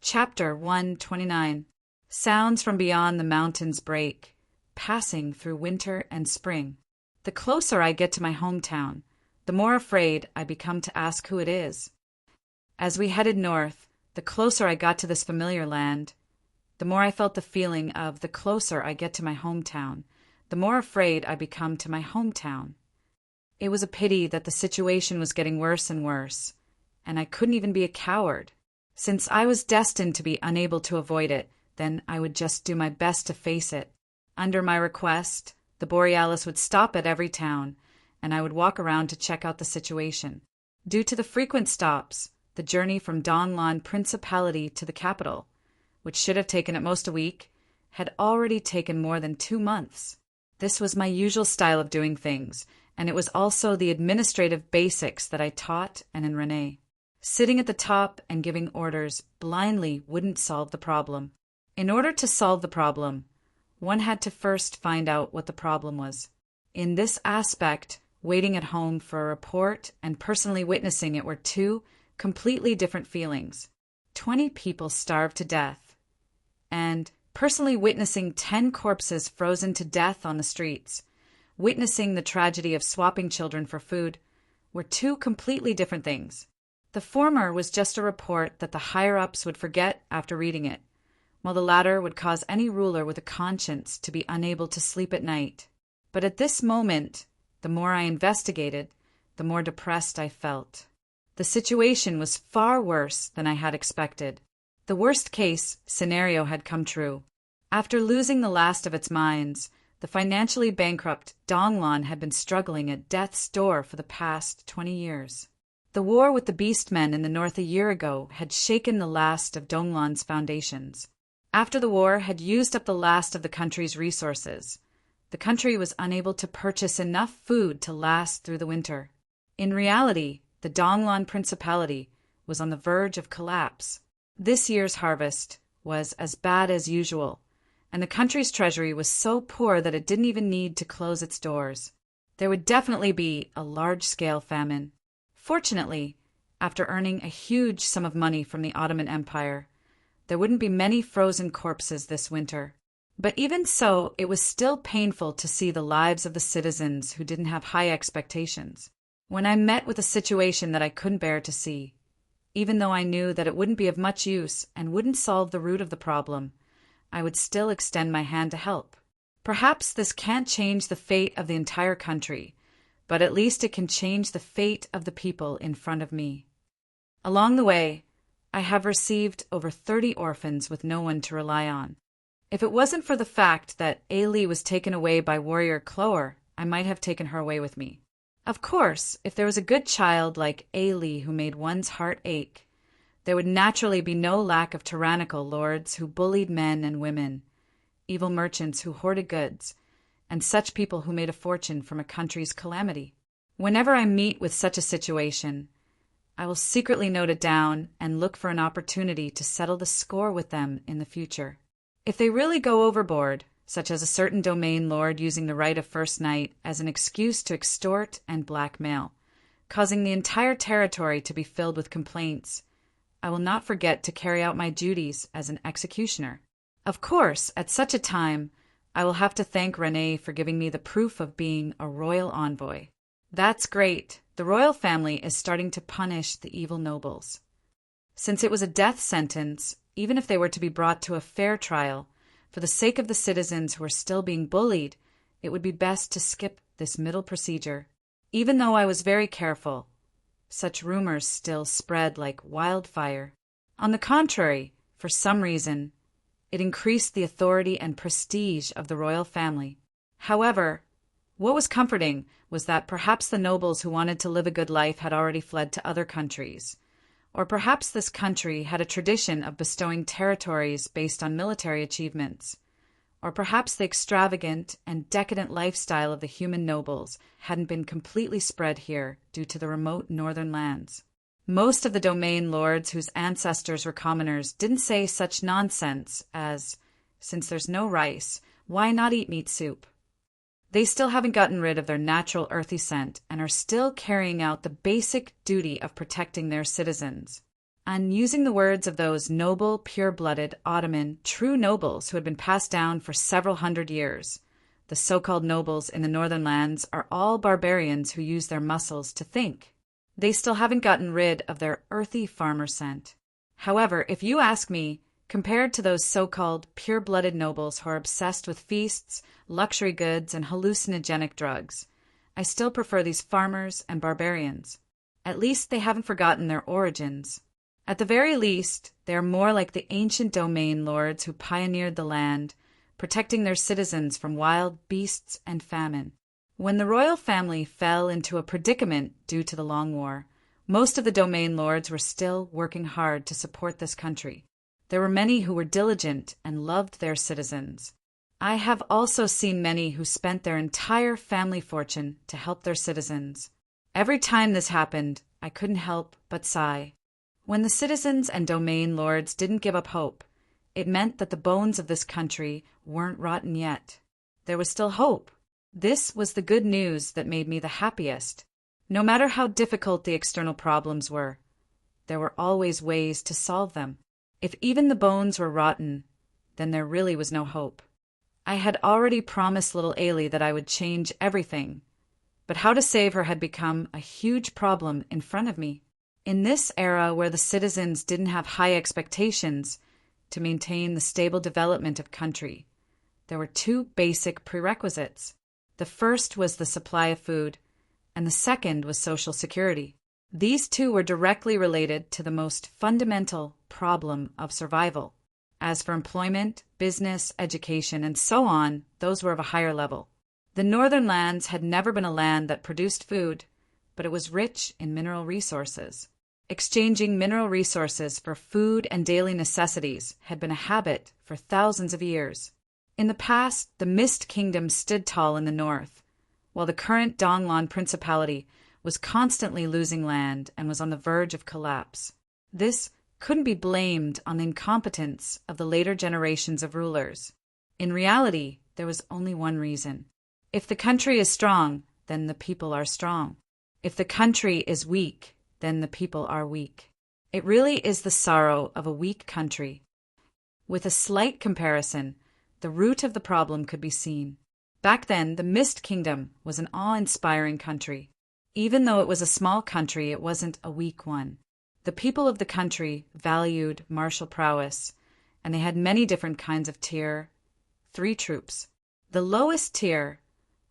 Chapter 129. Sounds from beyond the mountains break, passing through winter and spring. The closer I get to my hometown, the more afraid I become to ask who it is. As we headed north, the closer I got to this familiar land, the more I felt the feeling of the closer I get to my hometown, the more afraid I become to my hometown. It was a pity that the situation was getting worse and worse, and I couldn't even be a coward. Since I was destined to be unable to avoid it, then I would just do my best to face it. Under my request, the Borealis would stop at every town, and I would walk around to check out the situation. Due to the frequent stops, the journey from Donlon Principality to the capital, which should have taken at most a week, had already taken more than 2 months. This was my usual style of doing things, and it was also the administrative basics that I taught and in Renee. Sitting at the top and giving orders blindly wouldn't solve the problem. In order to solve the problem, one had to first find out what the problem was. In this aspect, waiting at home for a report and personally witnessing it were 2 completely different feelings. 20 people starved to death, and personally witnessing 10 corpses frozen to death on the streets, witnessing the tragedy of swapping children for food, were 2 completely different things. The former was just a report that the higher-ups would forget after reading it, while the latter would cause any ruler with a conscience to be unable to sleep at night. But at this moment, the more I investigated, the more depressed I felt. The situation was far worse than I had expected. The worst-case scenario had come true. After losing the last of its mines, the financially bankrupt Donglon had been struggling at death's door for the past 20 years. The war with the Beastmen in the north a year ago had shaken the last of Donglon's foundations. After the war had used up the last of the country's resources, the country was unable to purchase enough food to last through the winter. In reality, the Donglon Principality was on the verge of collapse. This year's harvest was as bad as usual, and the country's treasury was so poor that it didn't even need to close its doors. There would definitely be a large-scale famine. Fortunately, after earning a huge sum of money from the Ottoman Empire, there wouldn't be many frozen corpses this winter. But even so, it was still painful to see the lives of the citizens who didn't have high expectations. When I met with a situation that I couldn't bear to see, even though I knew that it wouldn't be of much use and wouldn't solve the root of the problem, I would still extend my hand to help. Perhaps this can't change the fate of the entire country, but at least it can change the fate of the people in front of me. Along the way, I have received over 30 orphans with no one to rely on. If it wasn't for the fact that Ailey was taken away by warrior Cloer, I might have taken her away with me. Of course, if there was a good child like Ailey who made one's heart ache, there would naturally be no lack of tyrannical lords who bullied men and women, evil merchants who hoarded goods, and such people who made a fortune from a country's calamity. Whenever I meet with such a situation, I will secretly note it down and look for an opportunity to settle the score with them in the future. If they really go overboard, such as a certain domain lord using the right of first night as an excuse to extort and blackmail, causing the entire territory to be filled with complaints, I will not forget to carry out my duties as an executioner. Of course, at such a time, I will have to thank Renee for giving me the proof of being a royal envoy. That's great. The royal family is starting to punish the evil nobles. Since it was a death sentence, even if they were to be brought to a fair trial, for the sake of the citizens who are still being bullied, it would be best to skip this middle procedure. Even though I was very careful, such rumors still spread like wildfire. On the contrary, for some reason, it increased the authority and prestige of the royal family. However, what was comforting was that perhaps the nobles who wanted to live a good life had already fled to other countries. Or perhaps this country had a tradition of bestowing territories based on military achievements. Or perhaps the extravagant and decadent lifestyle of the human nobles hadn't been completely spread here due to the remote northern lands. Most of the domain lords whose ancestors were commoners didn't say such nonsense as, since there's no rice, why not eat meat soup? They still haven't gotten rid of their natural earthy scent and are still carrying out the basic duty of protecting their citizens. And using the words of those noble, pure-blooded, Ottoman, true nobles who had been passed down for several hundred years, the so-called nobles in the northern lands are all barbarians who use their muscles to think. They still haven't gotten rid of their earthy farmer scent. However, if you ask me, compared to those so-called pure-blooded nobles who are obsessed with feasts, luxury goods, and hallucinogenic drugs, I still prefer these farmers and barbarians. At least they haven't forgotten their origins. At the very least, they are more like the ancient domain lords who pioneered the land, protecting their citizens from wild beasts and famine. When the royal family fell into a predicament due to the Long War, most of the domain lords were still working hard to support this country. There were many who were diligent and loved their citizens. I have also seen many who spent their entire family fortune to help their citizens. Every time this happened, I couldn't help but sigh. When the citizens and domain lords didn't give up hope, it meant that the bones of this country weren't rotten yet. There was still hope. This was the good news that made me the happiest. No matter how difficult the external problems were, there were always ways to solve them. If even the bones were rotten, then there really was no hope. I had already promised little Ailey that I would change everything, but how to save her had become a huge problem in front of me. In this era where the citizens didn't have high expectations to maintain the stable development of country, there were two basic prerequisites. The first was the supply of food, and the second was social security. These two were directly related to the most fundamental problem of survival. As for employment, business, education, and so on, those were of a higher level. The northern lands had never been a land that produced food, but it was rich in mineral resources. Exchanging mineral resources for food and daily necessities had been a habit for thousands of years. In the past, the Mist Kingdom stood tall in the north, while the current Donglan Principality was constantly losing land and was on the verge of collapse. This couldn't be blamed on the incompetence of the later generations of rulers. In reality, there was only one reason. If the country is strong, then the people are strong. If the country is weak, then the people are weak. It really is the sorrow of a weak country. With a slight comparison, the root of the problem could be seen. Back then, the Mist Kingdom was an awe-inspiring country. Even though it was a small country, it wasn't a weak one. The people of the country valued martial prowess, and they had many different kinds of tier 3 troops. The lowest tier,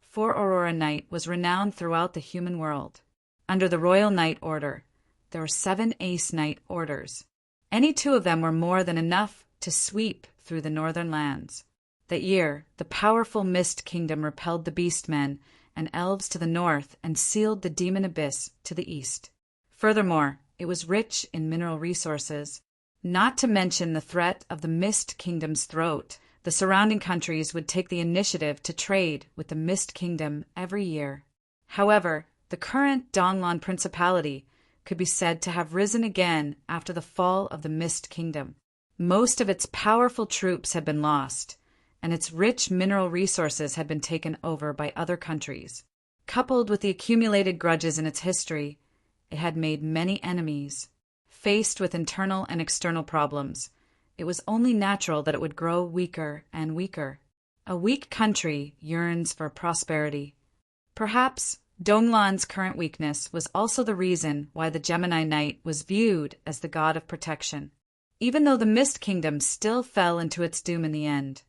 4 Aurora Knight, was renowned throughout the human world. Under the Royal Knight Order, there were 7 Ace Knight orders. Any 2 of them were more than enough to sweep through the northern lands. That year, the powerful Mist Kingdom repelled the Beastmen and Elves to the north and sealed the Demon Abyss to the east. Furthermore, it was rich in mineral resources. Not to mention the threat of the Mist Kingdom's throat, the surrounding countries would take the initiative to trade with the Mist Kingdom every year. However, the current Donglan Principality could be said to have risen again after the fall of the Mist Kingdom. Most of its powerful troops had been lost, and its rich mineral resources had been taken over by other countries. Coupled with the accumulated grudges in its history, it had made many enemies. Faced with internal and external problems, it was only natural that it would grow weaker and weaker. A weak country yearns for prosperity. Perhaps Donglan's current weakness was also the reason why the Gemini Knight was viewed as the god of protection. Even though the Mist Kingdom still fell into its doom in the end,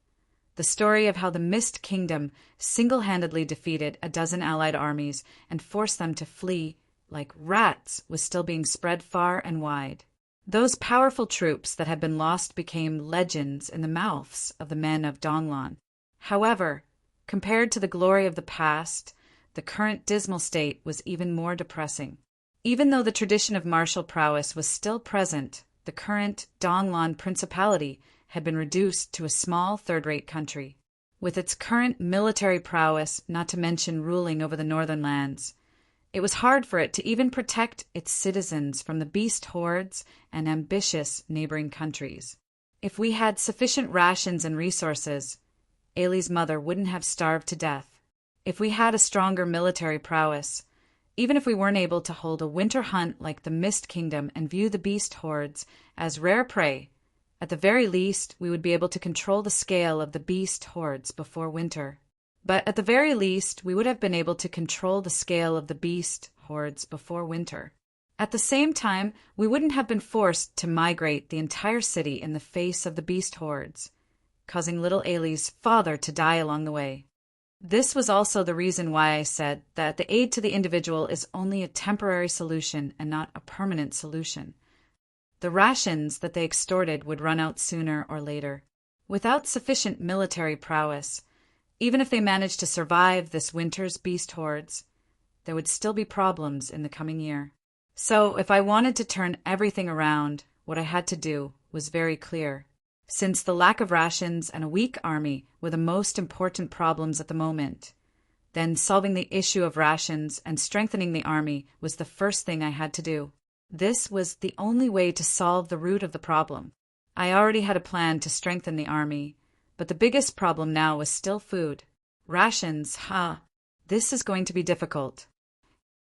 the story of how the Mist Kingdom single-handedly defeated a dozen allied armies and forced them to flee like rats was still being spread far and wide. Those powerful troops that had been lost became legends in the mouths of the men of Donglan. However, compared to the glory of the past, the current dismal state was even more depressing. Even though the tradition of martial prowess was still present, the current Donglan Principality had been reduced to a small third-rate country. With its current military prowess, not to mention ruling over the northern lands, it was hard for it to even protect its citizens from the beast hordes and ambitious neighboring countries. If we had sufficient rations and resources, Ailey's mother wouldn't have starved to death. If we had a stronger military prowess, even if we weren't able to hold a winter hunt like the Mist Kingdom and view the beast hordes as rare prey, at the very least we would be able to control the scale of the beast hordes before winter. But at the very least, we would have been able to control the scale of the beast hordes before winter. At the same time, we wouldn't have been forced to migrate the entire city in the face of the beast hordes, causing little Ailey's father to die along the way. This was also the reason why I said that the aid to the individual is only a temporary solution and not a permanent solution. The rations that they extorted would run out sooner or later. Without sufficient military prowess, even if they managed to survive this winter's beast hordes, there would still be problems in the coming year. So, if I wanted to turn everything around, what I had to do was very clear. Since the lack of rations and a weak army were the most important problems at the moment, then solving the issue of rations and strengthening the army was the first thing I had to do. This was the only way to solve the root of the problem. I already had a plan to strengthen the army, but the biggest problem now was still food. Rations, this is going to be difficult.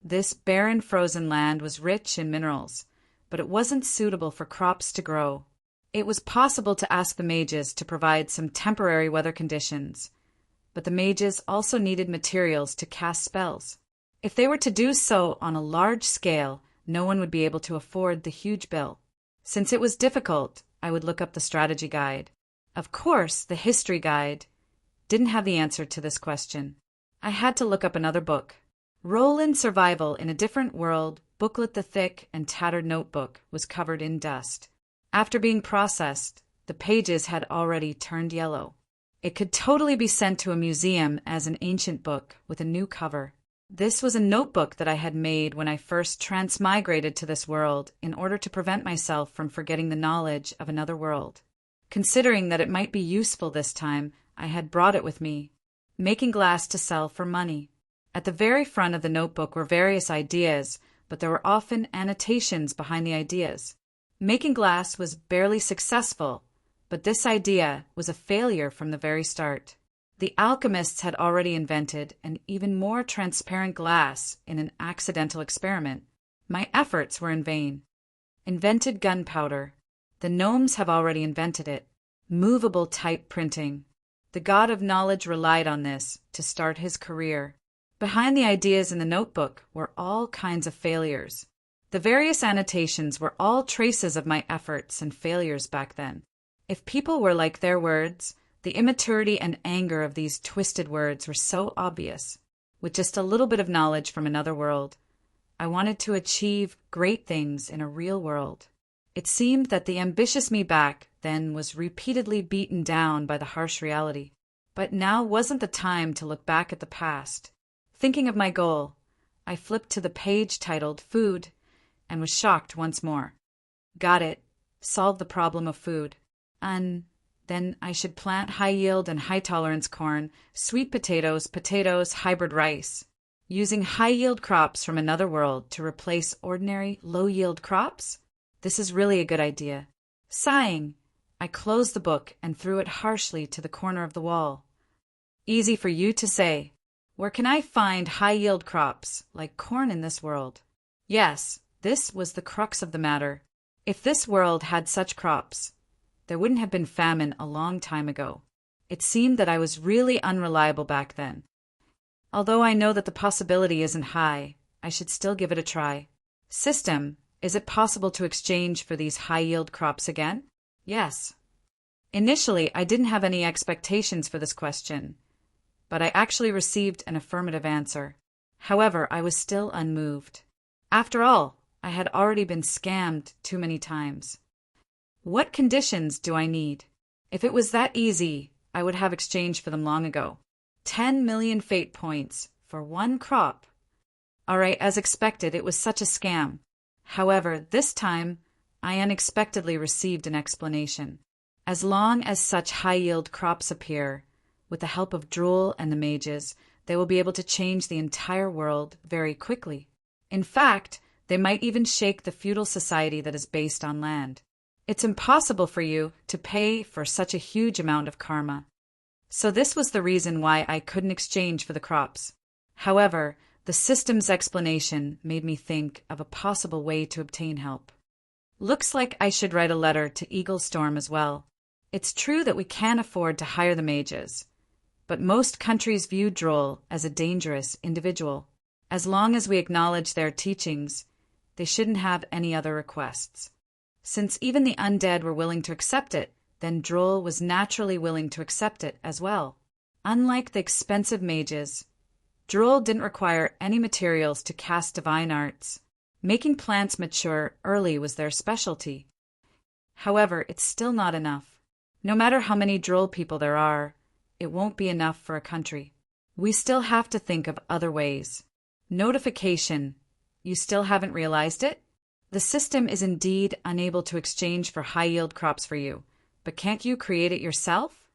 This barren frozen land was rich in minerals, but it wasn't suitable for crops to grow. It was possible to ask the mages to provide some temporary weather conditions, but the mages also needed materials to cast spells. If they were to do so on a large scale, no one would be able to afford the huge bill. Since it was difficult, I would look up the strategy guide. Of course, the history guide didn't have the answer to this question. I had to look up another book. Roll-in Survival in a Different World, booklet. The thick and tattered notebook was covered in dust. After being processed, the pages had already turned yellow. It could totally be sent to a museum as an ancient book with a new cover. This was a notebook that I had made when I first transmigrated to this world in order to prevent myself from forgetting the knowledge of another world. Considering that it might be useful this time, I had brought it with me, making glass to sell for money. At the very front of the notebook were various ideas, but there were often annotations behind the ideas. Making glass was barely successful, but this idea was a failure from the very start. The alchemists had already invented an even more transparent glass in an accidental experiment. My efforts were in vain. Invented gunpowder. The gnomes have already invented it. Movable type printing. The god of knowledge relied on this to start his career. Behind the ideas in the notebook were all kinds of failures. The various annotations were all traces of my efforts and failures back then. If people were like their words, the immaturity and anger of these twisted words were so obvious. With just a little bit of knowledge from another world, I wanted to achieve great things in a real world. It seemed that the ambitious me back then was repeatedly beaten down by the harsh reality. But now wasn't the time to look back at the past. Thinking of my goal, I flipped to the page titled Food and was shocked once more. Got it. Solved the problem of food. Then I should plant high-yield and high-tolerance corn, sweet potatoes, hybrid rice, using high-yield crops from another world to replace ordinary low-yield crops? This is really a good idea. Sighing, I closed the book and threw it harshly to the corner of the wall. Easy for you to say. Where can I find high-yield crops like corn in this world? Yes, this was the crux of the matter. If this world had such crops, there wouldn't have been famine a long time ago. It seemed that I was really unreliable back then. Although I know that the possibility isn't high, I should still give it a try. System, is it possible to exchange for these high-yield crops again? Yes. Initially, I didn't have any expectations for this question, but I actually received an affirmative answer. However, I was still unmoved. After all, I had already been scammed too many times. What conditions do I need? If it was that easy, I would have exchanged for them long ago. 10 million fate points for one crop. All right, as expected, it was such a scam. However, this time, I unexpectedly received an explanation. As long as such high-yield crops appear, with the help of Drool and the mages, they will be able to change the entire world very quickly. In fact, they might even shake the feudal society that is based on land. It's impossible for you to pay for such a huge amount of karma. So this was the reason why I couldn't exchange for the crops. However, the system's explanation made me think of a possible way to obtain help. Looks like I should write a letter to Eaglestorm as well. It's true that we can't afford to hire the mages, but most countries view Droll as a dangerous individual. As long as we acknowledge their teachings, they shouldn't have any other requests. Since even the undead were willing to accept it, then Droll was naturally willing to accept it as well. Unlike the expensive mages, Droll didn't require any materials to cast divine arts. Making plants mature early was their specialty. However, it's still not enough. No matter how many droll people there are, it won't be enough for a country. We still have to think of other ways. Notification. You still haven't realized it? The system is indeed unable to exchange for high-yield crops for you, but can't you create it yourself?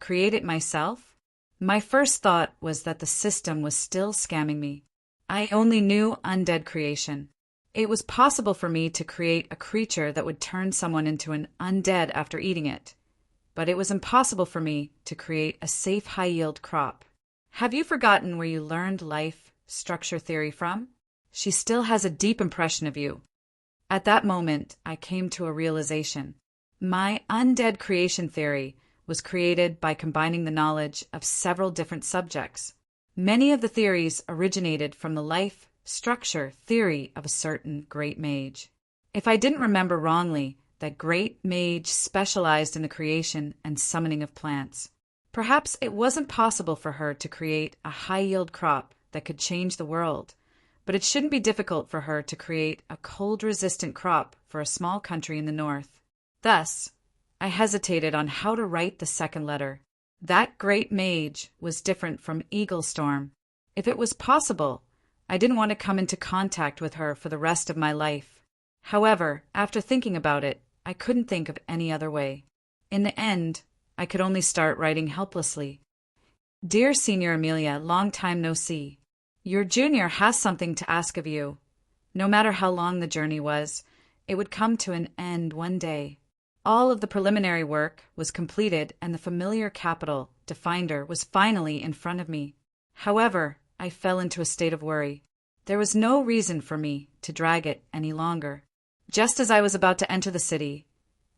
Create it myself? My first thought was that the system was still scamming me. I only knew undead creation. It was possible for me to create a creature that would turn someone into an undead after eating it, but it was impossible for me to create a safe high-yield crop. Have you forgotten where you learned life structure theory from? She still has a deep impression of you. At that moment, I came to a realization. My undead creation theory was created by combining the knowledge of several different subjects. Many of the theories originated from the life structure theory of a certain great mage. If I didn't remember wrongly, that great mage specialized in the creation and summoning of plants. Perhaps it wasn't possible for her to create a high-yield crop that could change the world, but it shouldn't be difficult for her to create a cold-resistant crop for a small country in the north. Thus, I hesitated on how to write the second letter. That great mage was different from Eaglestorm. If it was possible, I didn't want to come into contact with her for the rest of my life. However, after thinking about it, I couldn't think of any other way. In the end, I could only start writing helplessly. Dear Senior Amelia, long time no see. Your junior has something to ask of you. No matter how long the journey was, it would come to an end one day. All of the preliminary work was completed and the familiar capital, Definder, was finally in front of me. However, I fell into a state of worry. There was no reason for me to drag it any longer. Just as I was about to enter the city,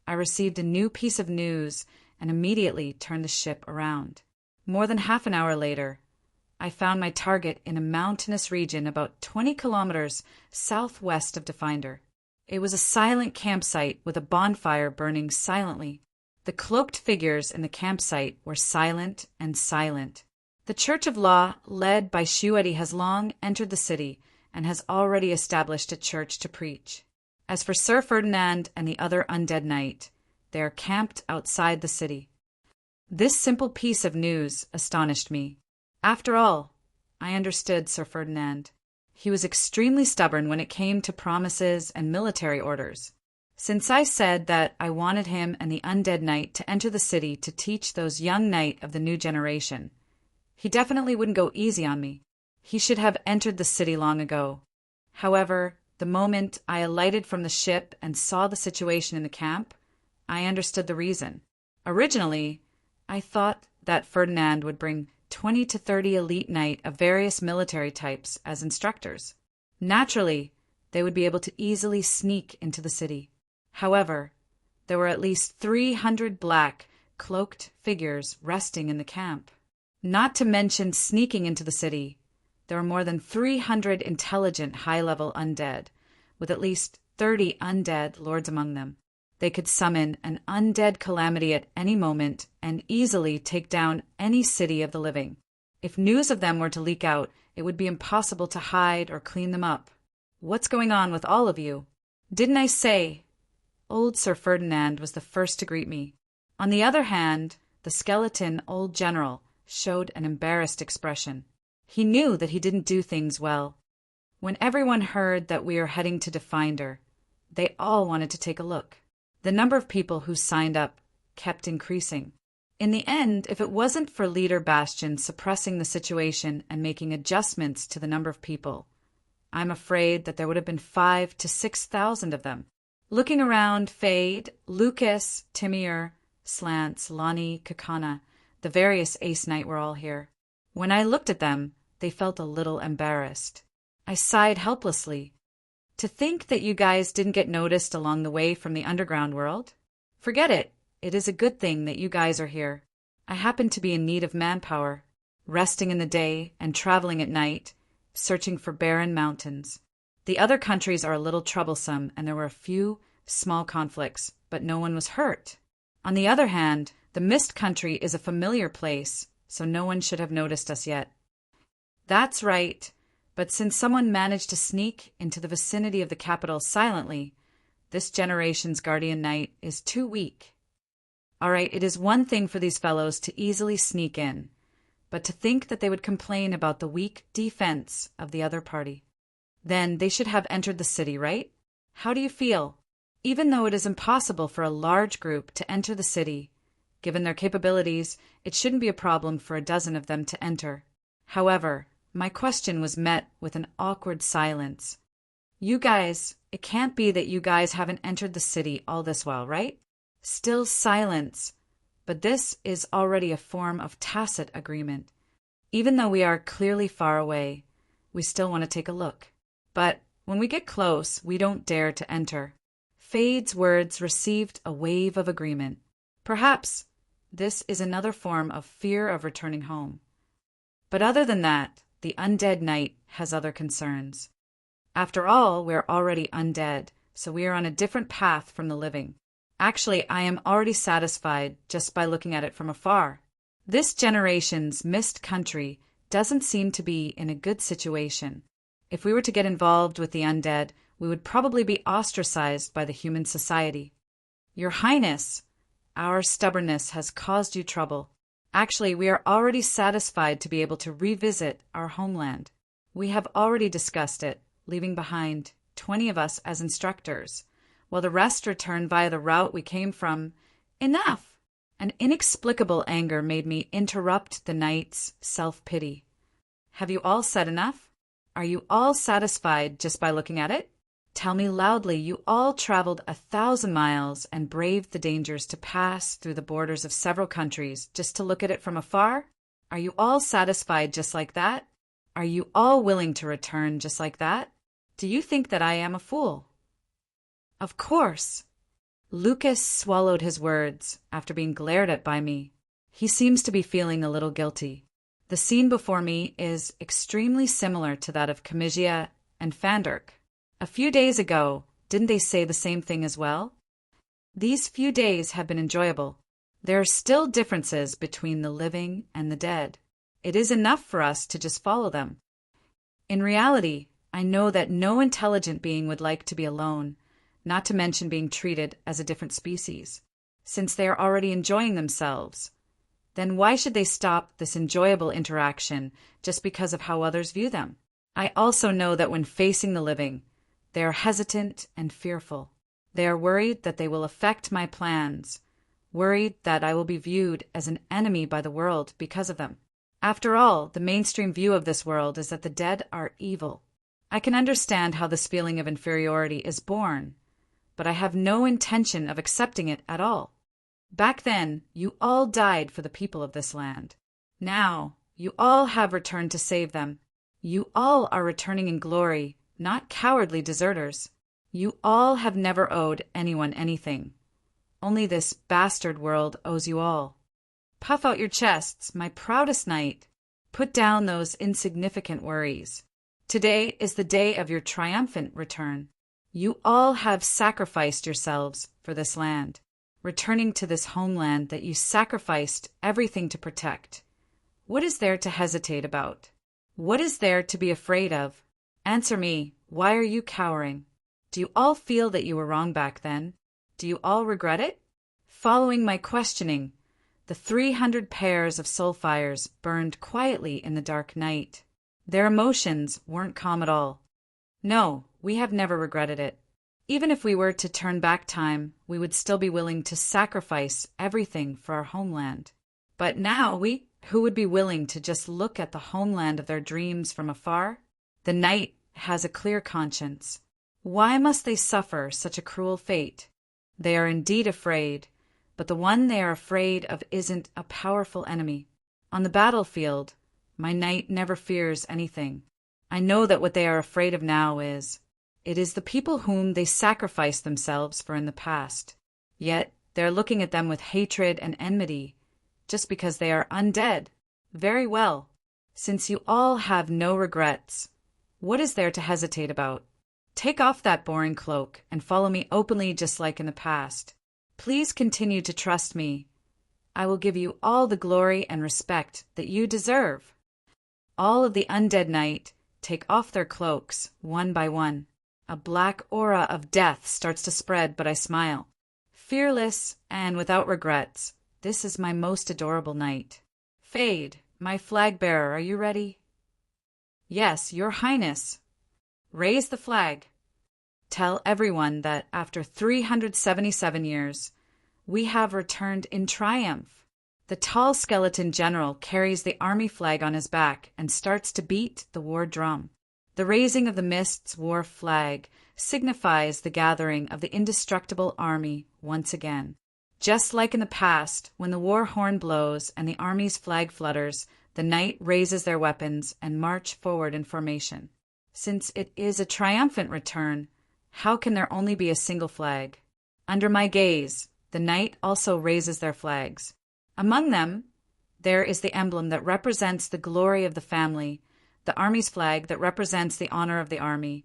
I received a new piece of news and immediately turned the ship around. More than half an hour later, I found my target in a mountainous region about 20 kilometers southwest of Definder. It was a silent campsite with a bonfire burning silently. The cloaked figures in the campsite were silent and silent. The Church of Law, led by Shuedi, has long entered the city and has already established a church to preach. As for Sir Ferdinand and the other undead knight, they are camped outside the city. This simple piece of news astonished me. After all, I understood Sir Ferdinand. He was extremely stubborn when it came to promises and military orders. Since I said that I wanted him and the undead knight to enter the city to teach those young knight of the new generation, he definitely wouldn't go easy on me. He should have entered the city long ago. However, the moment I alighted from the ship and saw the situation in the camp, I understood the reason. Originally, I thought that Ferdinand would bring 20 to 30 elite knight of various military types as instructors. Naturally, they would be able to easily sneak into the city. However, there were at least 300 black, cloaked figures resting in the camp. Not to mention sneaking into the city, there were more than 300 intelligent high-level undead, with at least 30 undead lords among them. They could summon an undead calamity at any moment and easily take down any city of the living. If news of them were to leak out, it would be impossible to hide or clean them up. What's going on with all of you? Didn't I say? Old Sir Ferdinand was the first to greet me. On the other hand, the skeleton old general showed an embarrassed expression. He knew that he didn't do things well. When everyone heard that we were heading to Definder, they all wanted to take a look. The number of people who signed up kept increasing. In the end, if it wasn't for Leader Bastion suppressing the situation and making adjustments to the number of people, I'm afraid that there would have been 5,000 to 6,000 of them. Looking around, Fade, Lucas, Timir, Slants, Lonnie, Kakana, the various Ace Knight were all here. When I looked at them, they felt a little embarrassed. I sighed helplessly. To think that you guys didn't get noticed along the way from the underground world? Forget it. It is a good thing that you guys are here. I happen to be in need of manpower, resting in the day and traveling at night, searching for barren mountains. The other countries are a little troublesome, and there were a few small conflicts, but no one was hurt. On the other hand, the Mist Country is a familiar place, so no one should have noticed us yet. That's right, but since someone managed to sneak into the vicinity of the capital silently, this generation's guardian knight is too weak. All right, it is one thing for these fellows to easily sneak in, but to think that they would complain about the weak defense of the other party. Then they should have entered the city, right? How do you feel? Even though it is impossible for a large group to enter the city, given their capabilities, it shouldn't be a problem for a dozen of them to enter. However, my question was met with an awkward silence. You guys, it can't be that you guys haven't entered the city all this while, right? Still silence. But this is already a form of tacit agreement. Even though we are clearly far away, we still want to take a look. But when we get close, we don't dare to enter. Fade's words received a wave of agreement. Perhaps this is another form of fear of returning home. But other than that, the undead knight has other concerns. After all, we're already undead, so we are on a different path from the living. Actually, I am already satisfied just by looking at it from afar. This generation's mist country doesn't seem to be in a good situation. If we were to get involved with the undead, we would probably be ostracized by the human society. Your Highness, our stubbornness has caused you trouble. Actually, we are already satisfied to be able to revisit our homeland. We have already discussed it, leaving behind 20 of us as instructors, while the rest return via the route we came from. Enough! An inexplicable anger made me interrupt the knight's self-pity. Have you all said enough? Are you all satisfied just by looking at it? Tell me loudly you all traveled 1,000 miles and braved the dangers to pass through the borders of several countries just to look at it from afar? Are you all satisfied just like that? Are you all willing to return just like that? Do you think that I am a fool? Of course. Lucas swallowed his words after being glared at by me. He seems to be feeling a little guilty. The scene before me is extremely similar to that of Camisia and Fandurk. A few days ago, didn't they say the same thing as well? These few days have been enjoyable. There are still differences between the living and the dead. It is enough for us to just follow them. In reality, I know that no intelligent being would like to be alone, not to mention being treated as a different species, since they are already enjoying themselves. Then why should they stop this enjoyable interaction just because of how others view them? I also know that when facing the living, they are hesitant and fearful. They are worried that they will affect my plans, worried that I will be viewed as an enemy by the world because of them. After all, the mainstream view of this world is that the dead are evil. I can understand how this feeling of inferiority is born, but I have no intention of accepting it at all. Back then, you all died for the people of this land. Now, you all have returned to save them. You all are returning in glory, not cowardly deserters. You all have never owed anyone anything. Only this bastard world owes you all. Puff out your chests, my proudest knight. Put down those insignificant worries. Today is the day of your triumphant return. You all have sacrificed yourselves for this land, returning to this homeland that you sacrificed everything to protect. What is there to hesitate about? What is there to be afraid of? Answer me, why are you cowering? Do you all feel that you were wrong back then? Do you all regret it? Following my questioning, the 300 pairs of soul fires burned quietly in the dark night. Their emotions weren't calm at all. No, we have never regretted it. Even if we were to turn back time, we would still be willing to sacrifice everything for our homeland. But now who would be willing to just look at the homeland of their dreams from afar? The knight has a clear conscience. Why must they suffer such a cruel fate? They are indeed afraid, but the one they are afraid of isn't a powerful enemy. On the battlefield, my knight never fears anything. I know that what they are afraid of now is the people whom they sacrificed themselves for in the past. Yet they're looking at them with hatred and enmity, just because they are undead. Very well. Since you all have no regrets, what is there to hesitate about? Take off that boring cloak and follow me openly just like in the past. Please continue to trust me. I will give you all the glory and respect that you deserve. All of the undead knight take off their cloaks, one by one. A black aura of death starts to spread, but I smile. Fearless and without regrets, this is my most adorable knight. Fade, my flag bearer, are you ready? Yes, your highness. Raise the flag. Tell everyone that after 377 years, we have returned in triumph. The tall skeleton general carries the army flag on his back and starts to beat the war drum. The raising of the mist's war flag signifies the gathering of the indestructible army once again. Just like in the past, when the war horn blows and the army's flag flutters, the knight raises their weapons and march forward in formation. Since it is a triumphant return, how can there only be a single flag? Under my gaze, the knight also raises their flags. Among them, there is the emblem that represents the glory of the family, the army's flag that represents the honor of the army,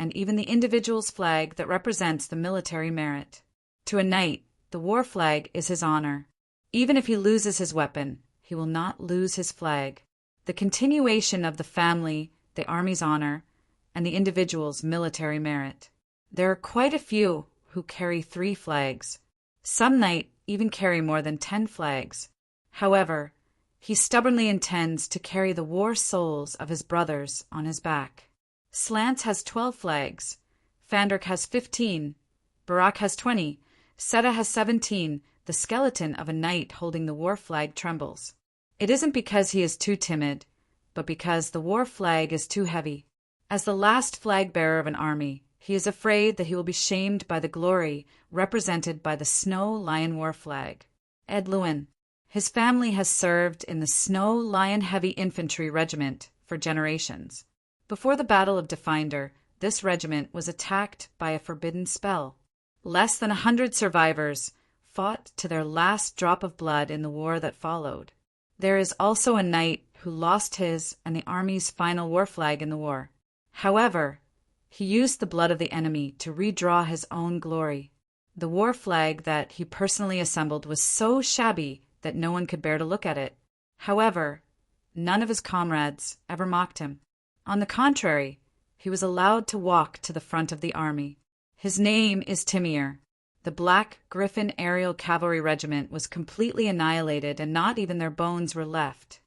and even the individual's flag that represents the military merit. To a knight, the war flag is his honor. Even if he loses his weapon, he will not lose his flag. The continuation of the family, the army's honor, and the individual's military merit. There are quite a few who carry 3 flags. Some knights even carry more than 10 flags. However, he stubbornly intends to carry the war souls of his brothers on his back. Slants has 12 flags. Fandrik has 15. Barak has 20. Seta has 17. The skeleton of a knight holding the war flag trembles. It isn't because he is too timid, but because the war flag is too heavy. As the last flag bearer of an army, he is afraid that he will be shamed by the glory represented by the Snow Lion war flag. Ed Lewin. His family has served in the Snow Lion Heavy Infantry Regiment for generations. Before the Battle of Definder, this regiment was attacked by a forbidden spell. Less than 100 survivors fought to their last drop of blood in the war that followed. There is also a knight who lost his and the army's final war flag in the war. However, he used the blood of the enemy to redraw his own glory. The war flag that he personally assembled was so shabby that no one could bear to look at it. However, none of his comrades ever mocked him. On the contrary, he was allowed to walk to the front of the army. His name is Timir. The Black Griffin Aerial Cavalry Regiment was completely annihilated and not even their bones were left.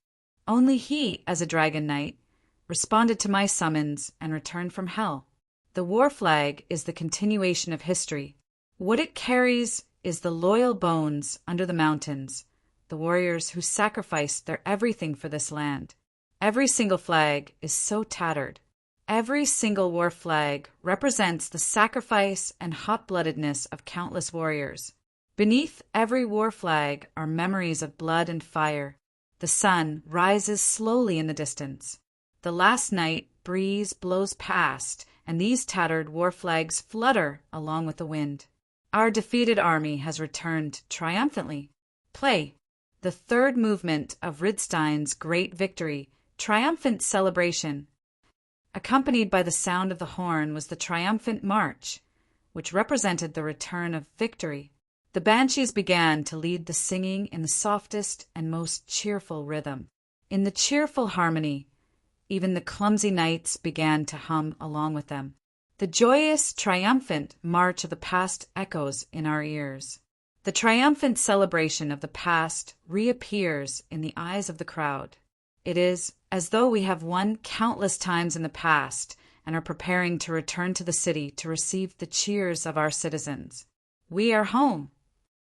Only he, as a dragon knight, responded to my summons and returned from hell. The war flag is the continuation of history. What it carries is the loyal bones under the mountains, the warriors who sacrificed their everything for this land. Every single flag is so tattered. Every single war flag represents the sacrifice and hot-bloodedness of countless warriors. Beneath every war flag are memories of blood and fire. The sun rises slowly in the distance. The last night breeze blows past, and these tattered war flags flutter along with the wind. Our defeated army has returned triumphantly. Play. The third movement of Ridstein's great victory, triumphant celebration. Accompanied by the sound of the horn was the triumphant march, which represented the return of victory. The banshees began to lead the singing in the softest and most cheerful rhythm. In the cheerful harmony, even the clumsy knights began to hum along with them. The joyous, triumphant march of the past echoes in our ears. The triumphant celebration of the past reappears in the eyes of the crowd. It is as though we have won countless times in the past and are preparing to return to the city to receive the cheers of our citizens. We are home.